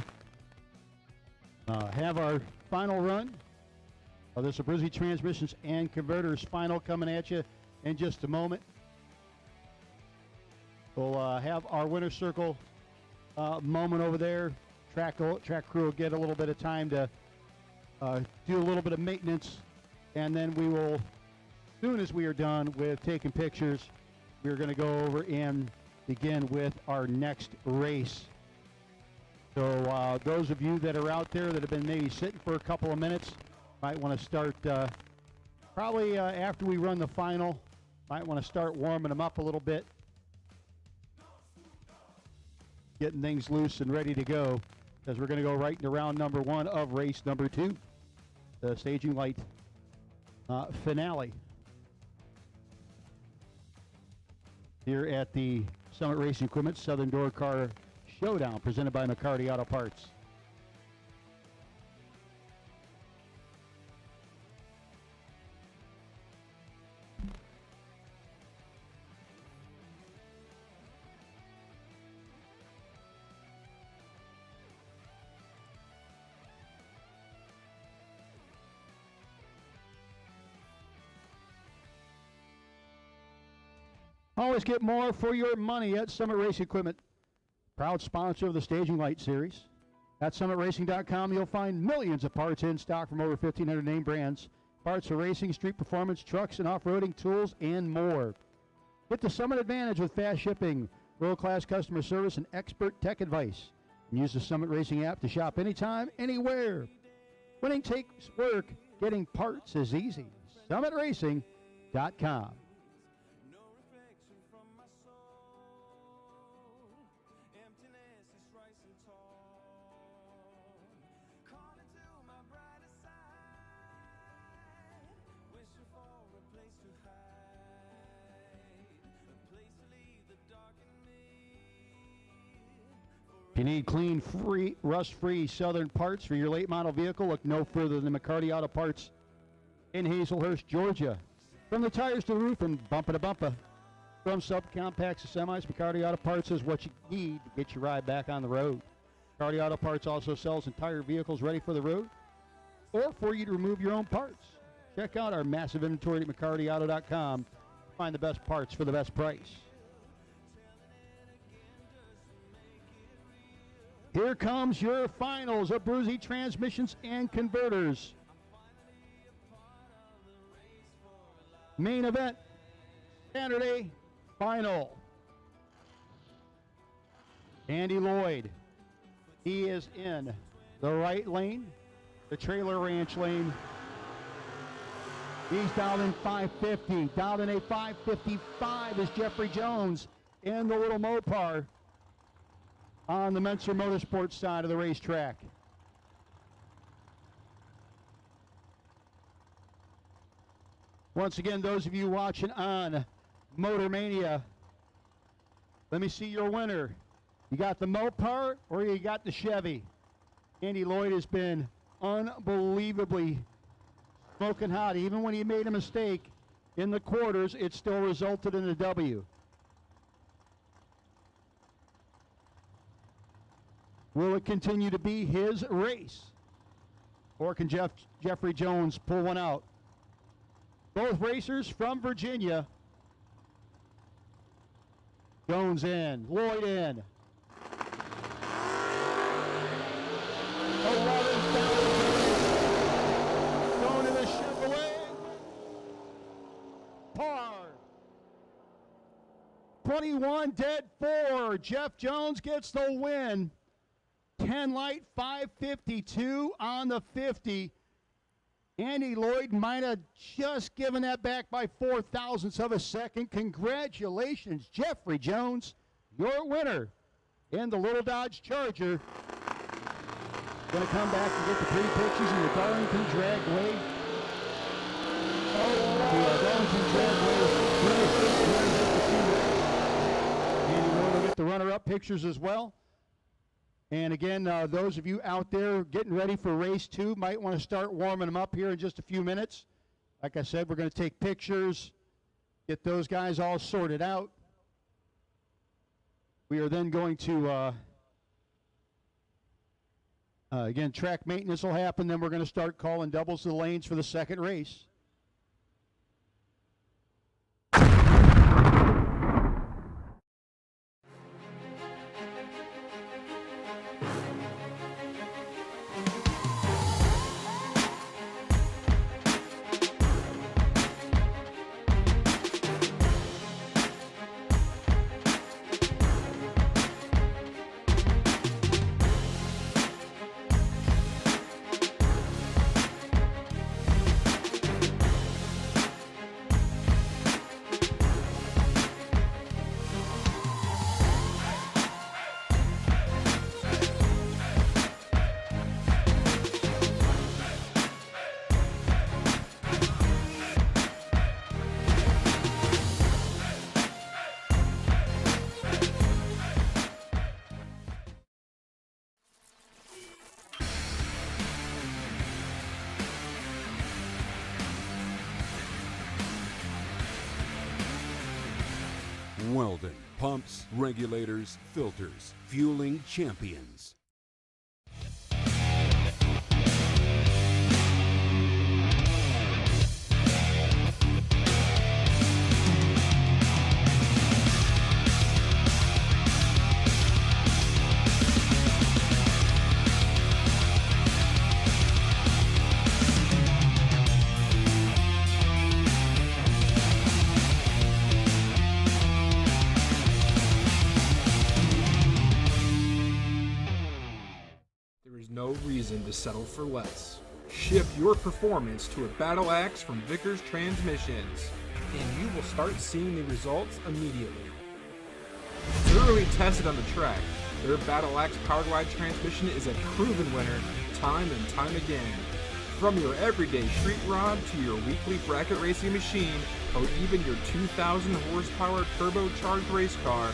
[SPEAKER 5] have our final run of this Abruzzi Transmissions and Converters final coming at you in just a moment. We'll have our winner circle moment over there. Track crew will get a little bit of time to do a little bit of maintenance, and then we will, as soon as we are done with taking pictures, we're going to go over and begin with our next race. So those of you that are out there that have been maybe sitting for a couple of minutes might want to start probably after we run the final, might want to start warming them up a little bit, getting things loose and ready to go, because we're going to go right into round number 1 of race number 2, the staging light finale here at the Summit Racing Equipment Southern Doorcar Showdown, presented by McCarty Auto Parts. Always get more for your money at Summit Racing Equipment. Proud sponsor of the Staging Light Series. At summitracing.com, you'll find millions of parts in stock from over 1,500 name brands. Parts for racing, street performance, trucks, and off-roading tools, and more. Get the Summit Advantage with fast shipping, world-class customer service, and expert tech advice. And use the Summit Racing app to shop anytime, anywhere. Winning takes work. Getting parts is easy. SummitRacing.com. If you need clean, free, rust-free Southern parts for your late model vehicle, look no further than McCarty Auto Parts in Hazelhurst, Georgia. From the tires to the roof and bumper to bumper. From subcompacts to semis, McCarty Auto Parts is what you need to get your ride back on the road. McCarty Auto Parts also sells entire vehicles ready for the road or for you to remove your own parts. Check out our massive inventory at McCartyAuto.com. Find the best parts for the best price. Here comes your finals of Abruzzi Transmissions and Converters. Main event, Saturday final. Andy Lloyd, he is in the right lane, the trailer ranch lane. He's down in 550. Down in a 555 is Jeffrey Jones in the little Mopar on the Menser Motorsports side of the racetrack. Once again, those of you watching on Motormania, let me see your winner. You got the Mopar or you got the Chevy? Andy Lloyd has been unbelievably smoking hot. Even when he made a mistake in the quarters, it still resulted in a W. Will it continue to be his race? Or can Jeffrey Jones pull one out? Both racers from Virginia. Jones in, Lloyd in. 11 going to the Chevrolet. Par. 21 dead 4. Jeff Jones gets the win. 10 light, 552 on the 50. Andy Lloyd might have just given that back by 0.04 of a second. Congratulations, Jeffrey Jones, your winner in the little Dodge Charger. Going to come back and get the pretty pictures in the Darlington Dragway. Darlington Dragway. Andy Lloyd will get the runner-up pictures as well. And again, those of you out there getting ready for race 2 might want to start warming them up here in just a few minutes. Like I said, we're going to take pictures, get those guys all sorted out. We are then going to, again, track maintenance will happen. Then we're going to start calling doubles to the lanes for the second race.
[SPEAKER 1] Weldon pumps, regulators, filters, fueling champions.
[SPEAKER 2] There is no reason to settle for less. Ship your performance to a battle axe from Vickers Transmissions, and you will start seeing the results immediately. Thoroughly tested on the track, their battle axe powered wide transmission is a proven winner time and time again. From your everyday street rod to your weekly bracket racing machine, or even your 2,000 horsepower turbocharged race car,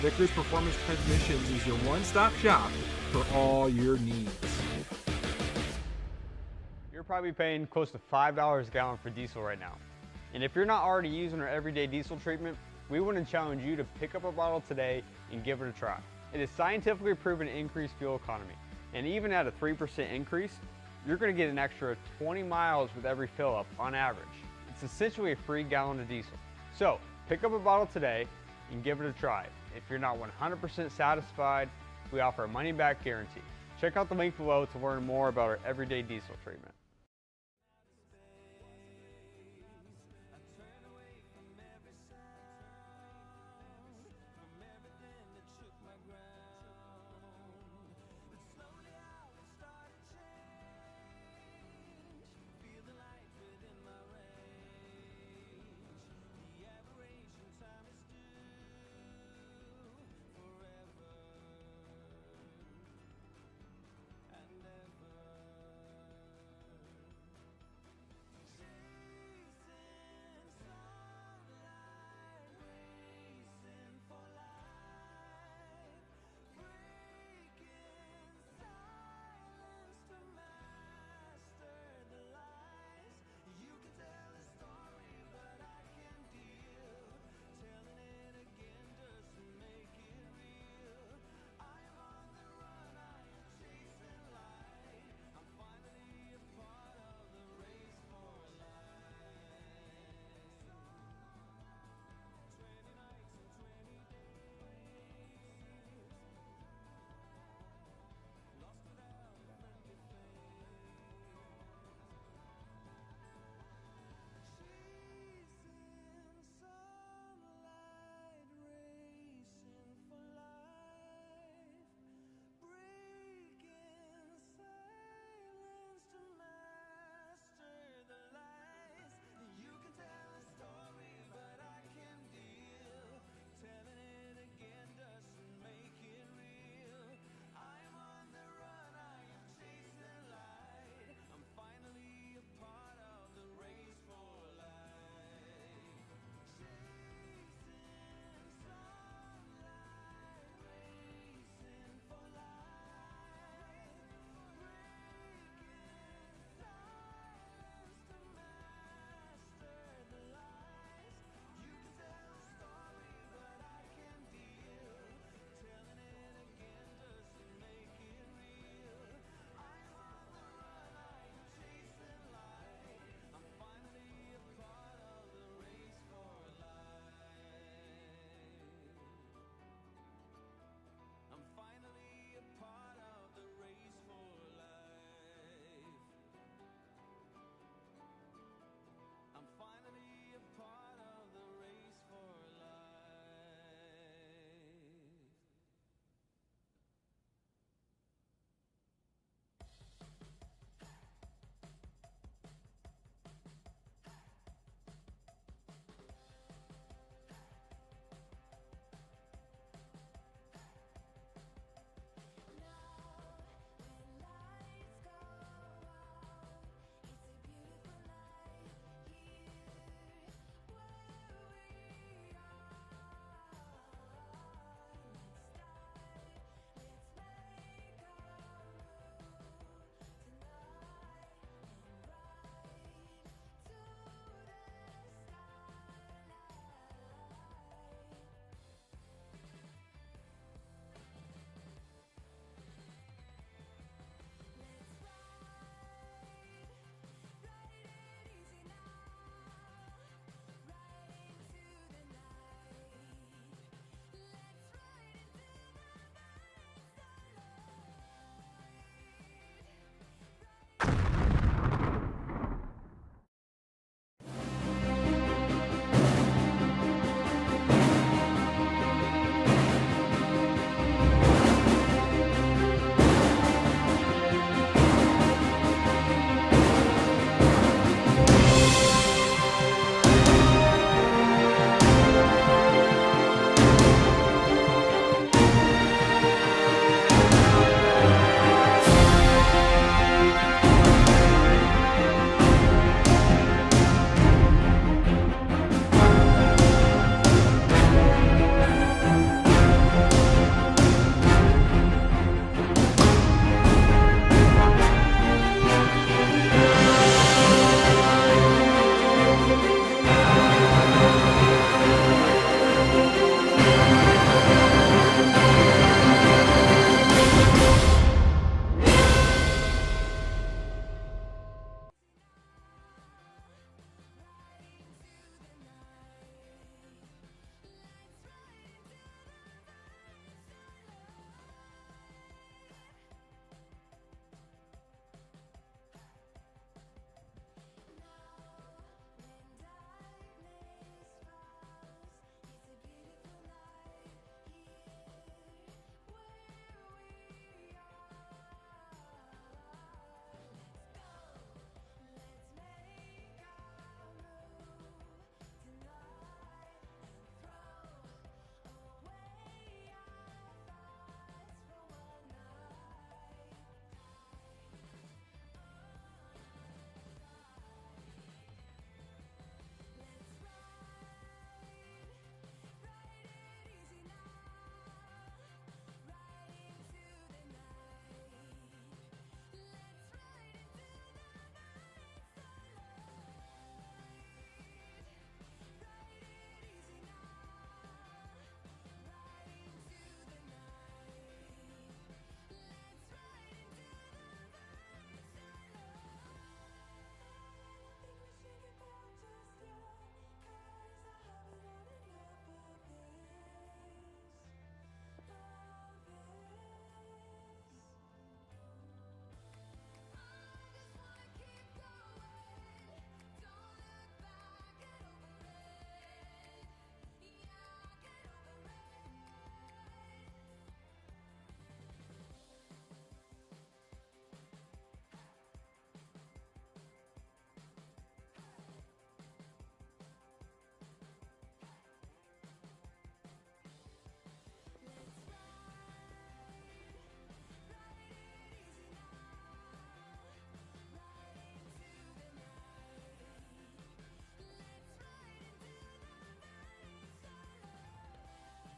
[SPEAKER 2] Vickers Performance Transmissions is your one-stop shop for all your needs.
[SPEAKER 6] You're probably paying close to $5 a gallon for diesel right now. And if you're not already using our everyday diesel treatment, we want to challenge you to pick up a bottle today and give it a try. It is scientifically proven to increase fuel economy. And even at a 3% increase, you're going to get an extra 20 miles with every fill up on average. It's essentially a free gallon of diesel. So pick up a bottle today and give it a try. If you're not 100% satisfied, we offer a money back guarantee. Check out the link below to learn more about our everyday diesel treatment.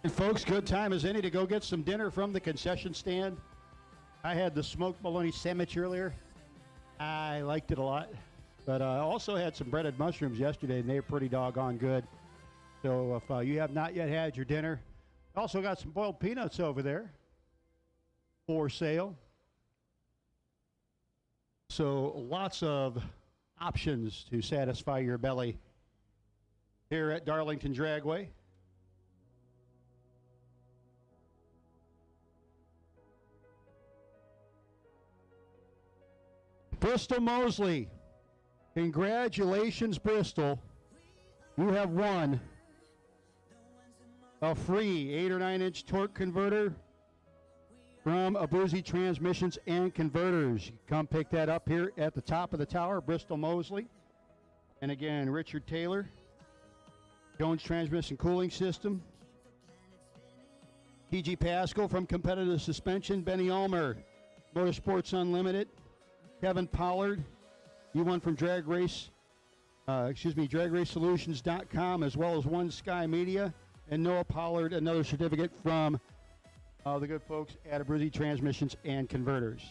[SPEAKER 5] And folks, good time as any to go get some dinner from the concession stand. I had the smoked bologna sandwich earlier. I liked it a lot. But I also had some breaded mushrooms yesterday, and they were pretty doggone good. So if you have not yet had your dinner, also got some boiled peanuts over there for sale. So lots of options to satisfy your belly here at Darlington Dragway. Bristol Mosley. Congratulations, Bristol. You have won a free 8 or 9 inch torque converter from Abruzzi Transmissions and Converters. You come pick that up here at the top of the tower, Bristol Mosley. And again, Richard Taylor, Jones Transmission Cooling System, TG Pascal from Competitive Suspension, Benny Ulmer, Motorsports Unlimited, Kevin Pollard, you won from DragRaceSolutions.com, as well as One Sky Media, and Noah Pollard, another certificate from the good folks at Abruzzi Transmissions and Converters.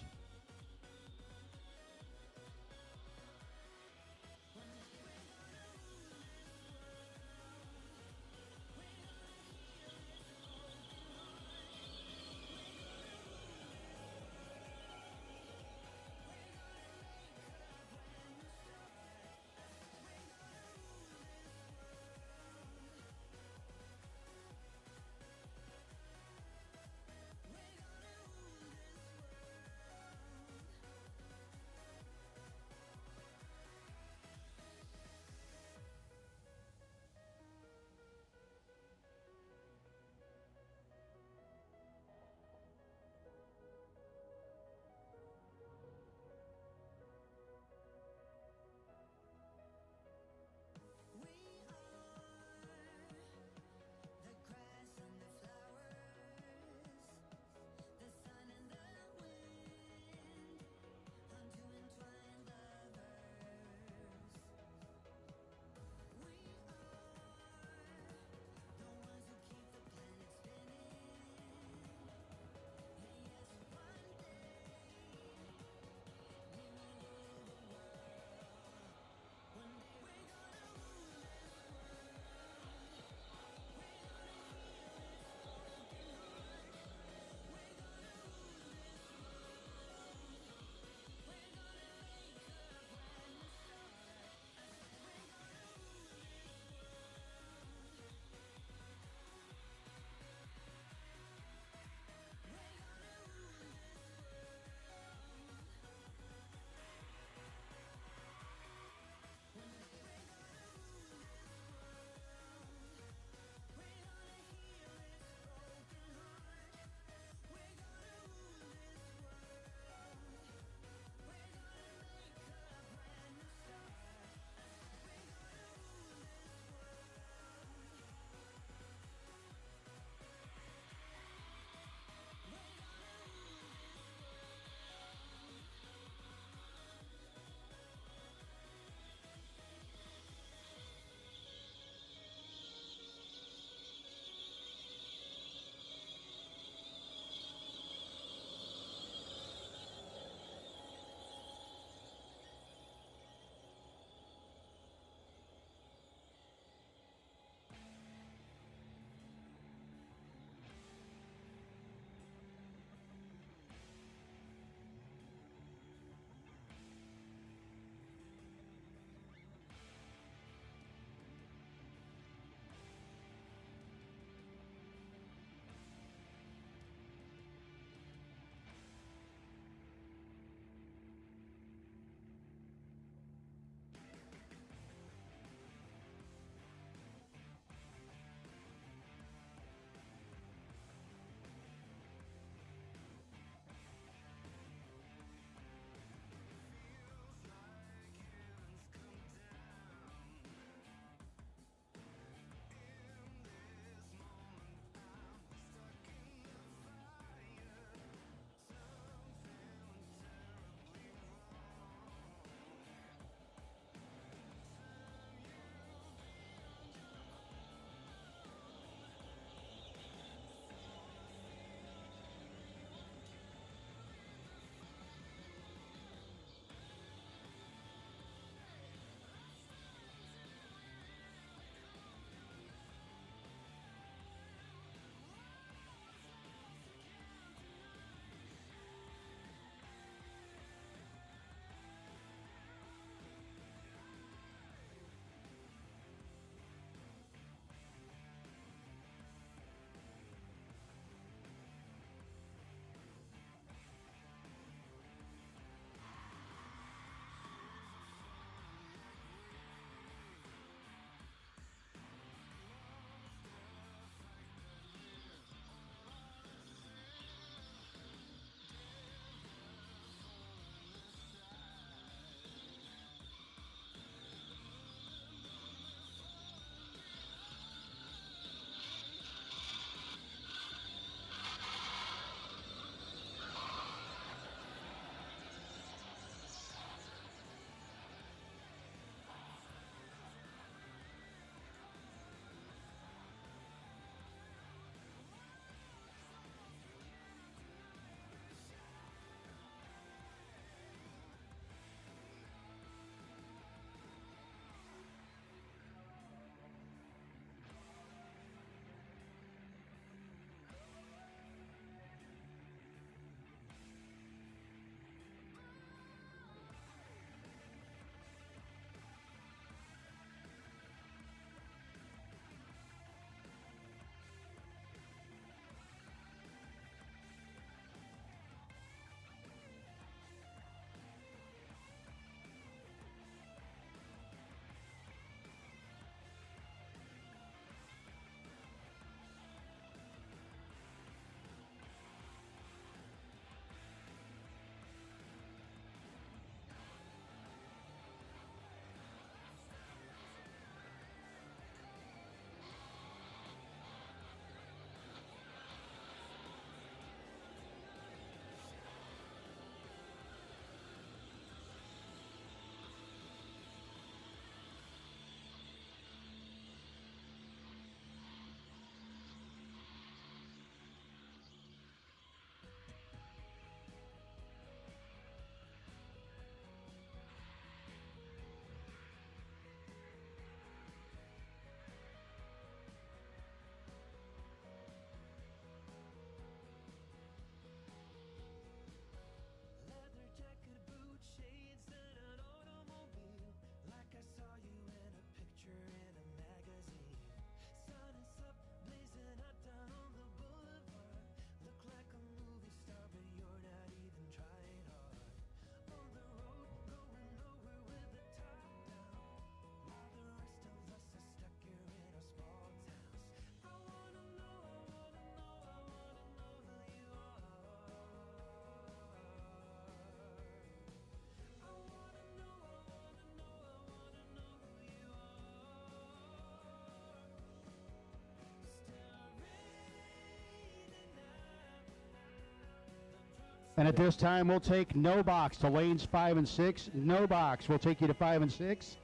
[SPEAKER 5] And at this time, we'll take no box to lanes 5 and 6. No box will take you to 5 and 6.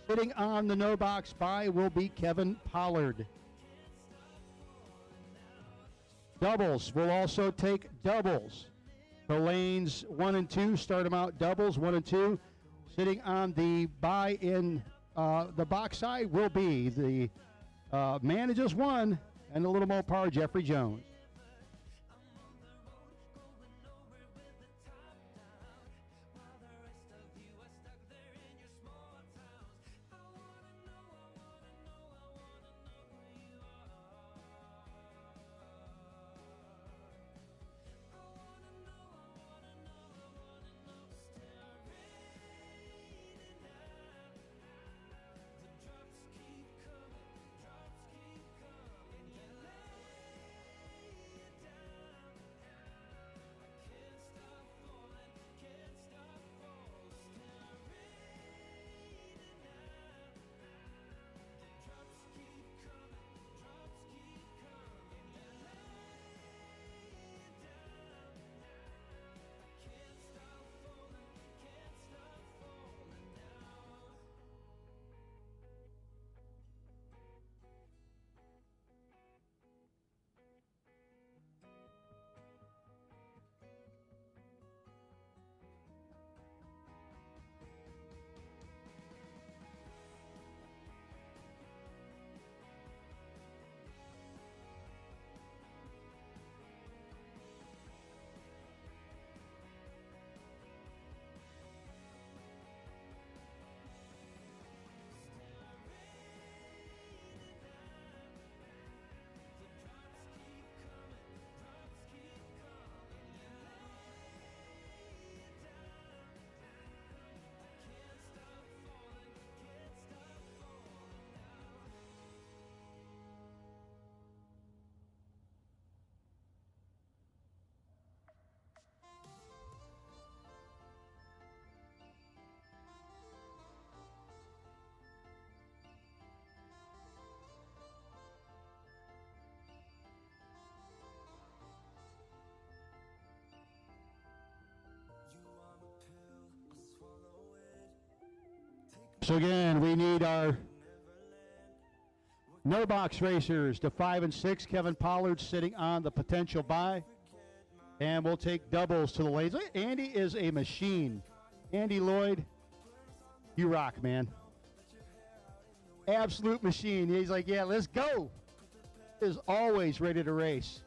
[SPEAKER 5] Sitting on the no box bye will be Kevin Pollard. Doubles will also take doubles. The lanes 1 and 2, start them out doubles, 1 and 2. Sitting on the bye in the box side will be the man who just won and a little Mopar, Jeffrey Jones. So again, we need our no box racers to 5 and 6. Kevin Pollard sitting on the potential bye. And we'll take doubles to the lanes. Andy is a machine. Andy Lloyd, you rock, man. Absolute machine. He's like, yeah, let's go. Is always ready to race.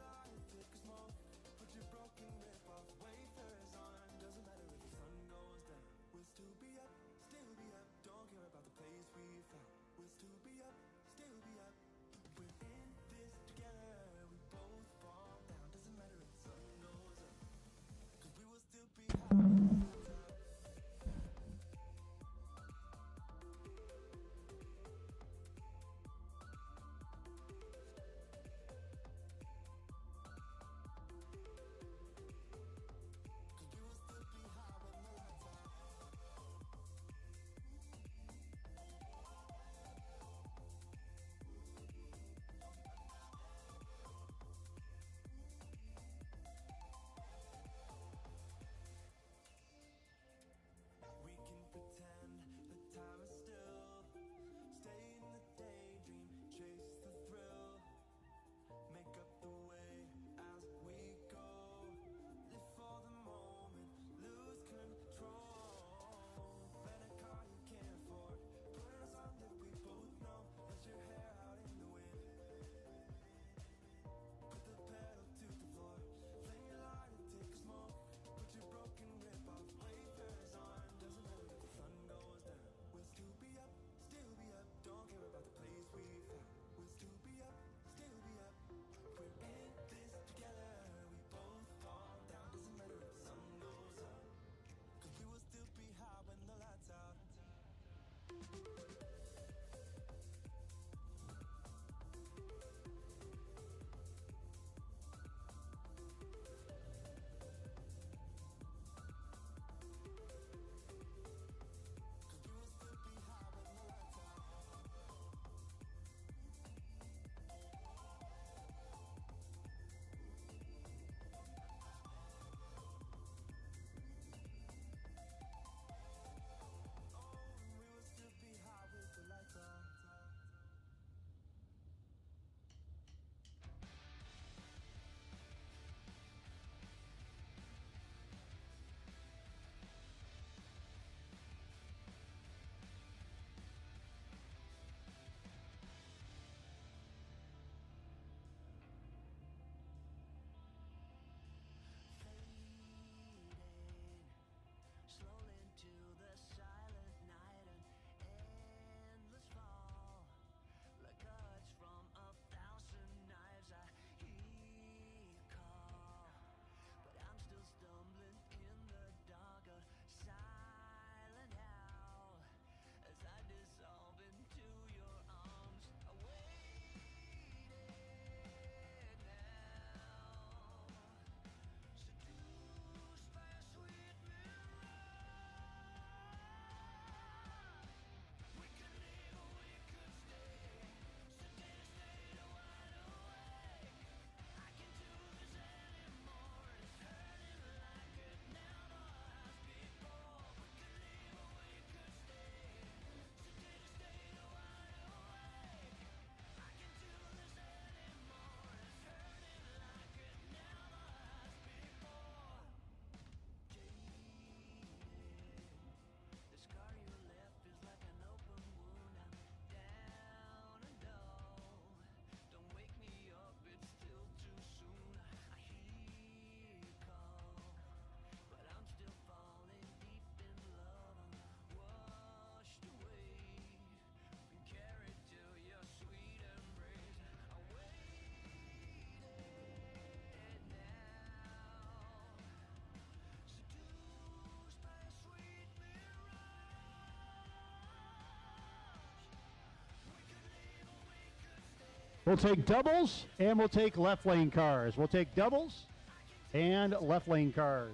[SPEAKER 5] We'll take doubles and we'll take left lane cars. We'll take doubles and left lane cars.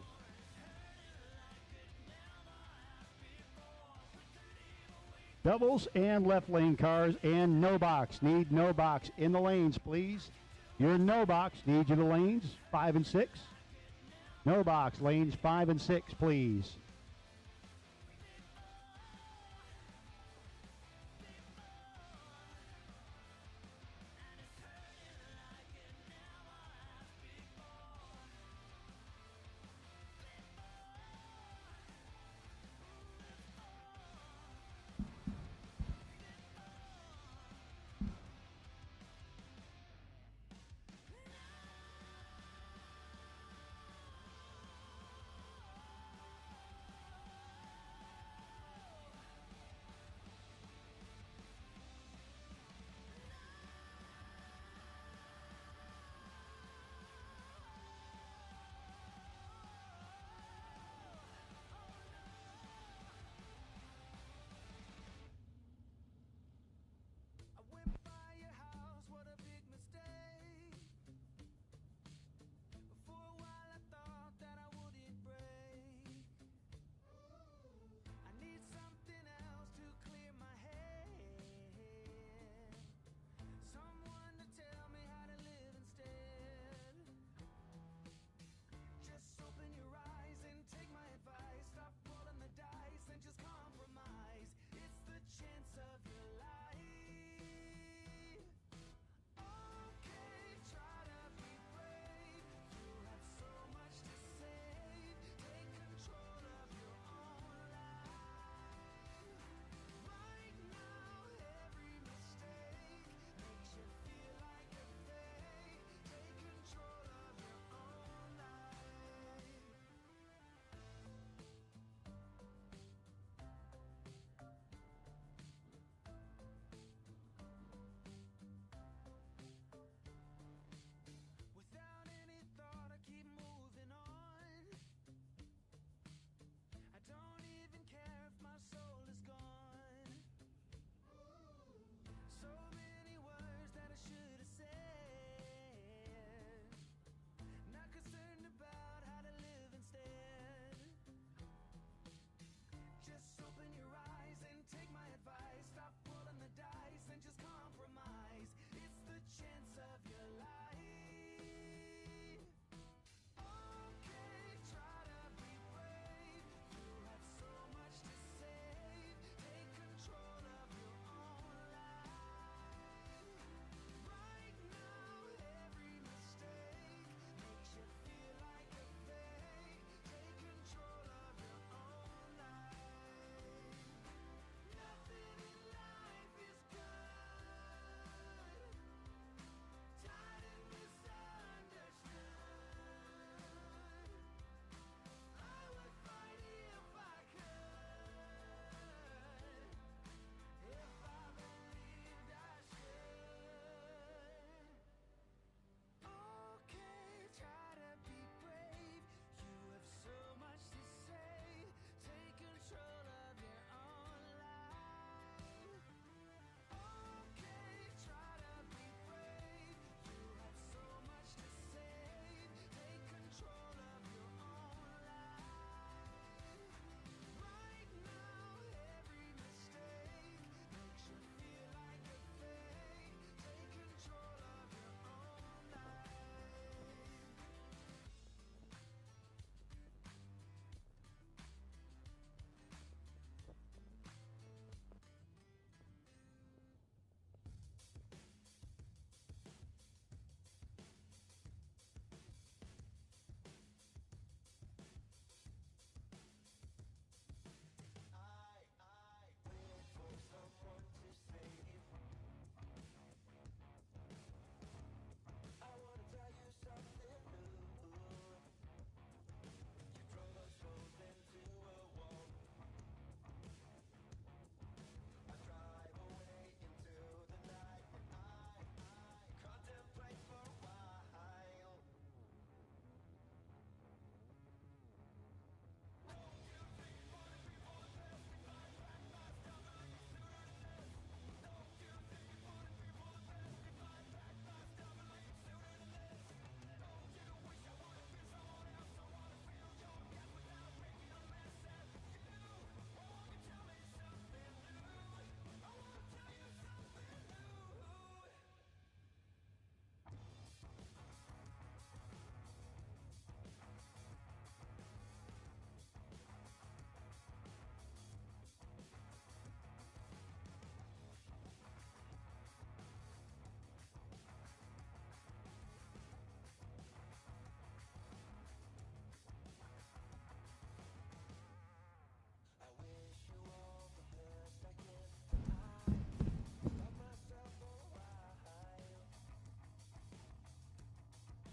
[SPEAKER 5] Doubles and left lane cars and no box. Need no box in the lanes, please. You're in no box. Need you the lanes 5 and 6. No box. Lanes 5 and 6, please.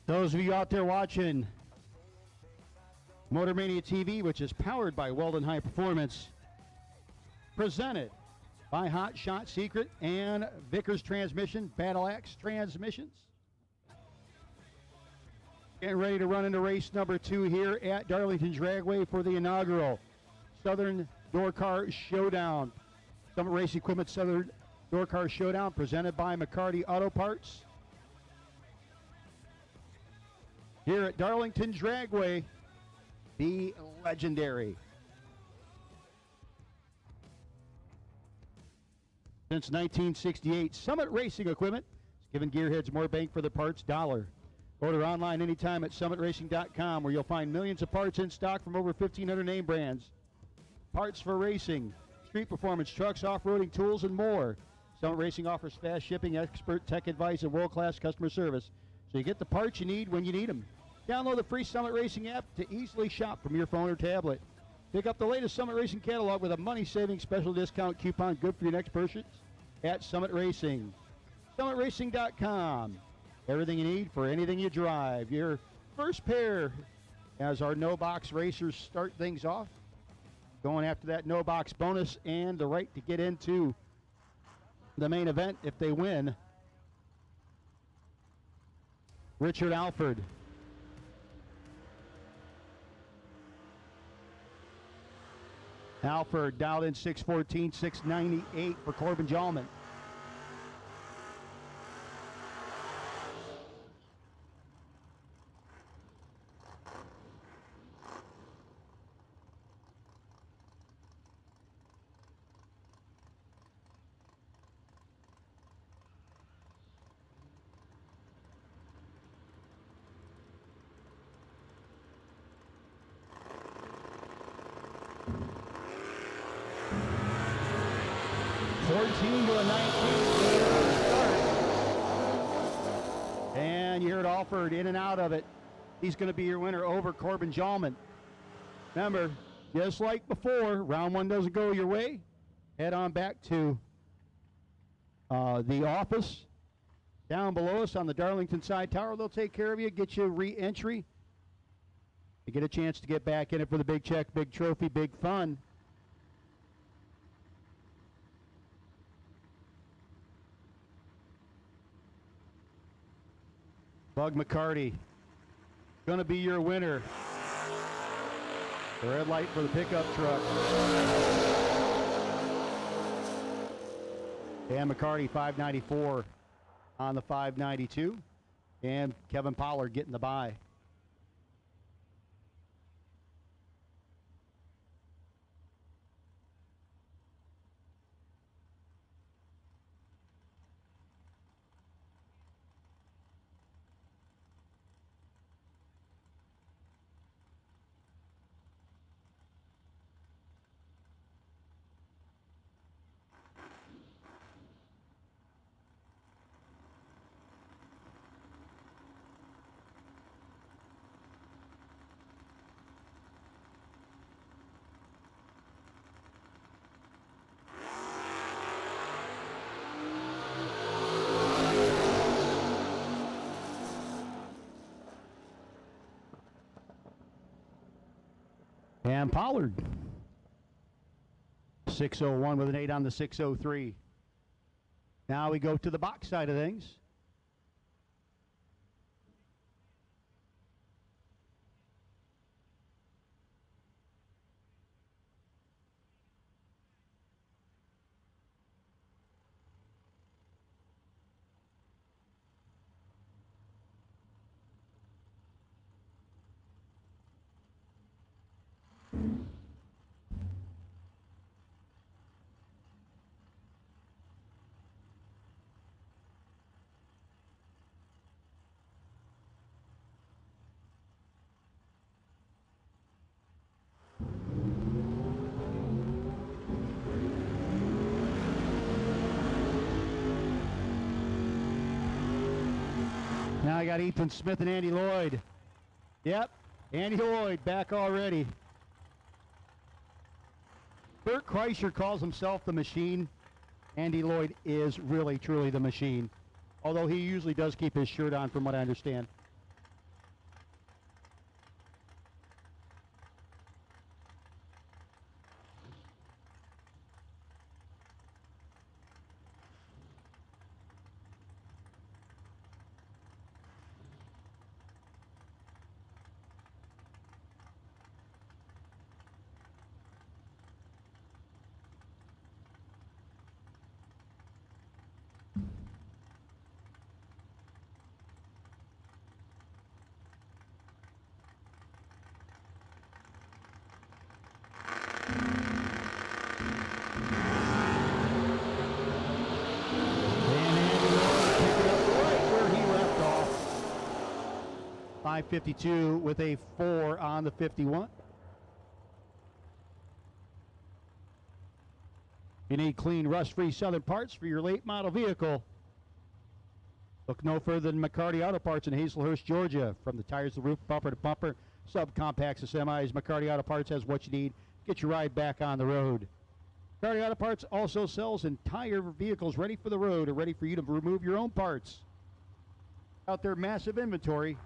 [SPEAKER 5] Those of you out there watching Motormaniatv, which is powered by Weldon High Performance, presented by Hot Shot Secret and Vickers Transmission, Battle Axe Transmissions. Getting ready to run into race number 2 here at Darlington Dragway for the inaugural Southern Doorcar Showdown. Summit Race Equipment Southern Doorcar Showdown presented by McCarty Auto Parts. Here at Darlington Dragway, the legendary. Since 1968, Summit Racing Equipment has given gearheads more bang for their parts dollar. Order online anytime at summitracing.com, where you'll find millions of parts in stock from over 1,500 name brands. Parts for racing, street performance, trucks, off-roading, tools, and more. Summit Racing offers fast shipping, expert tech advice, and world-class customer service, so you get the parts you need when you need them. Download the free Summit Racing app to easily shop from your phone or tablet. Pick up the latest Summit Racing catalog with a money-saving special discount coupon good for your next purchase at Summit Racing. SummitRacing.com. Everything you need for anything you drive. Your first pair as our no-box racers start things off. Going after that no-box bonus and the right to get into the main event if they win. Richard Alford. Alford dialed in 614, 698 for Corbin Jallman. And you heard Alford in and out of it. He's going to be your winner over Corbin Jallman. Remember, just like before, round 1 doesn't go your way. Head on back to the office down below us on the Darlington side tower. They'll take care of you, get you re-entry. You get a chance to get back in it for the big check, big trophy, big fun. Bug McCarty, going to be your winner. The red light for the pickup truck. Dan McCarty, 594 on the 592. And Kevin Pollard getting the bye. And Pollard, 601 with an 8 on the 603. Now we go to the box side of things. Now I got Ethan Smith and Andy Lloyd. Yep, Andy Lloyd back already. Bert Kreischer calls himself the machine. Andy Lloyd is really, truly the machine. Although he usually does keep his shirt on from what I understand. 552 with a 4 on the 51. You need clean, rust-free Southern parts for your late model vehicle. Look no further than McCarty Auto Parts in Hazelhurst, Georgia. From the tires to the roof, bumper to bumper, subcompacts to semis, McCarty Auto Parts has what you need. Get your ride back on the road. McCarty Auto Parts also sells entire vehicles ready for the road or ready for you to remove your own parts. Out there, massive inventory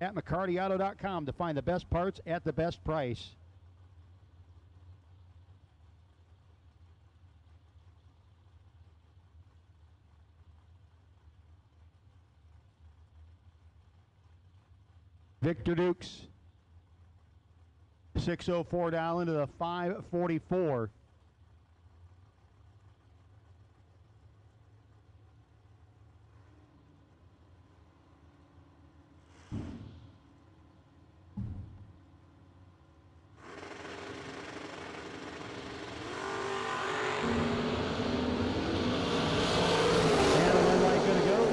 [SPEAKER 5] at McCartyAuto.com to find the best parts at the best price. Victor Dukes, 604 down into the 544. And a red light gonna go.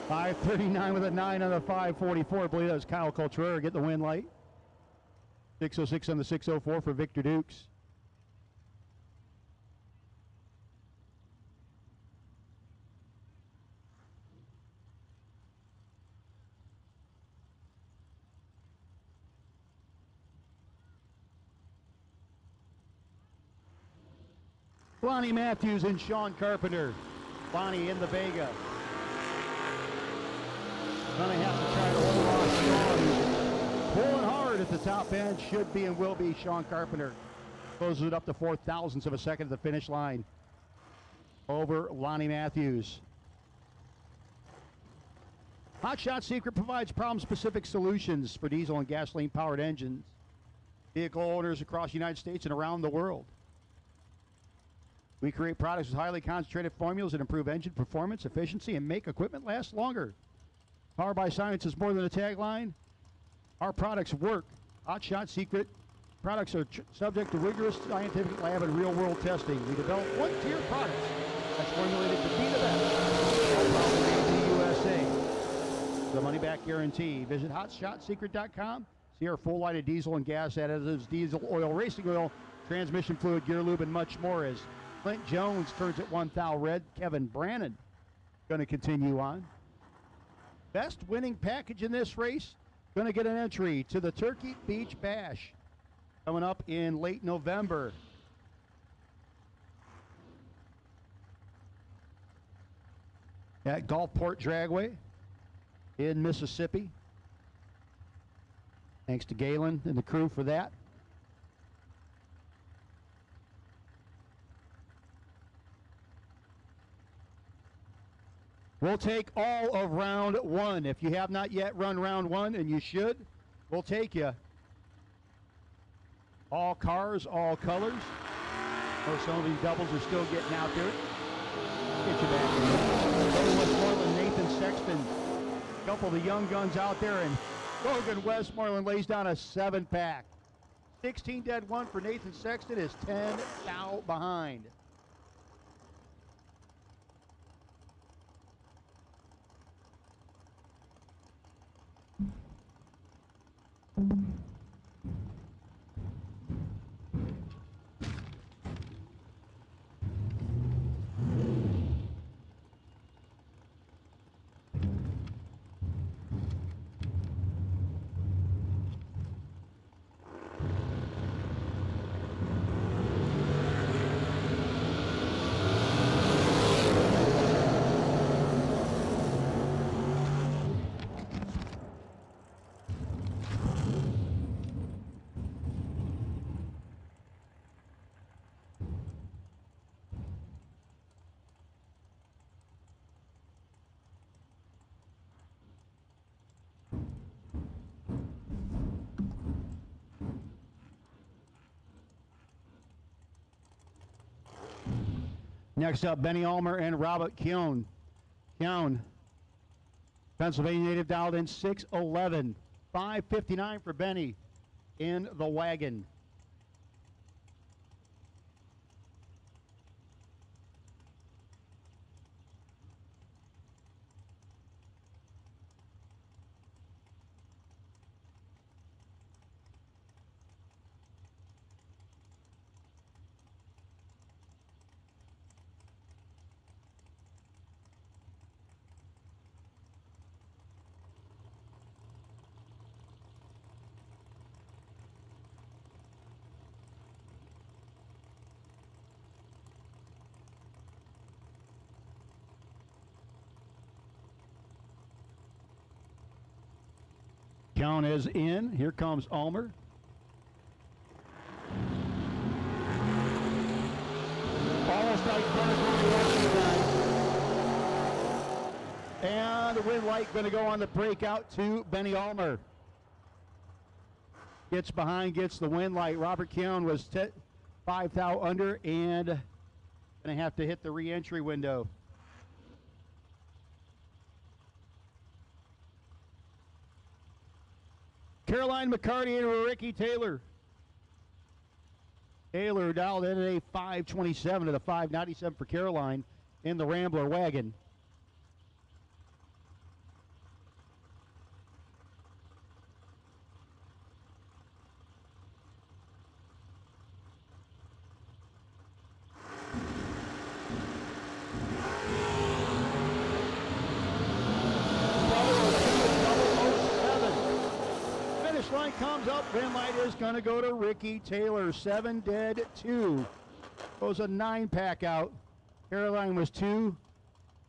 [SPEAKER 5] 539 with a 9 on the 544. I believe that was Kyle Coultrera get the win light. 606 on the 604 for Victor Dukes. Lonnie Matthews and Sean Carpenter. Lonnie in the Vega. Gonna have to try to hold on. Sean pulling hard at the top end. Should be and will be Sean Carpenter. Closes it up to 4 thousandths of a second at the finish line. Over Lonnie Matthews. Hot Shot Secret provides problem-specific solutions for diesel and gasoline-powered engines. Vehicle owners across the United States and around the world. We create products with highly concentrated formulas that improve engine performance, efficiency, and make equipment last longer. Powered by Science is more than a tagline. Our products work. Hot Shot Secret products are subject to rigorous scientific lab and real-world testing. We develop one-tier products that's formulated to be the best. All powered made in the USA. The money-back guarantee. Visit hotshotsecret.com. See our full line of diesel and gas additives, diesel oil, racing oil, transmission fluid, gear lube, and much more. As Clint Jones turns at 1 thou red, Kevin Brannon going to continue on. Best winning package in this race, going to get an entry to the Turkey Beach Bash coming up in late November. At Gulfport Dragway in Mississippi. Thanks to Galen and the crew for that. We'll take all of round one. If you have not yet run round one, and you should, we'll take you. All cars, all colors. Or some of these doubles are still getting out there. Get you back in. Westmoreland, Nathan Sexton. A couple of the young guns out there, and Logan Westmoreland lays down a 7-pack. 16 dead one for Nathan Sexton is 10 thou behind. Next up, Benny Ulmer and Robert Keown. Pennsylvania native, dialed in 6'11". 559 for Benny in the wagon. Count is in. Here comes Ulmer. Almost out in front of Cody. And the wind light going to go on the breakout to Benny Ulmer. Gets behind, gets the wind light. Robert Keown was 5 thou under and going to have to hit the re-entry window. Caroline McCarty and Ricky Taylor. Taylor dialed in at a 527 to the 597 for Caroline in the Rambler wagon. Line comes up, wind light is going to go to Ricky Taylor, 7 dead, 2. Goes a 9-pack out. Caroline was 2,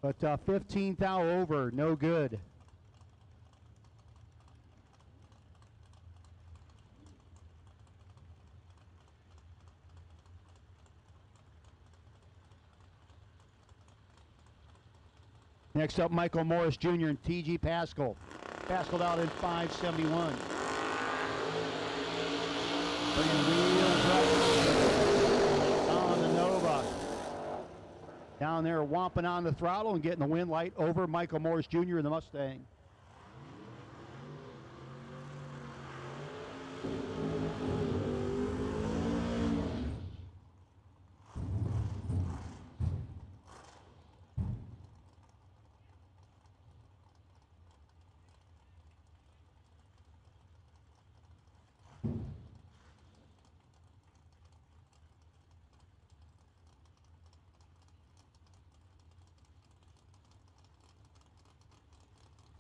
[SPEAKER 5] but 15 thou over, no good. Next up, Michael Morris Jr. and T.G. Pascal. Pascal out in 571. Bringing wheels up on the Nova. Down there, whomping on the throttle and getting the wind light over Michael Morris Jr. in the Mustang.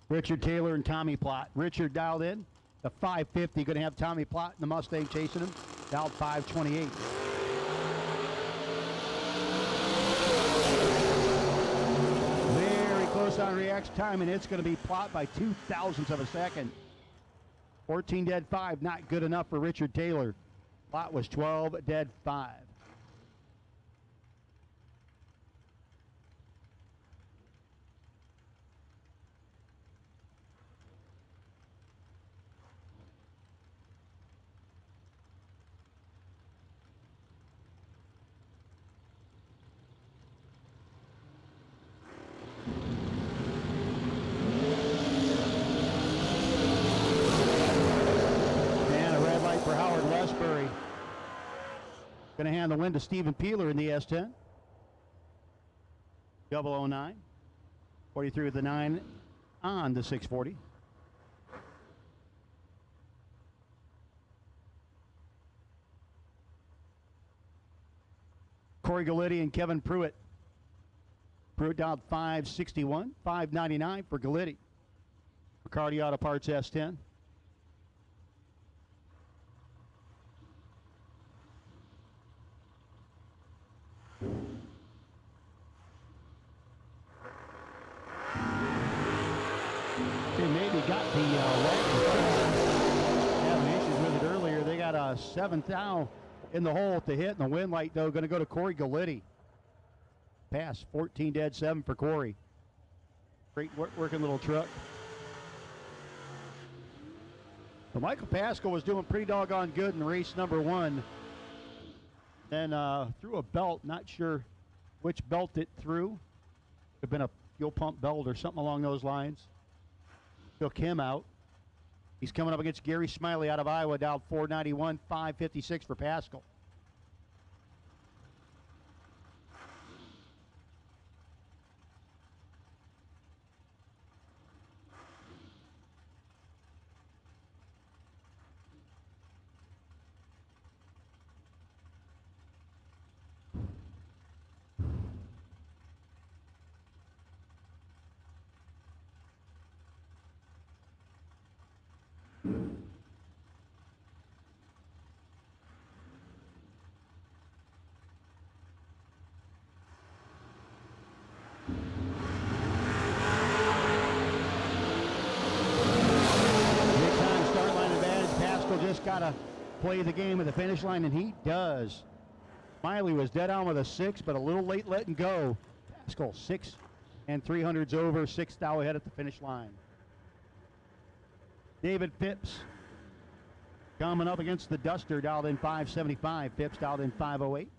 [SPEAKER 5] Richard Taylor and Tommy Plott. Richard dialed in the 550. Going to have Tommy Plott in the Mustang chasing him. Dialed 528. Very close on reaction time, and it's going to be Plott by 0.02 of a second. 14 dead 5, not good enough for Richard Taylor. Plott was 12 dead 5. Going to hand the win to Stephen Peeler in the S10. 009. 43 with the 9 on the 640. Corey Galletti and Kevin Pruitt. Pruitt down 561, 599 for Galletti. McCarty Auto Parts S10. They maybe got the having issues with it earlier. They got a 7th thou in the hole to hit, and the wind light though going to go to Corey Galletti. Pass 14 dead 7 for Corey. Great working little truck. So Michael Pascal was doing pretty doggone good in race number 1. Then threw a belt, not sure which belt it threw. Could have been a fuel pump belt or something along those lines. Took him out. He's coming up against Gary Smiley out of Iowa, dialed 491, 556 for Pascal. got to play the game at the finish line, and he does. Miley was dead on with a 6, but a little late letting go. Pascal 6 and 300s over, 6th thou ahead at the finish line. David Phipps coming up against the Duster, dialed in 575. Phipps dialed in 508.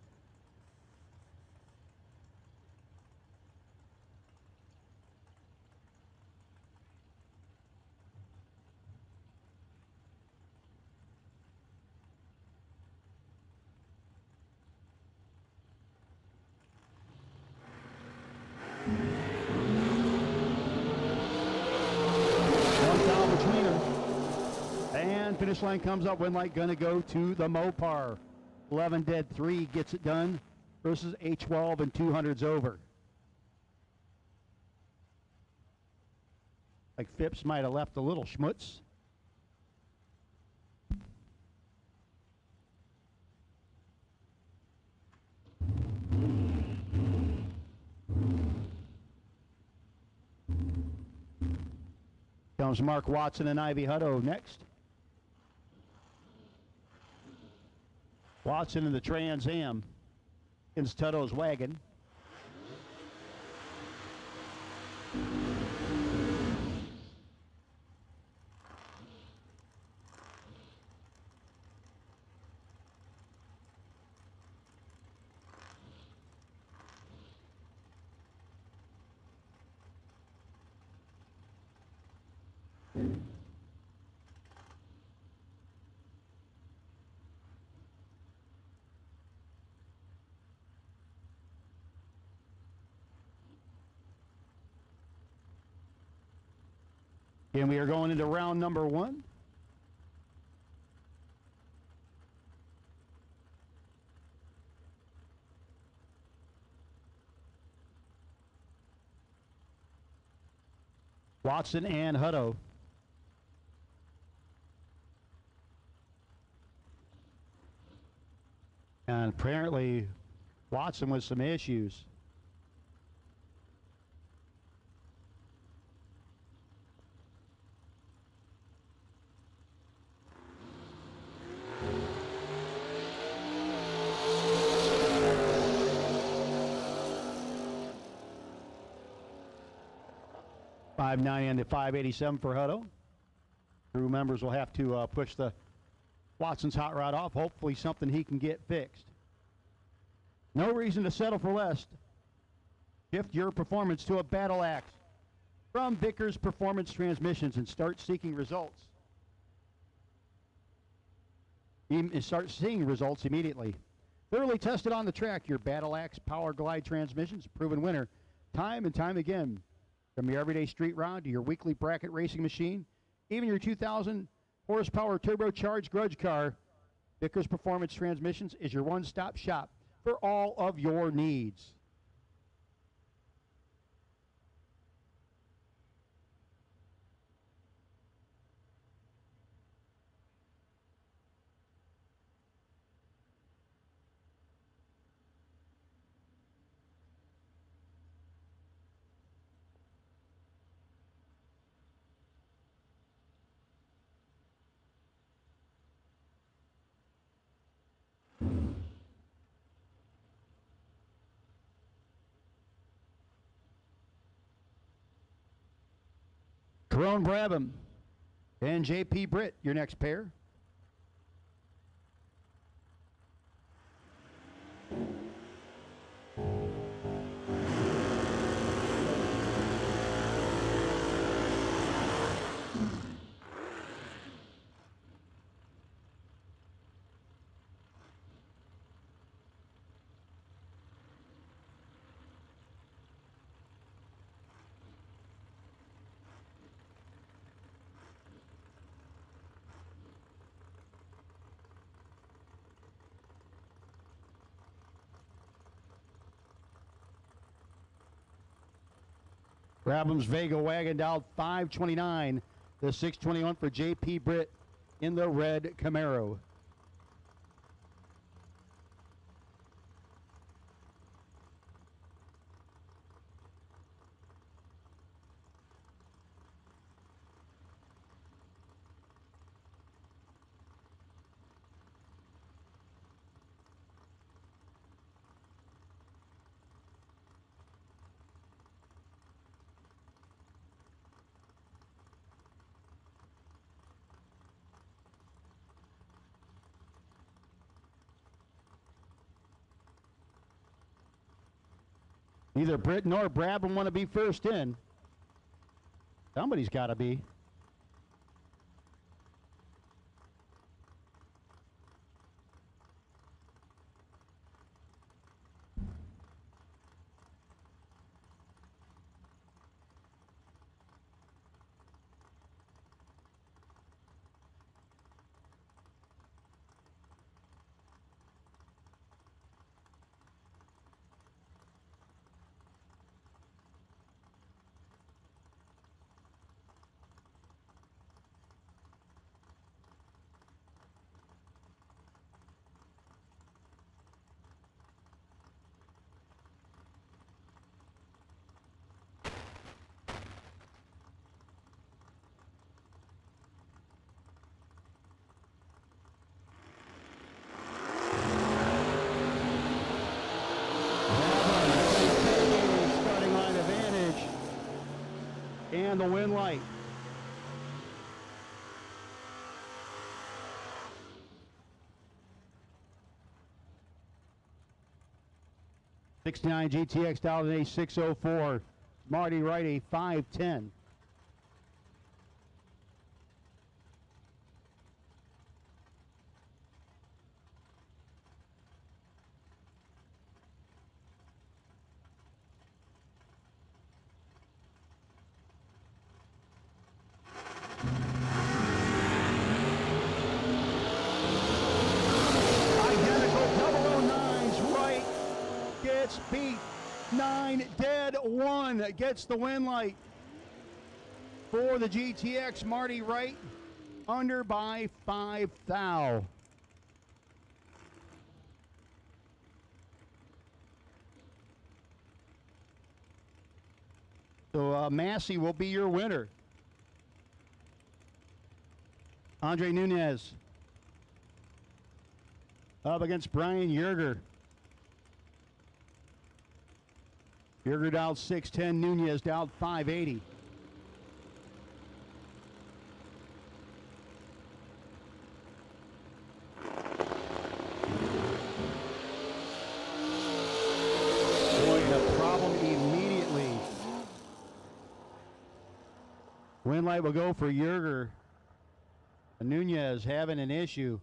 [SPEAKER 5] Finish line comes up, win light gonna go to the Mopar. 11 dead, 3 gets it done versus A12 and 200s over. Like Phipps might have left a little schmutz. Comes Mark Watson and Ivy Hutto next. Watson in the Trans Am against Hutto's wagon. And we are going into round number 1. Watson and Hutto. And apparently Watson with some issues. $590 and the $587 for Hutto. Crew members will have to push the Watson's hot rod off. Hopefully something he can get fixed. No reason to settle for less. Shift your performance to a battle axe from Vickers Performance Transmissions and start seeking results. Start seeing results immediately. Thoroughly tested on the track, your battle axe Power Glide transmissions, proven winner time and time again. From your everyday street round to your weekly bracket racing machine, even your 2,000 horsepower turbocharged grudge car, Vickers Performance Transmissions is your one-stop shop for all of your needs. Tyrone Brabham and J.P. Britt, your next pair. Brabham's Vega wagon dialed 529. The 621 for J.P. Britt in the red Camaro. Neither Britt nor Brad will want to be first in. Somebody's got to be. Starting line advantage. And the win light. '69 GTX down in a 604. Marty Wright a 510. Identical double 09s. Wright gets beat. 9 dead 1 gets the win light for the GTX. Marty Wright under by 5 thou. So Massey will be your winner. Andre Nunez up against Brian Yerger. Yerger dialed 610, Nunez dialed 580. Boy, a problem immediately. Win light will go for Yerger. Nunez having an issue.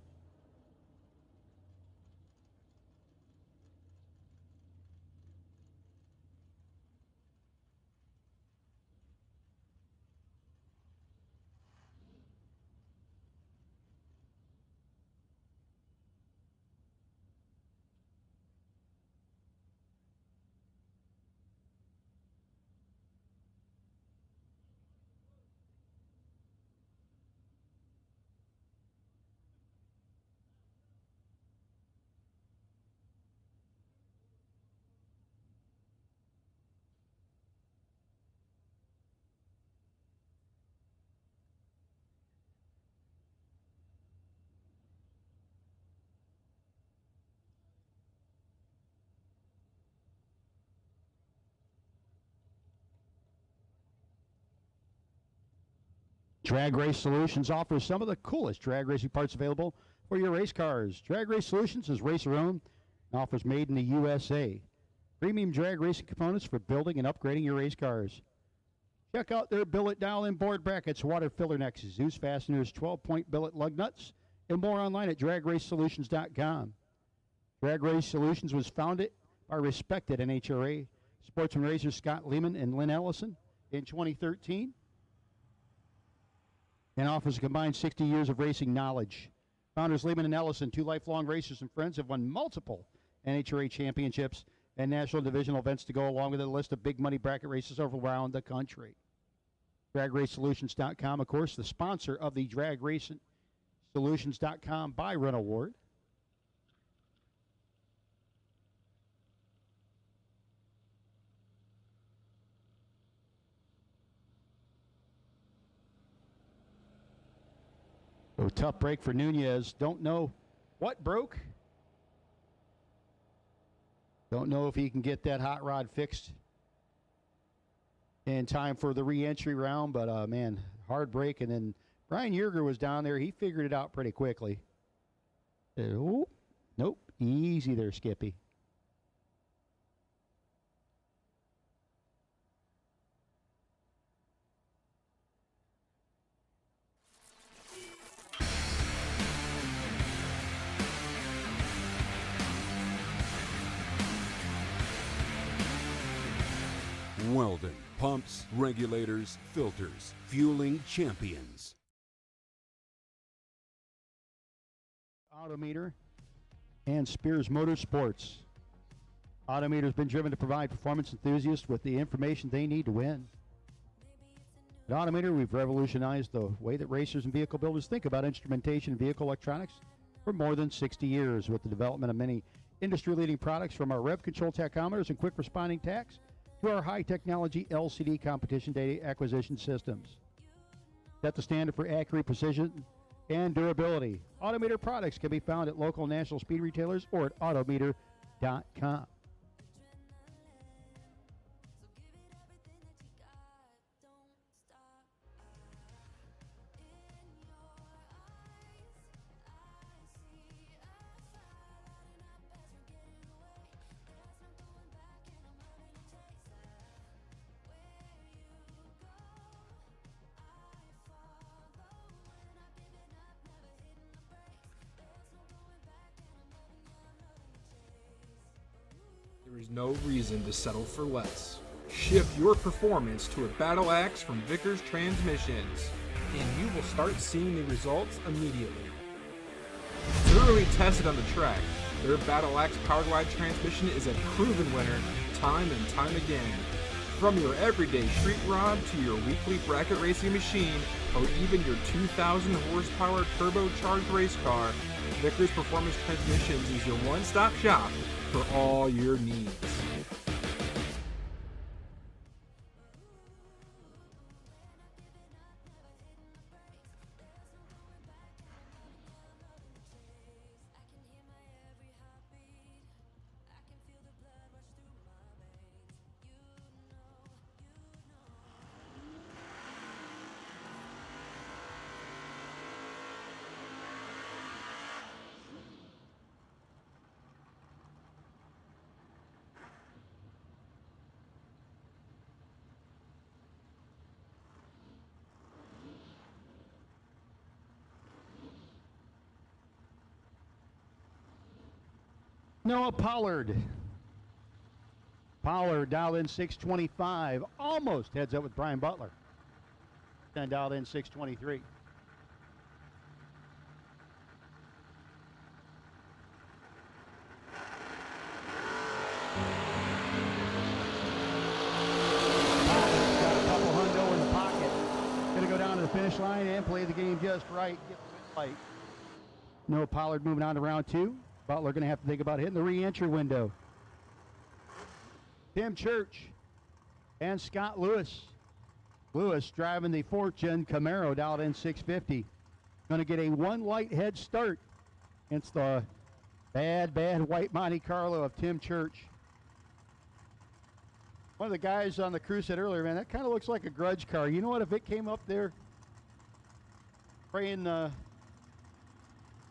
[SPEAKER 5] Drag Race Solutions offers some of the coolest drag racing parts available for your race cars. Drag Race Solutions is racer owned and offers made in the USA. Premium drag racing components for building and upgrading your race cars. Check out their billet dial-in board brackets, water filler necks, Zeus fasteners, 12-point billet lug nuts, and more online at dragracesolutions.com. Drag Race Solutions was founded by respected NHRA sportsman racers Scott Lehman and Lynn Ellison in 2013. And offers a combined 60 years of racing knowledge. Founders Lehman and Ellison, 2 lifelong racers and friends, have won multiple NHRA championships and national divisional events to go along with a list of big money bracket races around the country. DragRaceSolutions.com, of course, the sponsor of the DragRaceSolutions.com Buy Run Award. So tough break for Nunez. Don't know what broke. Don't know if he can get that hot rod fixed in time for the re-entry round, but man, hard break. And then Brian Yerger was down there. He figured it out pretty quickly. Oh, nope. Easy there, Skippy.
[SPEAKER 1] Weldon Pumps, Regulators, Filters, Fueling Champions.
[SPEAKER 5] Autometer and Spears Motorsports. Autometer has been driven to provide performance enthusiasts with the information they need to win. At Autometer, we've revolutionized the way that racers and vehicle builders think about instrumentation and vehicle electronics for more than 60 years, with the development of many industry-leading products, from our rev control tachometers and quick responding tachs to our high-technology LCD competition data acquisition systems. Set the standard for accurate precision and durability. Autometer products can be found at local national speed retailers or at autometer.com.
[SPEAKER 2] There is no reason to settle for less. Ship your performance to a battle axe from Vickers Transmissions, and you will start seeing the results immediately. Thoroughly tested on the track, their battle axe power glide transmission is a proven winner time and time again. From your everyday street rod to your weekly bracket racing machine, or even your 2,000 horsepower turbocharged race car, Vickers Performance Transmissions is your one-stop shop for all your needs.
[SPEAKER 5] Noah Pollard. Pollard dialed in 625. Almost heads up with Brian Butler. Then dialed in 623. Pollard's got a couple hundo in the pocket. Gonna go down to the finish line and play the game just right. Get the win fight. Noah Pollard moving on to round two. Butler going to have to think about hitting the re-entry window. Tim Church and Scott Lewis. Lewis driving the fourth-gen Camaro dialed in 650. Going to get a one-light head start against the bad white Monte Carlo of Tim Church. One of the guys on the crew said earlier, man, that kind of looks like a grudge car. You know what, if it came up there spraying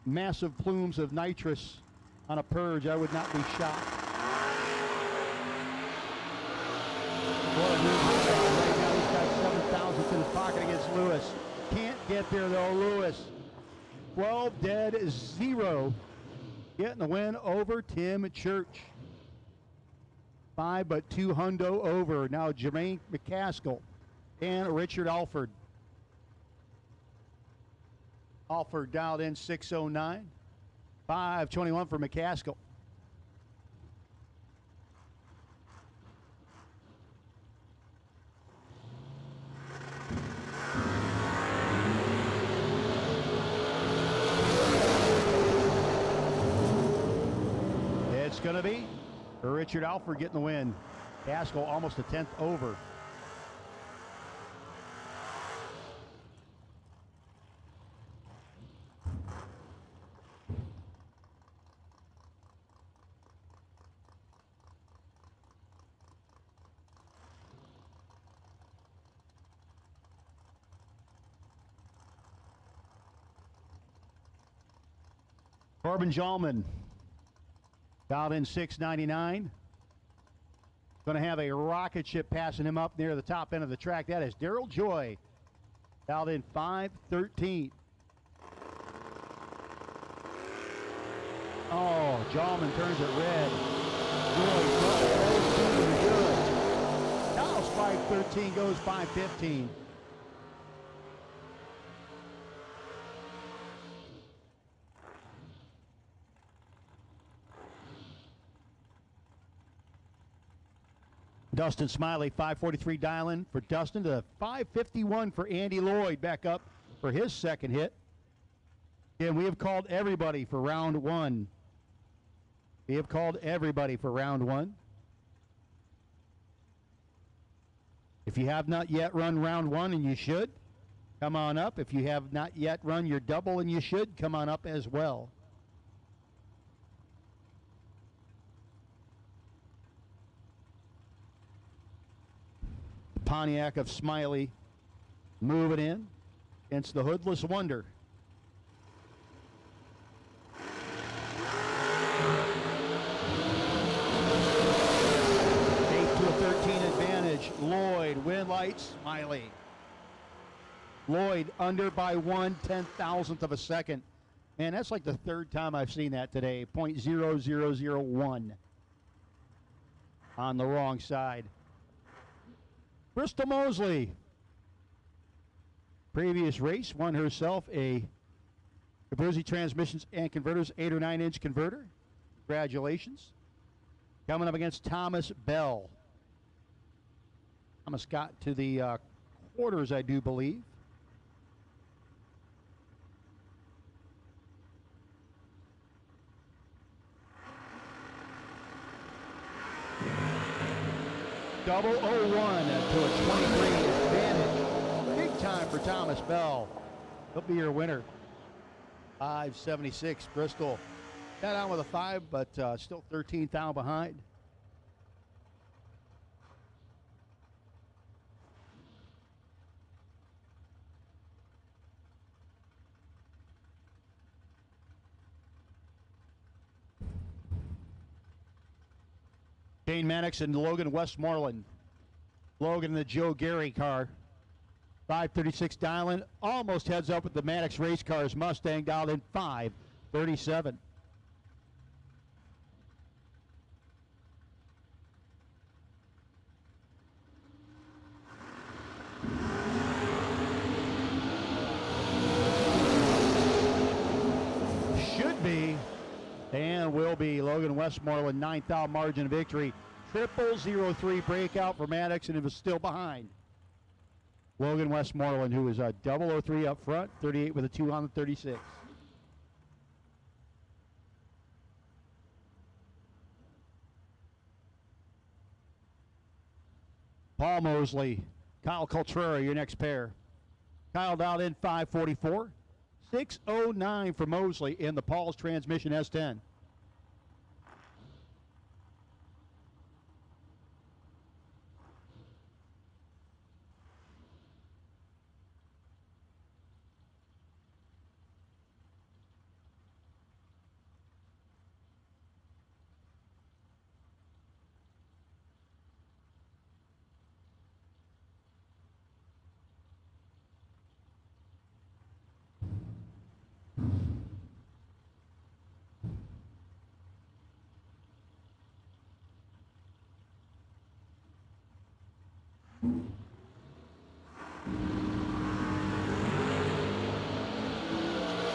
[SPEAKER 5] massive plumes of nitrous on a purge, I would not be shocked. What a move right now. He's got 7,000 in his pocket against Lewis. Can't get there though, Lewis. 12 dead, 0. Getting the win over Tim Church. 5 but 2 hundo over. Now Jermaine McCaskill and Richard Alford. Alford dialed in 609. 521 for McCaskill. It's going to be Richard Alford getting the win. Caskill almost a 10th over. Corbin Jallman dialed in 699. Going to have a rocket ship passing him up near the top end of the track. That is Daryl Joy. Dialed in 513. Oh, Jallman turns it red. Joy, good. Now 5:13 goes 5:15. Dustin Smiley, 5:43 dial-in for Dustin to 5:51 for Andy Lloyd, back up for his second hit. And we have called everybody for round one. We have called everybody for round one. If you have not yet run round one, and you should, come on up. If you have not yet run your double, and you should, come on up as well. Pontiac of Smiley moving in against the Hoodless Wonder. To a 13 advantage. Lloyd, win lights, Smiley. Lloyd under by 1/10,000th of a second. Man, that's like the third time I've seen that today. 0.0001 on the wrong side. Bristol Mosley, previous race, won herself a Abruzzi Transmissions and Converters 8 or 9 inch converter. Congratulations. Coming up against Thomas Bell. Thomas got to the quarters, I do believe. Double 01 to a 23 advantage. Big time for Thomas Bell. He'll be your winner. 5:76 Bristol. Got on with a 5, but still 13th down behind. Shane Mannix and Logan Westmoreland. Logan in the Joe Gary car. 5:36 dial-in. Almost heads up with the Mannix race cars. Mustang dialed in 5:37. Should be and will be Logan Westmoreland, 9th out margin of victory. 003 breakout for Maddox, and it was still behind Logan Westmoreland, who was a 003 up front, 38 with a 2 on the 36. Paul Mosley, Kyle Coltrera, your next pair. Kyle dialed in 5:44. 6:09 for Mosley in the Paul's Transmission S10.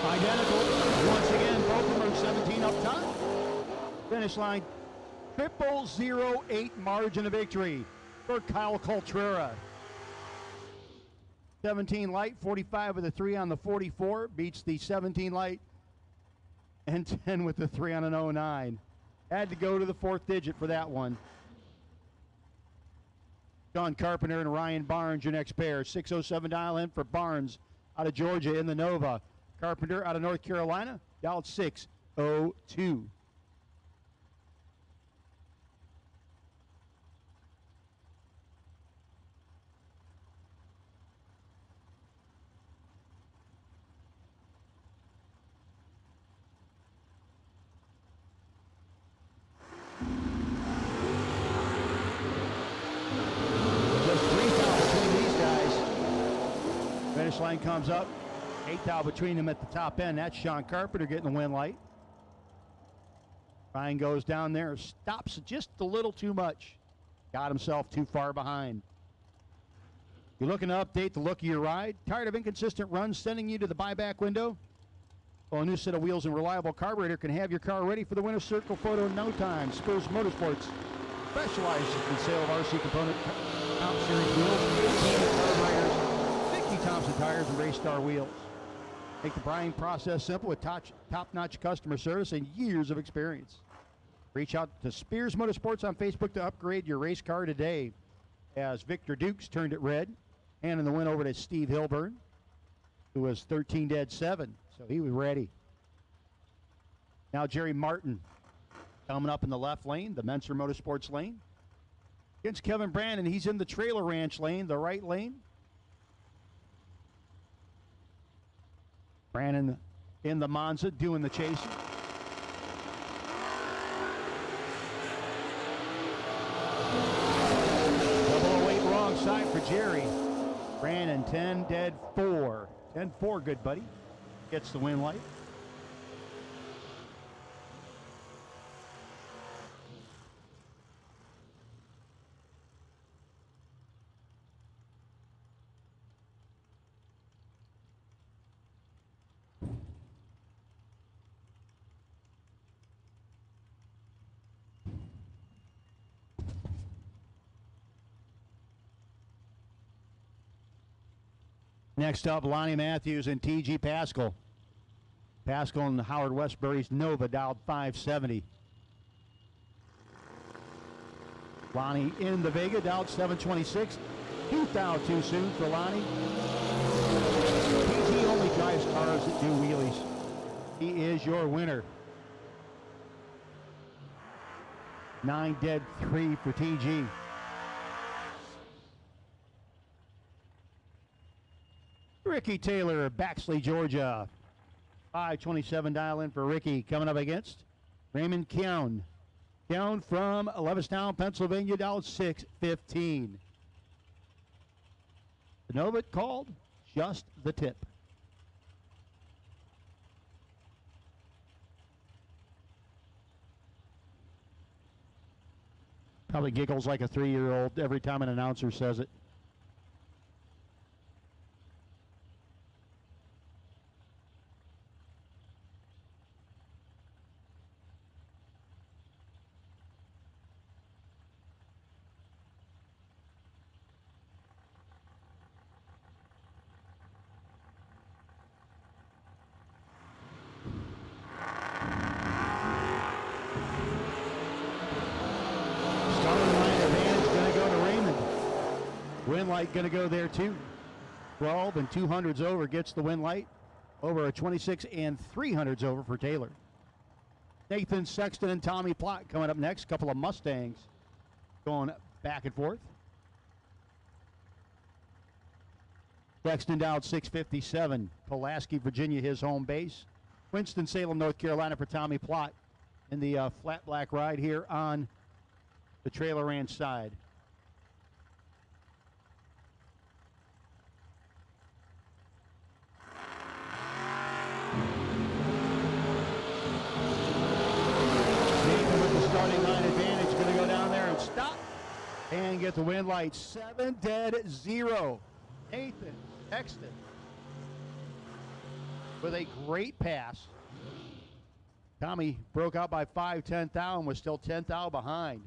[SPEAKER 5] Identical. Once again, both of them are 17 up top. Finish line, 008 margin of victory for Kyle Coltrera. 17 light, 45 with a 3 on the 44. Beats the 17 light and 10 with the 3 on an 09. Had to go to the 4th digit for that one. John Carpenter and Ryan Barnes, your next pair. 6:07 dial in for Barnes out of Georgia in the Nova. Carpenter out of North Carolina, dialed 6:02. Just 3 fouls between these guys. Finish line comes up. 8th out between them at the top end. That's Sean Carpenter getting the win light. Ryan goes down there, stops just a little too much. Got himself too far behind. You're looking to update the look of your ride? Tired of inconsistent runs sending you to the buyback window? Well, a new set of wheels and reliable carburetor can have your car ready for the winner's circle photo in no time. Spears Motorsports specializes in the sale of RC component top series wheels, 18 carburetors, 50 Thompson tires, and Race Star wheels. Make the buying process simple with top-notch customer service and years of experience. Reach out to Spears Motorsports on Facebook to upgrade your race car today, as Victor Dukes turned it red, and in the win over to Steve Hilburn, who was 13 dead 7, so he was ready. Now Jerry Martin coming up in the left lane, the Menser Motorsports lane. Against Kevin Brandon, he's in the Trailer Ranch lane, the right lane. Brandon in the Monza doing the chasing. Double weight wrong side for Jerry. Brandon 10 dead 4. 10-4, good buddy. Gets the win light. Next up, Lonnie Matthews and T.G. Pascal. Pascal and Howard Westbury's Nova dialed 570. Lonnie in the Vega dialed 726. 2,000 too soon for Lonnie. T.G. only drives cars that do wheelies. He is your winner. 9 dead 3 for T.G. Ricky Taylor of Baxley, Georgia. 527 dial in for Ricky. Coming up against Raymond Keown. Keown from Levistown, Pennsylvania, dialed 615. The Nova called just the tip. Probably giggles like a 3-year-old every time an announcer says it. Win light going to go there too. 12 and 200s over gets the win light. Over a 26 and 300s over for Taylor. Nathan Sexton and Tommy Plott coming up next. Couple of Mustangs going back and forth. Sexton dialed 657. Pulaski, Virginia, his home base. Winston-Salem, North Carolina for Tommy Plott in the flat black ride here on the Trailer Ranch side. Starting line advantage, going to go down there and stop and get the win light. 7 dead 0. Nathan Sexton with a great pass. Tommy broke out by 5/10 thou and was still 10 thou behind.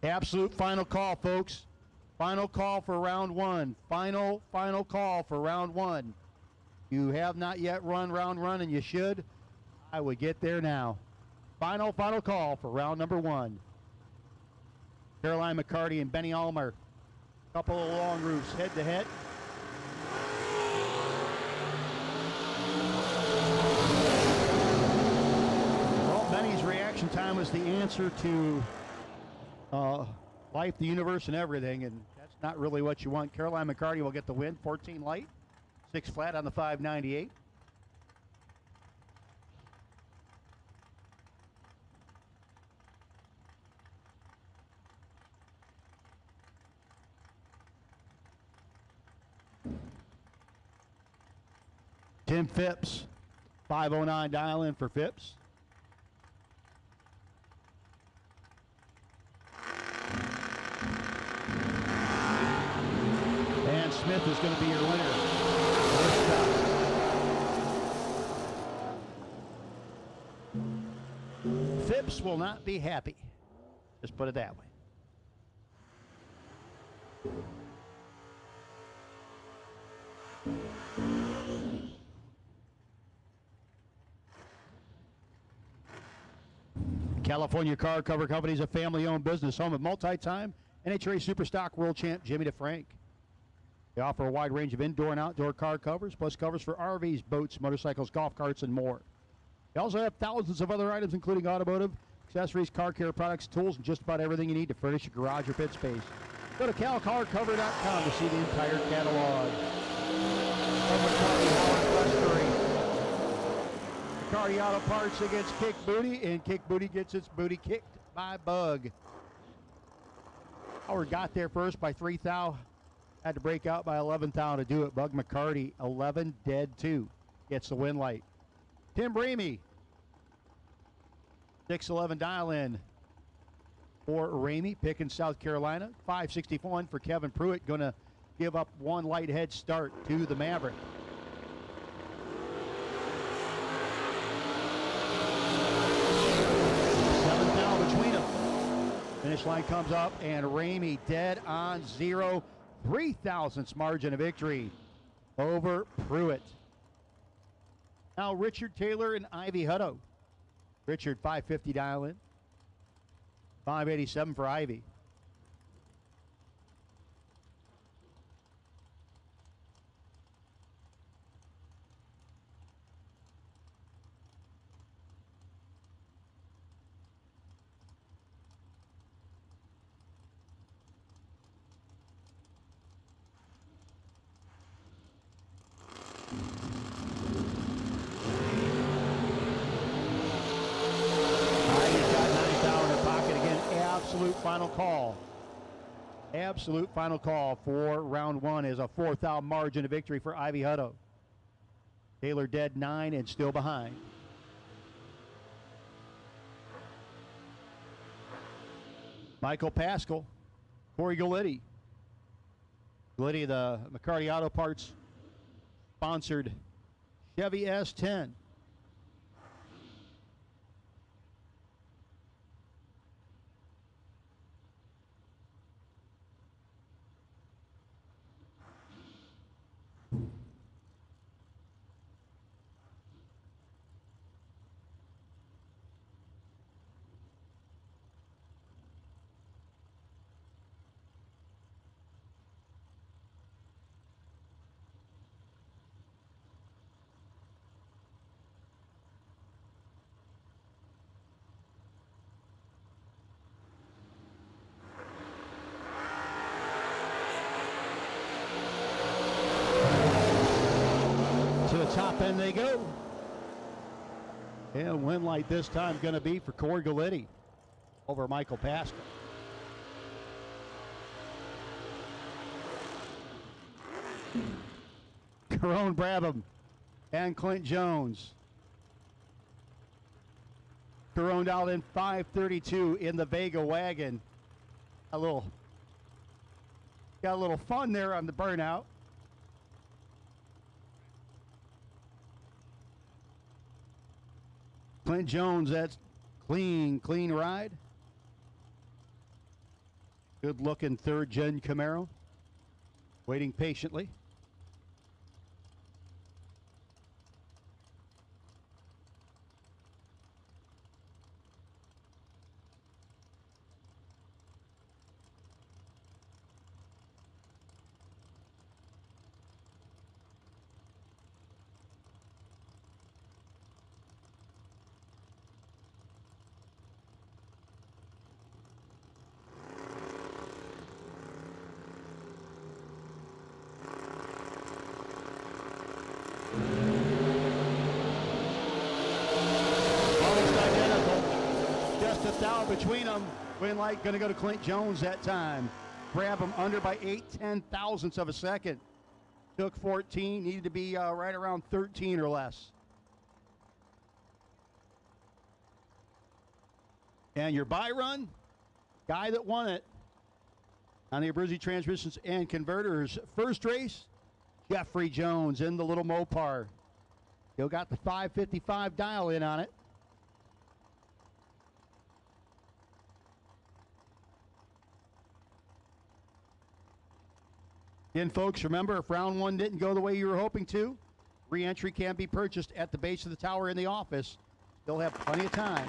[SPEAKER 5] Absolute final call, folks. Final call for round one. Final call for round one. You have not yet run round one, and you should. I would get there now. Final call for round number one. Caroline McCarty and Benny Ulmer. Couple of long roofs head to head. Well, Benny's reaction time was the answer to life, the universe, and everything, and that's not really what you want. Caroline McCarty will get the win. 14 light, 6 flat on the 598. Tim Phipps, 509 dial in for Phipps. And Smith is going to be your winner. Phipps will not be happy. Just put it that way. California Car Cover Company is a family-owned business, home of multi-time NHRA Superstock World Champ Jimmy DeFrank. They offer a wide range of indoor and outdoor car covers, plus covers for RVs, boats, motorcycles, golf carts, and more. They also have thousands of other items, including automotive, accessories, car care products, tools, and just about everything you need to furnish your garage or pit space. Go to calcarcover.com to see the entire catalog. McCarty Auto Parts against Kick Booty, and Kick Booty gets its booty kicked by Bug. Howard got there first by 3 thou. Had to break out by 11 thou to do it. Bug McCarty, 11 dead 2. Gets the win light. Tim Ramey, 611 dial in for Ramey, picking South Carolina. 561 for Kevin Pruitt, going to give up one light head start to the Maverick. Between them. Finish line comes up, and Ramey dead on 0. 3/1000ths margin of victory over Pruitt. Now Richard Taylor and Ivy Hutto. Richard, 550 dial in. 587 for Ivy. Final call. Absolute final call for round one is a 4 thou margin of victory for Ivy Hutto. Taylor dead 9 and still behind. Michael Pascal, Corey Galletti. Galletti, the McCarty Auto Parts sponsored Chevy S10. Top end they go. And win light this time going to be for Corey Galletti over Michael Pascal. Carone Brabham and Clint Jones. Carone out in 532 in the Vega wagon. Got a little fun there on the burnout. Clint Jones, that's clean ride. Good looking third gen Camaro. Waiting patiently. Between them, win light going to go to Clint Jones that time. Grab him under by 8/10,000ths of a second. Took 14, needed to be right around 13 or less. And your buy run, guy that won it on the Abruzzi Transmissions and Converters first race, Jeffrey Jones in the little Mopar. Still got the 555 dial in on it. Again, folks, remember, if round one didn't go the way you were hoping to, re-entry can be purchased at the base of the tower in the office. Still have plenty of time.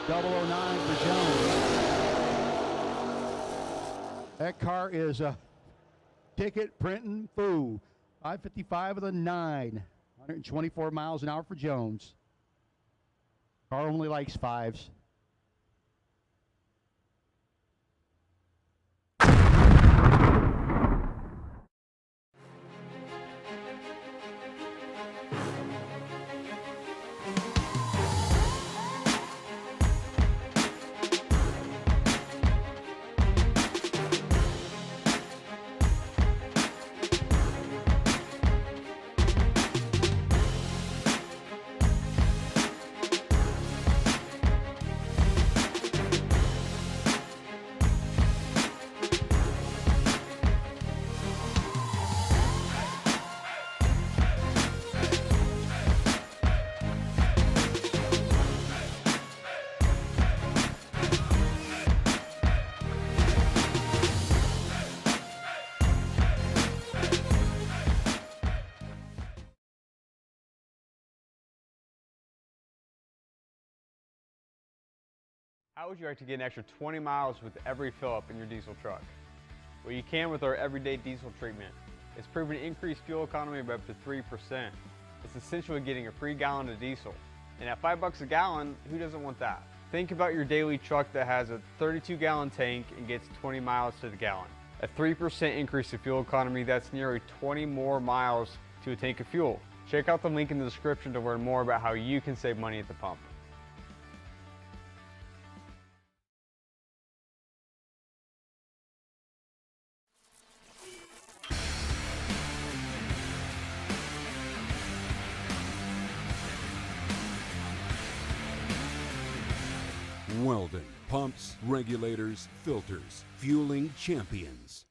[SPEAKER 5] 009 for Jones. That car is a ticket printing foo. 555 with a 9. 124 miles an hour for Jones. Car only likes fives.
[SPEAKER 6] How would you like to get an extra 20 miles with every fill up in your diesel truck? Well, you can with our everyday diesel treatment. It's proven to increase fuel economy by up to 3%. It's essentially getting a free gallon of diesel. And at $5 a gallon, who doesn't want that? Think about your daily truck that has a 32-gallon tank and gets 20 miles to the gallon. A 3% increase in fuel economy, that's nearly 20 more miles to a tank of fuel. Check out the link in the description to learn more about how you can save money at the pump.
[SPEAKER 1] Weldon, pumps, regulators, filters, fueling champions.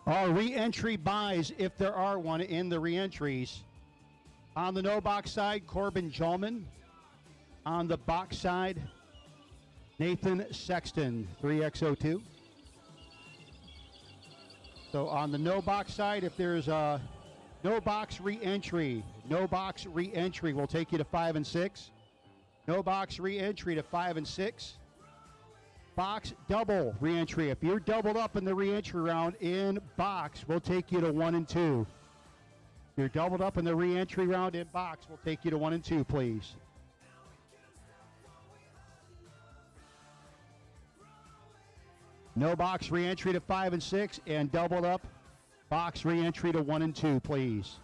[SPEAKER 5] Our re-entry buys, if there are one in the re-entries. On the no box side, Corbin Jolman. On the box side, Nathan Sexton, 3x02. So on the no box side, if there's a no box re-entry, will take you to 5 and 6. No box re-entry to 5 and 6. Box double re-entry. If you're doubled up in the re-entry round in box, we'll take you to 1 and 2. If you're doubled up in the re-entry round in box, we'll take you to 1 and 2, please. No box re-entry to 5 and 6, and doubled up box re-entry to 1 and 2, please.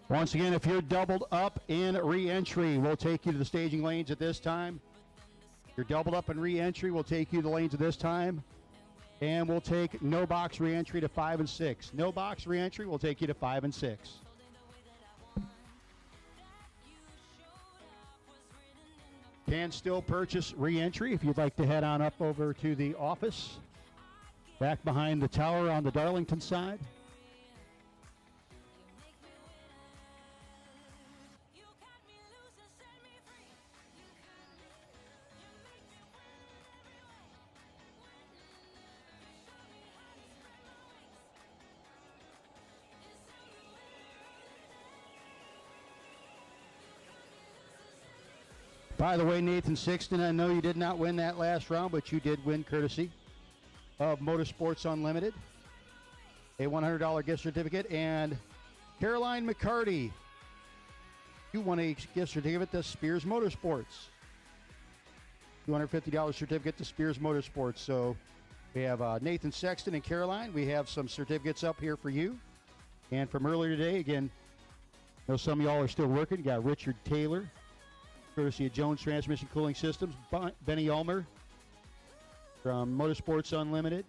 [SPEAKER 5] Once again, if you're doubled up in re-entry, we'll take you to the staging lanes at this time. Your doubled up and re-entry will take you to the lanes of this time. And we'll take no box re-entry to 5 and 6. No box re-entry will take you to 5 and 6. Can still purchase re-entry if you'd like to head on up over to the office. Back behind the tower on the Darlington side. By the way, Nathan Sixton, I know you did not win that last round, but you did win courtesy of Motorsports Unlimited, a $100 gift certificate. And Caroline McCarty, you won a gift certificate to Spears Motorsports. $250 certificate to Spears Motorsports. So we have Nathan Sexton and Caroline. We have some certificates up here for you. And from earlier today, again, I know some of y'all are still working. You got Richard Taylor, courtesy of Jones Transmission Cooling Systems. Benny Ulmer from Motorsports Unlimited.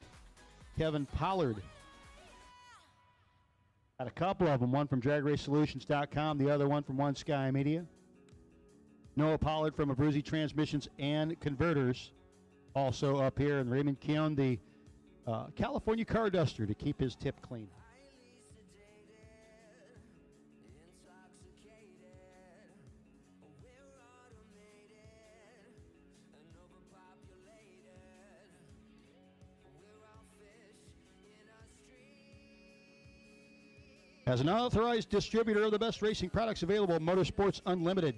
[SPEAKER 5] Kevin Pollard. Got a couple of them. One from DragRaceSolutions.com. The other one from One Sky Media. Noah Pollard from Abruzzi Transmissions and Converters. Also up here. And Raymond Keown, the California car duster, to keep his tip clean. As an authorized distributor of the best racing products available, Motorsports Unlimited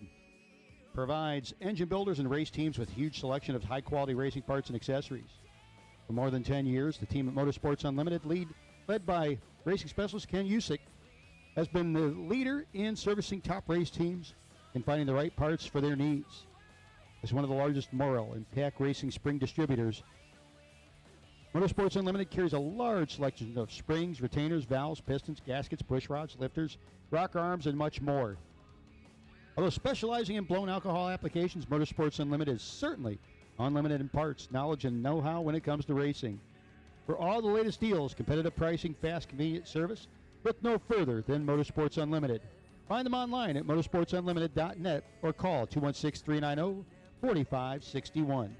[SPEAKER 5] provides engine builders and race teams with huge selection of high-quality racing parts and accessories. For more than 10 years, the team at Motorsports Unlimited, led by racing specialist Ken Usick, has been the leader in servicing top race teams and finding the right parts for their needs. As one of the largest Morrell and Pack Racing spring distributors, Motorsports Unlimited carries a large selection of springs, retainers, valves, pistons, gaskets, push rods, lifters, rock arms, and much more. Although specializing in blown alcohol applications, Motorsports Unlimited is certainly unlimited in parts, knowledge, and know-how when it comes to racing. For all the latest deals, competitive pricing, fast, convenient service, look no further than Motorsports Unlimited. Find them online at motorsportsunlimited.net or call 216-390-4561.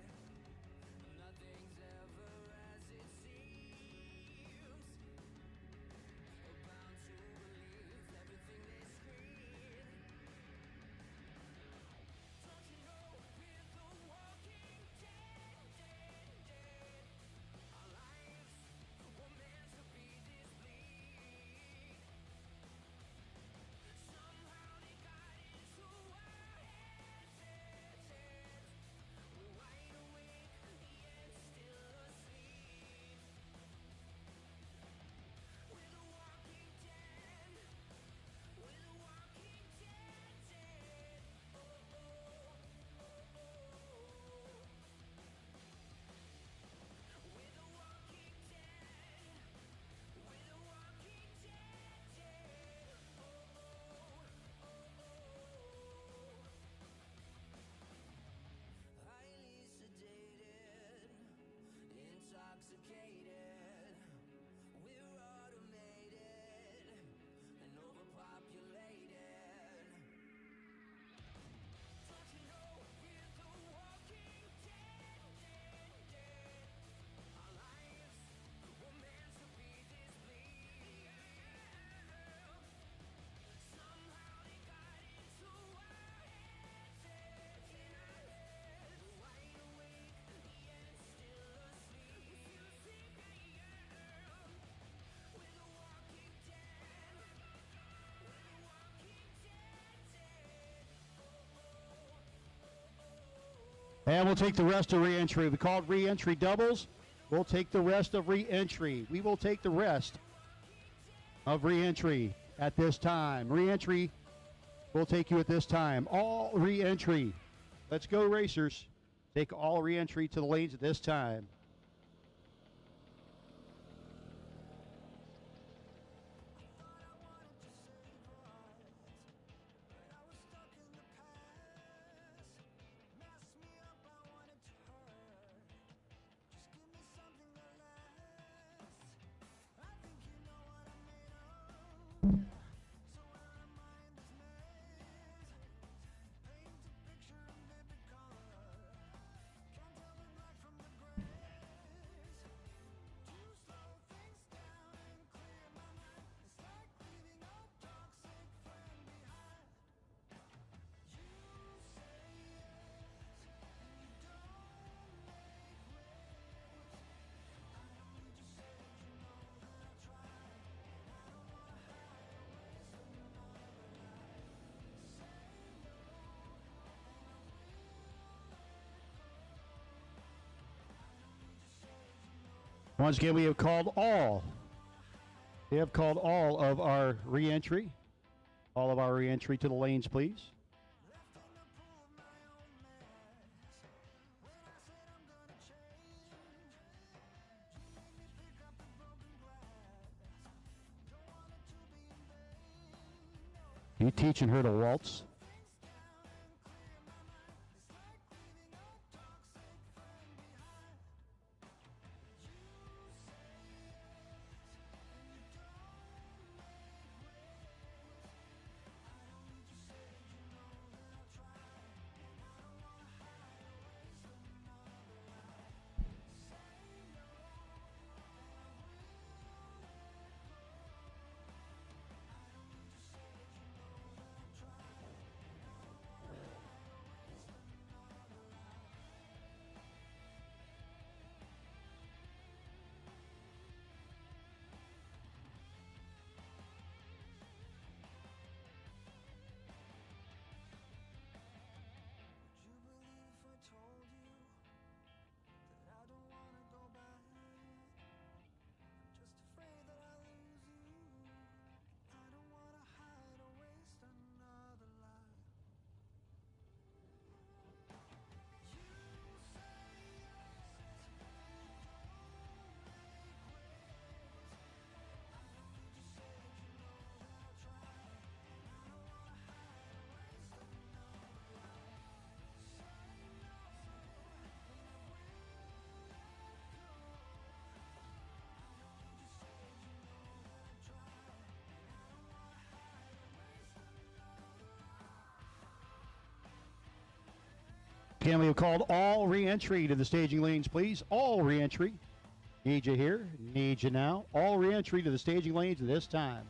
[SPEAKER 5] And we'll take the rest of re-entry. We call it re-entry doubles. We'll take the rest of re-entry. We will take the rest of re-entry at this time. Re-entry will take you at this time. All re-entry. Let's go, racers. Take all re-entry to the lanes at this time. Once again, we have called all. We have called all of our re-entry. All of our re-entry to the lanes, please. You teaching her to waltz? Can we have called all re-entry to the staging lanes, please? All re-entry. Need you here. Need you now. All re-entry to the staging lanes at this time.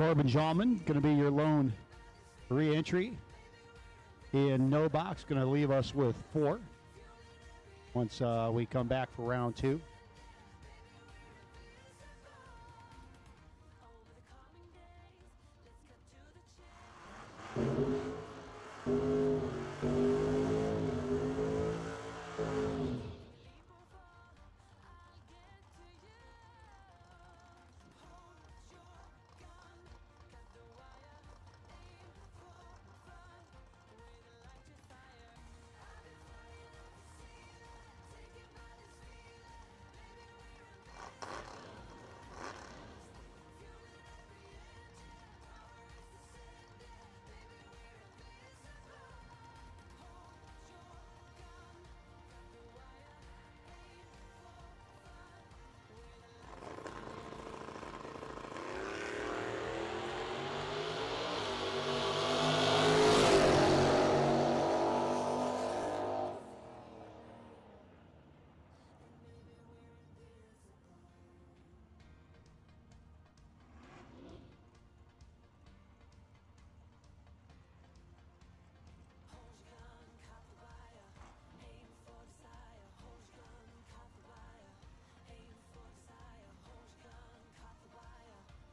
[SPEAKER 5] Corbin Jallman going to be your lone re-entry. In no box, going to leave us with 4 once we come back for round 2.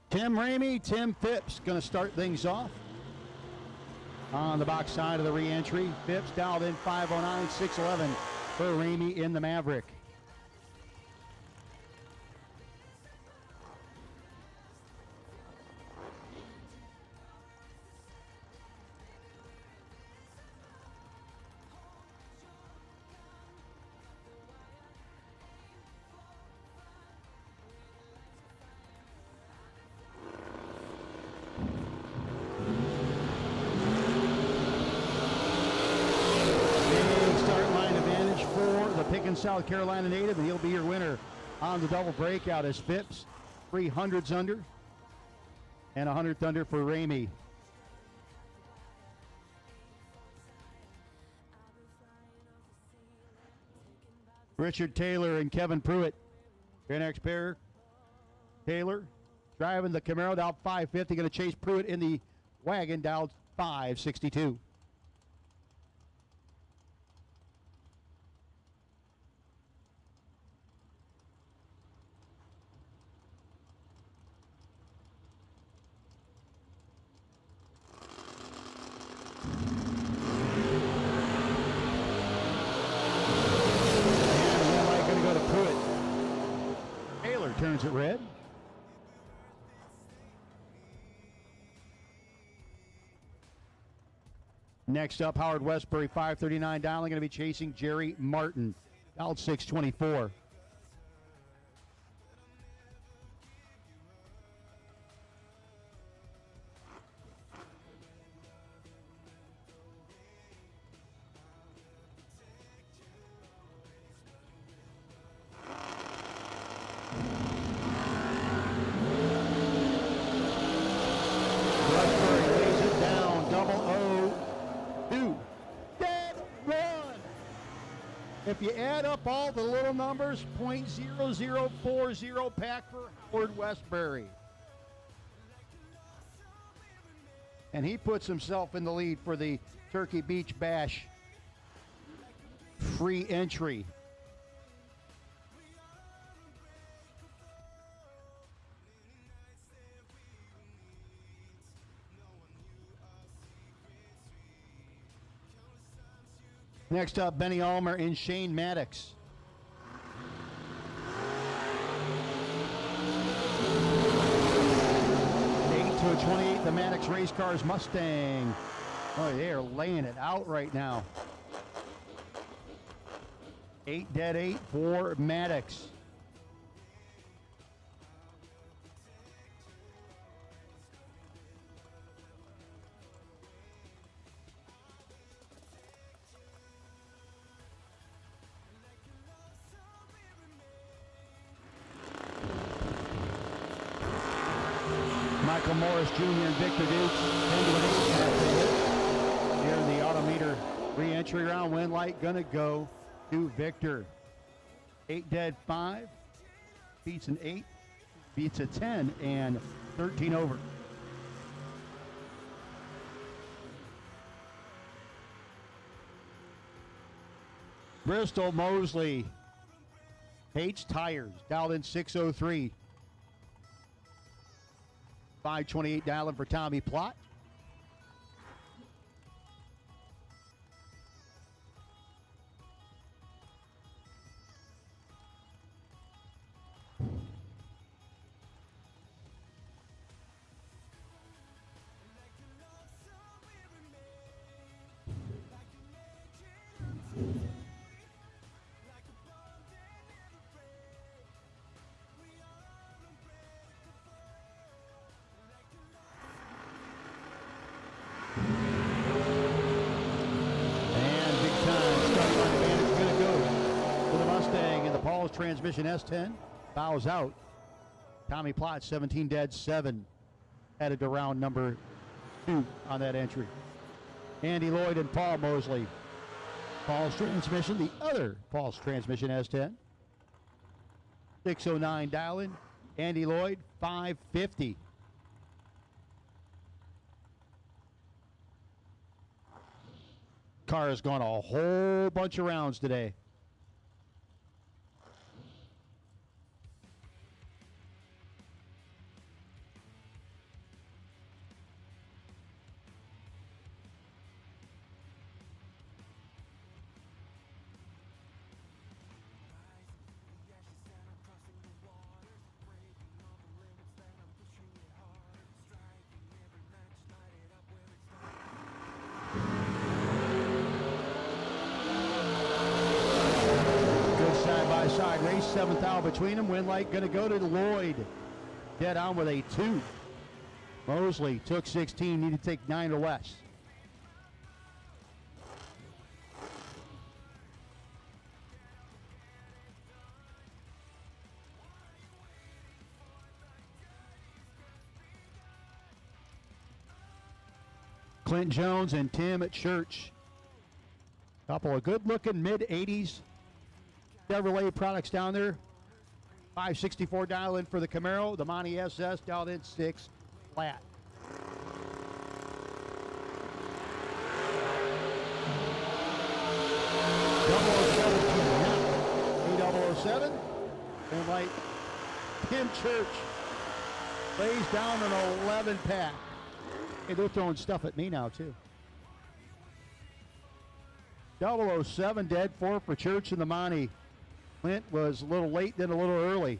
[SPEAKER 5] Tim Ramey, Tim Phipps going to start things off on the box side of the re-entry. Phipps dialed in 509, 611 for Ramey in the Maverick. South Carolina native, and he'll be your winner on the double breakout as Phipps 300s under and 100th under for Ramey. Richard Taylor and Kevin Pruitt, your next pair. Taylor driving the Camaro down 550, going to chase Pruitt in the wagon down 562. Turns it red. Next up, Howard Westbury, 539 down. Going to be chasing Jerry Martin, out 624. If you add up all the little numbers, .0040 pack for Howard Westbury. And he puts himself in the lead for the Turkey Beach Bash free entry. Next up, Benny Ulmer and Shane Maddox. An 8 to a 28, the Maddox Race Cars Mustang. Oh, they are laying it out right now. 8 dead 8 for Maddox. Michael Morris Jr. and Victor Dukes, 10 to an 8 here in the Autometer re-entry round. Win light gonna go to Victor. 8 dead 5, beats an 8, beats a 10, and 13 over. Bristol Mosley. H Tires, dialed in 603. 528 dial in for Tommy Plott. Transmission S10 bows out. Tommy Plott 17 dead, 7 headed to round number 2 on that entry. Andy Lloyd and Paul Mosley. Paul's transmission, the other Paul's transmission S10. 609 dial in. Andy Lloyd 550. Car has gone a whole bunch of rounds today. Side race, 7th hour between them. Winlight going to go to Lloyd. Dead on with a 2. Mosley took 16, needed to take 9 or less. Clint Jones and Tim at Church. Couple of good-looking mid-80s Chevrolet products down there. 564 dial in for the Camaro. The Monty SS dialed in 6 flat. A007. And like Tim Church lays down an 11 pack. Hey, they're throwing stuff at me now too. 007 dead, 4 for Church and the Monty. Clint was a little late, then a little early,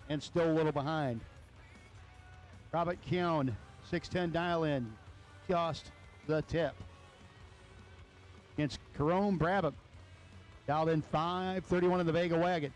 [SPEAKER 5] and still a little behind. Robert Keown, 610 dial in, just the tip. Against Carone Brabham, dialed in 531 in the Vega wagon.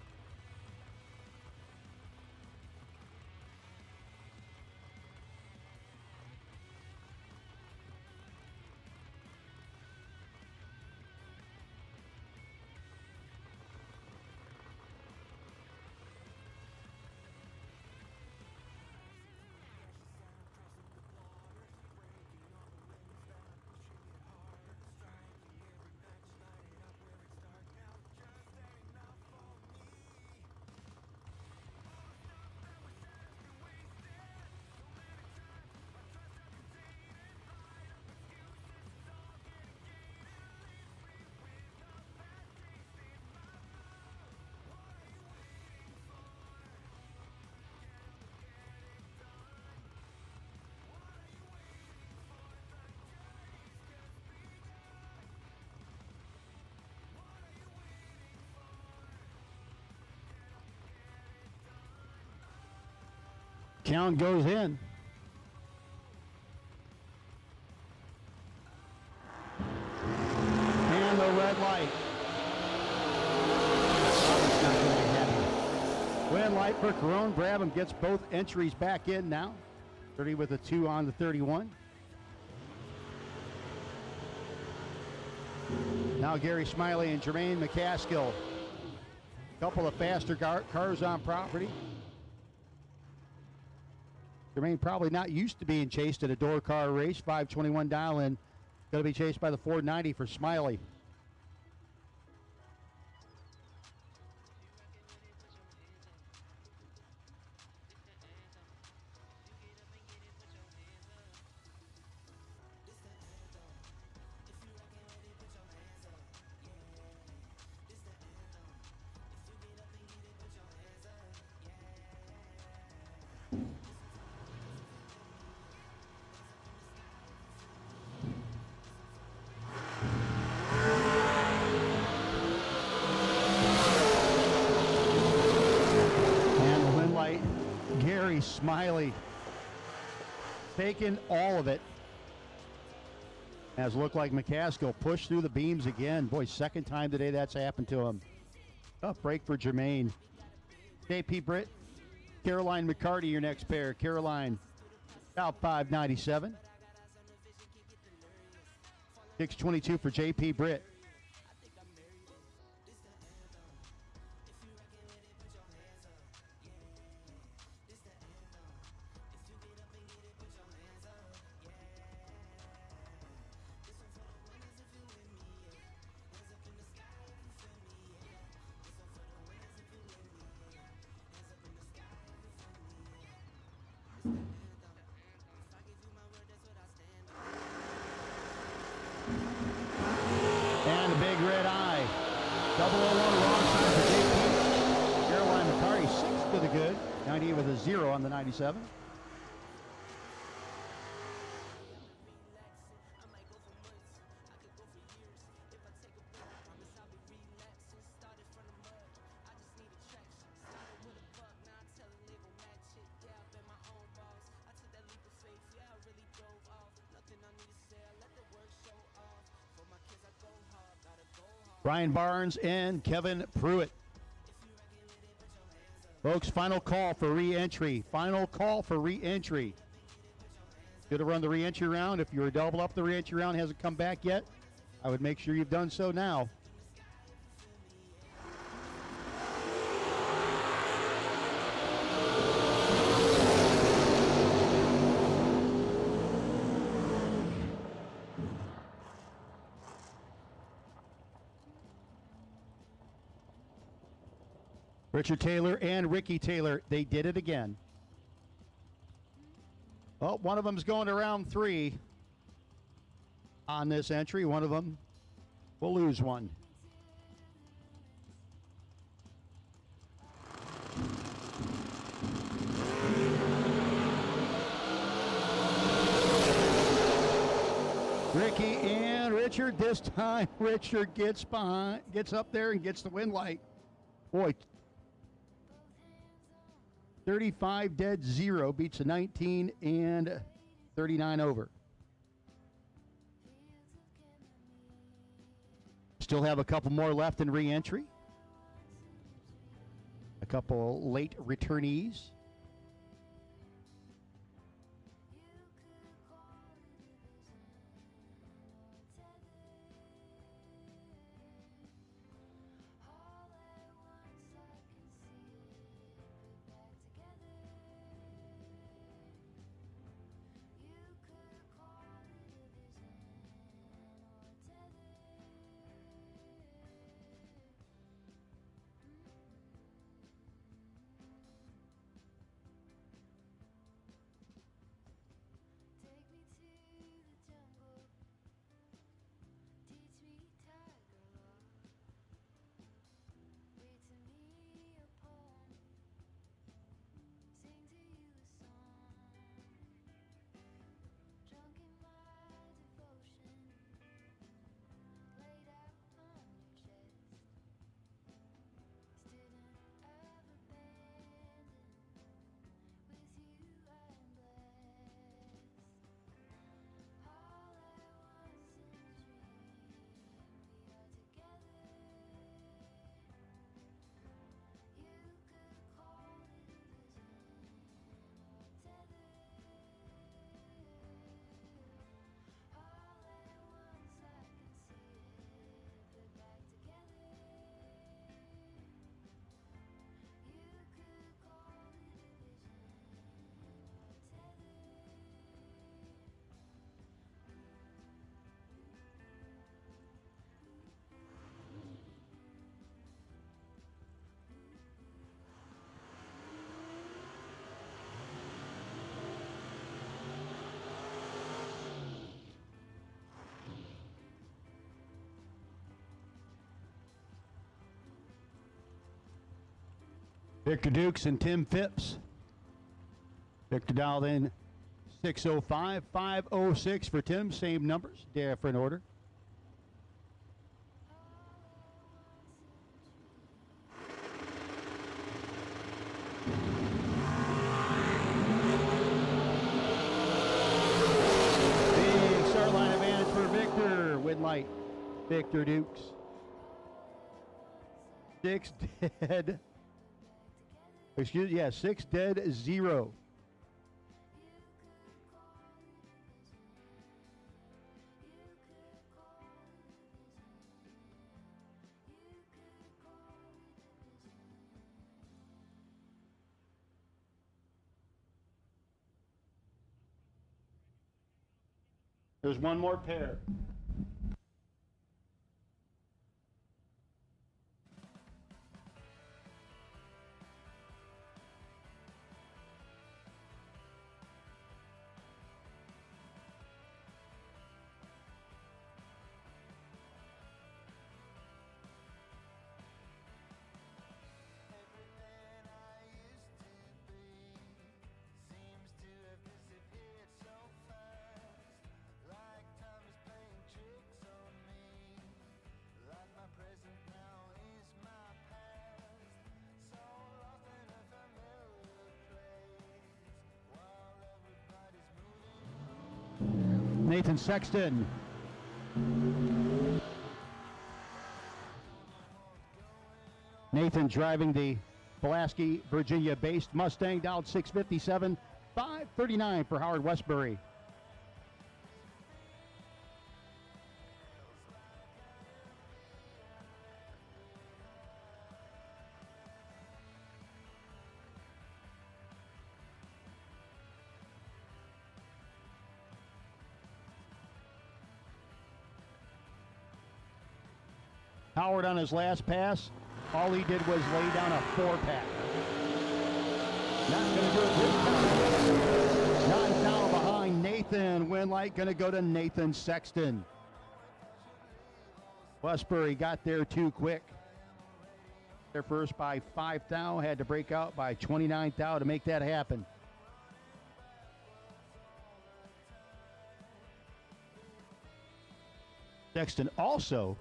[SPEAKER 5] Count goes in. And the red light. Red light for Carone Brabham gets both entries back in now. 30 with a 2 on the 31. Now Gary Smiley and Jermaine McCaskill. Couple of faster cars on property. Jermaine probably not used to being chased at a Doorcar race. 521 dial in. Going to be chased by the 490 for Smiley. very smiley. Taking all of it. As looked like McCaskill pushed through the beams again. Boy, second time today that's happened to him. Tough break for Jermaine. JP Britt, Caroline McCarty, your next pair. Caroline, about 597. 622 for JP Britt. And a big red eye. 001 wrong side for JP. Caroline McCarty, 6 to the good. 98 with a 0 on the 97. Brian Barnes and Kevin Pruitt. Folks, final call for re-entry. Final call for re-entry. Should have run the re-entry round. If you were double up the re-entry round, hasn't come back yet, I would make sure you've done so now. Richard Taylor and Ricky Taylor, they did it again. Oh, one of them's going to round 3 on this entry. One of them will lose one. Ricky and Richard. This time, Richard gets up there and gets the win light. Boy, 35 dead 0 beats a 19 and 39 over. Still have a couple more left in re-entry. A couple late returnees. Victor Dukes and Tim Phipps. Victor dialed in 605, 506 for Tim. Same numbers, different order. Victor Dukes. 6 dead. Excuse me, yeah, 6 dead, 0. There's one more pair. Nathan Sexton. Nathan driving the Pulaski, Virginia-based Mustang down 657, 539 for Howard Westbury. Howard on his last pass, all he did was lay down a 4-pack. Not going to do it this time. 9 down behind Nathan. Winlight going to go to Nathan Sexton. Westbury got there too quick. They're first by 5 thou, had to break out by 29 thou to make that happen. Sexton also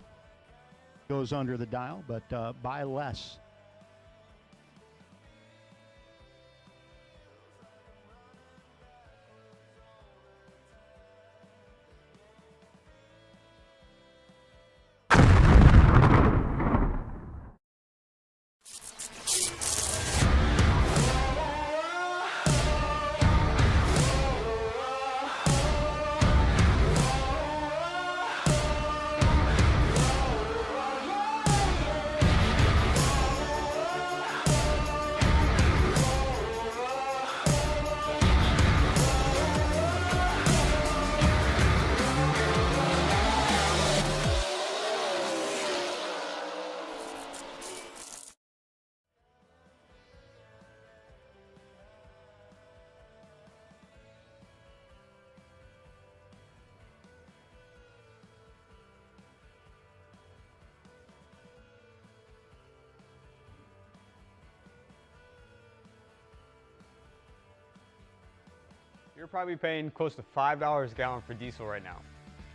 [SPEAKER 5] goes under the dial, but by less.
[SPEAKER 6] You're probably paying close to $5 a gallon for diesel right now.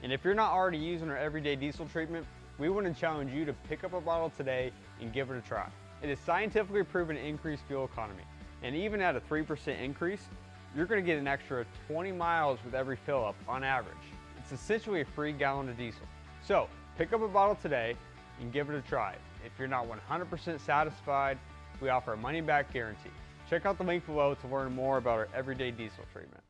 [SPEAKER 6] And if you're not already using our everyday diesel treatment, we want to challenge you to pick up a bottle today and give it a try. It is scientifically proven to increase fuel economy. And even at a 3% increase, you're going to get an extra 20 miles with every fill up on average. It's essentially a free gallon of diesel. So pick up a bottle today and give it a try. If you're not 100% satisfied, we offer a money back guarantee. Check out the link below to learn more about our everyday diesel treatment.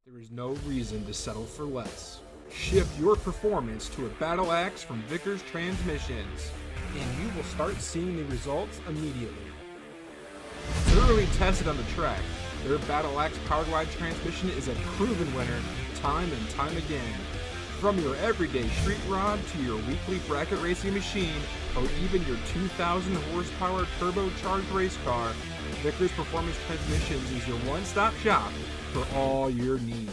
[SPEAKER 2] There is no reason to settle for less. Shift your performance to a battle axe from Vickers Transmissions, and you will start seeing the results immediately. Thoroughly tested on the track, their battle axe powered wide transmission is a proven winner time and time again. From your everyday street rod to your weekly bracket racing machine, or even your 2,000 horsepower turbocharged race car, Vickers Performance Transmissions is your one-stop shop for all your needs.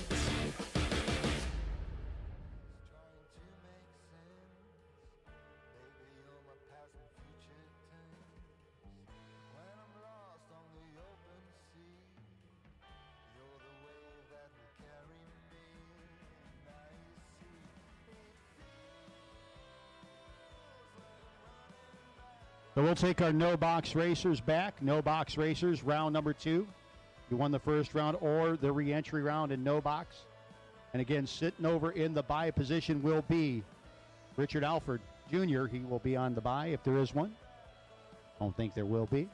[SPEAKER 5] So we'll take our no-box racers back. No-box racers, round number 2. You won the first round or the re-entry round in no box. And again, sitting over in the bye position will be Richard Alford Jr., he will be on the bye if there is one. Don't think there will be.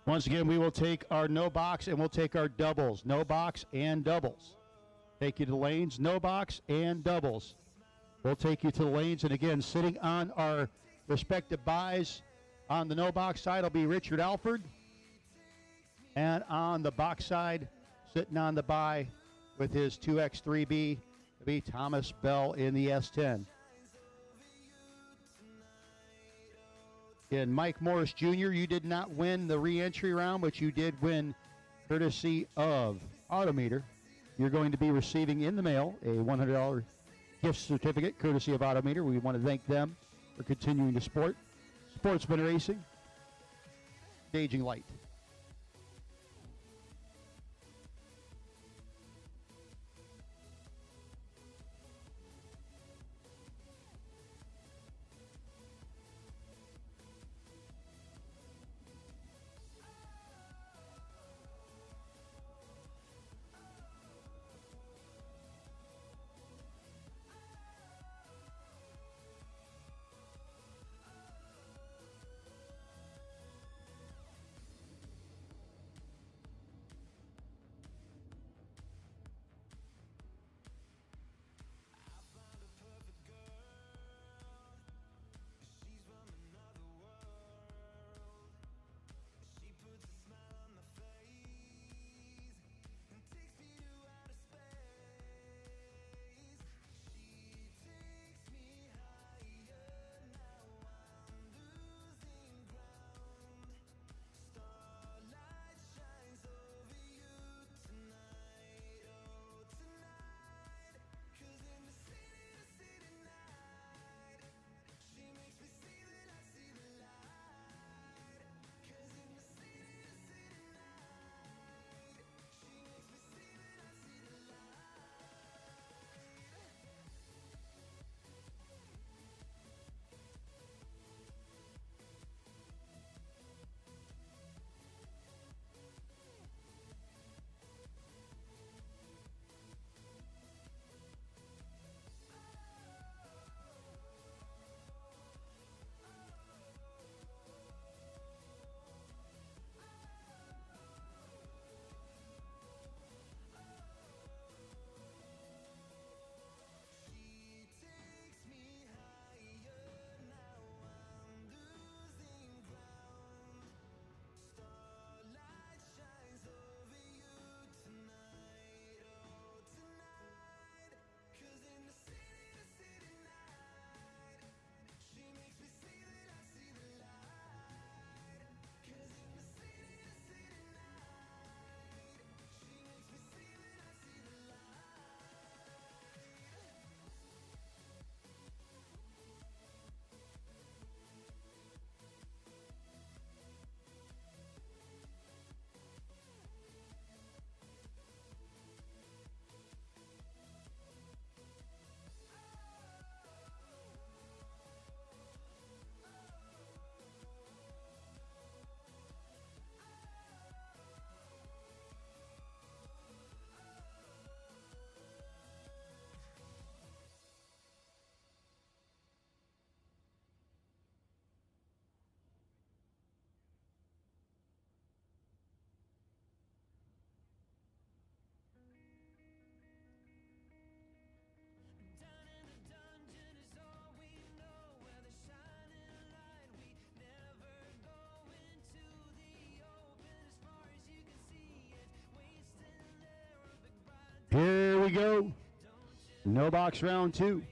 [SPEAKER 5] Once again, we will take our no box and we'll take our doubles. No box and doubles. Take you to the lanes, no box and doubles. We'll take you to the lanes. And again, sitting on our respective buys, on the no box side will be Richard Alford. And on the box side, sitting on the buy with his 2X3B, will be Thomas Bell in the S10. And Mike Morris Jr., you did not win the re-entry round, but you did win courtesy of Autometer. You're going to be receiving in the mail a $100 gift certificate courtesy of Autometer. We want to thank them for continuing to support sportsman racing, staging light. we go. No box round 2.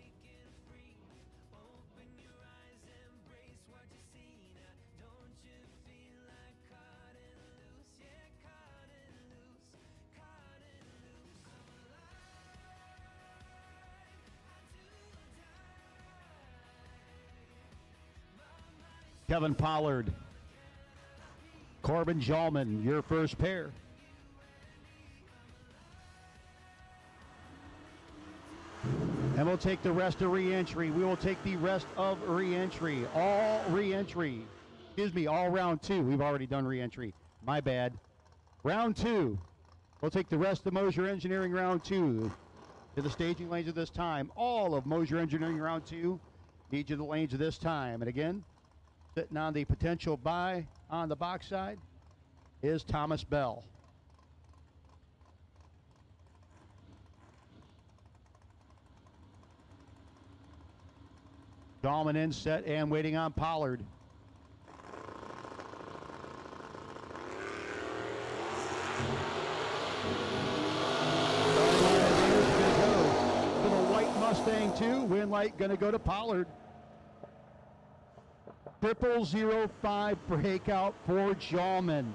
[SPEAKER 5] Kevin Pollard, Corbin Jallman, your first pair. And we'll take the rest of re-entry. We will take the rest of re-entry. All re-entry. Excuse me, all round 2. We've already done re-entry. My bad. Round 2. We'll take the rest of Mosier Engineering round 2 to the staging lanes at this time. All of Mosier Engineering round 2 need you to the lanes at this time. And again, sitting on the potential buy on the box side is Thomas Bell. Dahlman in set and waiting on Pollard. For the white Mustang 2, win light going to go to Pollard. 0005 breakout for Jallman.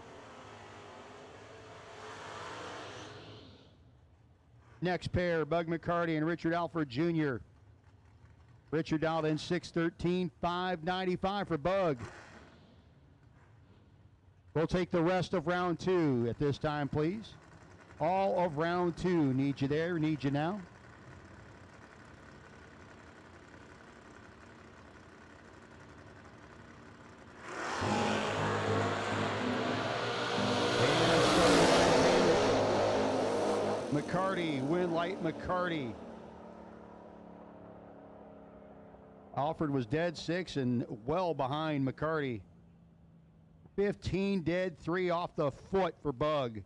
[SPEAKER 5] Next pair, Bug McCarty and Richard Alford Jr. Richard out in 613, 595 for Bug. We'll take the rest of round 2 at this time, please. All of round 2. Need you there, need you now. McCarty, win light McCarty. Alford was dead 6 and well behind McCarty. 15 dead, 3 off the foot for Bug.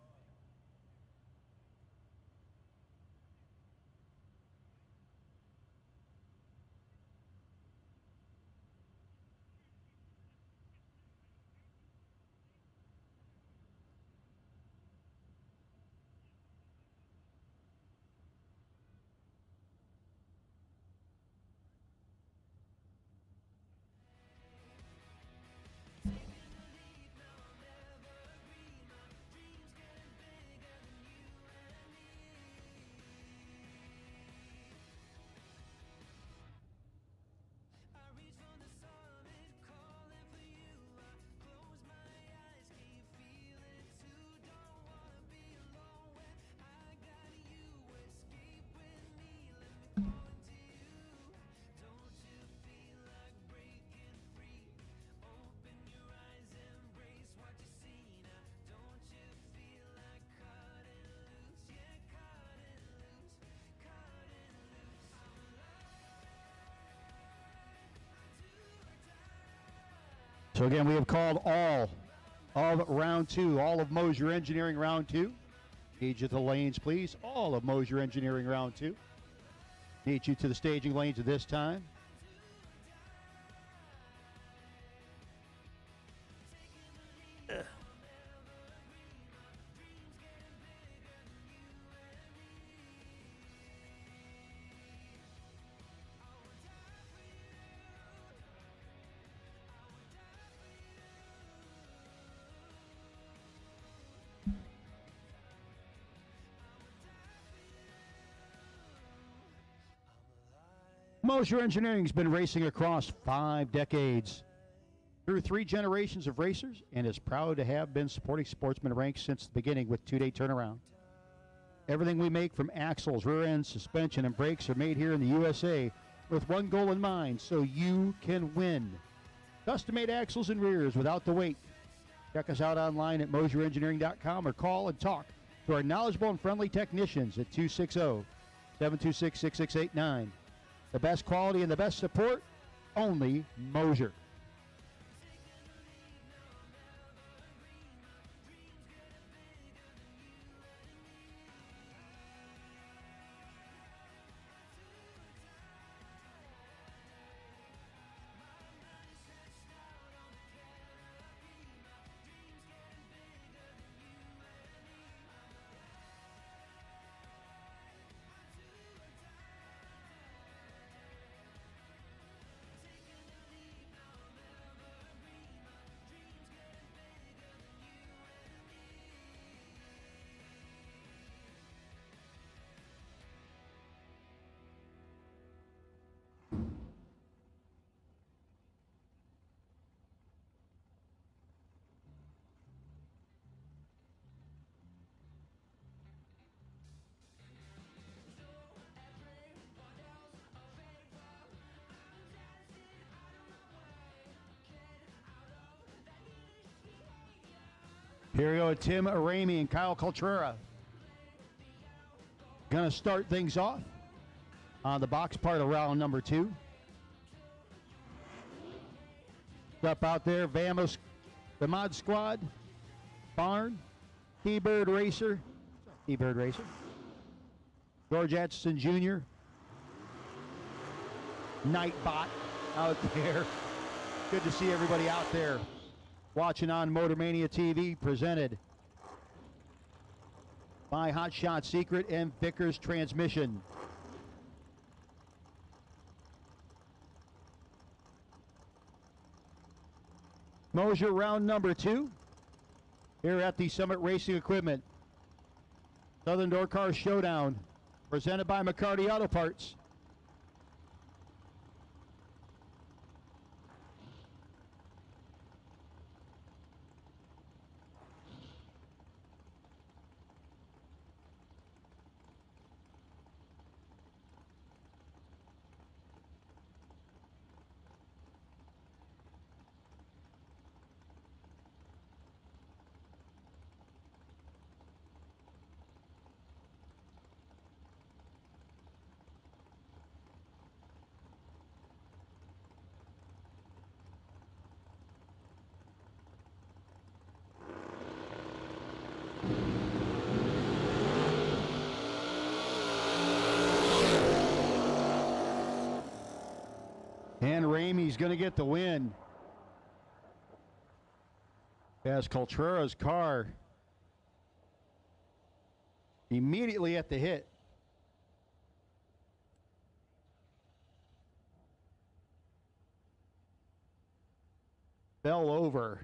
[SPEAKER 5] So again, we have called all of round 2, all of Mosier Engineering round 2. Need you to the lanes, please. All of Mosier Engineering round 2. Need you to the staging lanes at this time. Mosier Engineering's been racing across 5 decades, through 3 generations of racers, and is proud to have been supporting Sportsman ranks since the beginning with 2-day turnaround. Everything we make, from axles, rear ends, suspension, and brakes, are made here in the USA with one goal in mind: so you can win. Custom-made axles and rears without the wait. Check us out online at mosierengineering.com or call and talk to our knowledgeable and friendly technicians at 260-726-6689. The best quality and the best support, only Mosier. Here we go, Tim Ramey and Kyle Coltrera. Gonna start things off on the box part of round number 2. Up out there, Vamos, the Mod Squad, Barn, T-Bird Racer, George Atchison Jr., Nightbot out there. Good to see everybody out there watching on Motormania TV, presented by Hot Shot Secret and Vickers Transmission. Mosier, round number 2 here at the Summit Racing Equipment Southern Doorcar Showdown, presented by McCarty Auto Parts. And Ramey's going to get the win, as Coltrera's car immediately at the hit fell over.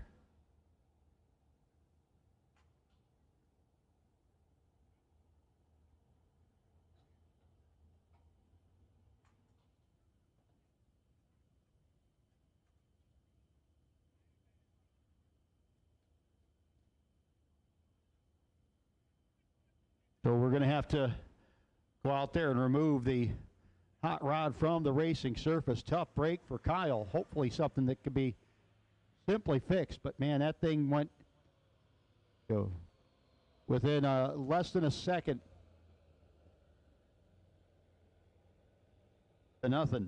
[SPEAKER 5] So we're going to have to go out there and remove the hot rod from the racing surface. Tough break for Kyle. Hopefully something that could be simply fixed. But, man, that thing went within less than a second to nothing.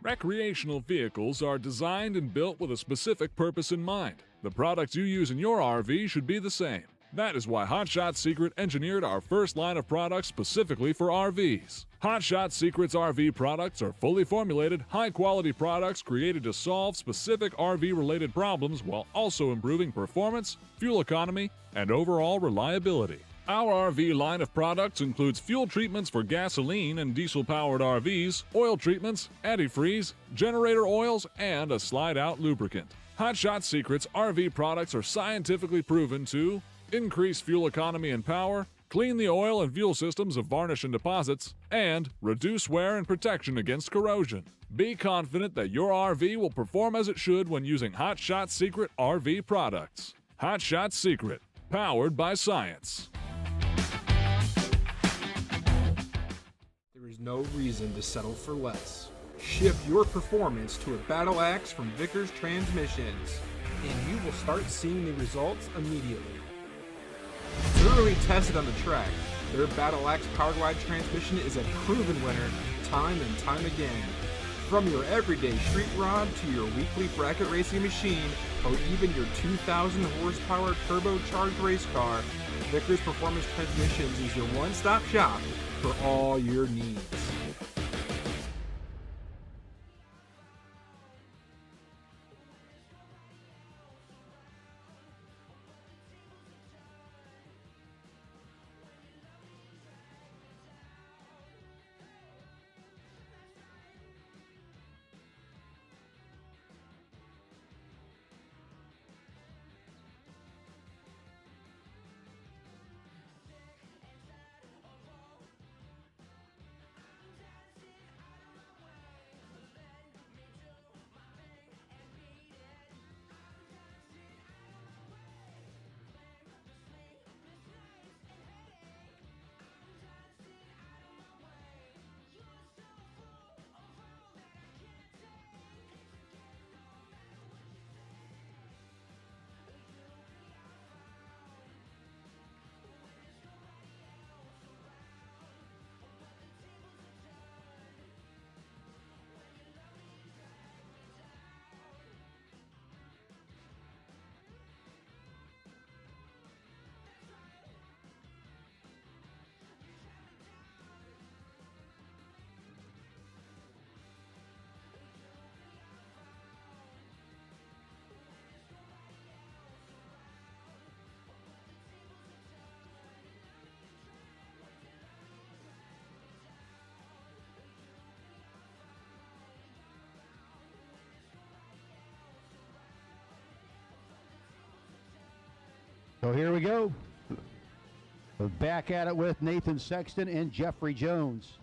[SPEAKER 3] Recreational vehicles are designed and built with a specific purpose in mind. The products you use in your RV should be the same. That is why Hot Shot Secret engineered our first line of products specifically for RVs. Hot Shot Secret's RV products are fully formulated, high-quality products created to solve specific RV-related problems while also improving performance, fuel economy, and overall reliability. Our RV line of products includes fuel treatments for gasoline and diesel-powered RVs, oil treatments, antifreeze, generator oils, and a slide-out lubricant. Hot Shot Secret's RV products are scientifically proven to increase fuel economy and power, clean the oil and fuel systems of varnish and deposits, and reduce wear and protection against corrosion. Be confident that your RV will perform as it should when using Hot Shot Secret RV products. Hot Shot Secret, powered by science.
[SPEAKER 2] There is no reason to settle for less. Shift your performance to a battle axe from Vickers Transmissions, and you will start seeing the results immediately. Thoroughly tested on the track, their battle axe powered wide transmission is a proven winner time and time again. From your everyday street rod to your weekly bracket racing machine, or even your 2,000 horsepower turbocharged race car, Vickers Performance Transmissions is your one-stop shop for all your needs.
[SPEAKER 5] So here we go. We're back at it with Nathan Sexton and Jeffrey Jones.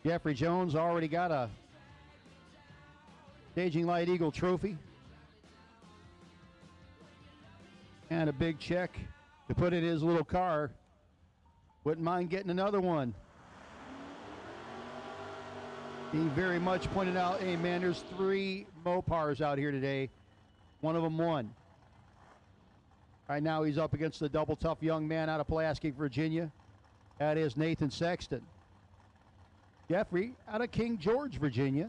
[SPEAKER 5] Jeffrey Jones already got a Staging Light Eagle trophy and a big check to put in his little car. Wouldn't mind getting another one. He very much pointed out, hey man, there's 3 Mopars out here today. One of them won. Right now he's up against the double tough young man out of Pulaski, Virginia. That is Nathan Sexton. Jeffrey out of King George, Virginia.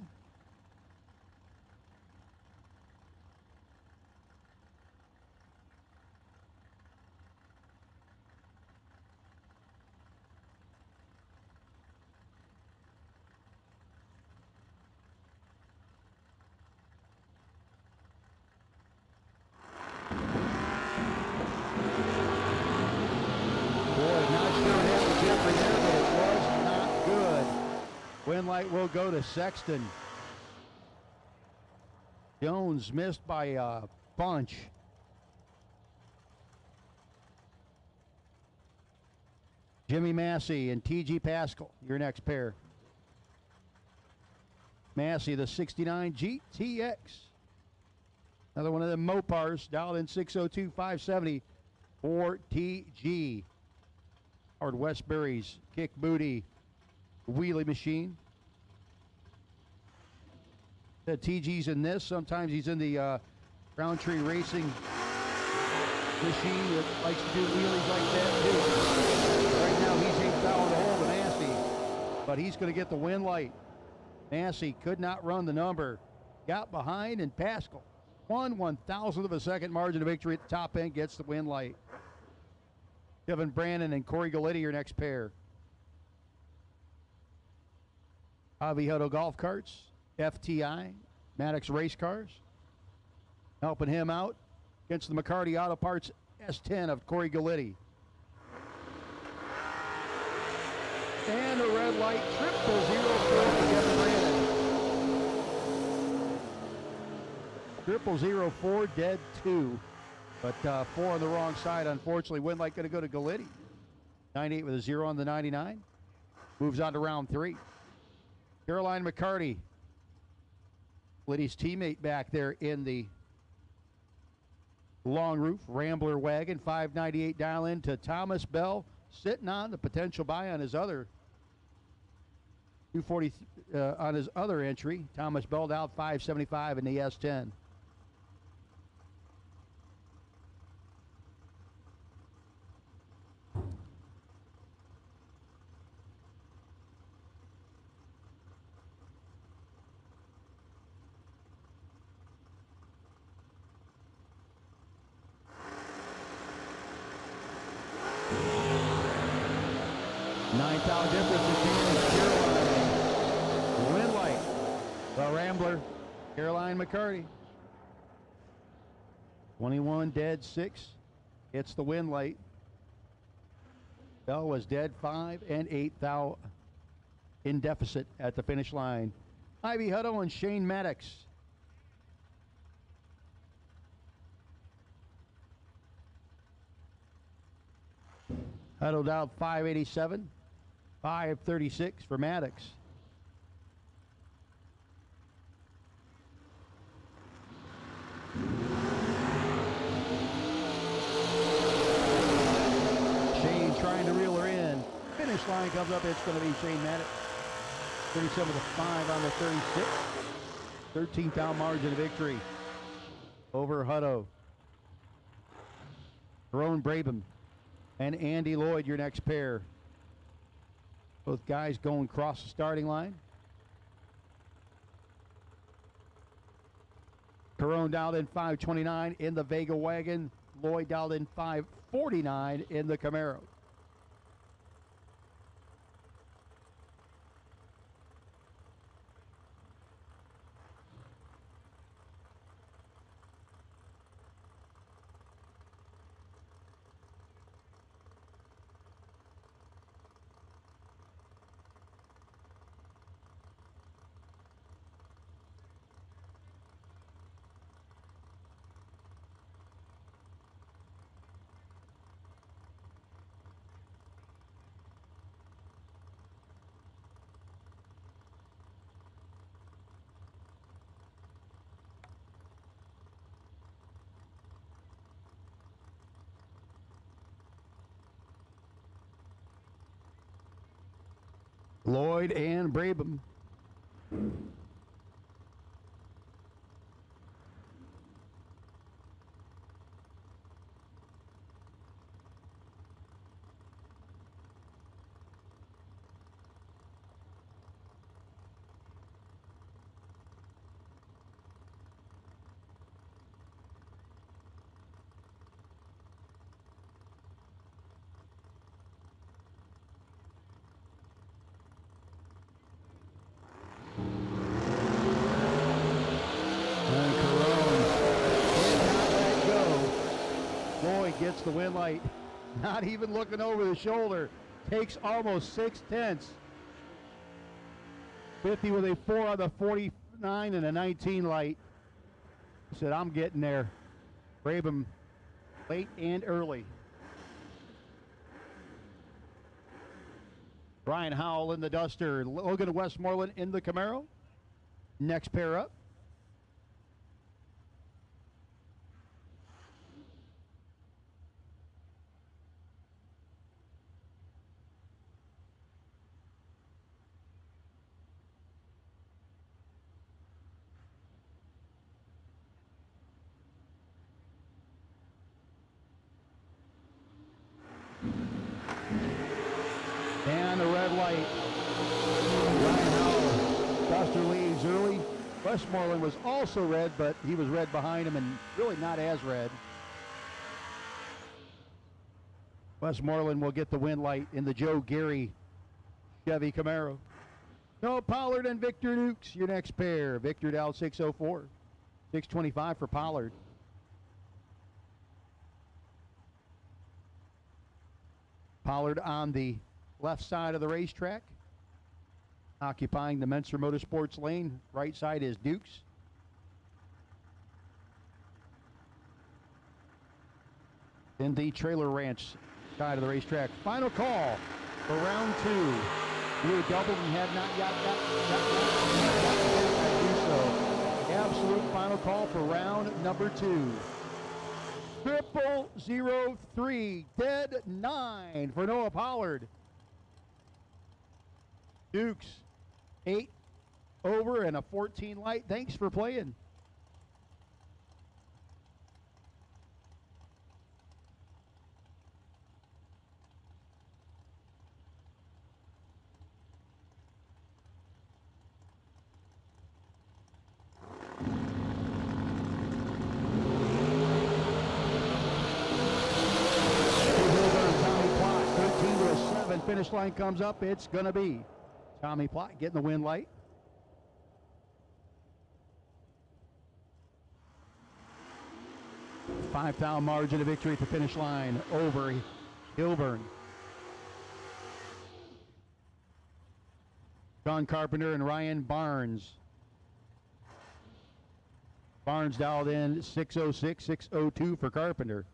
[SPEAKER 5] Win light will go to Sexton. Jones missed by a bunch. Jimmy Massey and T.G. Pascal, your next pair. Massey, the 69 GTX. Another one of them Mopars, dialed in 602-570 for T.G. Howard Westbury's kick booty wheelie machine. The TG's in this. Sometimes he's in the Roundtree Racing machine that likes to do wheelies like that too. Right now he's 8 power to hold Massey, but he's going to get the win light. Massey could not run the number. Got behind, and Pascal, 1/1000th of a second margin of victory at the top end, gets the win light. Kevin Brandon and Corey Galletti, your next pair. Javi Hutto Golf Carts, FTI, Maddox Race Cars. Helping him out against the McCarty Auto Parts S10 of Corey Galletti. And a red light, 0004 for Kevin Brandon. 0004, dead 2. But 4 on the wrong side, unfortunately. Win light going to go to Galletti. 98 with a 0 on the 99. Moves on to round 3. Caroline McCarty, Liddy's teammate back there in the long roof Rambler wagon. 598 dial in to Thomas Bell, sitting on the potential buy on his other 240 on his other entry. Thomas Bell dialed 575 in the S10. $9,000 difference in Caroline. Win light. The Rambler, Caroline McCarty. 21 dead 6. It's the win light. Bell was dead 5 and 8 thou in deficit at the finish line. Ivy Hutto and Shane Maddox. Hutto dialed 587, 536 for Maddox. Shane trying to reel her in. Finish line comes up, it's going to be Shane Maddox. 37 with a 5 on the 36. 13th down margin of victory over Hutto. Ron Brabham and Andy Lloyd, your next pair. Both guys going across the starting line. Carone dialed in 529 in the Vega wagon. Lloyd dialed in 549 in the Camaro. Lloyd and Brabham. And Carone did not let go. Lloyd gets the win light. Not even looking over the shoulder. Takes almost 6/10. 50 with a 4 on the 49 and a 19 light. He said, I'm getting there. Brabham late and early. Brian Howell in the Duster. Logan Westmoreland in the Camaro. Next pair up. And the red light. Brian Howell. Duster leaves early. Westmoreland was also red, but he was red behind him and really not as red. Westmoreland will get the win light in the Joe Gary Chevy Camaro. Noah Pollard and Victor Dukes, your next pair. Victor down 604. 625 for Pollard. Pollard on the left side of the racetrack, occupying the Menser Motorsports lane. Right side is Dukes. In the Trailer Ranch side of the racetrack. Final call for round 2. You were doubled and had not yet do so. Absolute final call for round number 2. 0003, dead 9 for Noah Pollard. Dukes 8 over and a 14 light. Thanks for playing. Finish line comes up, it's gonna be Tommy Plott getting the win light. $5,000 margin of victory at the finish line over Hilburn. John Carpenter and Ryan Barnes. Barnes dialed in 606, 602 for Carpenter.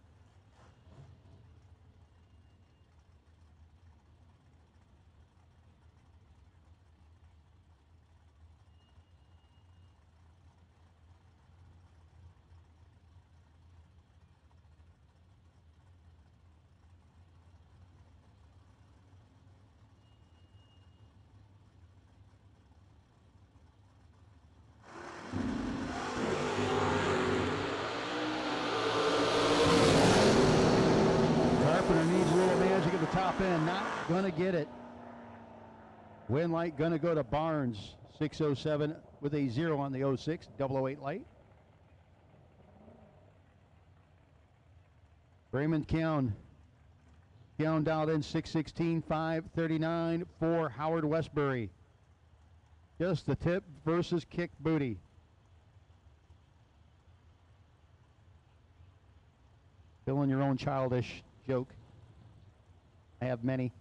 [SPEAKER 5] Not gonna get it. Win light gonna go to Barnes, 607 with a 0 on the 06, 008 light. Raymond Cowan dialed in 616, 539 for Howard Westbury. Just the tip versus kick booty. Filling your own childish joke. I have many.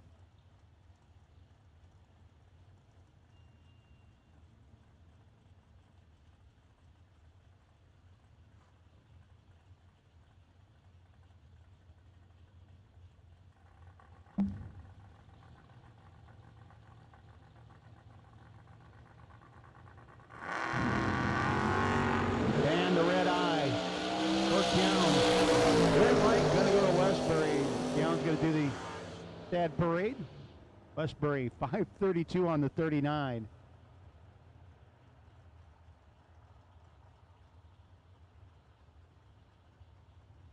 [SPEAKER 5] And the red eye. Look down. Red light gonna go to Westbury. Down's gonna do the Sad parade. Westbury 5:32 on the 39.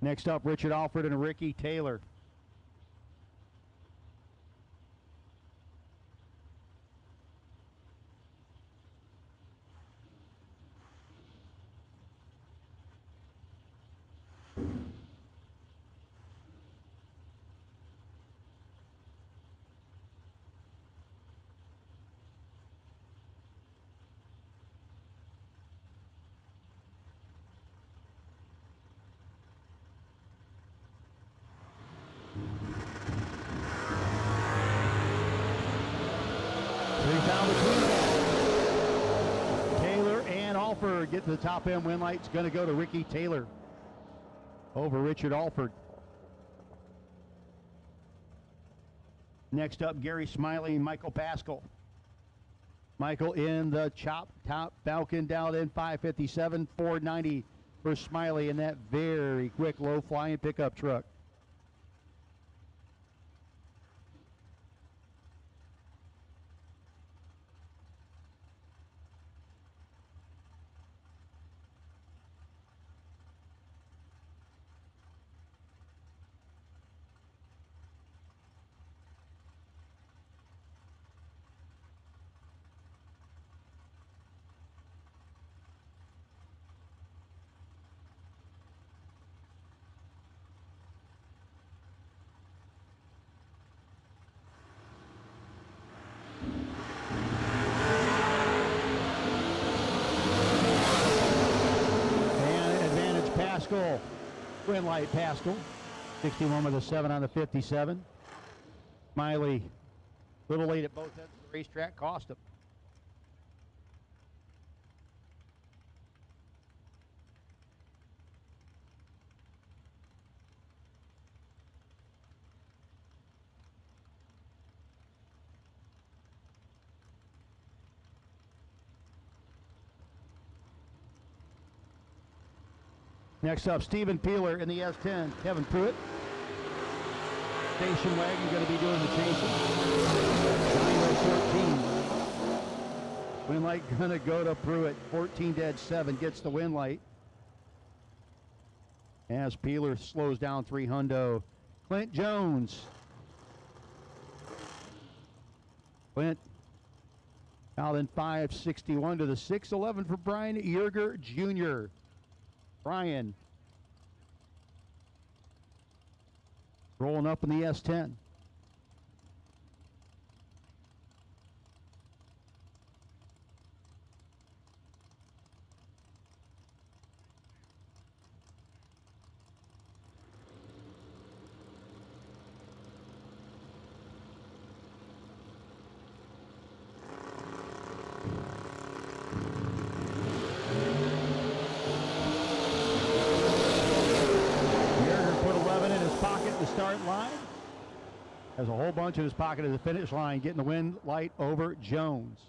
[SPEAKER 5] Next up, Richard Alford and Ricky Taylor. Taylor and Alford get to the top end. Win light's going to go to Ricky Taylor over Richard Alford. Next up, Gary Smiley and Michael Pascal. Michael in the chop top Falcon down in 557, 490 for Smiley in that very quick low flying pickup truck. Pascal, win light Pascal, 61 with a 7 on the 57. Smiley, a little late at both ends of the racetrack, cost him. Next up, Stephen Peeler in the S10. Kevin Pruitt. Station wagon going to be doing the chasing. 9:14. Win light going to go to Pruitt. 14-7 gets the win light. As Peeler slows down 3 hundo. Clint Jones. Clint out in 561 to the 611 for Brian Yerger Jr. Brian rolling up in the S10. Start line. Has a whole bunch in his pocket at the finish line, getting the win light over Jones.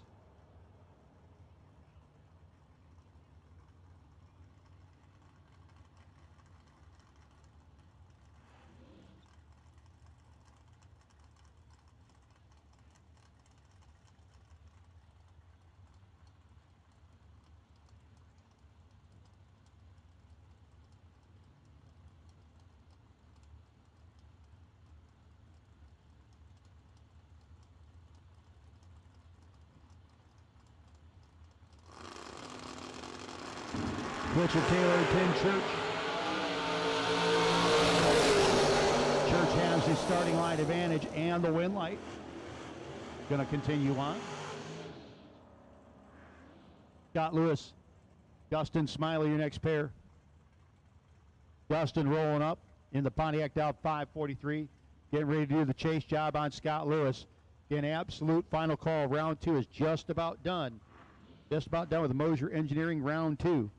[SPEAKER 5] Richard Taylor, Tim Church. Church has the starting line advantage and the win light. Going to continue on. Scott Lewis, Dustin Smiley, your next pair. Dustin rolling up in the Pontiac Dow 543. Getting ready to do the chase job on Scott Lewis. An absolute final call. Round 2 is just about done. Just about done with the Mosier Engineering round 2.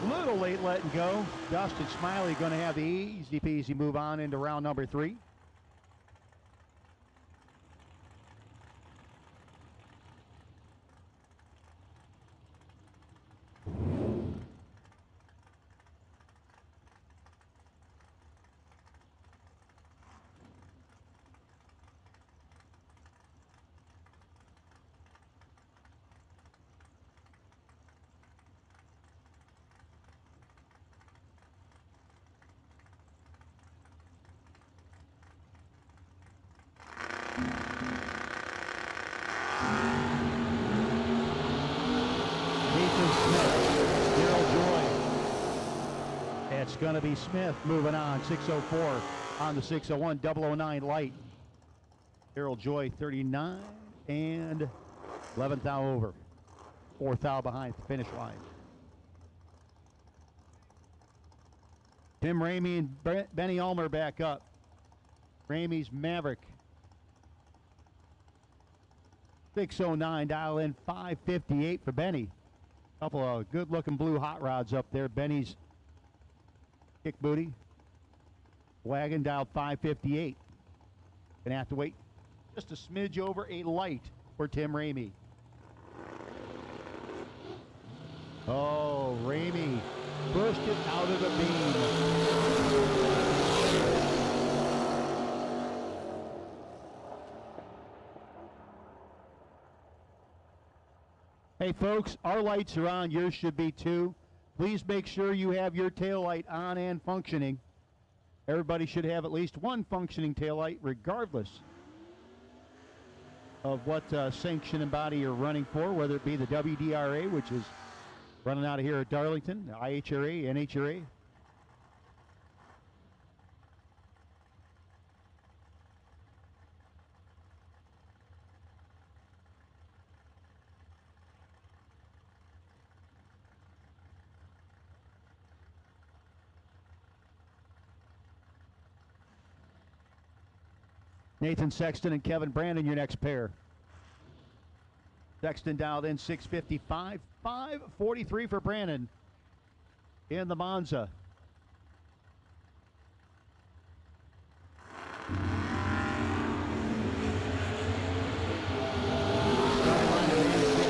[SPEAKER 5] Little late letting go. Dustin Smiley going to have the easy peasy move on into round number 3. It's going to be Smith moving on. 604 on the 601. 009 light. Harold Joy 39 and 11th thou over. 4th thou behind the finish line. Tim Ramey and Benny Ulmer back up. Ramey's Maverick. 609, dial in 558 for Benny. Couple of good looking blue hot rods up there. Benny's kick booty. Wagon dialed 558. Gonna have to wait just a smidge over a light for Tim Ramey. Oh, Ramey pushed it out of the beam. Hey folks, our lights are on, yours should be too. Please make sure you have your tail light on and functioning. Everybody should have at least one functioning tail light regardless of what sanction and body you're running for, whether it be the WDRA, which is running out of here at Darlington, the IHRA, NHRA. Nathan Sexton and Kevin Brandon, your next pair. Sexton dialed in 655, 543 for Brandon in the Monza. Big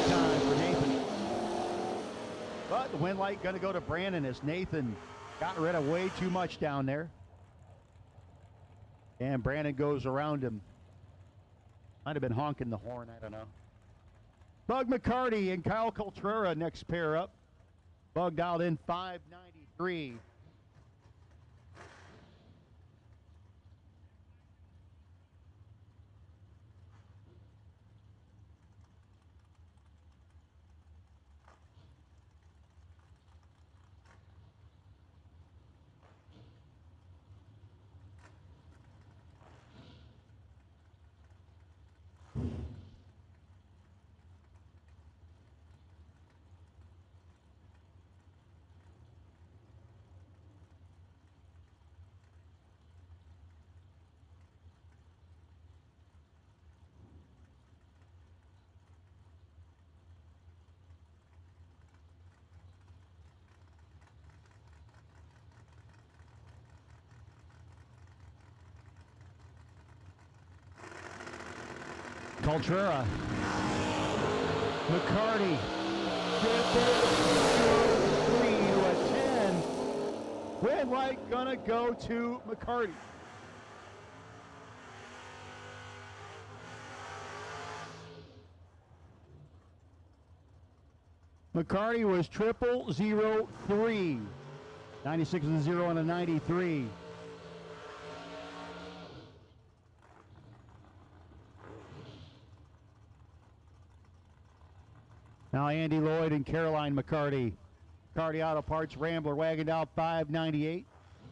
[SPEAKER 5] time for Nathan. But the wind light going to go to Brandon as Nathan got rid of way too much down there. And Brandon goes around him. Might have been honking the horn, I don't know. Bug McCarty and Kyle Coltrera next pair up. Bug dialed in 593. Coltrera. McCarty. 3 to a 10. Red light gonna go to McCarty. McCarty was 0003. 96 and 0 on a 93. Now Andy Lloyd and Caroline McCarty. McCarty Auto Parts Rambler wagon out 598,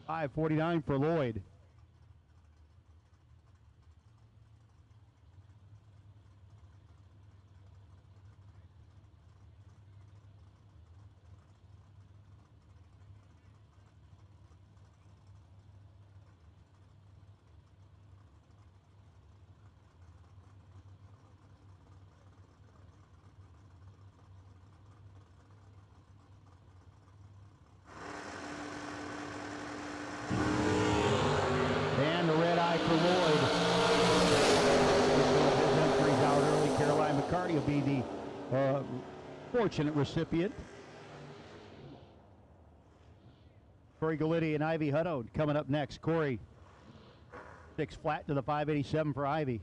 [SPEAKER 5] 549 for Lloyd. And the red eye for Lloyd. His entries out early. Caroline McCarty will be the fortunate recipient. Corey Galitti and Ivy Hutto coming up next. Corey 6 flat to the 587 for Ivy.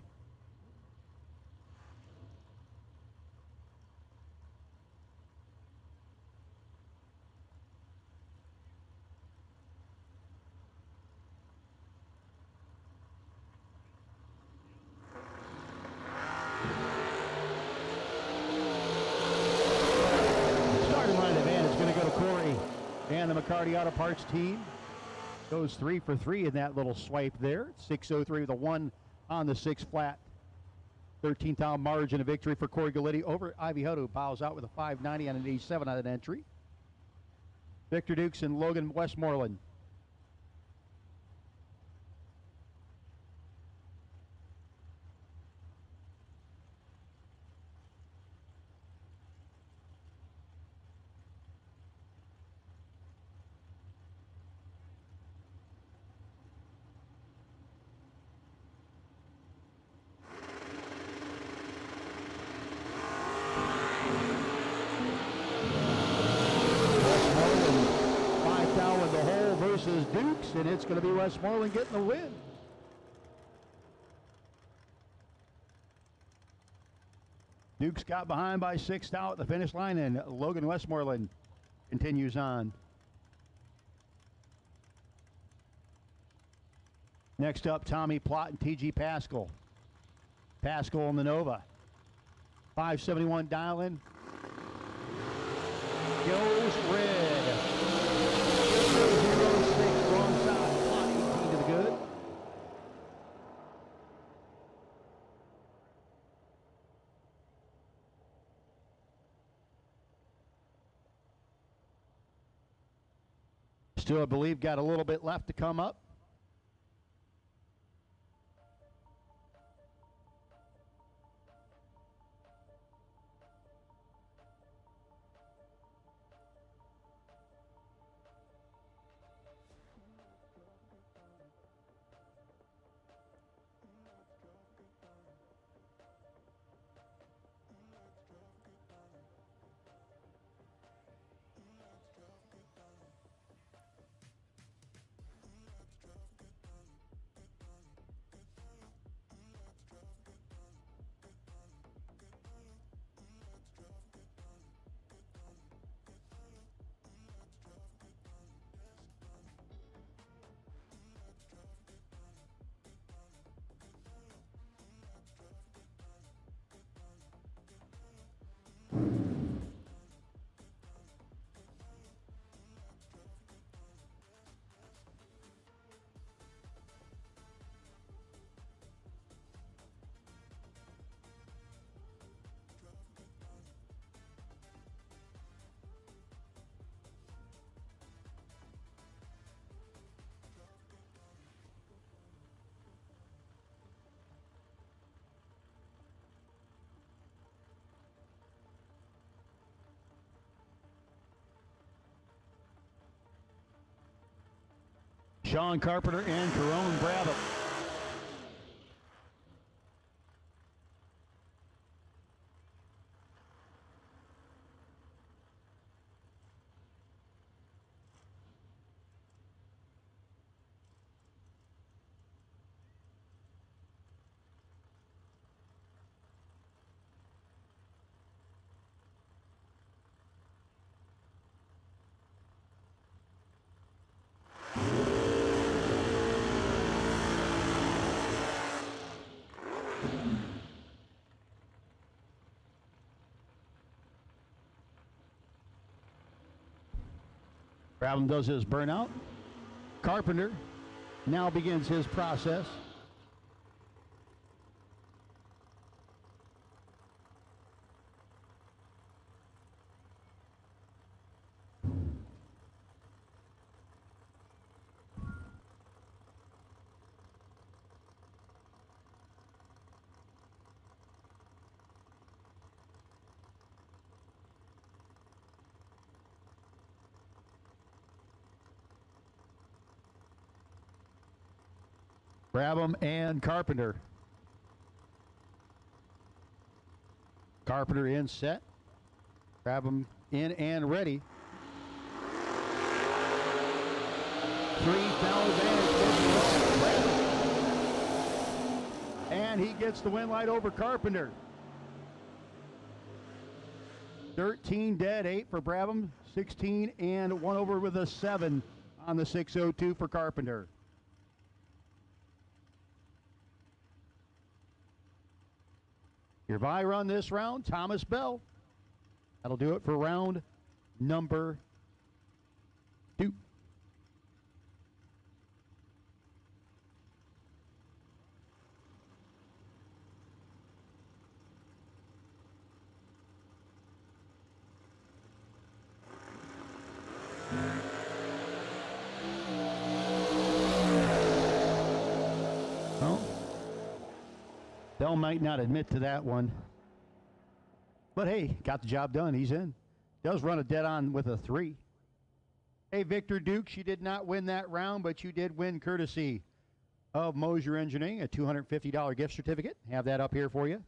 [SPEAKER 5] And the McCarty Auto Parts team. Goes 3 for 3 in that little swipe there. 6:03 with a 1 on the 6 flat. 13th out margin of victory for Corey Galitti over Ivy Hutt, who bows out with a 590 on an 87 on an entry. Victor Dukes and Logan Westmoreland. Versus Dukes, and it's going to be Westmoreland getting the win. Dukes got behind by 6th out at the finish line, and Logan Westmoreland continues on. Next up, Tommy Plott and TG Pascal. Pascal on the Nova. 571 dial-in. Goes red. 006 wrong side. Plott 18 to the good. Still, I believe, got a little bit left to come up. Sean Carpenter and Jerome Brabham. Brabham does his burnout. Carpenter now begins his process. Brabham and Carpenter. Carpenter in set. Brabham in and ready. 3,000 and he gets the win light over Carpenter. 13 dead, 8 for Brabham, 16 and 1 over with a 7 on the 602 for Carpenter. Your buy run this round, Thomas Bell. That'll do it for round number 2. Bell might not admit to that one. But hey, got the job done. He's in. Does run a dead on with a 3. Hey, Victor Dukes, you did not win that round, but you did win courtesy of Mosier Engineering, a $250 gift certificate. Have that up here for you.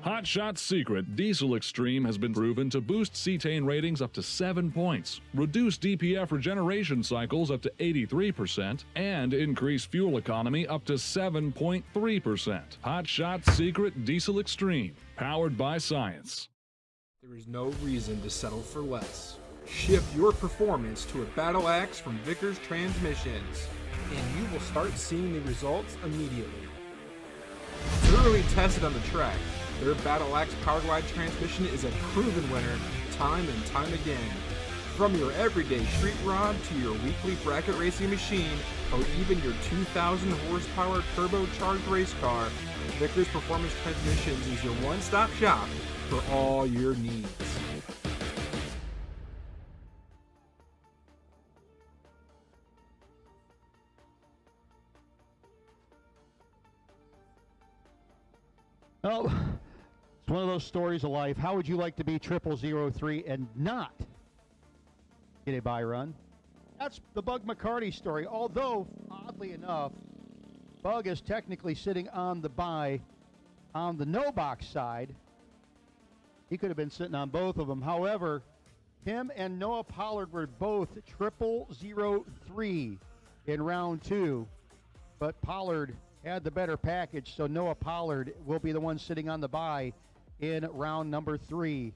[SPEAKER 3] Hot Shot's secret, Diesel Extreme, has been proven to boost cetane ratings up to 7 points, reduce DPF regeneration cycles up to 83%, and increase fuel economy up to 7.3%. Hot Shot's secret, Diesel Extreme, powered by science.
[SPEAKER 2] There is no reason to settle for less. Shift your performance to a battle axe from Vickers Transmissions, and you will start seeing the results immediately. Thoroughly tested on the track, their Battle Axe Power Glide transmission is a proven winner time and time again. From your everyday treat rod to your weekly bracket racing machine, or even your 2,000 horsepower turbocharged race car, Vickers Performance Transmissions is your one-stop shop for all your needs.
[SPEAKER 5] Oh, it's one of those stories of life. How would you like to be 0003 and not get a buy run? That's the Bug McCarty story. Although, oddly enough, Bug is technically sitting on the buy on the no box side. He could have been sitting on both of them. However, him and Noah Pollard were both 0003 in round 2, but Pollard had the better package, so Noah Pollard will be the one sitting on the bye in round number 3.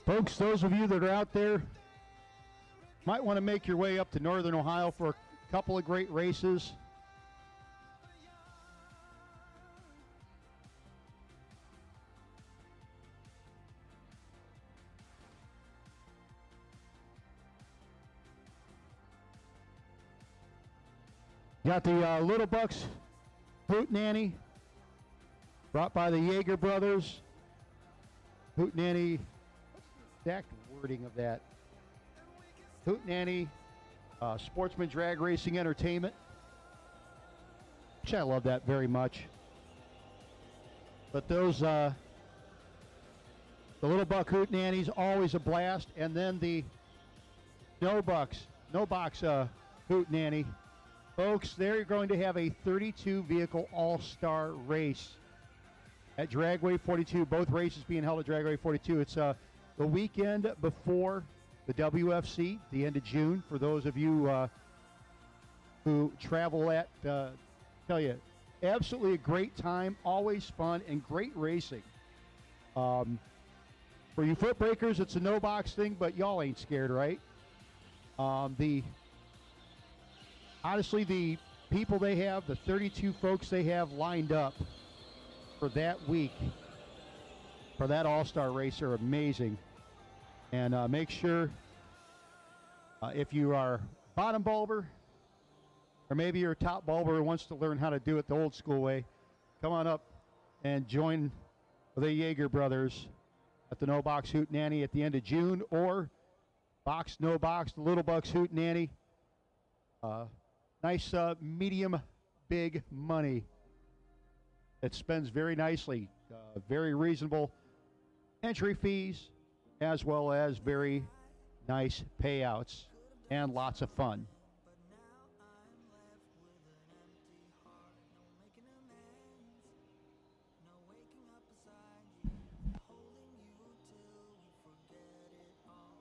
[SPEAKER 5] Folks, those of you that are out there might want to make your way up to Northern Ohio for a couple of great races. Got the Little Bucks Hootenanny, brought by the Yeager brothers. Hootenanny, what's the exact wording of that? Hootenanny Sportsman Drag Racing Entertainment, which I love that very much. But those, the Little Buck Hootenanny's always a blast, and then the No Box Hootenanny. Folks, they're going to have a 32 vehicle all-star race at Dragway 42. Both races being held at Dragway 42. It's the weekend before the WFC, the end of June. For those of you who travel at, tell you, absolutely a great time, always fun, and great racing. For you foot breakers, it's a no box thing, but y'all ain't scared, right? Honestly, the people they have, the 32 folks they have lined up for that week, for that all-star race, are amazing. And make sure, if you are bottom bulber, or maybe you're a top bulber who wants to learn how to do it the old school way, come on up and join the Yeager brothers at the No Box Hootenanny at the end of June, or Box No Box, the Little Bucks Hootenanny. Nice medium big money. It spends very nicely. Very reasonable entry fees, as well as very nice payouts and lots of fun.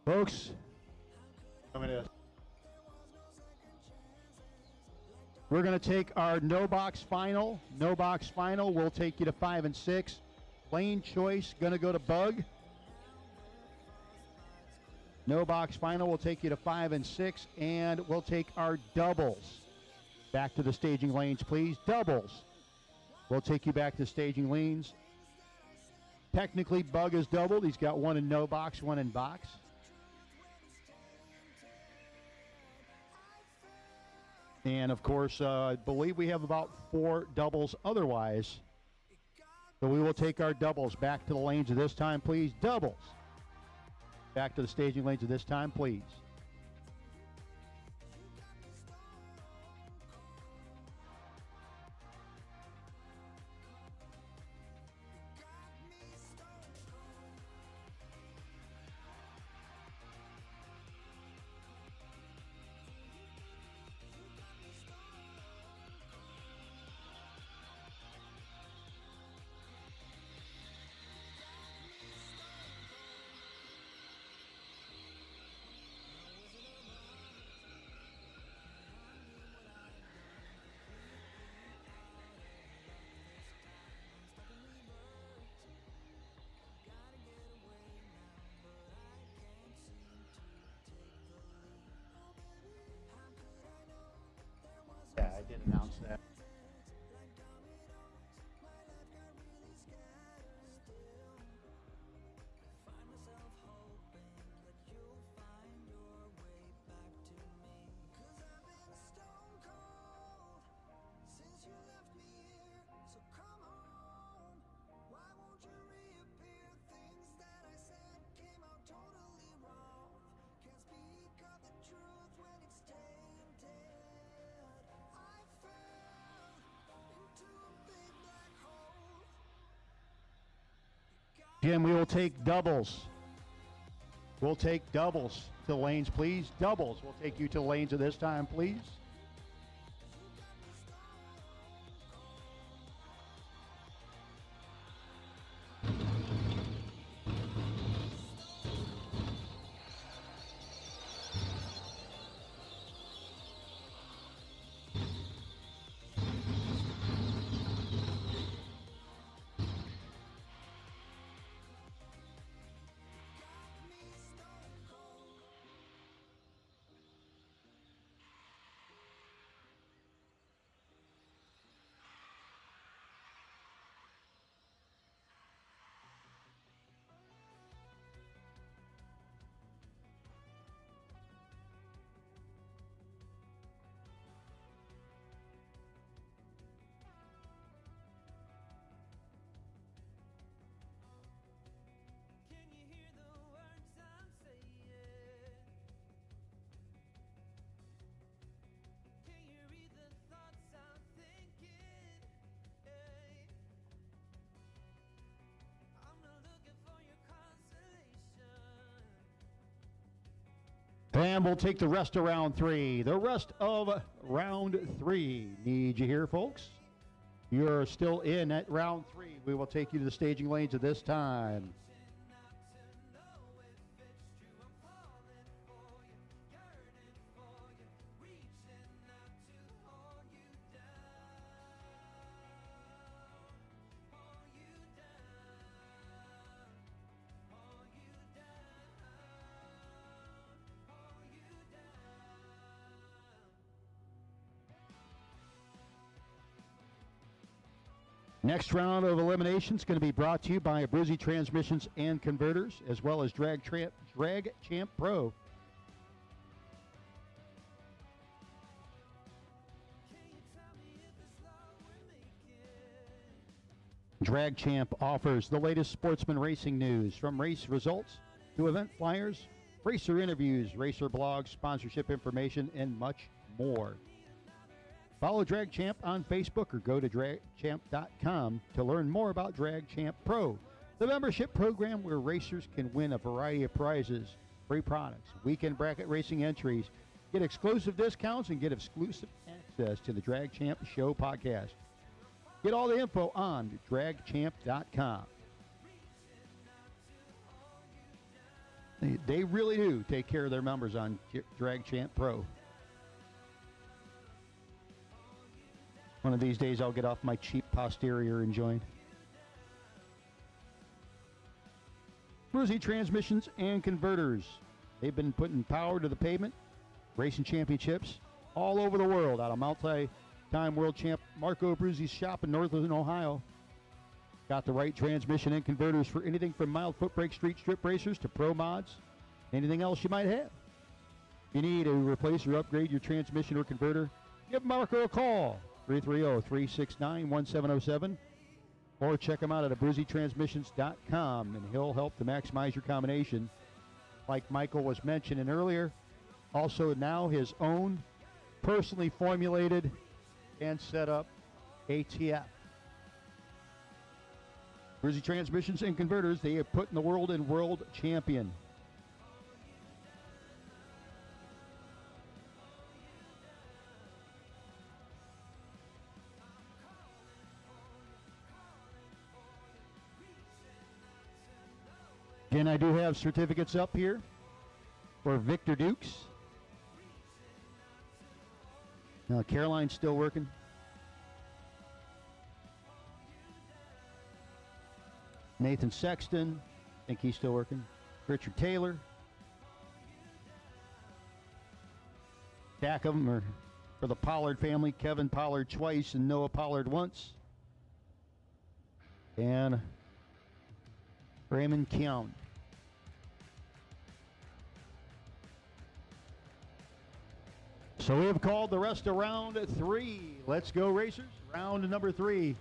[SPEAKER 5] Folks, we're going to take our no box final. No box final will take you to 5 and 6. Lane choice going to go to Bug. No box final will take you to 5 and 6, and we'll take our doubles back to the staging lanes, please. Doubles will take you back to staging lanes. Technically, Bug is doubled. He's got one in no box, one in box. And, of course, I believe we have about 4 doubles otherwise. So we will take our doubles back to the lanes of this time, please. Doubles. Back to the staging lanes of this time, please. Yeah, I did announce that. Jim, we will take doubles. We'll take doubles to lanes, please. Doubles will take you to lanes at this time, please. And we'll take the rest of round 3. The rest of round 3. Need you here, folks? You're still in at round 3. We will take you to the staging lanes at this time. Next round of elimination is going to be brought to you by Abruzzi Transmissions and Converters, as well as Drag Champ Pro. Drag Champ offers the latest sportsman racing news, from race results to event flyers, racer interviews, racer blogs, sponsorship information, and much more. Follow Drag Champ on Facebook or go to dragchamp.com to learn more about Drag Champ Pro, the membership program where racers can win a variety of prizes, free products, weekend bracket racing entries, get exclusive discounts, and get exclusive access to the Drag Champ Show podcast. Get all the info on dragchamp.com. They really do take care of their members on Drag Champ Pro. One of these days I'll get off my cheap posterior and join. Abruzzi Transmissions and Converters. They've been putting power to the pavement, racing championships all over the world, out of multi-time world champ Marco Abruzzi's shop in Northern Ohio. Got the right transmission and converters for anything from mild foot brake street strip racers to pro mods, anything else you might have. If you need to replace or upgrade your transmission or converter, give Marco a call. 330-369-1707, or check him out at abruzzitransmissions.com, and he'll help to maximize your combination. Like Michael was mentioning earlier, also now his own personally formulated and set up ATF. Abruzzi Transmissions and Converters, they have put in the world in world champion. Again, I do have certificates up here for Victor Dukes. Now, Caroline's still working. Nathan Sexton, I think he's still working. Richard Taylor. Stack of them are for the Pollard family. Kevin Pollard twice and Noah Pollard once. And Raymond Keown. So we have called the rest of round 3. Let's go, racers. Round number 3.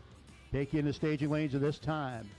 [SPEAKER 5] Take you into staging lanes of this time.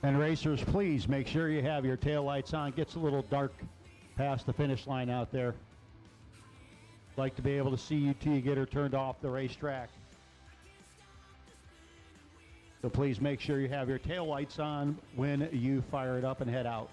[SPEAKER 5] And racers, please make sure you have your tail lights on. Gets a little dark past the finish line out there. Like to be able to see you till you get her turned off the racetrack. So please make sure you have your tail lights on when you fire it up and head out.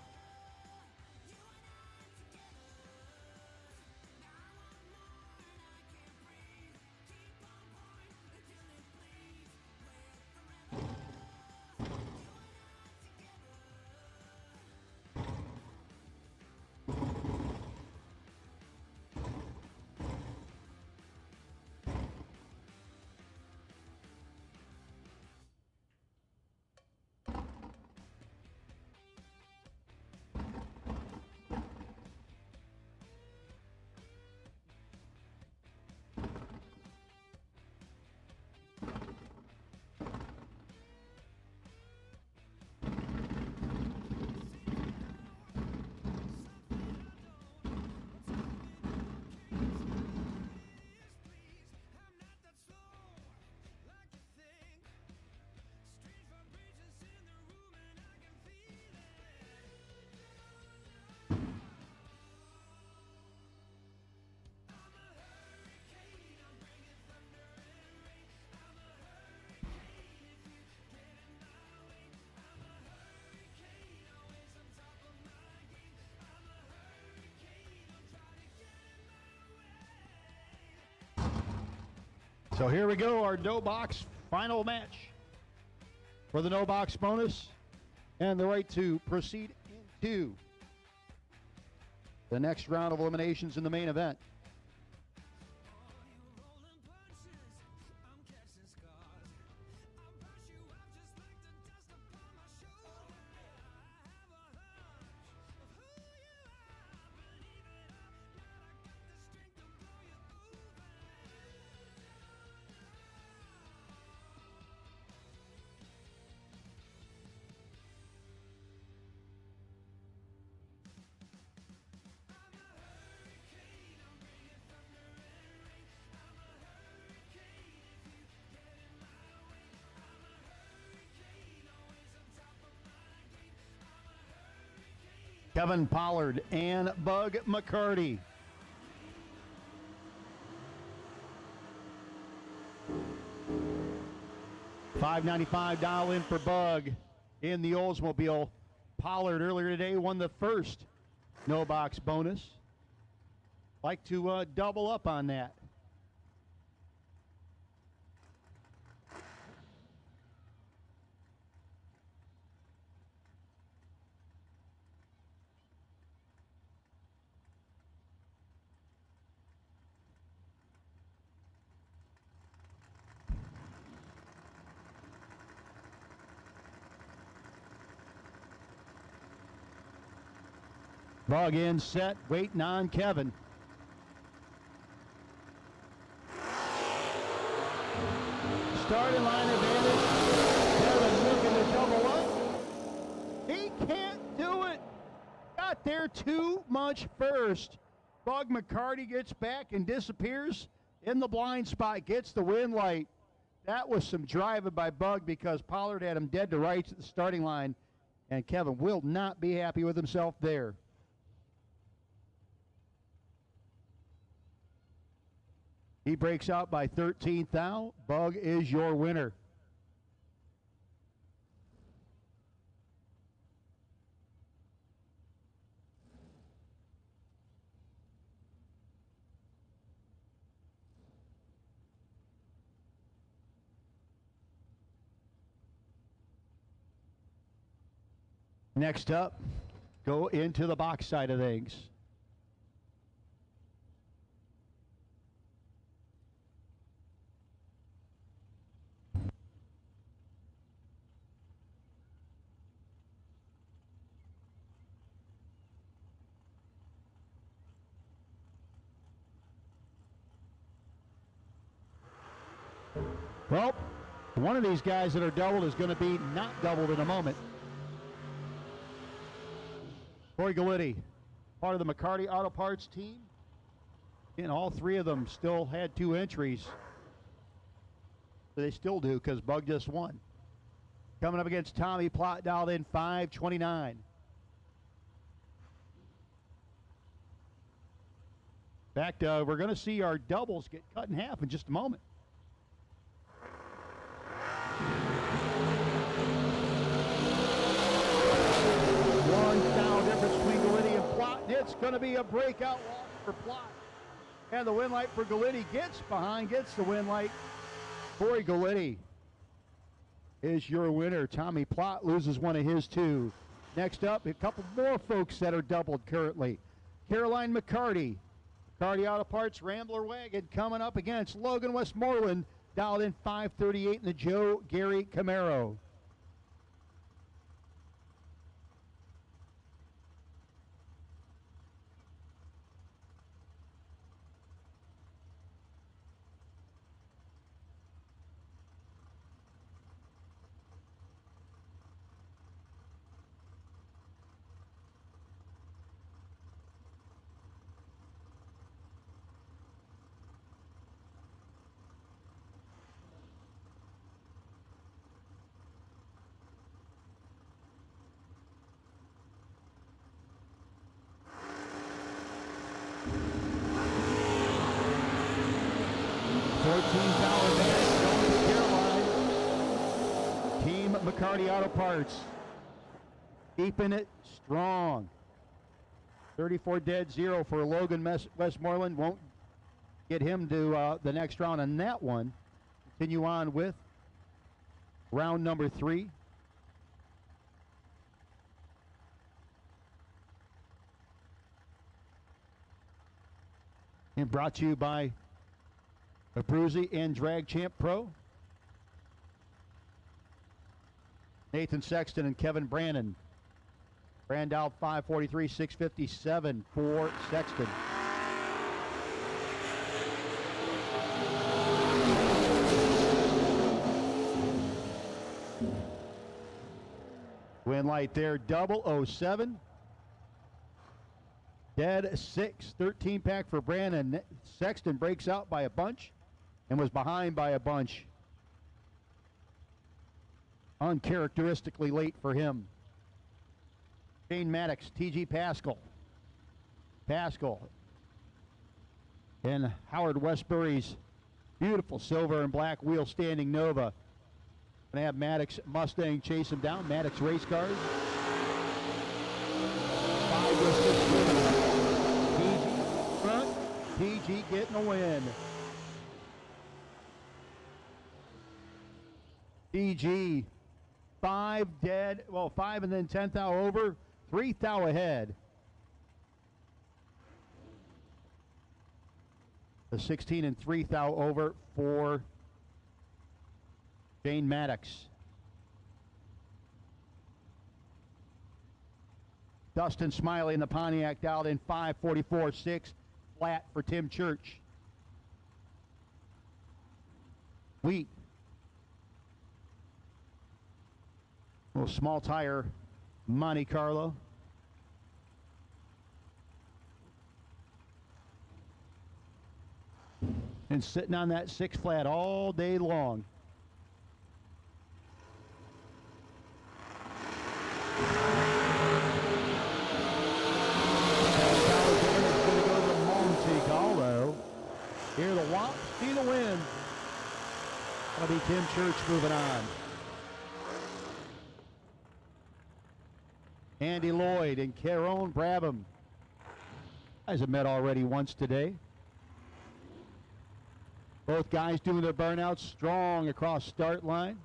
[SPEAKER 5] So here we go, our no box final match for the no box bonus and the right to proceed into the next round of eliminations in the main event. Kevin Pollard and Bug McCarty. $5.95 dial in for Bug in the Oldsmobile. Pollard earlier today won the first no box bonus. Like to double up on that. Bug in, set, waiting on Kevin. Starting line advantage. Kevin looking to double up. He can't do it. Got there too much first. Bug McCarty gets back and disappears in the blind spot, gets the win light. That was some driving by Bug because Pollard had him dead to rights at the starting line, and Kevin will not be happy with himself there. He breaks out by 13th thou. Bug is your winner. Next up, go into the box side of things. Well, one of these guys that are doubled is going to be not doubled in a moment. Corey Galitti, part of the McCarty Auto Parts team. And all three of them still had 2 entries. They still do because Bug just won. Coming up against Tommy Plott, dialed in 529. In fact, we're going to see our doubles get cut in half in just a moment. One foul difference between Galini and Plott, and it's going to be a breakout loss for Plott. And the win light for Galini gets behind, gets the win light. Corey Galini is your winner. Tommy Plott loses one of his two. Next up, a couple more folks that are doubled currently. Caroline McCarty. McCarty Auto Parts Rambler Wagon coming up against Logan Westmoreland, dialed in 538 in the Joe Gary Camaro. $14 match going to Caroline. Team McCarty Auto Parts keeping it strong. 34 dead, 0 for Logan Westmoreland. Won't get him to the next round on that one. Continue on with round number 3. And brought to you by Abruzzi and Drag Champ Pro. Nathan Sexton and Kevin Brannon. Brandal 543, 657 for Sexton. Win light there, 007. Dead 6, 13 pack for Brannon. Sexton breaks out by a bunch and was behind by a bunch. Uncharacteristically late for him. Shane Maddox, TG Pascal. Pascal. And Howard Westbury's beautiful silver and black wheel standing Nova. Gonna have Maddox Mustang chase him down. Maddox race cars. 5 to 6 minutes. TG front. TG getting a win. TG 5 dead. Well, 5 and then 10th thou over. 3 thou ahead. The 16 and 3 thou over for Shane Maddox. Dustin Smiley in the Pontiac dialed in 544.6 flat for Tim Church. Wheat. Little small tire Monte Carlo. And sitting on that 6 flat all day long. Here the Womp, see the win. That'll be Tim Church moving on. Andy Lloyd and Caron Brabham. Guys have met already once today. Both guys doing their burnouts strong across start line.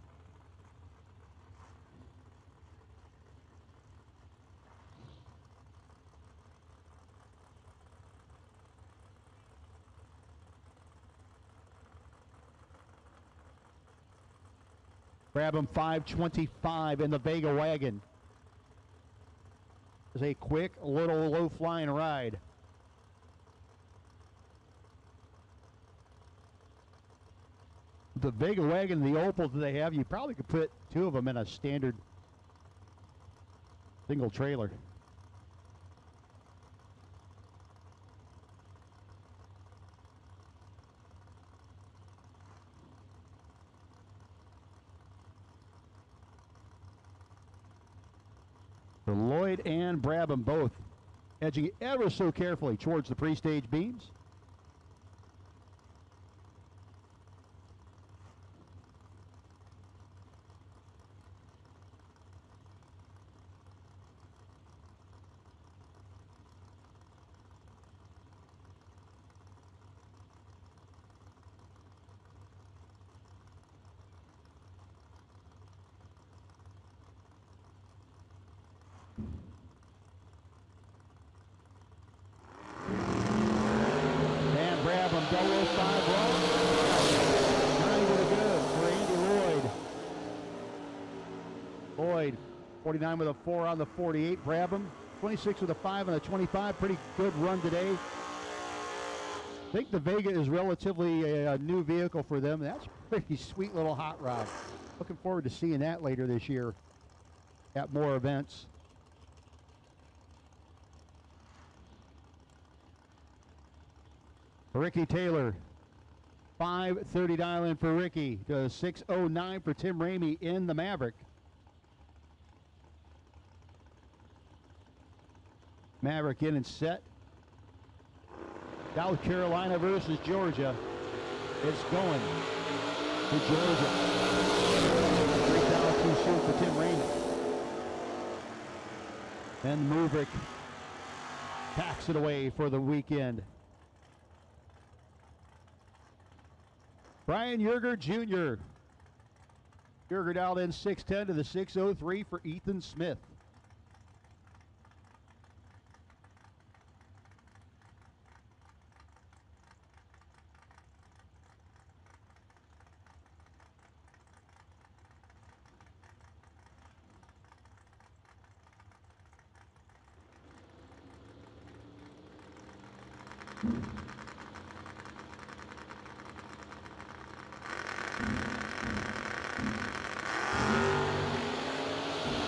[SPEAKER 5] Brabham 525 in the Vega wagon. It's a quick, little, low-flying ride. The Vega wagon, the Opal that they have, you probably could put 2 of them in a standard single trailer. Lloyd and Brabham both edging ever so carefully towards the pre-stage beams. And Brabham 005 wrong. 90 with a good for Andy Lloyd. Lloyd 49 with a 4 on the 48. Brabham 26 with a 5 on the 25. Pretty good run today. I think the Vega is relatively a new vehicle for them. That's a pretty sweet little hot rod. Looking forward to seeing that later this year at more events. Ricky Taylor, 5:30 dial in for Ricky, to 6:09 for Tim Ramey in the Maverick. Maverick in and set. South Carolina versus Georgia. It's going to Georgia. 3,000 too soon for Tim Ramey. And Maverick packs it away for the weekend. Brian Yerger Jr. Yerger dialed in 610 to the 603 for Ethan Smith.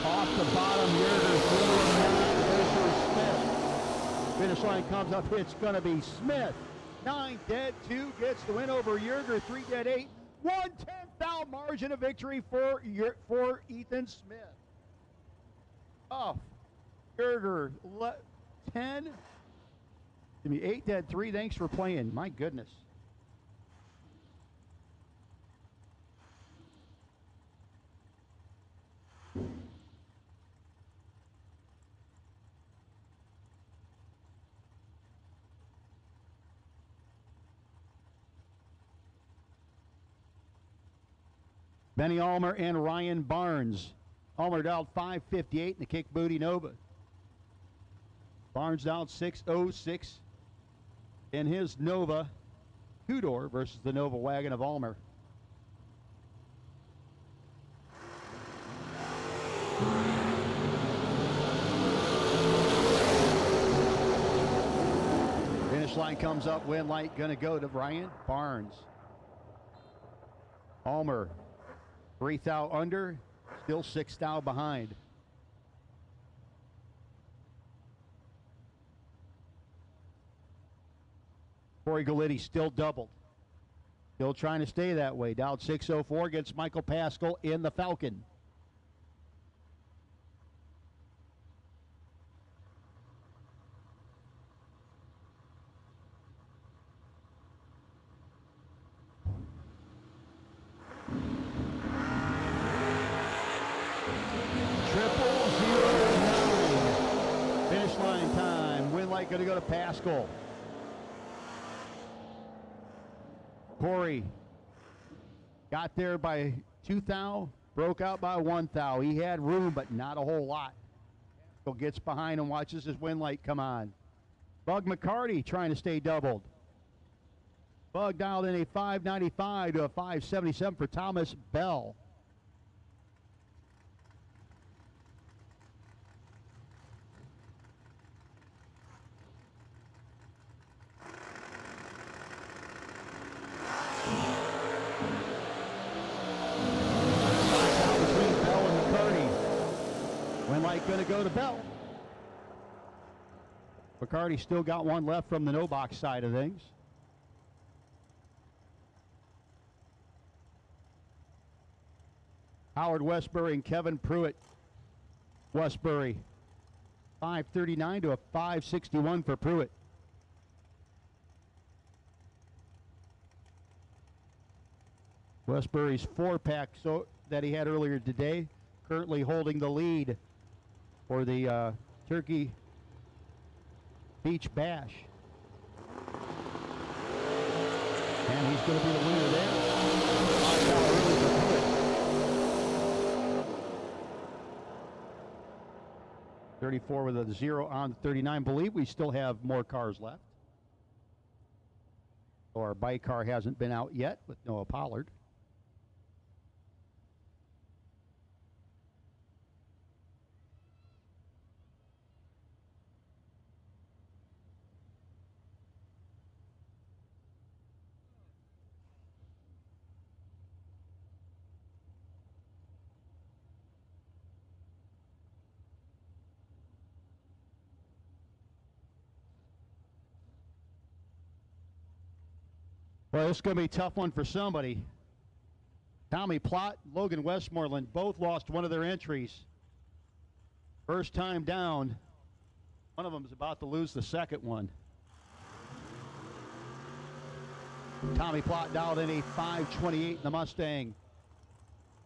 [SPEAKER 5] Off the bottom, Yerger through Smith. Finish line comes up, it's going to be Smith. 9 dead, 2 gets the win over Yerger, 3 dead, 8. 1/10 out margin of victory for Ethan Smith. Oh, Yerger 10. Give me 8 dead, 3. Thanks for playing. My goodness. Benny Ulmer and Ryan Barnes. Ulmer dialed 558 in the Kick Booty Nova. Barnes dialed 606 in his Nova two-door versus the Nova wagon of Ulmer. Finish line comes up, win light gonna go to Ryan Barnes. Ulmer 3 thou under, still 6 thou behind. Corey Galitti still doubled. Still trying to stay that way. Dialed 604 against Michael Pascal in the Falcon. Going to go to Pascal. Corey got there by 2 thou, broke out by 1 thou. He had room, but not a whole lot. Pascal gets behind and watches his win light come on. Bug McCarty trying to stay doubled. Bug dialed in a 595 to a 577 for Thomas Bell. Going to go to Bell. McCarty still got one left from the no box side of things. Howard Westbury and Kevin Pruitt. Westbury 539 to a 561 for Pruitt. Westbury's 4-pack that he had earlier today, currently holding the lead for the Turkey Beach Bash. And he's going to be the winner there. $5 early for Pruitt. 34 with a 0 on 39. Believe we still have more cars left. So our bike car hasn't been out yet with Noah Pollard. Well, this is going to be a tough one for somebody. Tommy Plott, Logan Westmoreland both lost one of their entries. First time down. One of them is about to lose the second one. Tommy Plott dialed in a 528 in the Mustang.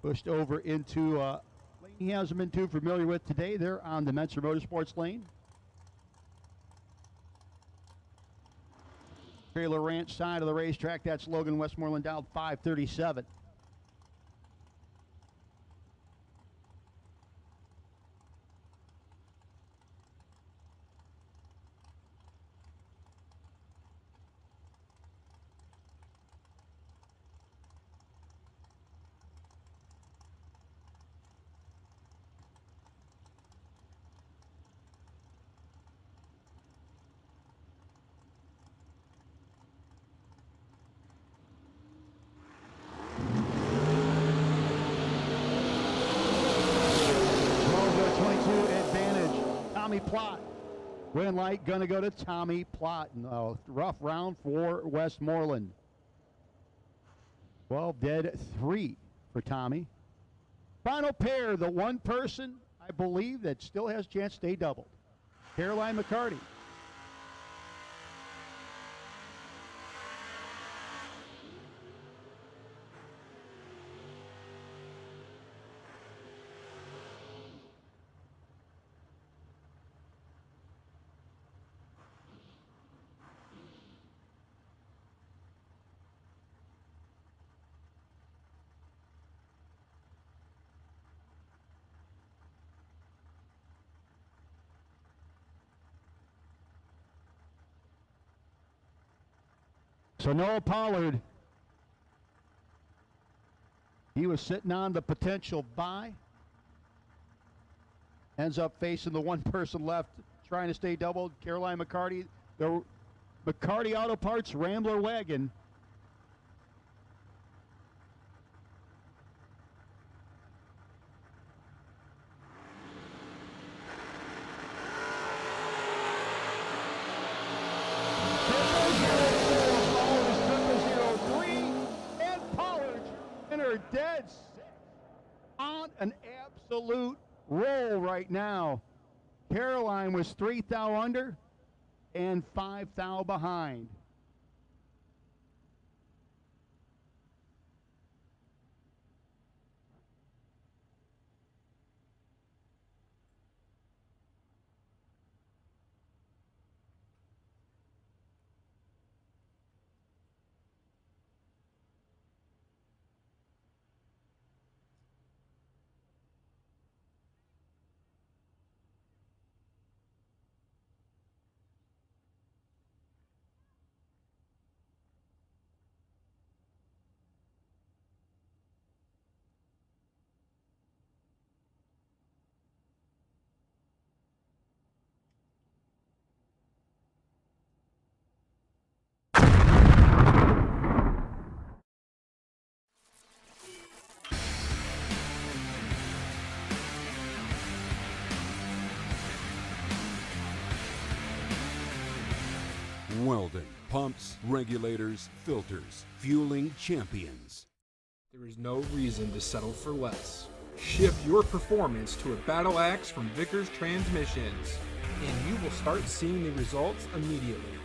[SPEAKER 5] Pushed over into a lane he hasn't been too familiar with today. They're on the Menser Motorsports lane. Trailer Ranch side of the racetrack, that's Logan Westmoreland dialed 537. Tommy Plott. Win light gonna go to Tommy Plott. No, rough round for Westmoreland. 12 dead, 3 for Tommy. Final pair, the one person I believe that still has a chance to stay doubled. Caroline McCarty. So Noah Pollard, he was sitting on the potential bye. Ends up facing the one person left trying to stay doubled, Caroline McCarty. The McCarty Auto Parts Rambler wagon. Dead set on an absolute roll right now. Caroline was 3 thou under and 5 thou behind.
[SPEAKER 1] Weldon, pumps, regulators, filters, fueling champions.
[SPEAKER 2] There is no reason to settle for less. Shift your performance to a battle axe from Vickers Transmissions. and you will start seeing the results immediately.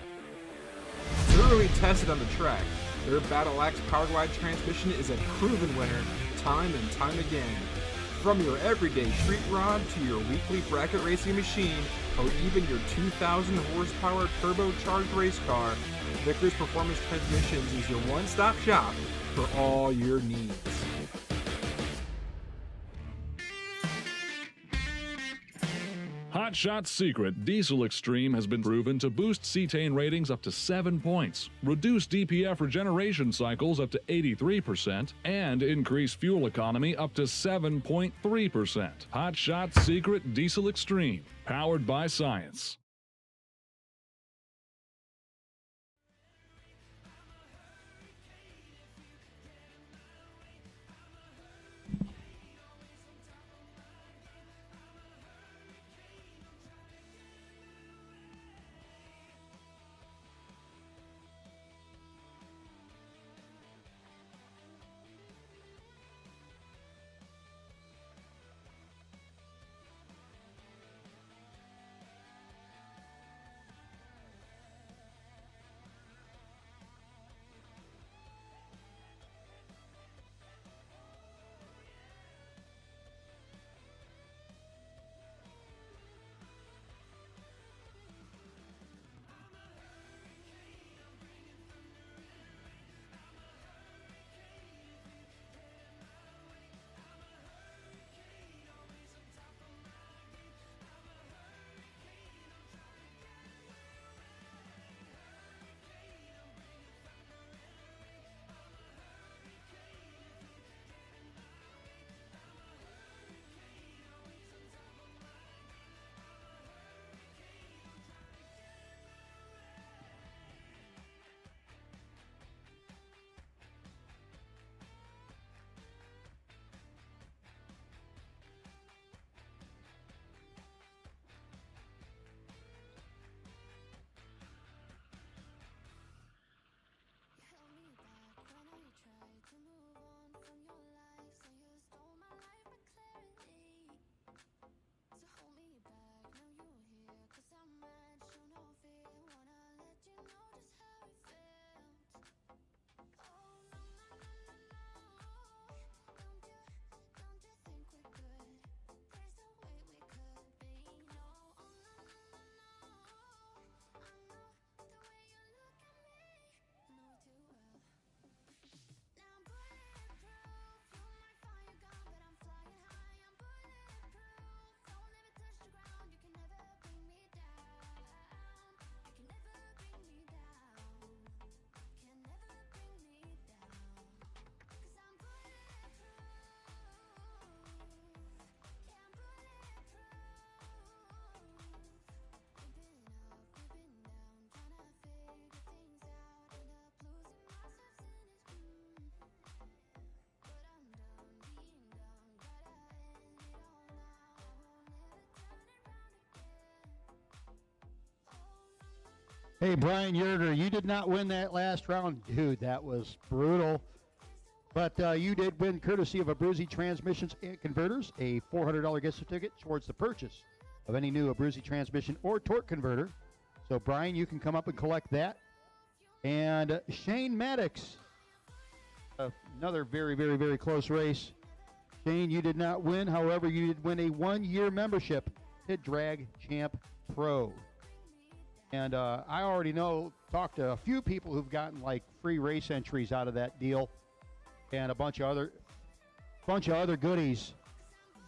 [SPEAKER 2] Thoroughly tested on the track, their Battle Axe power glide transmission is a proven winner time and time again. From your everyday street rod to your weekly bracket racing machine or even your 2,000 horsepower turbocharged race car, Vickers Performance Transmissions is your one-stop shop for all your needs.
[SPEAKER 3] Hot Shot's secret, Diesel Extreme, has been proven to boost cetane ratings up to 7 points, reduce DPF regeneration cycles up to 83%, and increase fuel economy up to 7.3%. Hot Shot's secret, Diesel Extreme, powered by science.
[SPEAKER 5] Hey, Brian Yerger, you did not win that last round. Dude, that was brutal. But you did win courtesy of Abruzzi Transmissions and Converters, a $400 gift certificate towards the purchase of any new Abruzzi transmission or torque converter. So, Brian, you can come up and collect that. And Shane Maddox, another very, very, very close race. Shane, you did not win. However, you did win a one-year membership to Drag Champ Pro. And I already talked to a few people who've gotten like free race entries out of that deal, and a bunch of other goodies.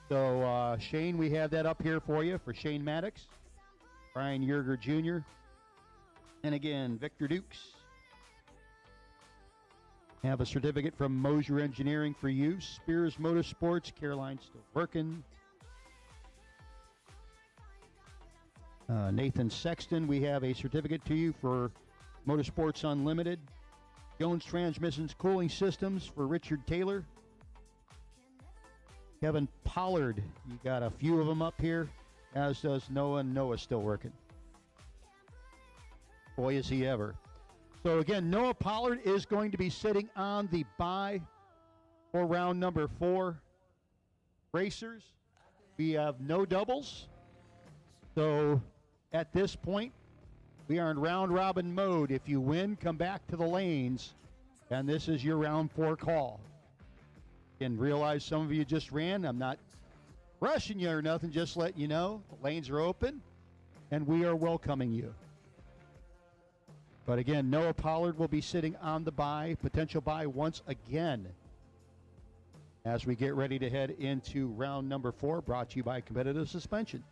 [SPEAKER 5] So Shane, we have that up here for you for Shane Maddox, Brian Yerger Jr., and again Victor Dukes. Have a certificate from Mosier Engineering for you. Spears Motorsports, Caroline's still working. Nathan Sexton, we have a certificate to you for Motorsports Unlimited. Jones Transmissions Cooling Systems for Richard Taylor. Kevin Pollard, you got a few of them up here, as does Noah, and Noah's still working. Boy, is he ever. So again, Noah Pollard is going to be sitting on the bye for round number 4. Racers, we have no doubles. So at this point. We are in round robin mode. If you win, come back to the lanes, and this is your round 4 call. And realize some of you just ran. I'm not rushing you or nothing, just letting you know the lanes are open and we are welcoming you. But again, Noah Pollard will be sitting on the bye, potential bye once again, as we get ready to head into round number 4, brought to you by Competitive Suspension.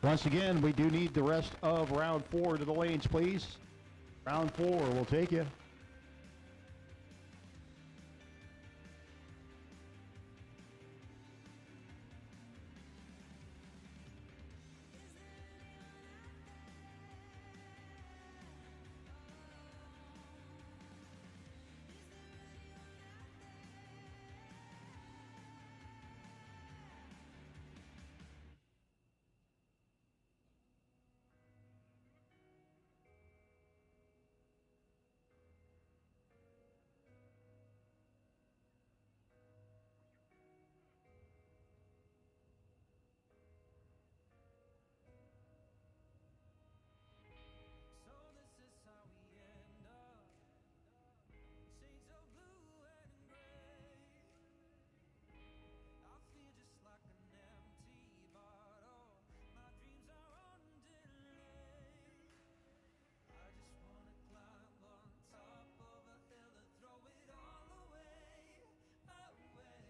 [SPEAKER 5] Once again, we do need the rest of round 4 to the lanes, please. Round 4 will take you.
[SPEAKER 9] So this is how we end up. Shades of blue and gray. I feel just like an empty bottle. My dreams are on delay. I just wanna climb on top of a hill and throw it all away, away.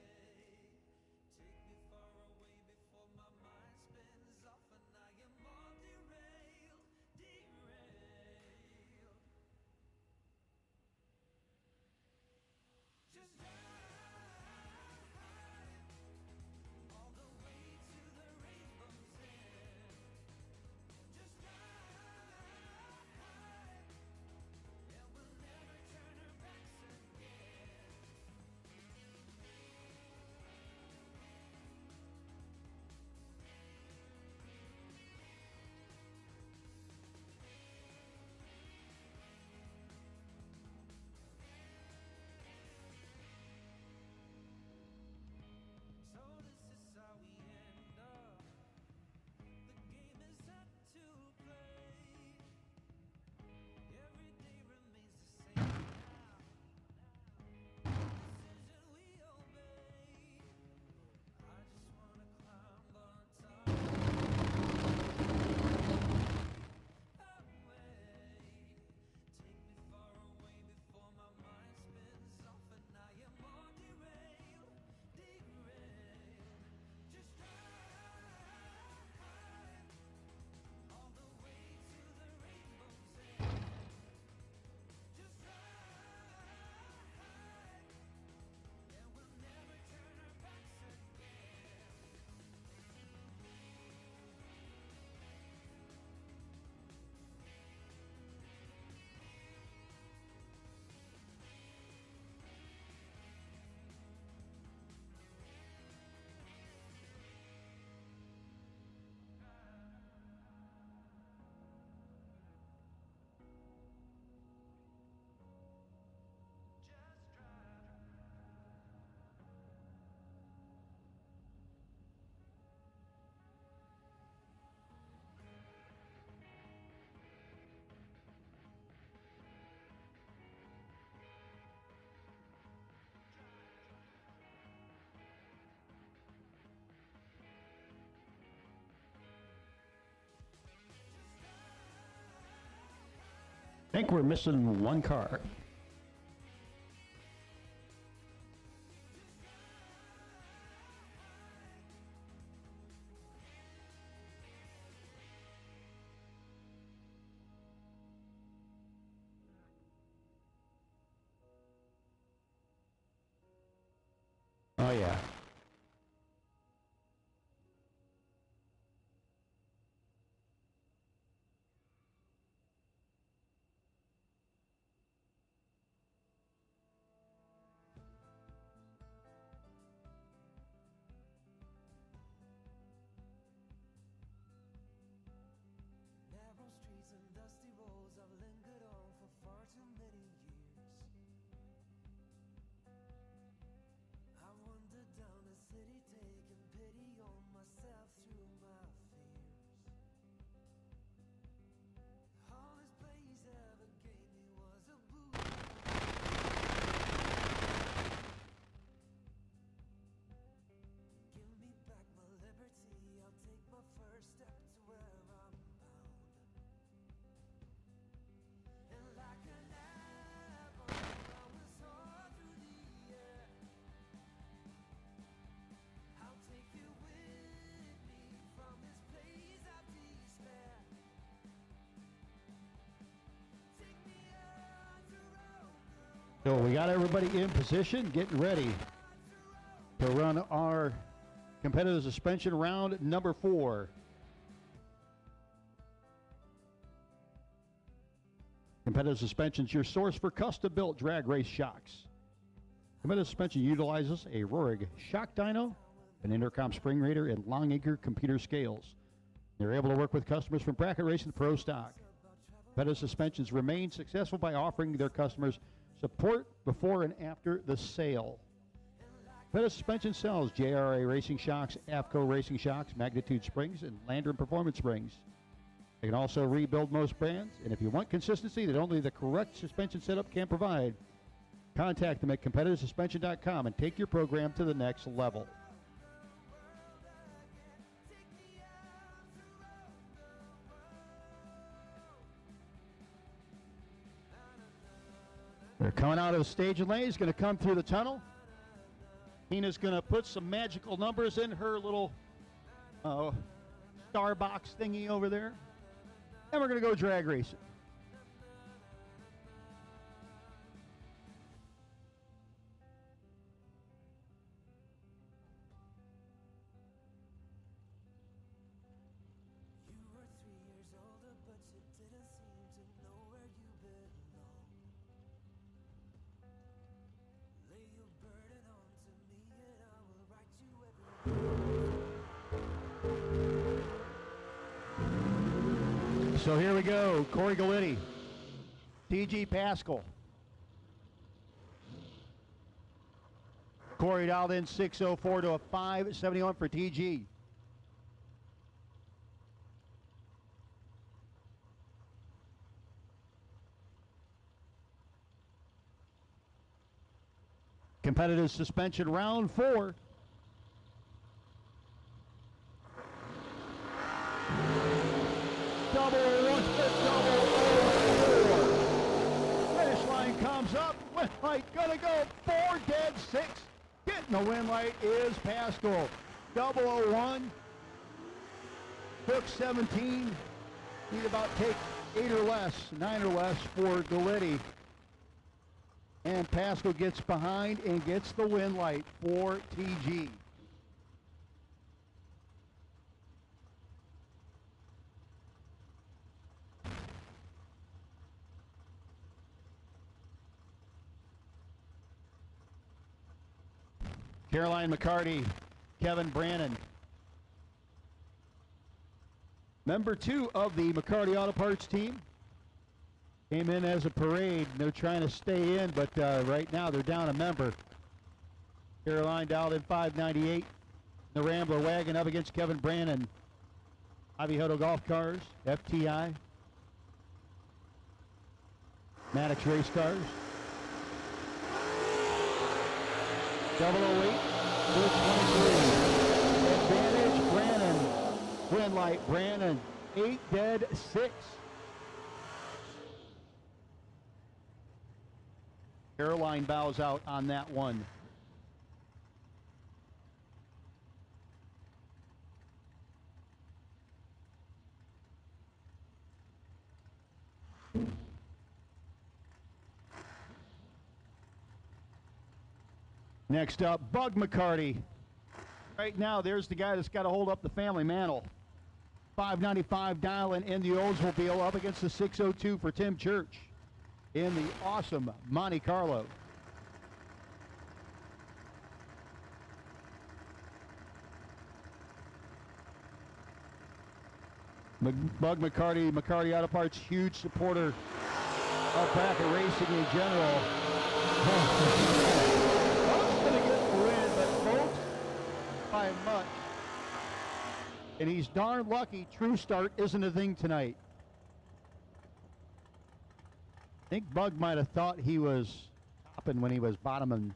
[SPEAKER 9] Take me far away before my mind spins off and I am all derailed, derailed. Just drive all the way to the rainbow's end. Just drive, and we'll never turn our backs again. So this is how we end up. The game is set to play. Every day remains the same now. Decision we obey. I just wanna climb on top. Away. Take me far away before my mind spins off and I am all derailed, derailed. Just drive all the way to the rainbow's end. Just drive, and we'll never turn our backs again. Just drive.
[SPEAKER 5] I think we're missing one car. Oh yeah.
[SPEAKER 9] Narrow streets and dusty roads I've lingered on for far too many years. I wandered down the city taking pity on myself through my fears. All this place ever gave me was a boost. Give me back my liberty, I'll take my first step to where I'm bound. And like an arrow, I will soar through the air. I'll take you with me
[SPEAKER 5] So we got everybody in position, getting ready to run our competitive suspension round number 4. Competitive suspension is your source for custom-built drag race shocks. Competitive suspension utilizes a Rohrig shock dyno, an intercom spring raider, and Longacre computer scales. They're able to work with customers from bracket racing to pro stock. Competitive suspensions remain successful by offering their customers support before and after the sale. Competitive suspension sells JRA Racing Shocks, AFCO Racing Shocks, Magnitude Springs, and Landrum Performance Springs. They can also rebuild most brands, and if you want consistency that only the correct suspension setup can provide, contact them at competitivesuspension.com and take your program to the next level. They're coming out of the staging lane. He's going to come through the tunnel. Tina's going to put some magical numbers in her little star box thingy over there. And we're going to go drag racing. So here we go. Corey Galletti, TG Pascal. Corey dialed in 604 to a 571 for TG. Competitive suspension round 4. Double 1 double 4. Finish line comes up. Win light gonna go 4 dead 6. Getting the win light is Pascal. 001. Hook 17. Need about take 8 or less, 9 or less for Galletti. And Pascal gets behind and gets the win light for TG. Caroline McCarty, Kevin Brannon. Member 2 of the McCarty Auto Parts team. Came in as a parade. They're trying to stay in, but right now they're down a member. Caroline dialed in 598. The Rambler wagon up against Kevin Brannon. Ivy Huddle Golf Cars, FTI. Maddox Race Cars. 008, 423. Advantage Brannon. Win light Brannon. 8 dead 6. Caroline bows out on that one. Next up, Bug McCarty. Right now, there's the guy that's got to hold up the family mantle. 595 dialing in the Oldsmobile up against the 602 for Tim Church in the awesome Monte Carlo. Bug McCarty, McCarty Auto Parts, huge supporter of bracket racing in general. Going to get the win, but folks, by much. And he's darn lucky True Start isn't a thing tonight. I think Bug might have thought he was topping when he was bottoming.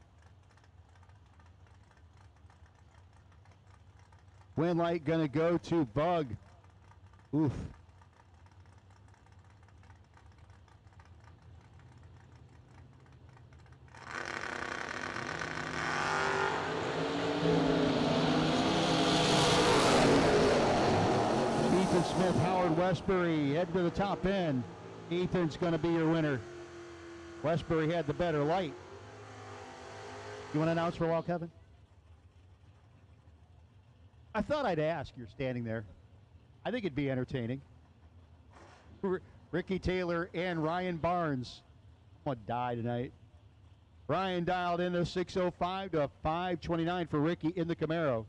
[SPEAKER 5] Win light gonna go to Bug. Oof. Ethan Smith, Howard Westbury, head to the top end. Ethan's going to be your winner. Westbury had the better light. You want to announce for a while, Kevin? I thought I'd ask. You're standing there. I think it'd be entertaining. Ricky Taylor and Ryan Barnes. I'm going to die tonight. Ryan dialed into 605 to 529 for Ricky in the Camaro.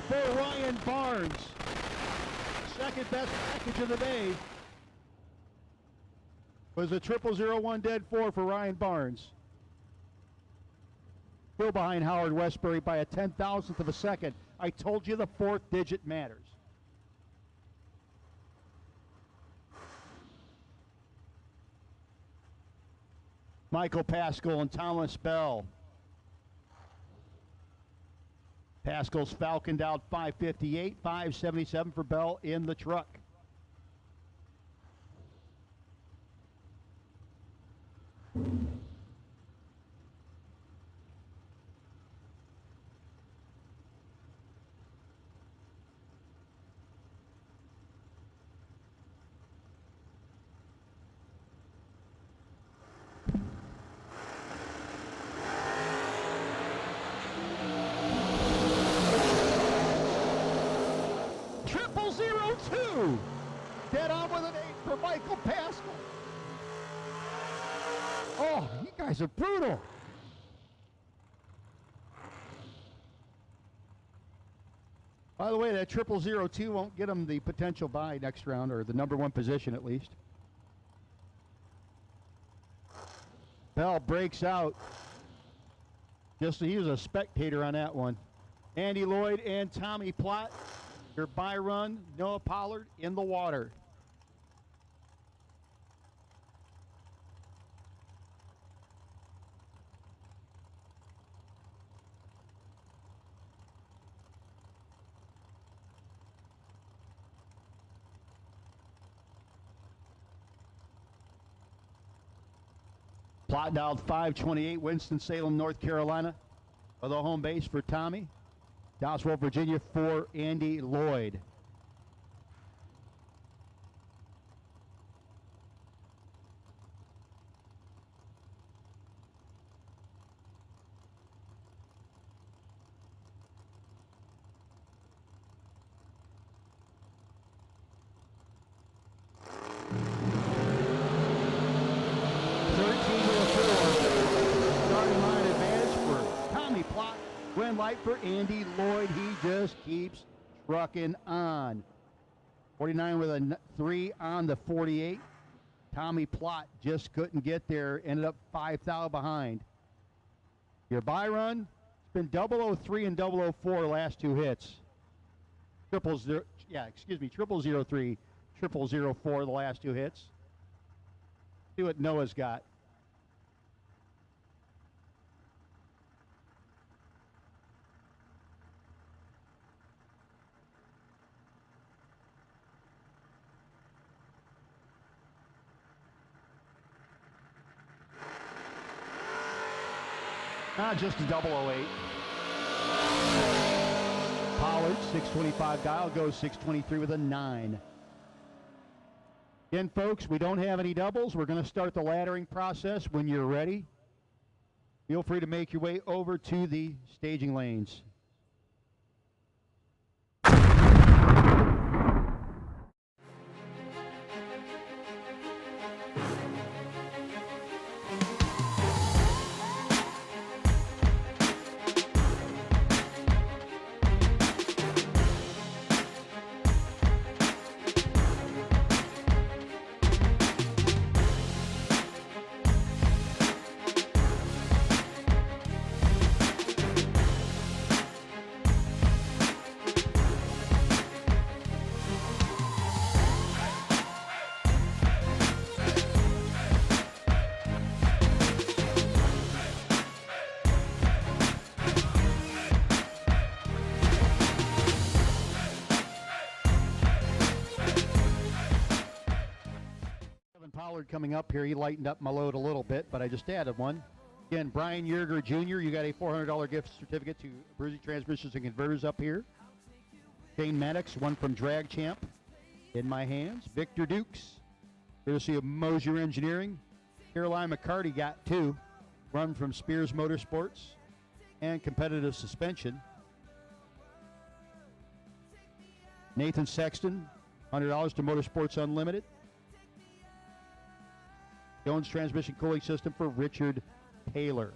[SPEAKER 5] For Ryan Barnes. Second best package of the day was a 0001 dead 4 for Ryan Barnes. Still behind Howard Westbury by a 10,000th of a second. I told you the fourth digit matters. Michael Pascal and Thomas Bell. Pascal's falconed out 558, 577 for Bell in the truck. Dead on with an 8 for Michael Pascal. Oh, you guys are brutal. By the way, that 0002 won't get him the potential bye next round, or the number 1 position at least. Bell breaks out. He was a spectator on that one. Andy Lloyd and Tommy Plott. Your bye run, Noah Pollard in the water. Plot dialed 528, Winston-Salem, North Carolina, for the home base for Tommy. Dowsville, Virginia for Andy Lloyd. Green light for Andy Lloyd. He just keeps trucking on. 49 with a 3 on the 48. Tommy Plott just couldn't get there. Ended up 5 thou behind. Your bye run, it's been 003 and 004 last 2 hits. 003, 0004 the last 2 hits. See what Noah's got. Just a 008. Pollard, 625 dial, goes 623 with a 9. Again, folks, we don't have any doubles. We're going to start the laddering process when you're ready. Feel free to make your way over to the staging lanes. coming up here. He lightened up my load a little bit, but I just added one. Again, Brian Yerger Jr., you got a $400 gift certificate to Abruzzi Transmissions and Converters up here. Shane Maddox, one from Drag Champ, in my hands. Victor Dukes, courtesy of Mosier Engineering. Caroline McCarty got 2, run from Spears Motorsports and Competitive Suspension. Nathan Sexton, $100 to Motorsports Unlimited. Jones Transmission Cooling System for Richard Taylor.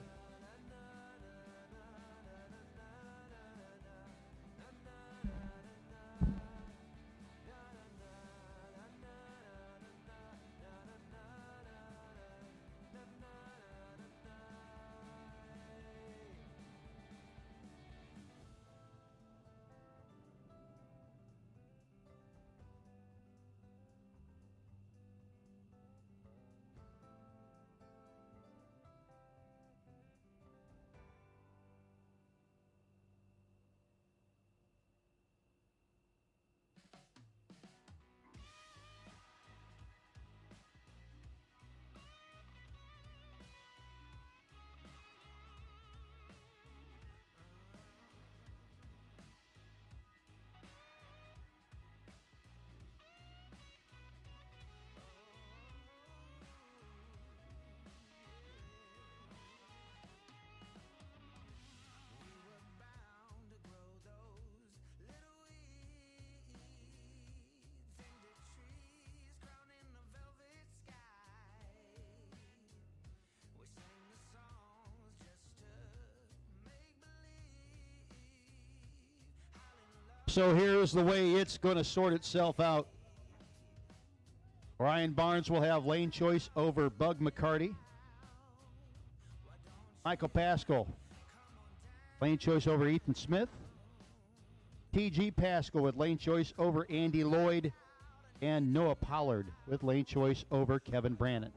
[SPEAKER 5] So here's the way it's going to sort itself out. Brian Barnes will have lane choice over Bug McCarty. Michael Pascal, lane choice over Ethan Smith. T.G. Pascal with lane choice over Andy Lloyd. And Noah Pollard with lane choice over Kevin Brannon.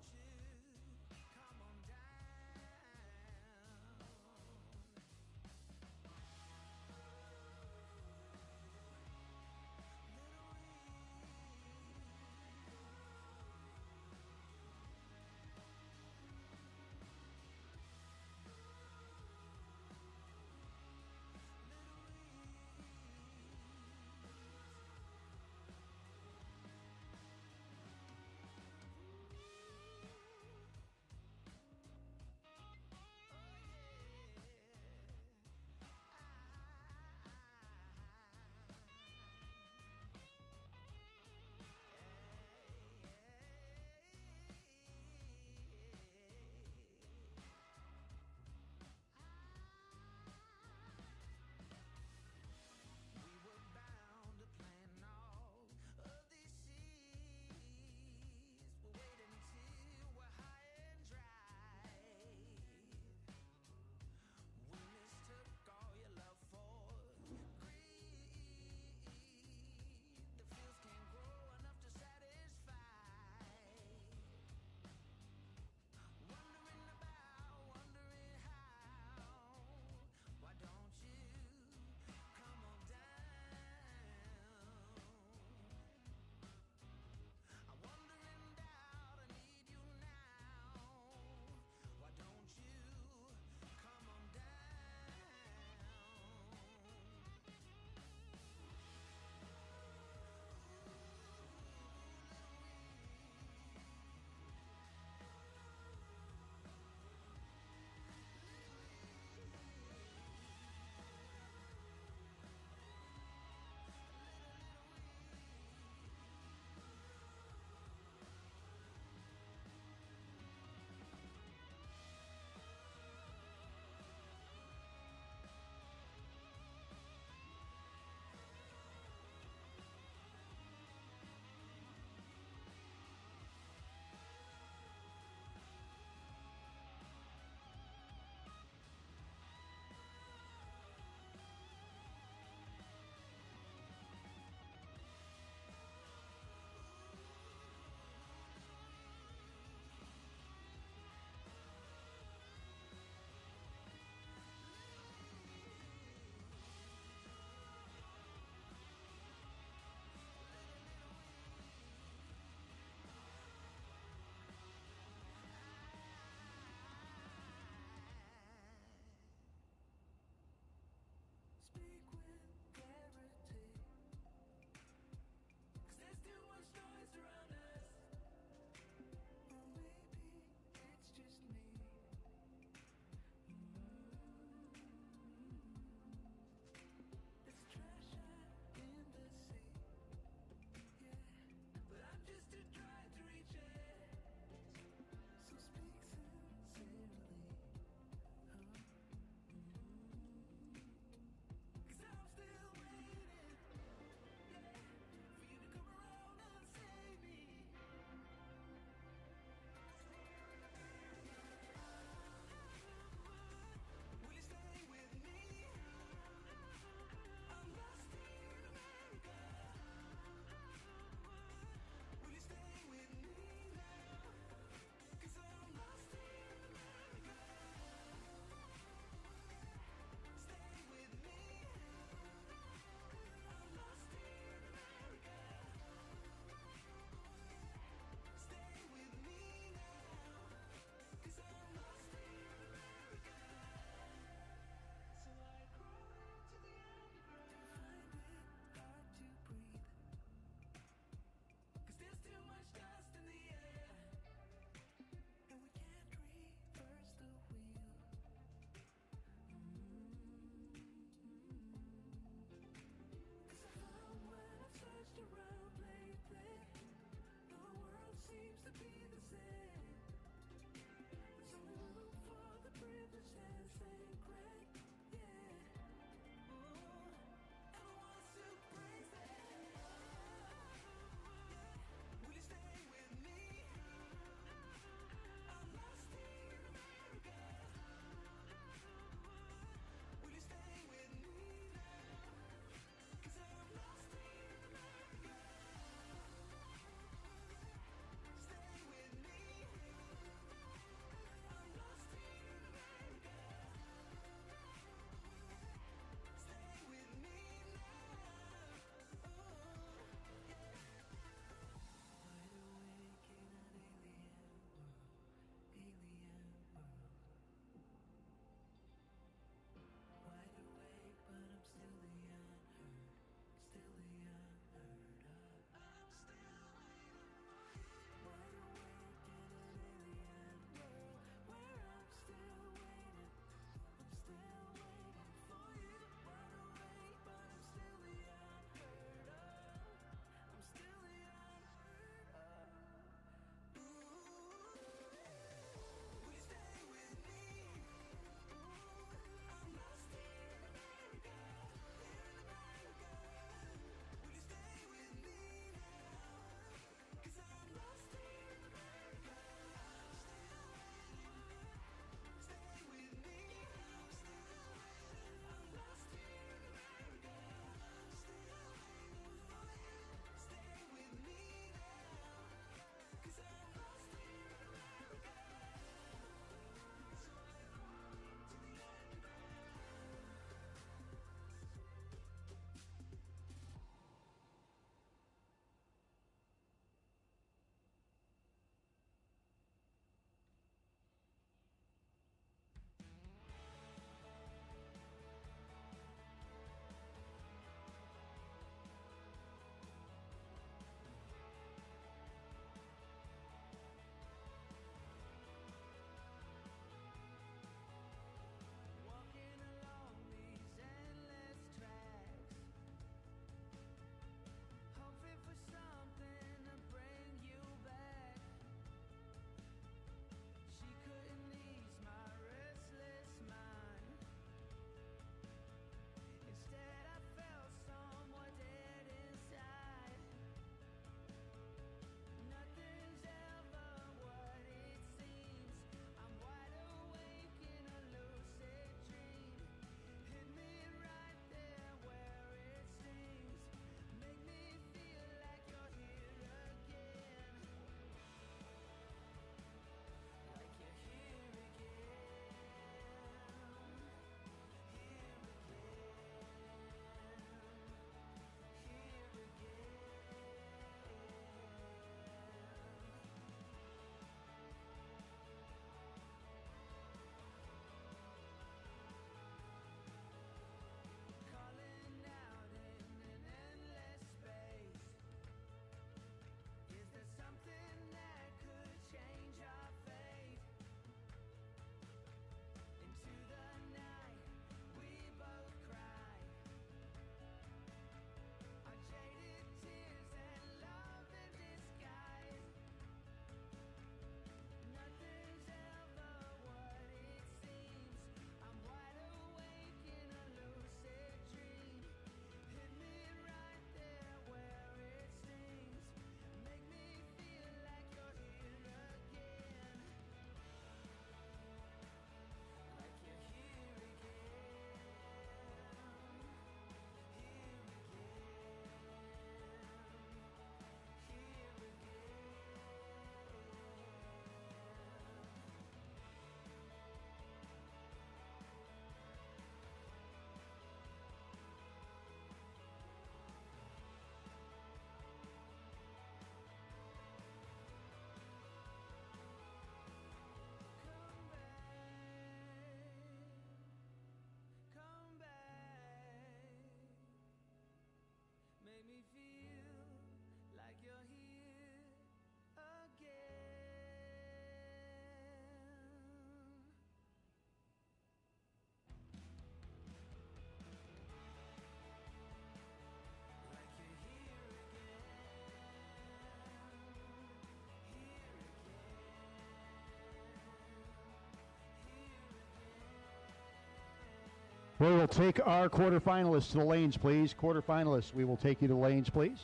[SPEAKER 5] We will take our quarterfinalists to the lanes, please. Quarterfinalists, we will take you to the lanes, please.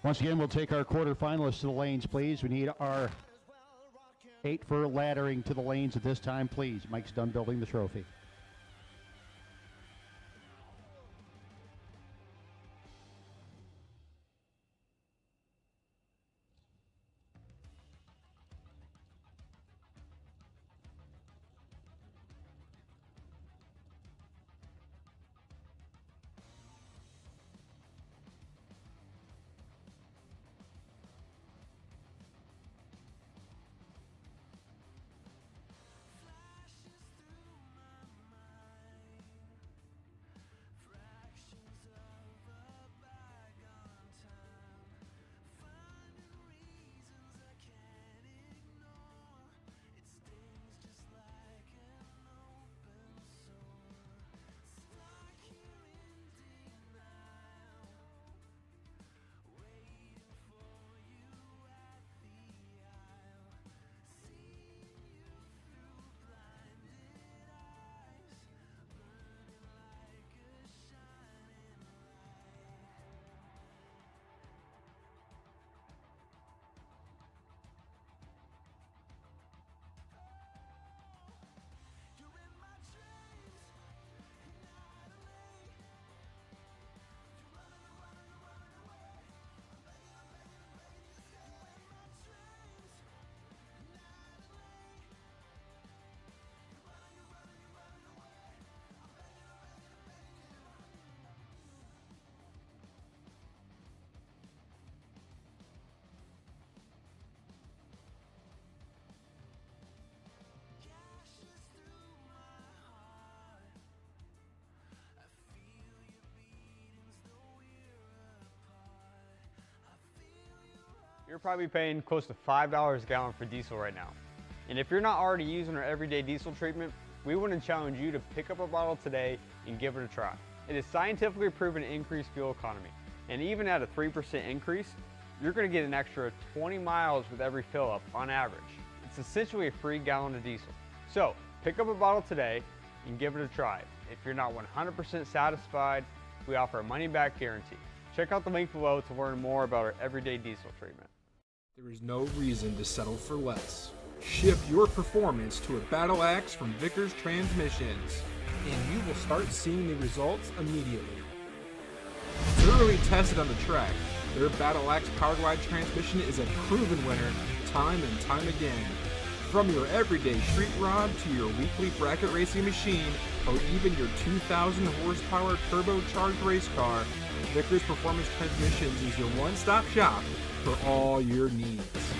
[SPEAKER 5] Once again, we'll take our quarterfinalists to the lanes, please. We need our 8 for laddering to the lanes at this time, please. Mike's done building the trophy.
[SPEAKER 9] Flashes through my
[SPEAKER 6] You're probably paying close to $5 a gallon for diesel right now. And if you're not already using our everyday diesel treatment, we want to challenge you to pick up a bottle today and give it a try. It is scientifically proven to increase fuel economy. And even at a 3% increase, you're going to get an extra 20 miles with every fill up on average. It's essentially a free gallon of diesel. So pick up a bottle today and give it a try. If you're not 100% satisfied, we offer a money back guarantee. Check out the link below to learn more about our everyday diesel treatment.
[SPEAKER 2] There is no reason to settle for less. Ship your performance to a battle axe from Vickers Transmissions, and you will start seeing the results immediately. Thoroughly tested on the track, their battle axe power glide transmission is a proven winner time and time again. From your everyday street rod to your weekly bracket racing machine, or even your 2,000 horsepower turbocharged race car, Vickers Performance Transmissions is your one-stop shop for all your needs.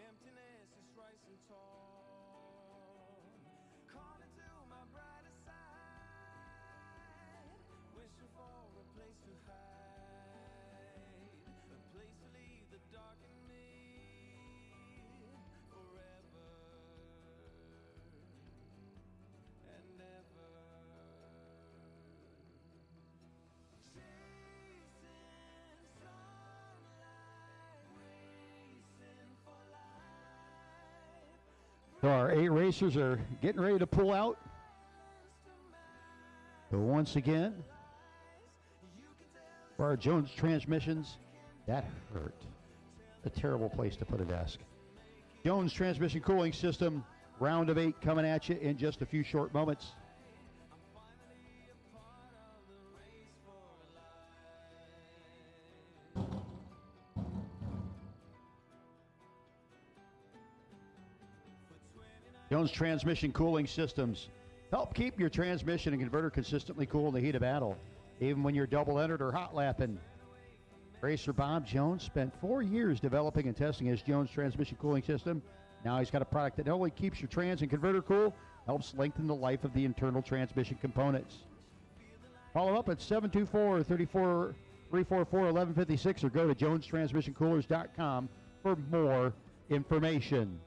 [SPEAKER 9] emptiness is rising tall. Calling to my brighter side, wishing for a place to hide, a place to leave the dark in me forever and ever. Chasing sunlight, racing for life.
[SPEAKER 5] So our 8 racers are getting ready to pull out. But once again, for our Jones transmissions, that hurt. A terrible place to put a desk. Jones transmission cooling system, round of 8 coming at you in just a few short moments. Jones transmission cooling systems help keep your transmission and converter consistently cool in the heat of battle, even when you're double entered or hot lapping. Racer Bob Jones spent 4 years developing and testing his Jones transmission cooling system. Now he's got a product that not only keeps your trans and converter cool, helps lengthen the life of the internal transmission components. Follow up at 724-344-1156 or go to jonestransmissioncoolers.com for more information.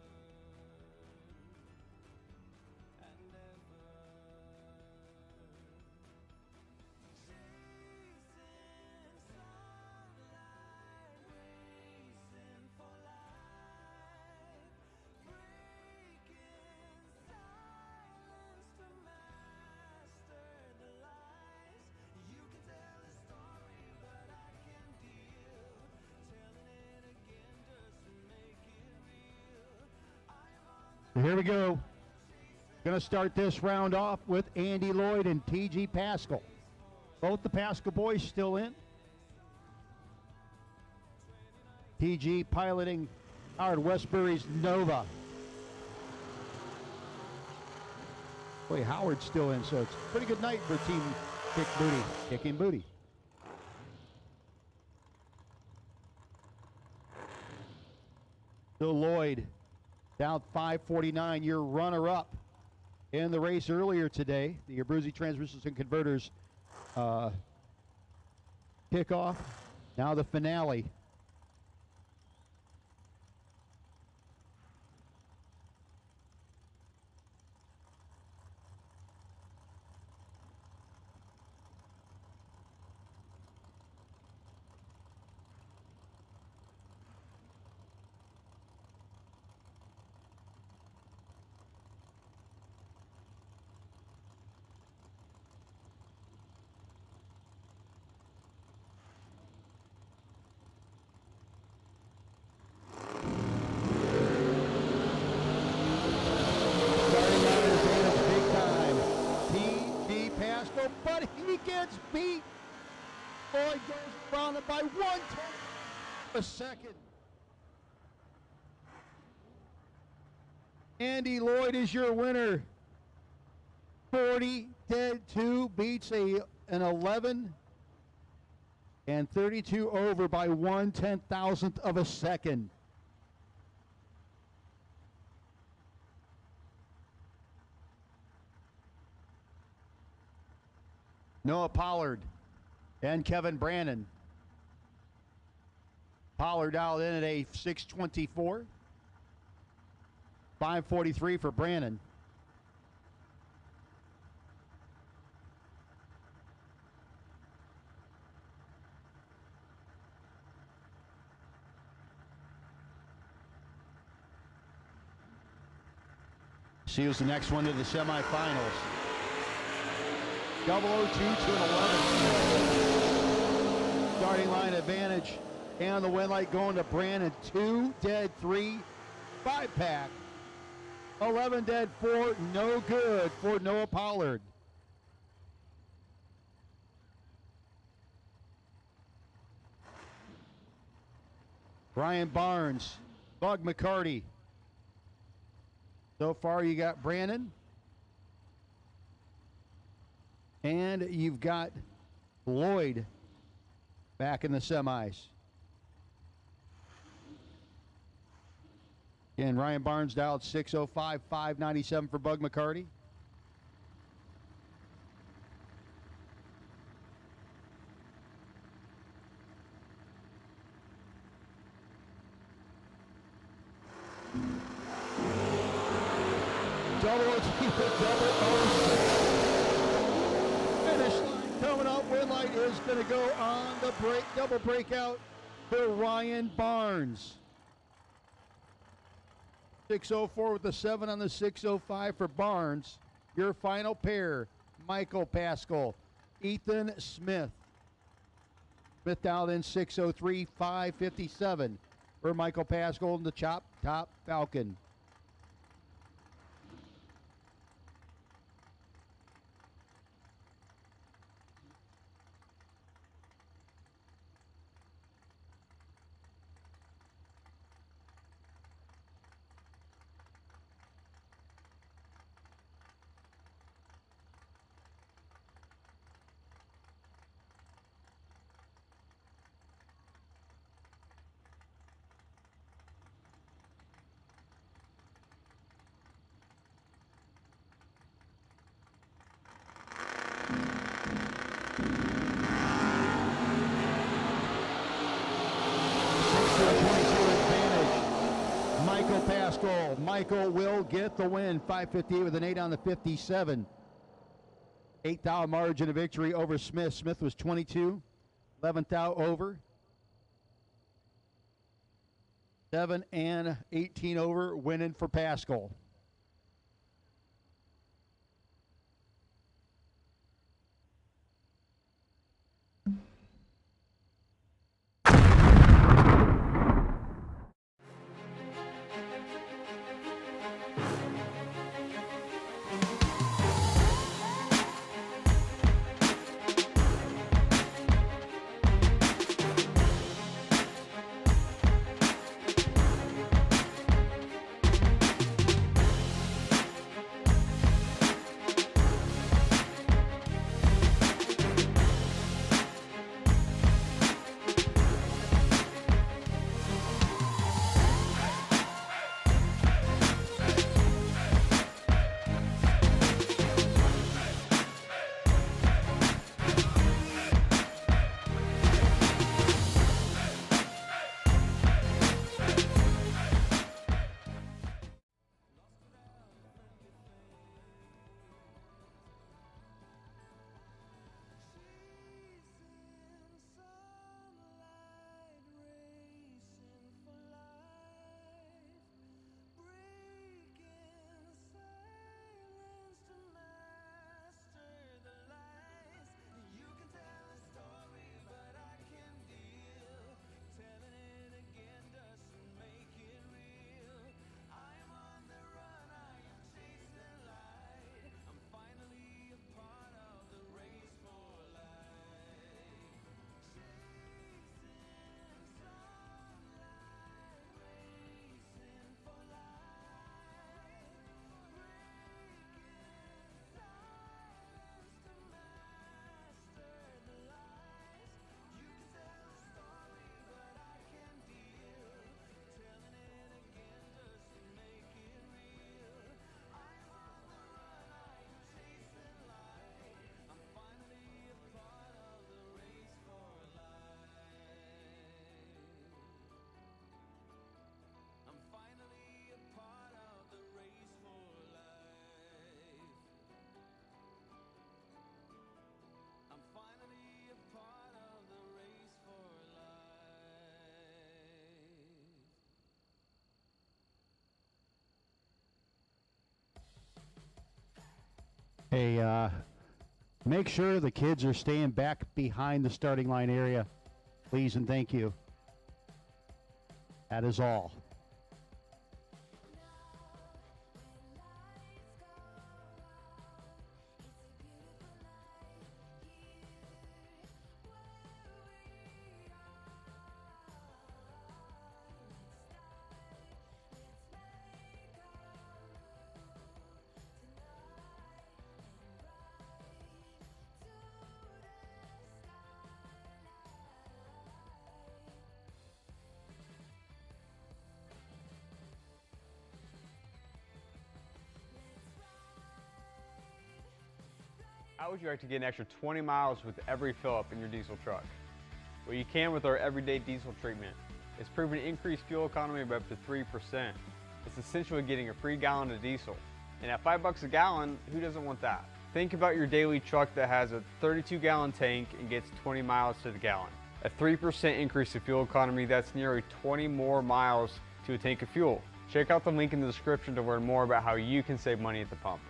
[SPEAKER 5] Here we go. Going to start this round off with Andy Lloyd and T.G. Pascal. Both the Pascal boys still in. T.G. piloting Howard Westbury's Nova. Boy, Howard's still in, so it's a pretty good night for Team Kick Booty. Kicking Booty. Bill Lloyd down 549, your runner-up in the race earlier today. The Abruzzi Transmissions and Converters kickoff. Now the finale. But he gets beat. Lloyd goes around it by 1/10 a second. Andy Lloyd is your winner. 40 dead 2 beats an 11 and 32 over by 1/10,000th of a second. Noah Pollard and Kevin Brannon. Pollard out in at a 6:24. 5:43 for Brannon. See who's the next one to the semifinals. 002 to an 11. Starting line advantage. And the win light going to Brannon. 2 dead 3. 5-pack. 11 dead 4. No good for Noah Pollard. Brian Barnes. Bug McCarty. So far you got Brannon. And you've got Lloyd back in the semis. And Ryan Barnes dialed 605-597 for Bug McCarty. Double finish line coming up. Red light is going to go on the break. Double breakout for Ryan Barnes. 604 with the 7 on the 605 for Barnes. Your final pair, Michael Pascal, Ethan Smith. Smith dialed in 603-557 for Michael Pascal and the Chop Top Falcon. Michael Pascal. Michael will get the win. 558 with an 8 on the 57. 8th out margin of victory over Smith. Smith was 22. 11th out over. 7 and 18 over, winning for Pascal. Hey, make sure the kids are staying back behind the starting line area, please and thank you. That is all.
[SPEAKER 6] How would you like to get an extra 20 miles with every fill up in your diesel truck? Well, you can with our everyday diesel treatment. It's proven to increase fuel economy by up to 3%. It's essentially getting a free gallon of diesel. And at $5 a gallon, who doesn't want that? Think about your daily truck that has a 32-gallon tank and gets 20 miles to the gallon. A 3% increase in fuel economy, that's nearly 20 more miles to a tank of fuel. Check out the link in the description to learn more about how you can save money at the pump.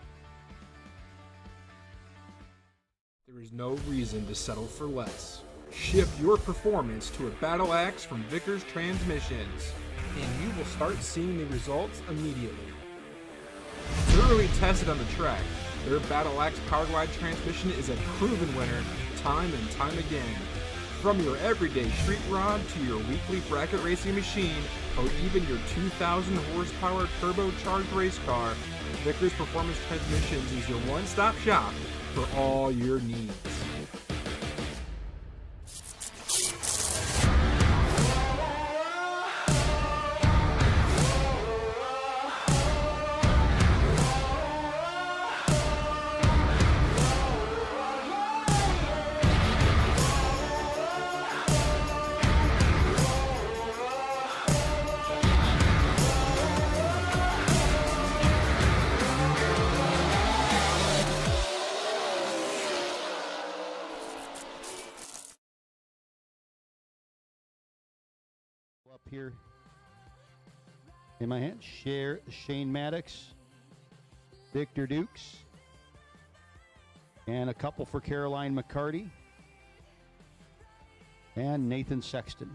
[SPEAKER 2] There is no reason to settle for less. Shift your performance to a battle axe from Vickers Transmissions, and you will start seeing the results immediately. Thoroughly tested on the track, their battle axe power glide transmission is a proven winner time and time again. From your everyday treat rod to your weekly bracket racing machine, or even your 2,000 horsepower turbocharged race car, Vickers Performance Transmissions is your one-stop shop for all your needs.
[SPEAKER 5] Up here in my hand, Shane Maddox, Victor Dukes, and a couple for Caroline McCarty and Nathan Sexton.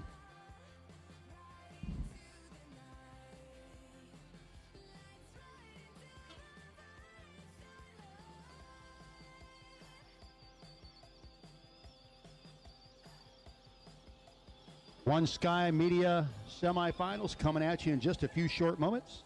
[SPEAKER 5] One Sky Media semifinals coming at you in just a few short moments.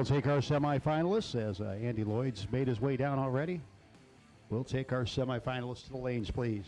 [SPEAKER 5] take our semifinalists as Andy Lloyd's made his way down already. We'll take our semifinalists to the lanes, please.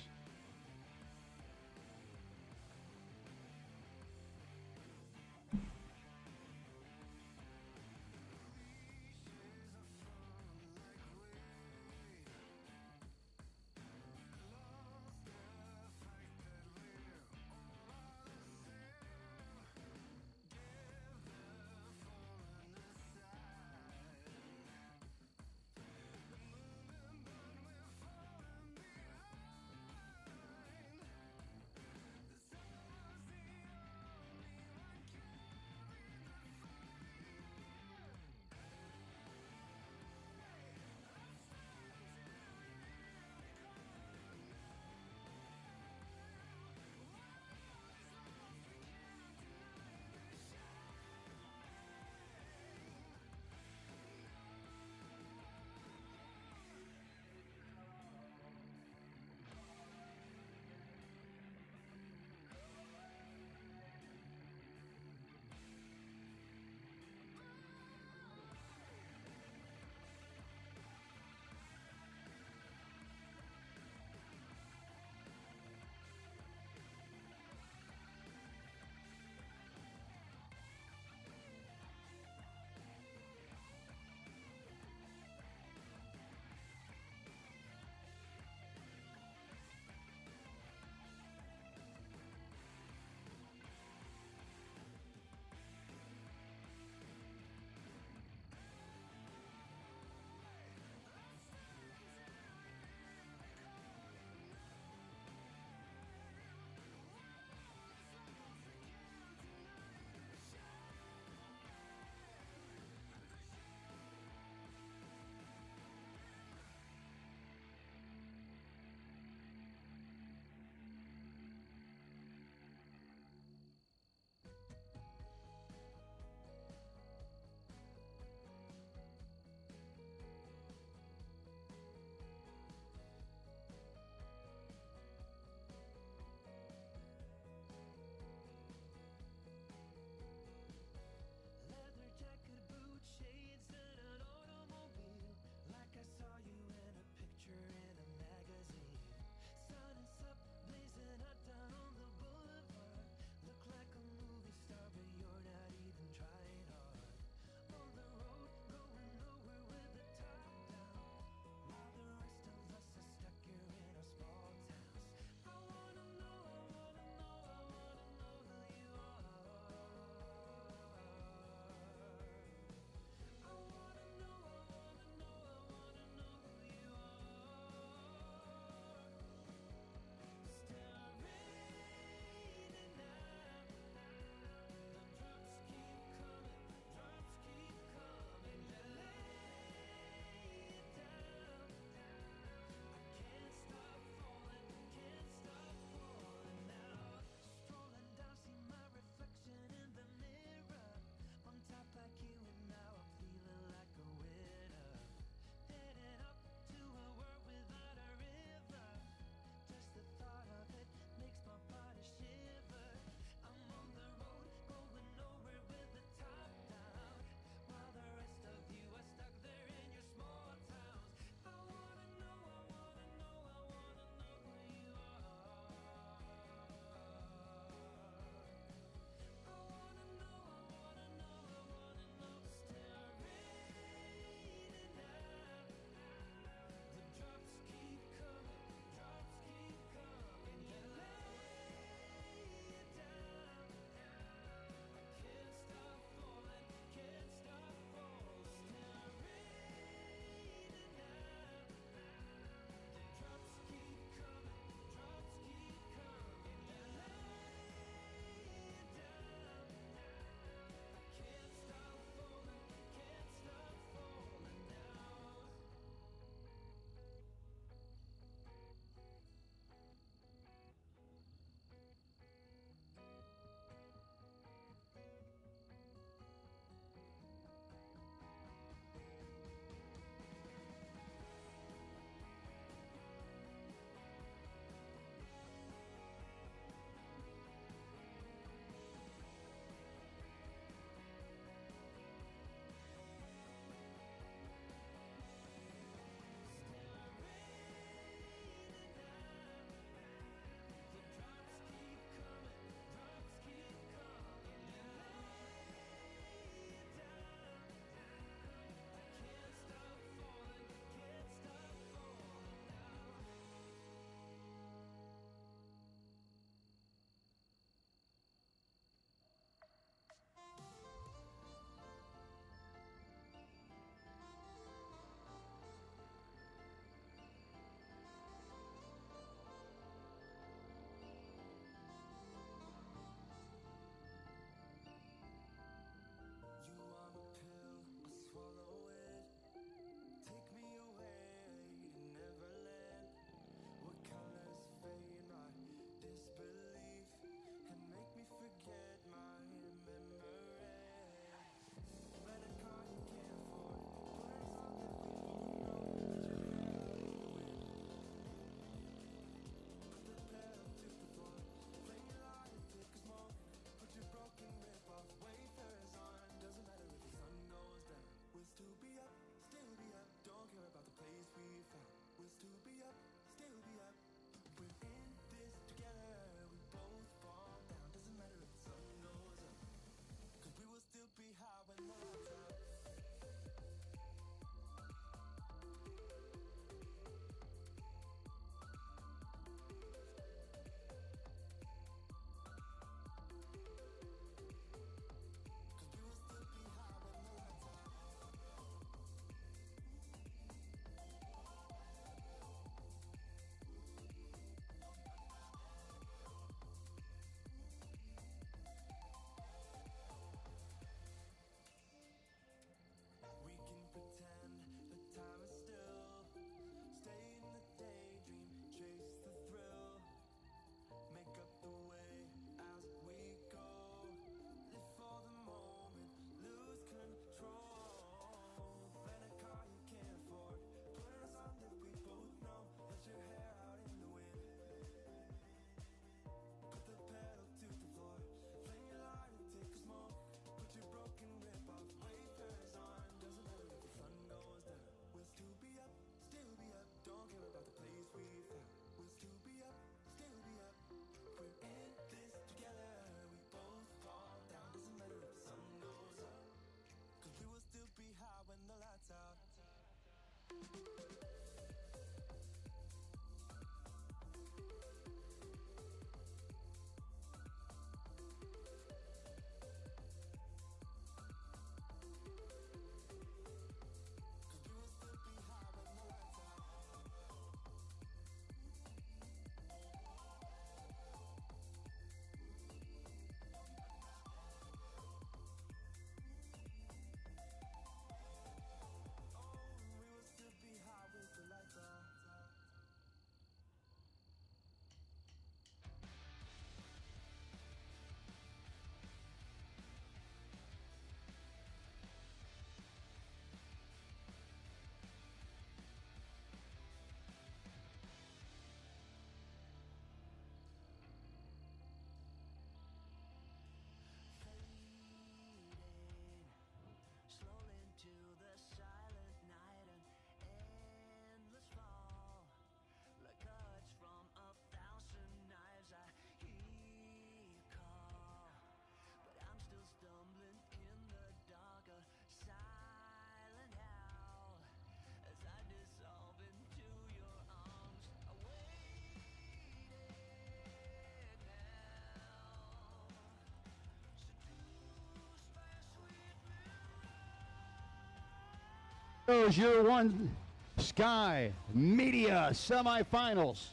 [SPEAKER 5] Those your One Sky Media semifinals.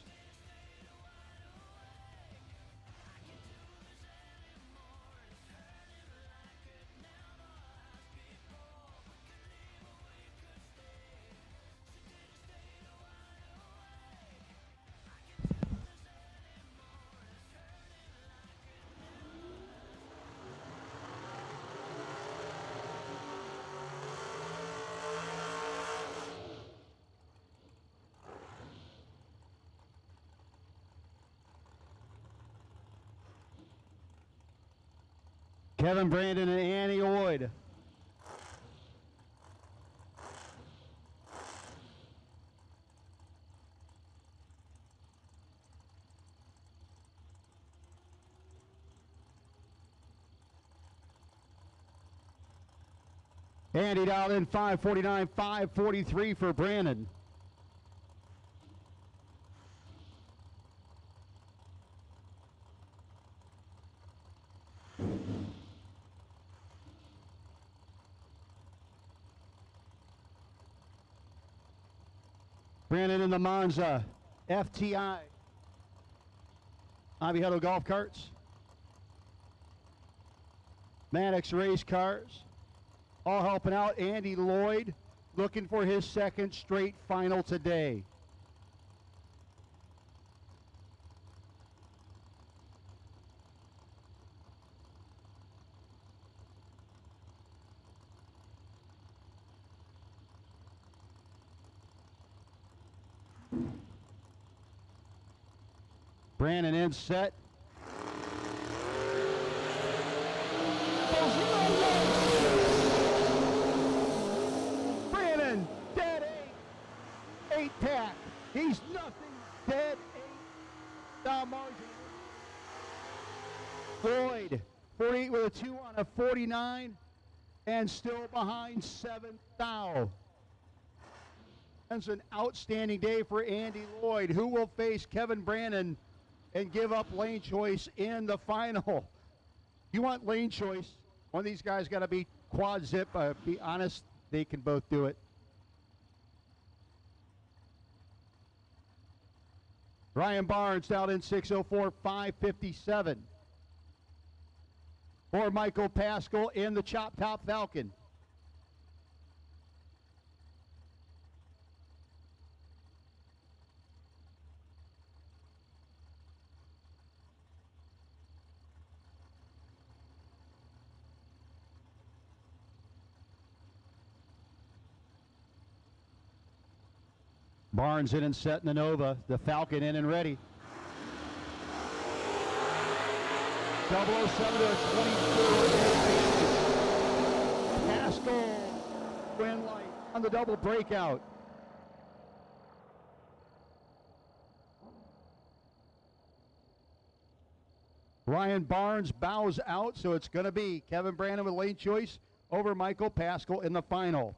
[SPEAKER 5] Kevin Brandon and Annie Lloyd. Andy dialed in 549, 543 for Brandon. Brandon in the Monza FTI Ivy Huddle golf carts. Maddox race cars. All helping out. Andy Lloyd looking for his second straight final today. Brandon in set. Brandon, dead eight pack. He's nothing, dead eight. Down margin. Floyd, 48 with a 2 on a 49, and still behind 7th thou. That's an outstanding day for Andy Lloyd, who will face Kevin Brandon and give up lane choice in the final. You want lane choice, one of these guys got to be quad zip. Be honest, they can both do it. Ryan Barnes out in 6:04, 5:57. For Michael Pascal in the Chop Top Falcon. Barnes in and set in the Nova. The Falcon in and ready. 007 to 24. Pascal win light on the double breakout. Ryan Barnes bows out, so it's going to be Kevin Brandon with lane choice over Michael Pascal in the final.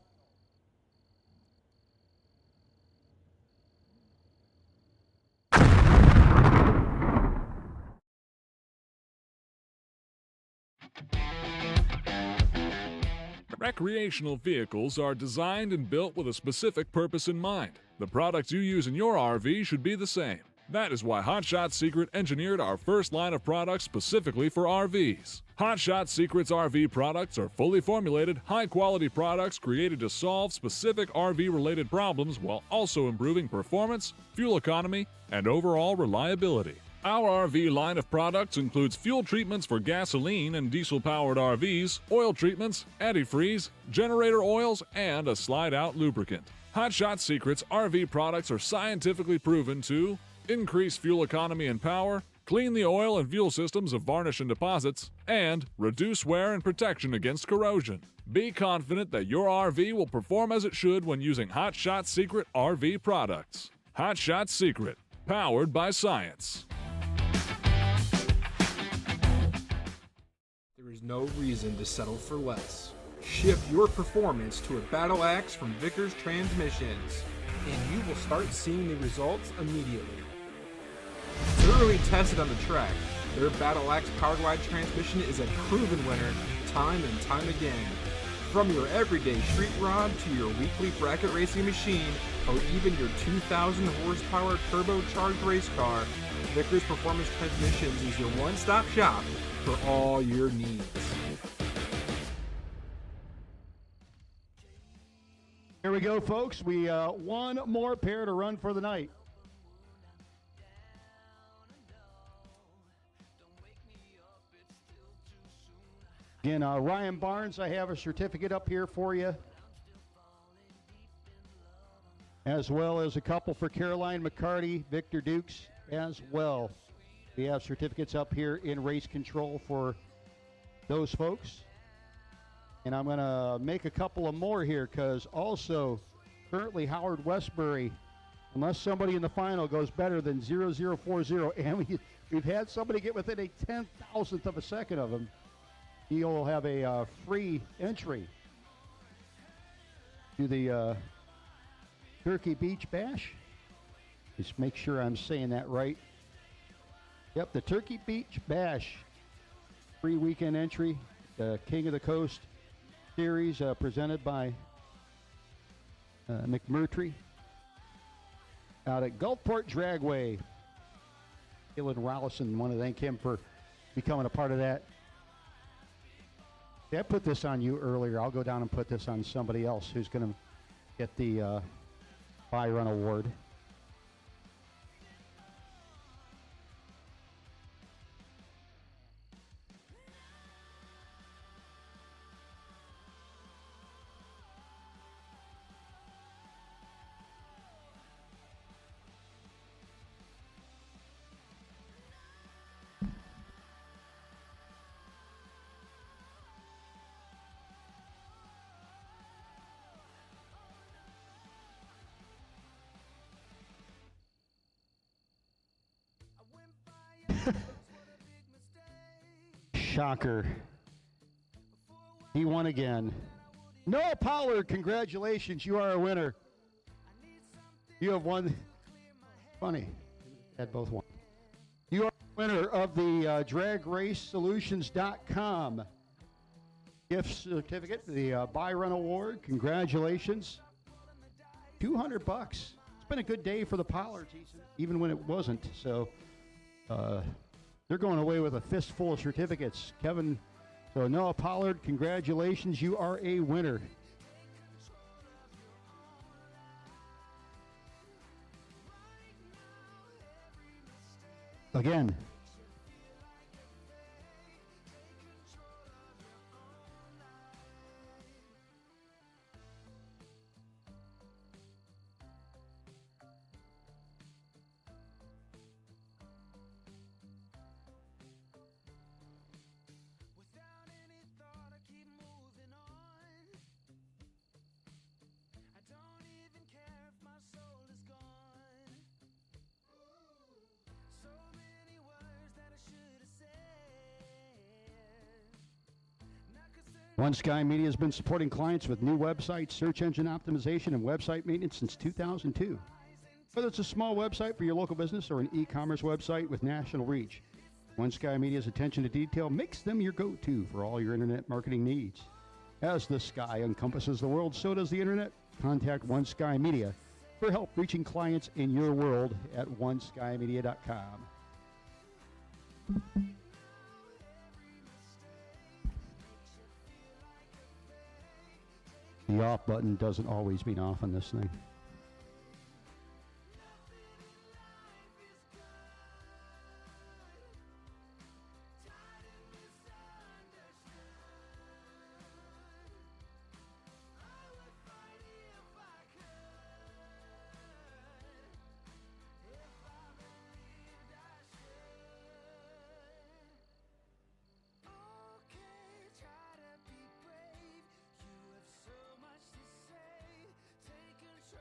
[SPEAKER 3] Recreational vehicles are designed and built with a specific purpose in mind. The products you use in your RV should be the same. That is why Hot Shot Secret engineered our first line of products specifically for RVs. Hot Shot Secret's RV products are fully formulated, high-quality products created to solve specific RV-related problems while also improving performance, fuel economy, and overall reliability. Our RV line of products includes fuel treatments for gasoline and diesel-powered RVs, oil treatments, antifreeze, generator oils, and a slide-out lubricant. Hot Shot Secret's RV products are scientifically proven to increase fuel economy and power, clean the oil and fuel systems of varnish and deposits, and reduce wear and protection against corrosion. Be confident that your RV will perform as it should when using Hot Shot Secret RV products. Hot Shot Secret, powered by science.
[SPEAKER 2] There is no reason to settle for less. Shift your performance to a battle axe from Vickers Transmissions, and you will start seeing the results immediately. Thoroughly tested on the track, their battle axe powered wide transmission is a proven winner time and time again. From your everyday street rod to your weekly bracket racing machine, or even your 2,000 horsepower turbocharged race car, Vickers Performance Transmissions is your one-stop shop for all your needs.
[SPEAKER 5] Here we go, folks. We one more pair to run for the night. Again, Ryan Barnes, I have a certificate up here for you, as well as a couple for Caroline McCarty, Victor Dukes as well. We have certificates up here in race control for those folks. And I'm going to make a couple of more here because also currently Howard Westbury, unless somebody in the final goes better than 0040, and we've had somebody get within a 10,000th of a second of him, he'll have a free entry to the Turkey Beach Bash. Just make sure I'm saying that right. Yep, the Turkey Beach Bash. Free weekend entry. The King of the Coast Series presented by McMurtry out at Gulfport Dragway. Dylan Rollison, want to thank him for becoming a part of that. I put this on you earlier. I'll go down and put this on somebody else who's going to get the Buy Run Award. Shocker. He won again. Noah Pollard, congratulations. You are a winner. You have won. Funny. Had both won. You are a winner of the DragRaceSolutions.com gift certificate, the Buy Run Award. Congratulations. $200. It's been a good day for the Pollards, even when it wasn't. So, they're going away with a fistful of certificates. Kevin, so Noah Pollard, congratulations. You are a winner. Again. One Sky Media has been supporting clients with new websites, search engine optimization, and website maintenance since 2002. Whether it's a small website for your local business or an e-commerce website with national reach, One Sky Media's attention to detail makes them your go-to for all your internet marketing needs. As the sky encompasses the world, so does the internet. Contact One Sky Media for help reaching clients in your world at oneskymedia.com. The off button doesn't always mean off on this thing.
[SPEAKER 9] Take control.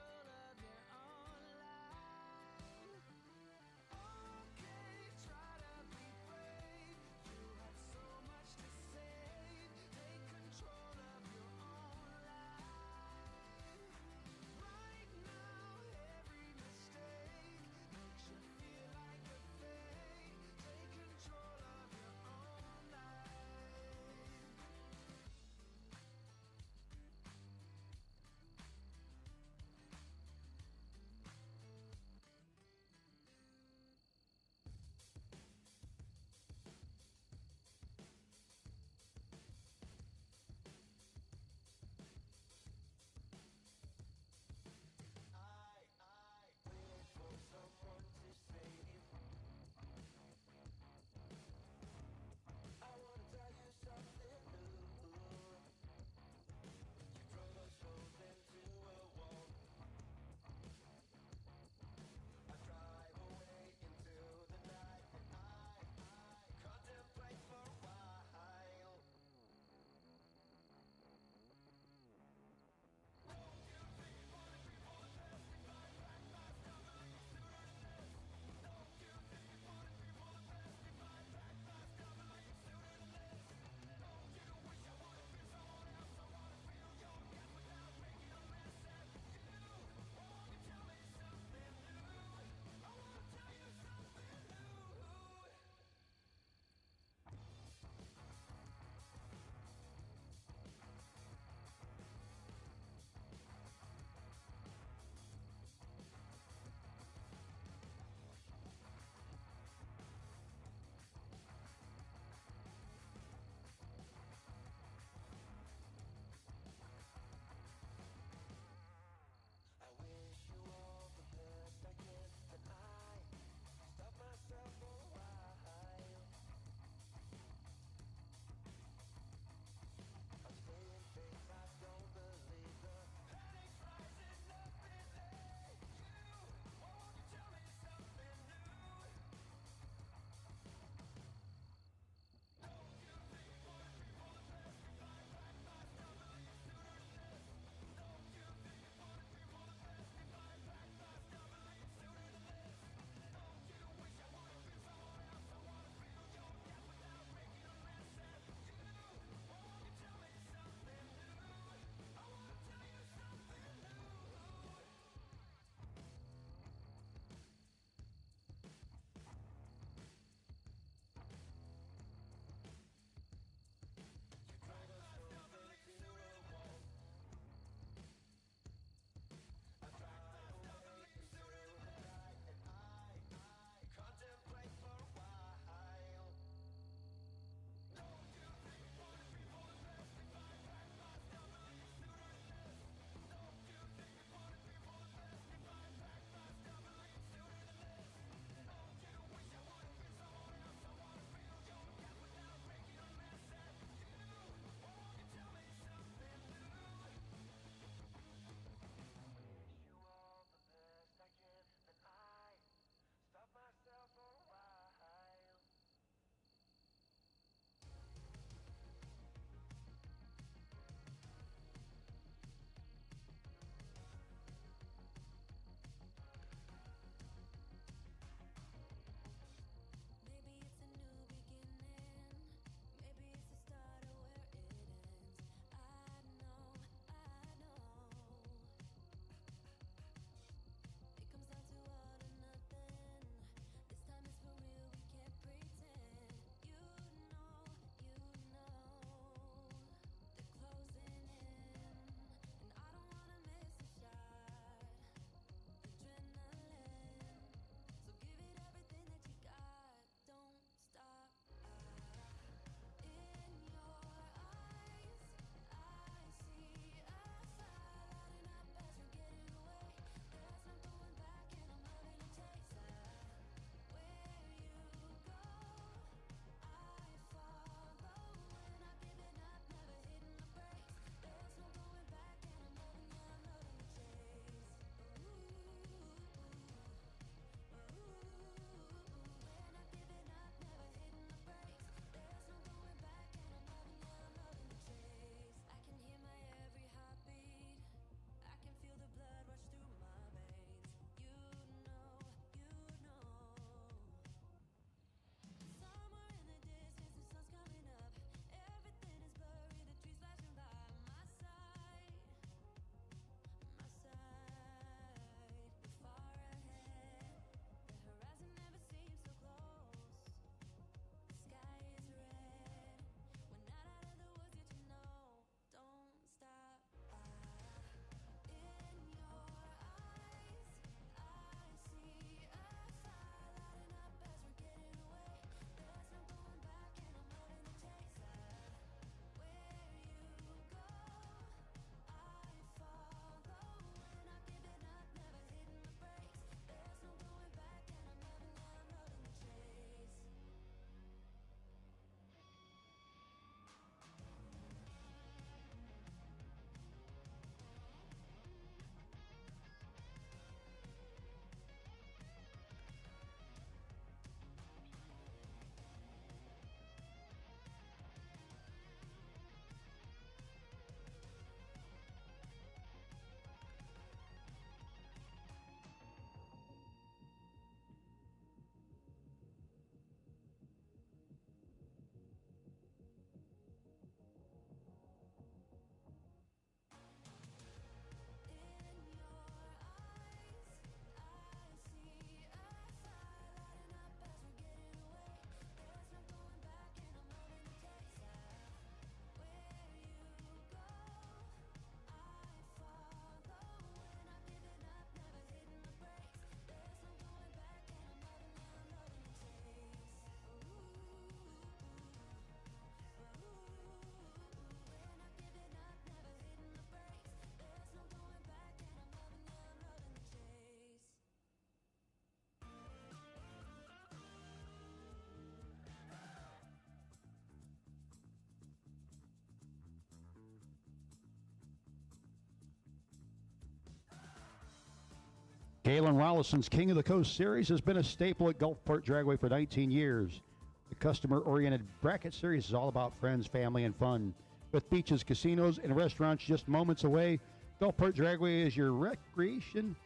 [SPEAKER 5] Galen Rollison's King of the Coast series has been a staple at Gulfport Dragway for 19 years. The customer-oriented bracket series is all about friends, family, and fun. With beaches, casinos, and restaurants just moments away, Gulfport Dragway is your racecation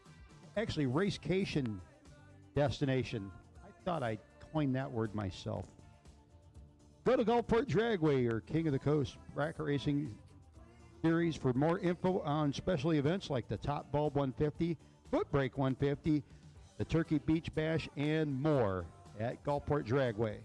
[SPEAKER 5] destination. I thought I coined that word myself. Go to Gulfport Dragway or King of the Coast Bracket Racing Series for more info on special events like the Top Bulb 150, Foot Brake 150, the Turkey Beach Bash, and more at Gulfport Dragway.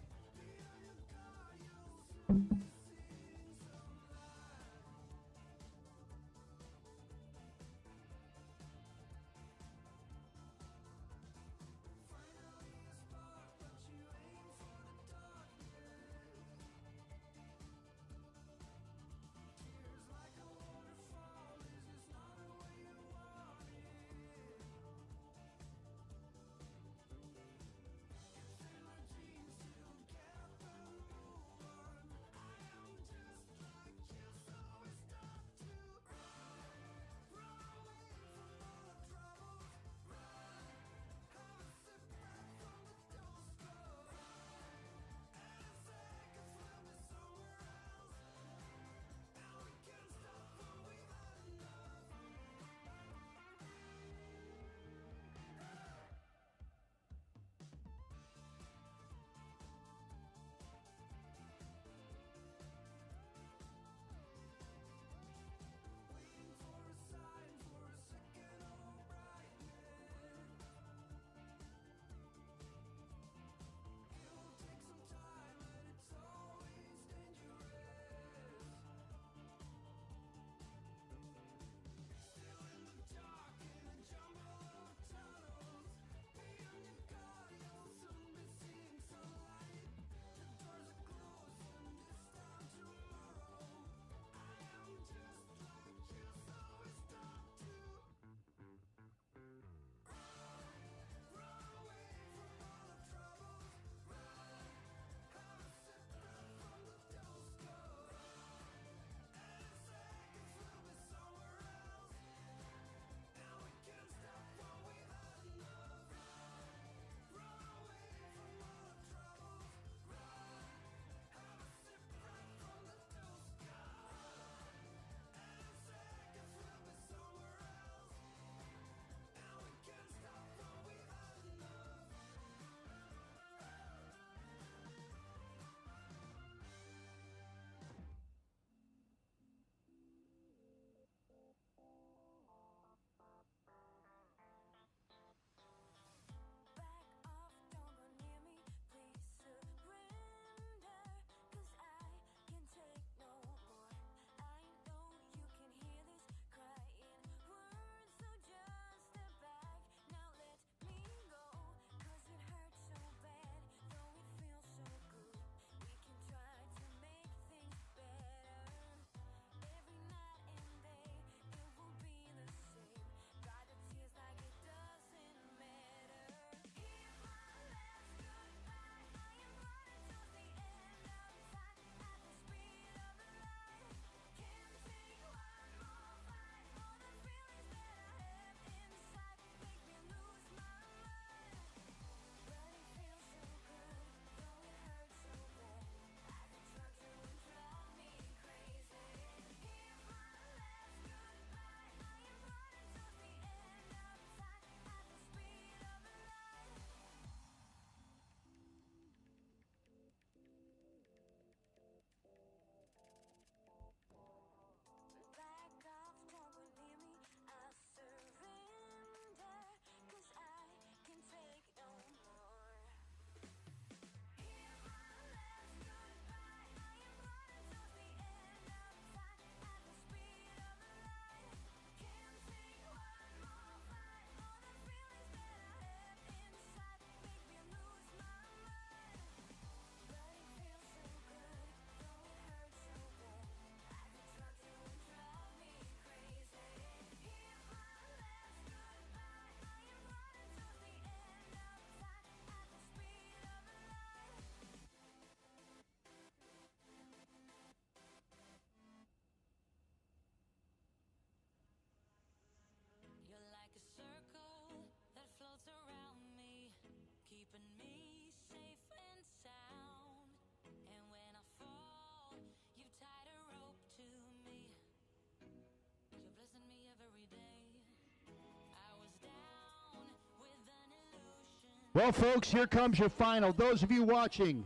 [SPEAKER 5] Well, folks, here comes your final. Those of you watching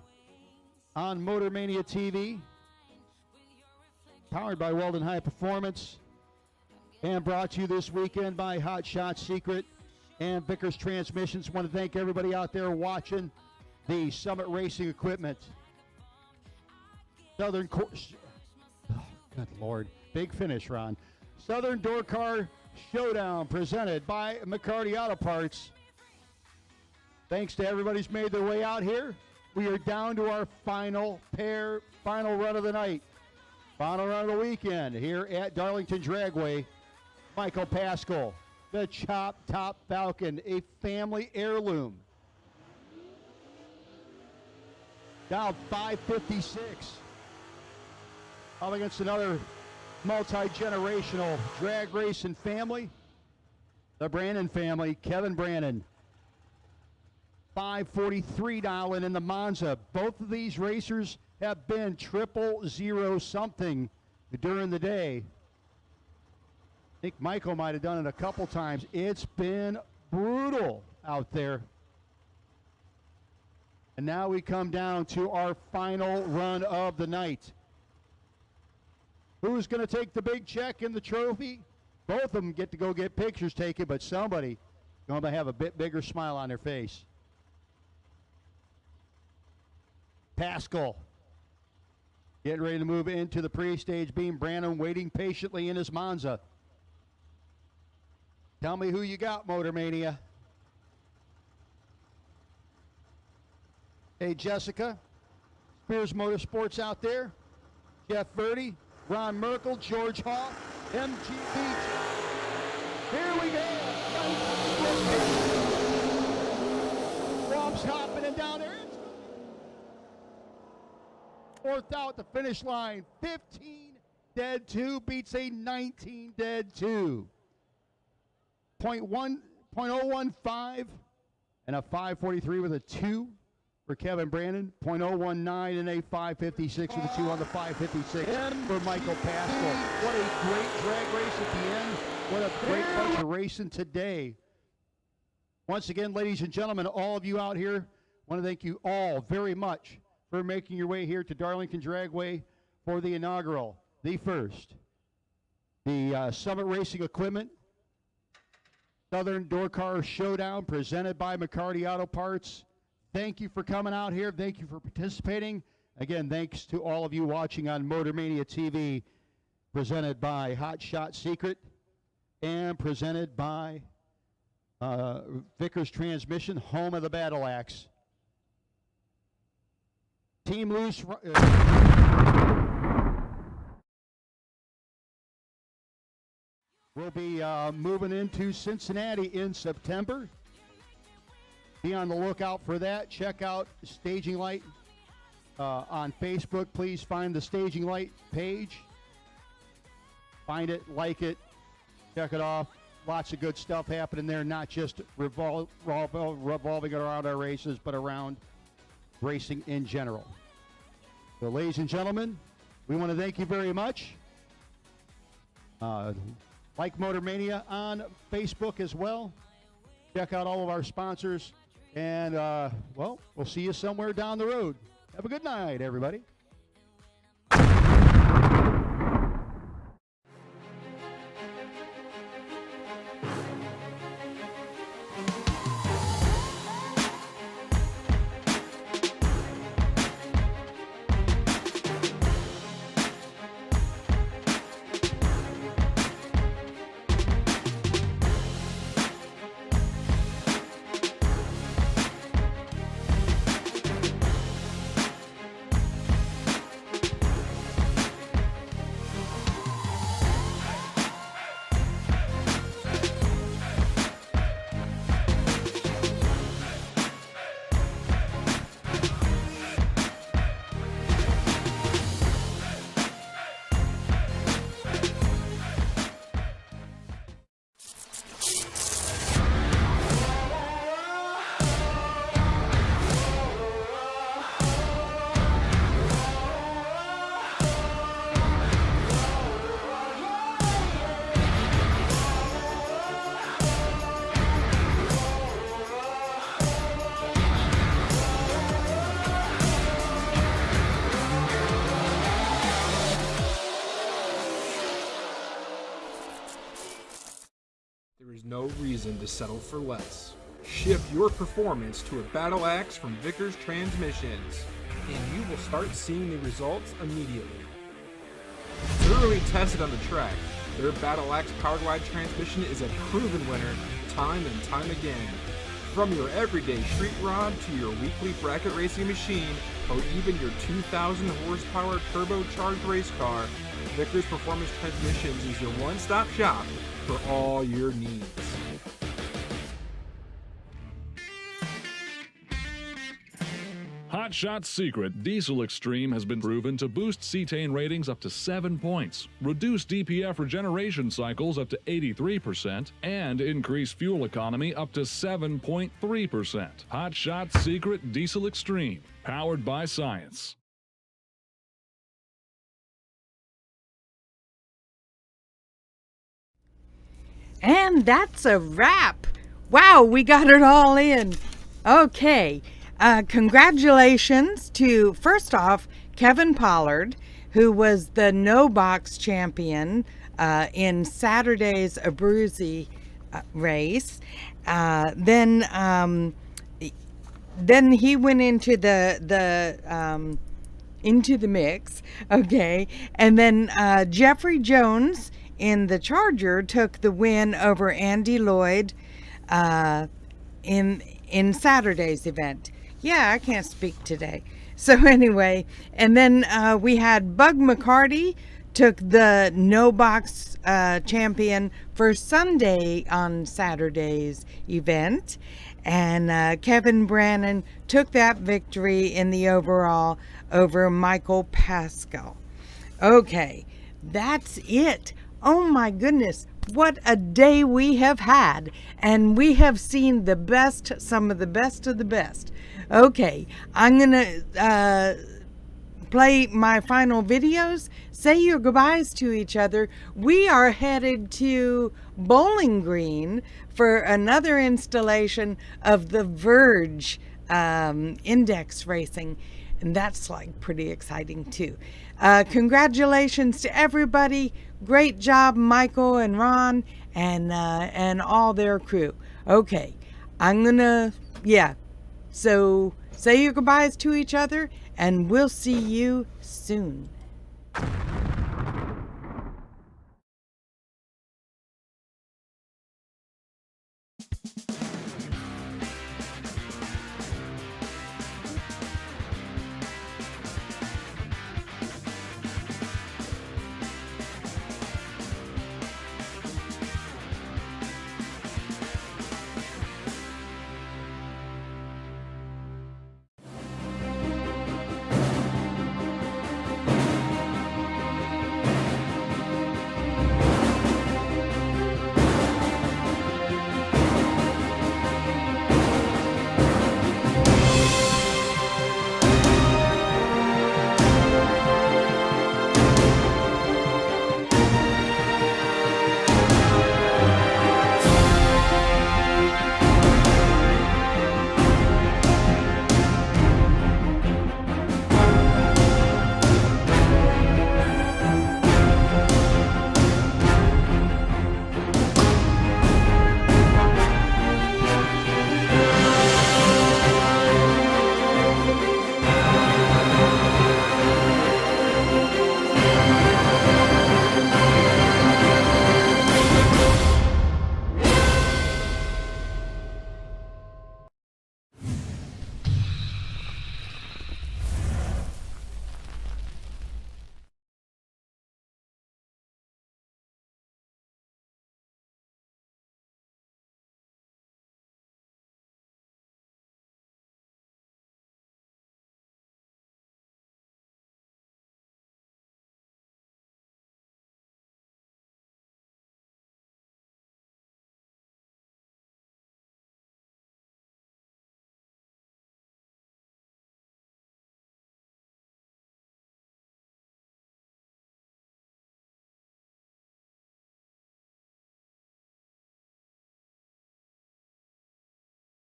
[SPEAKER 5] on Motormaniatv, powered by Weldon High Performance, and brought to you this weekend by Hot Shot Secret and Vickers Transmissions. I want to thank everybody out there watching the Summit Racing Equipment. Southern Course. Oh, good Lord. Big finish, Ron. Southern Doorcar Showdown presented by McCarty Auto Parts. Thanks to everybody who's made their way out here. We are down to our final run of the night. Final run of the weekend here at Darlington Dragway. Michael Pascal, the Chop Top Falcon, a family heirloom. Down 556. Up against another multi-generational drag racing family. The Brandon family, Kevin Brandon. 543 dialing in the Monza. Both of these racers have been 000 something during the day. I think Michael might have done it a couple times. It's been brutal out there. And now we come down to our final run of the night. Who's going to take the big check in the trophy? Both of them get to go get pictures taken, but somebody going to have a bit bigger smile on their face. Pascal getting ready to move into the pre-stage beam. Brandon waiting patiently in his Monza. Tell me who you got, Motormania. Hey, Jessica. Spears Motorsports out there. Jeff Verdi, Ron Merkel, George Hall, MG Beach. Here we go. Rob's hopping and down there. Fourth out the finish line. 15 dead 2 beats a 19 dead 2. 0.015 and a 543 with a 2 for Kevin Brandon. 0.019 and a 556 with a 2 on the 556 for Michael Pascal. What a great drag race at the end. What a great bunch of racing today. Once again, ladies and gentlemen, all of you out here, I want to thank you all very much for making your way here to Darlington Dragway for the inaugural, the first, the Summit Racing Equipment Southern Doorcar Showdown presented by McCarty Auto Parts. Thank you for coming out here. Thank you for participating. Again, thanks to all of you watching on Motormaniatv, presented by Hot Shot Secret and presented by Vickers Transmission, home of the Battle Axe. Team Loose. We'll be moving into Cincinnati in September. Be on the lookout for that. Check out Staging Light on Facebook. Please find the Staging Light page. Find it, like it, check it off. Lots of good stuff happening there, not just revolving around our races, but around racing in general. So, ladies and gentlemen, we want to thank you very much. Like Motormania on Facebook as well. Check out all of our sponsors. And, well, we'll see you somewhere down the road. Have a good night, everybody.
[SPEAKER 2] reason to settle for less. Shift your performance to a battle axe from Vickers Transmissions, and you will start seeing the results immediately. Thoroughly tested on the track, their battle axe powered wide transmission is a proven winner time and time again. From your everyday street rod to your weekly bracket racing machine, or even your 2,000 horsepower turbocharged race car, Vickers Performance Transmissions is your one-stop shop for all your needs.
[SPEAKER 3] Hot Shot's secret, Diesel Extreme, has been proven to boost cetane ratings up to 7 points, reduce DPF regeneration cycles up to 83%, and increase fuel economy up to 7.3%. Hot Shot's secret, Diesel Extreme, powered by science.
[SPEAKER 4] And that's a wrap. Wow, we got it all in. Okay. Congratulations to, first off, Kevin Pollard, who was the no box champion in Saturday's Abruzzi race. Then he went into the mix, okay. And then Jeffrey Jones in the Charger took the win over Andy Lloyd in Saturday's event. Yeah, I can't speak today. So anyway, and then we had Bug McCarty took the no box champion for Sunday on Saturday's event, and Kevin Brannon took that victory in the overall over Michael Pascal. Okay, that's it. Oh my goodness, what a day we have had, and we have seen the best, some of the best of the best. Okay, I'm gonna play my final videos, say your goodbyes to each other. We are headed to Bowling Green for another installation of the Verge Index Racing, and that's like pretty exciting too. Congratulations to everybody. Great job, Michael and Ron and all their crew. Okay, I'm gonna, so say your goodbyes to each other, and we'll see you soon.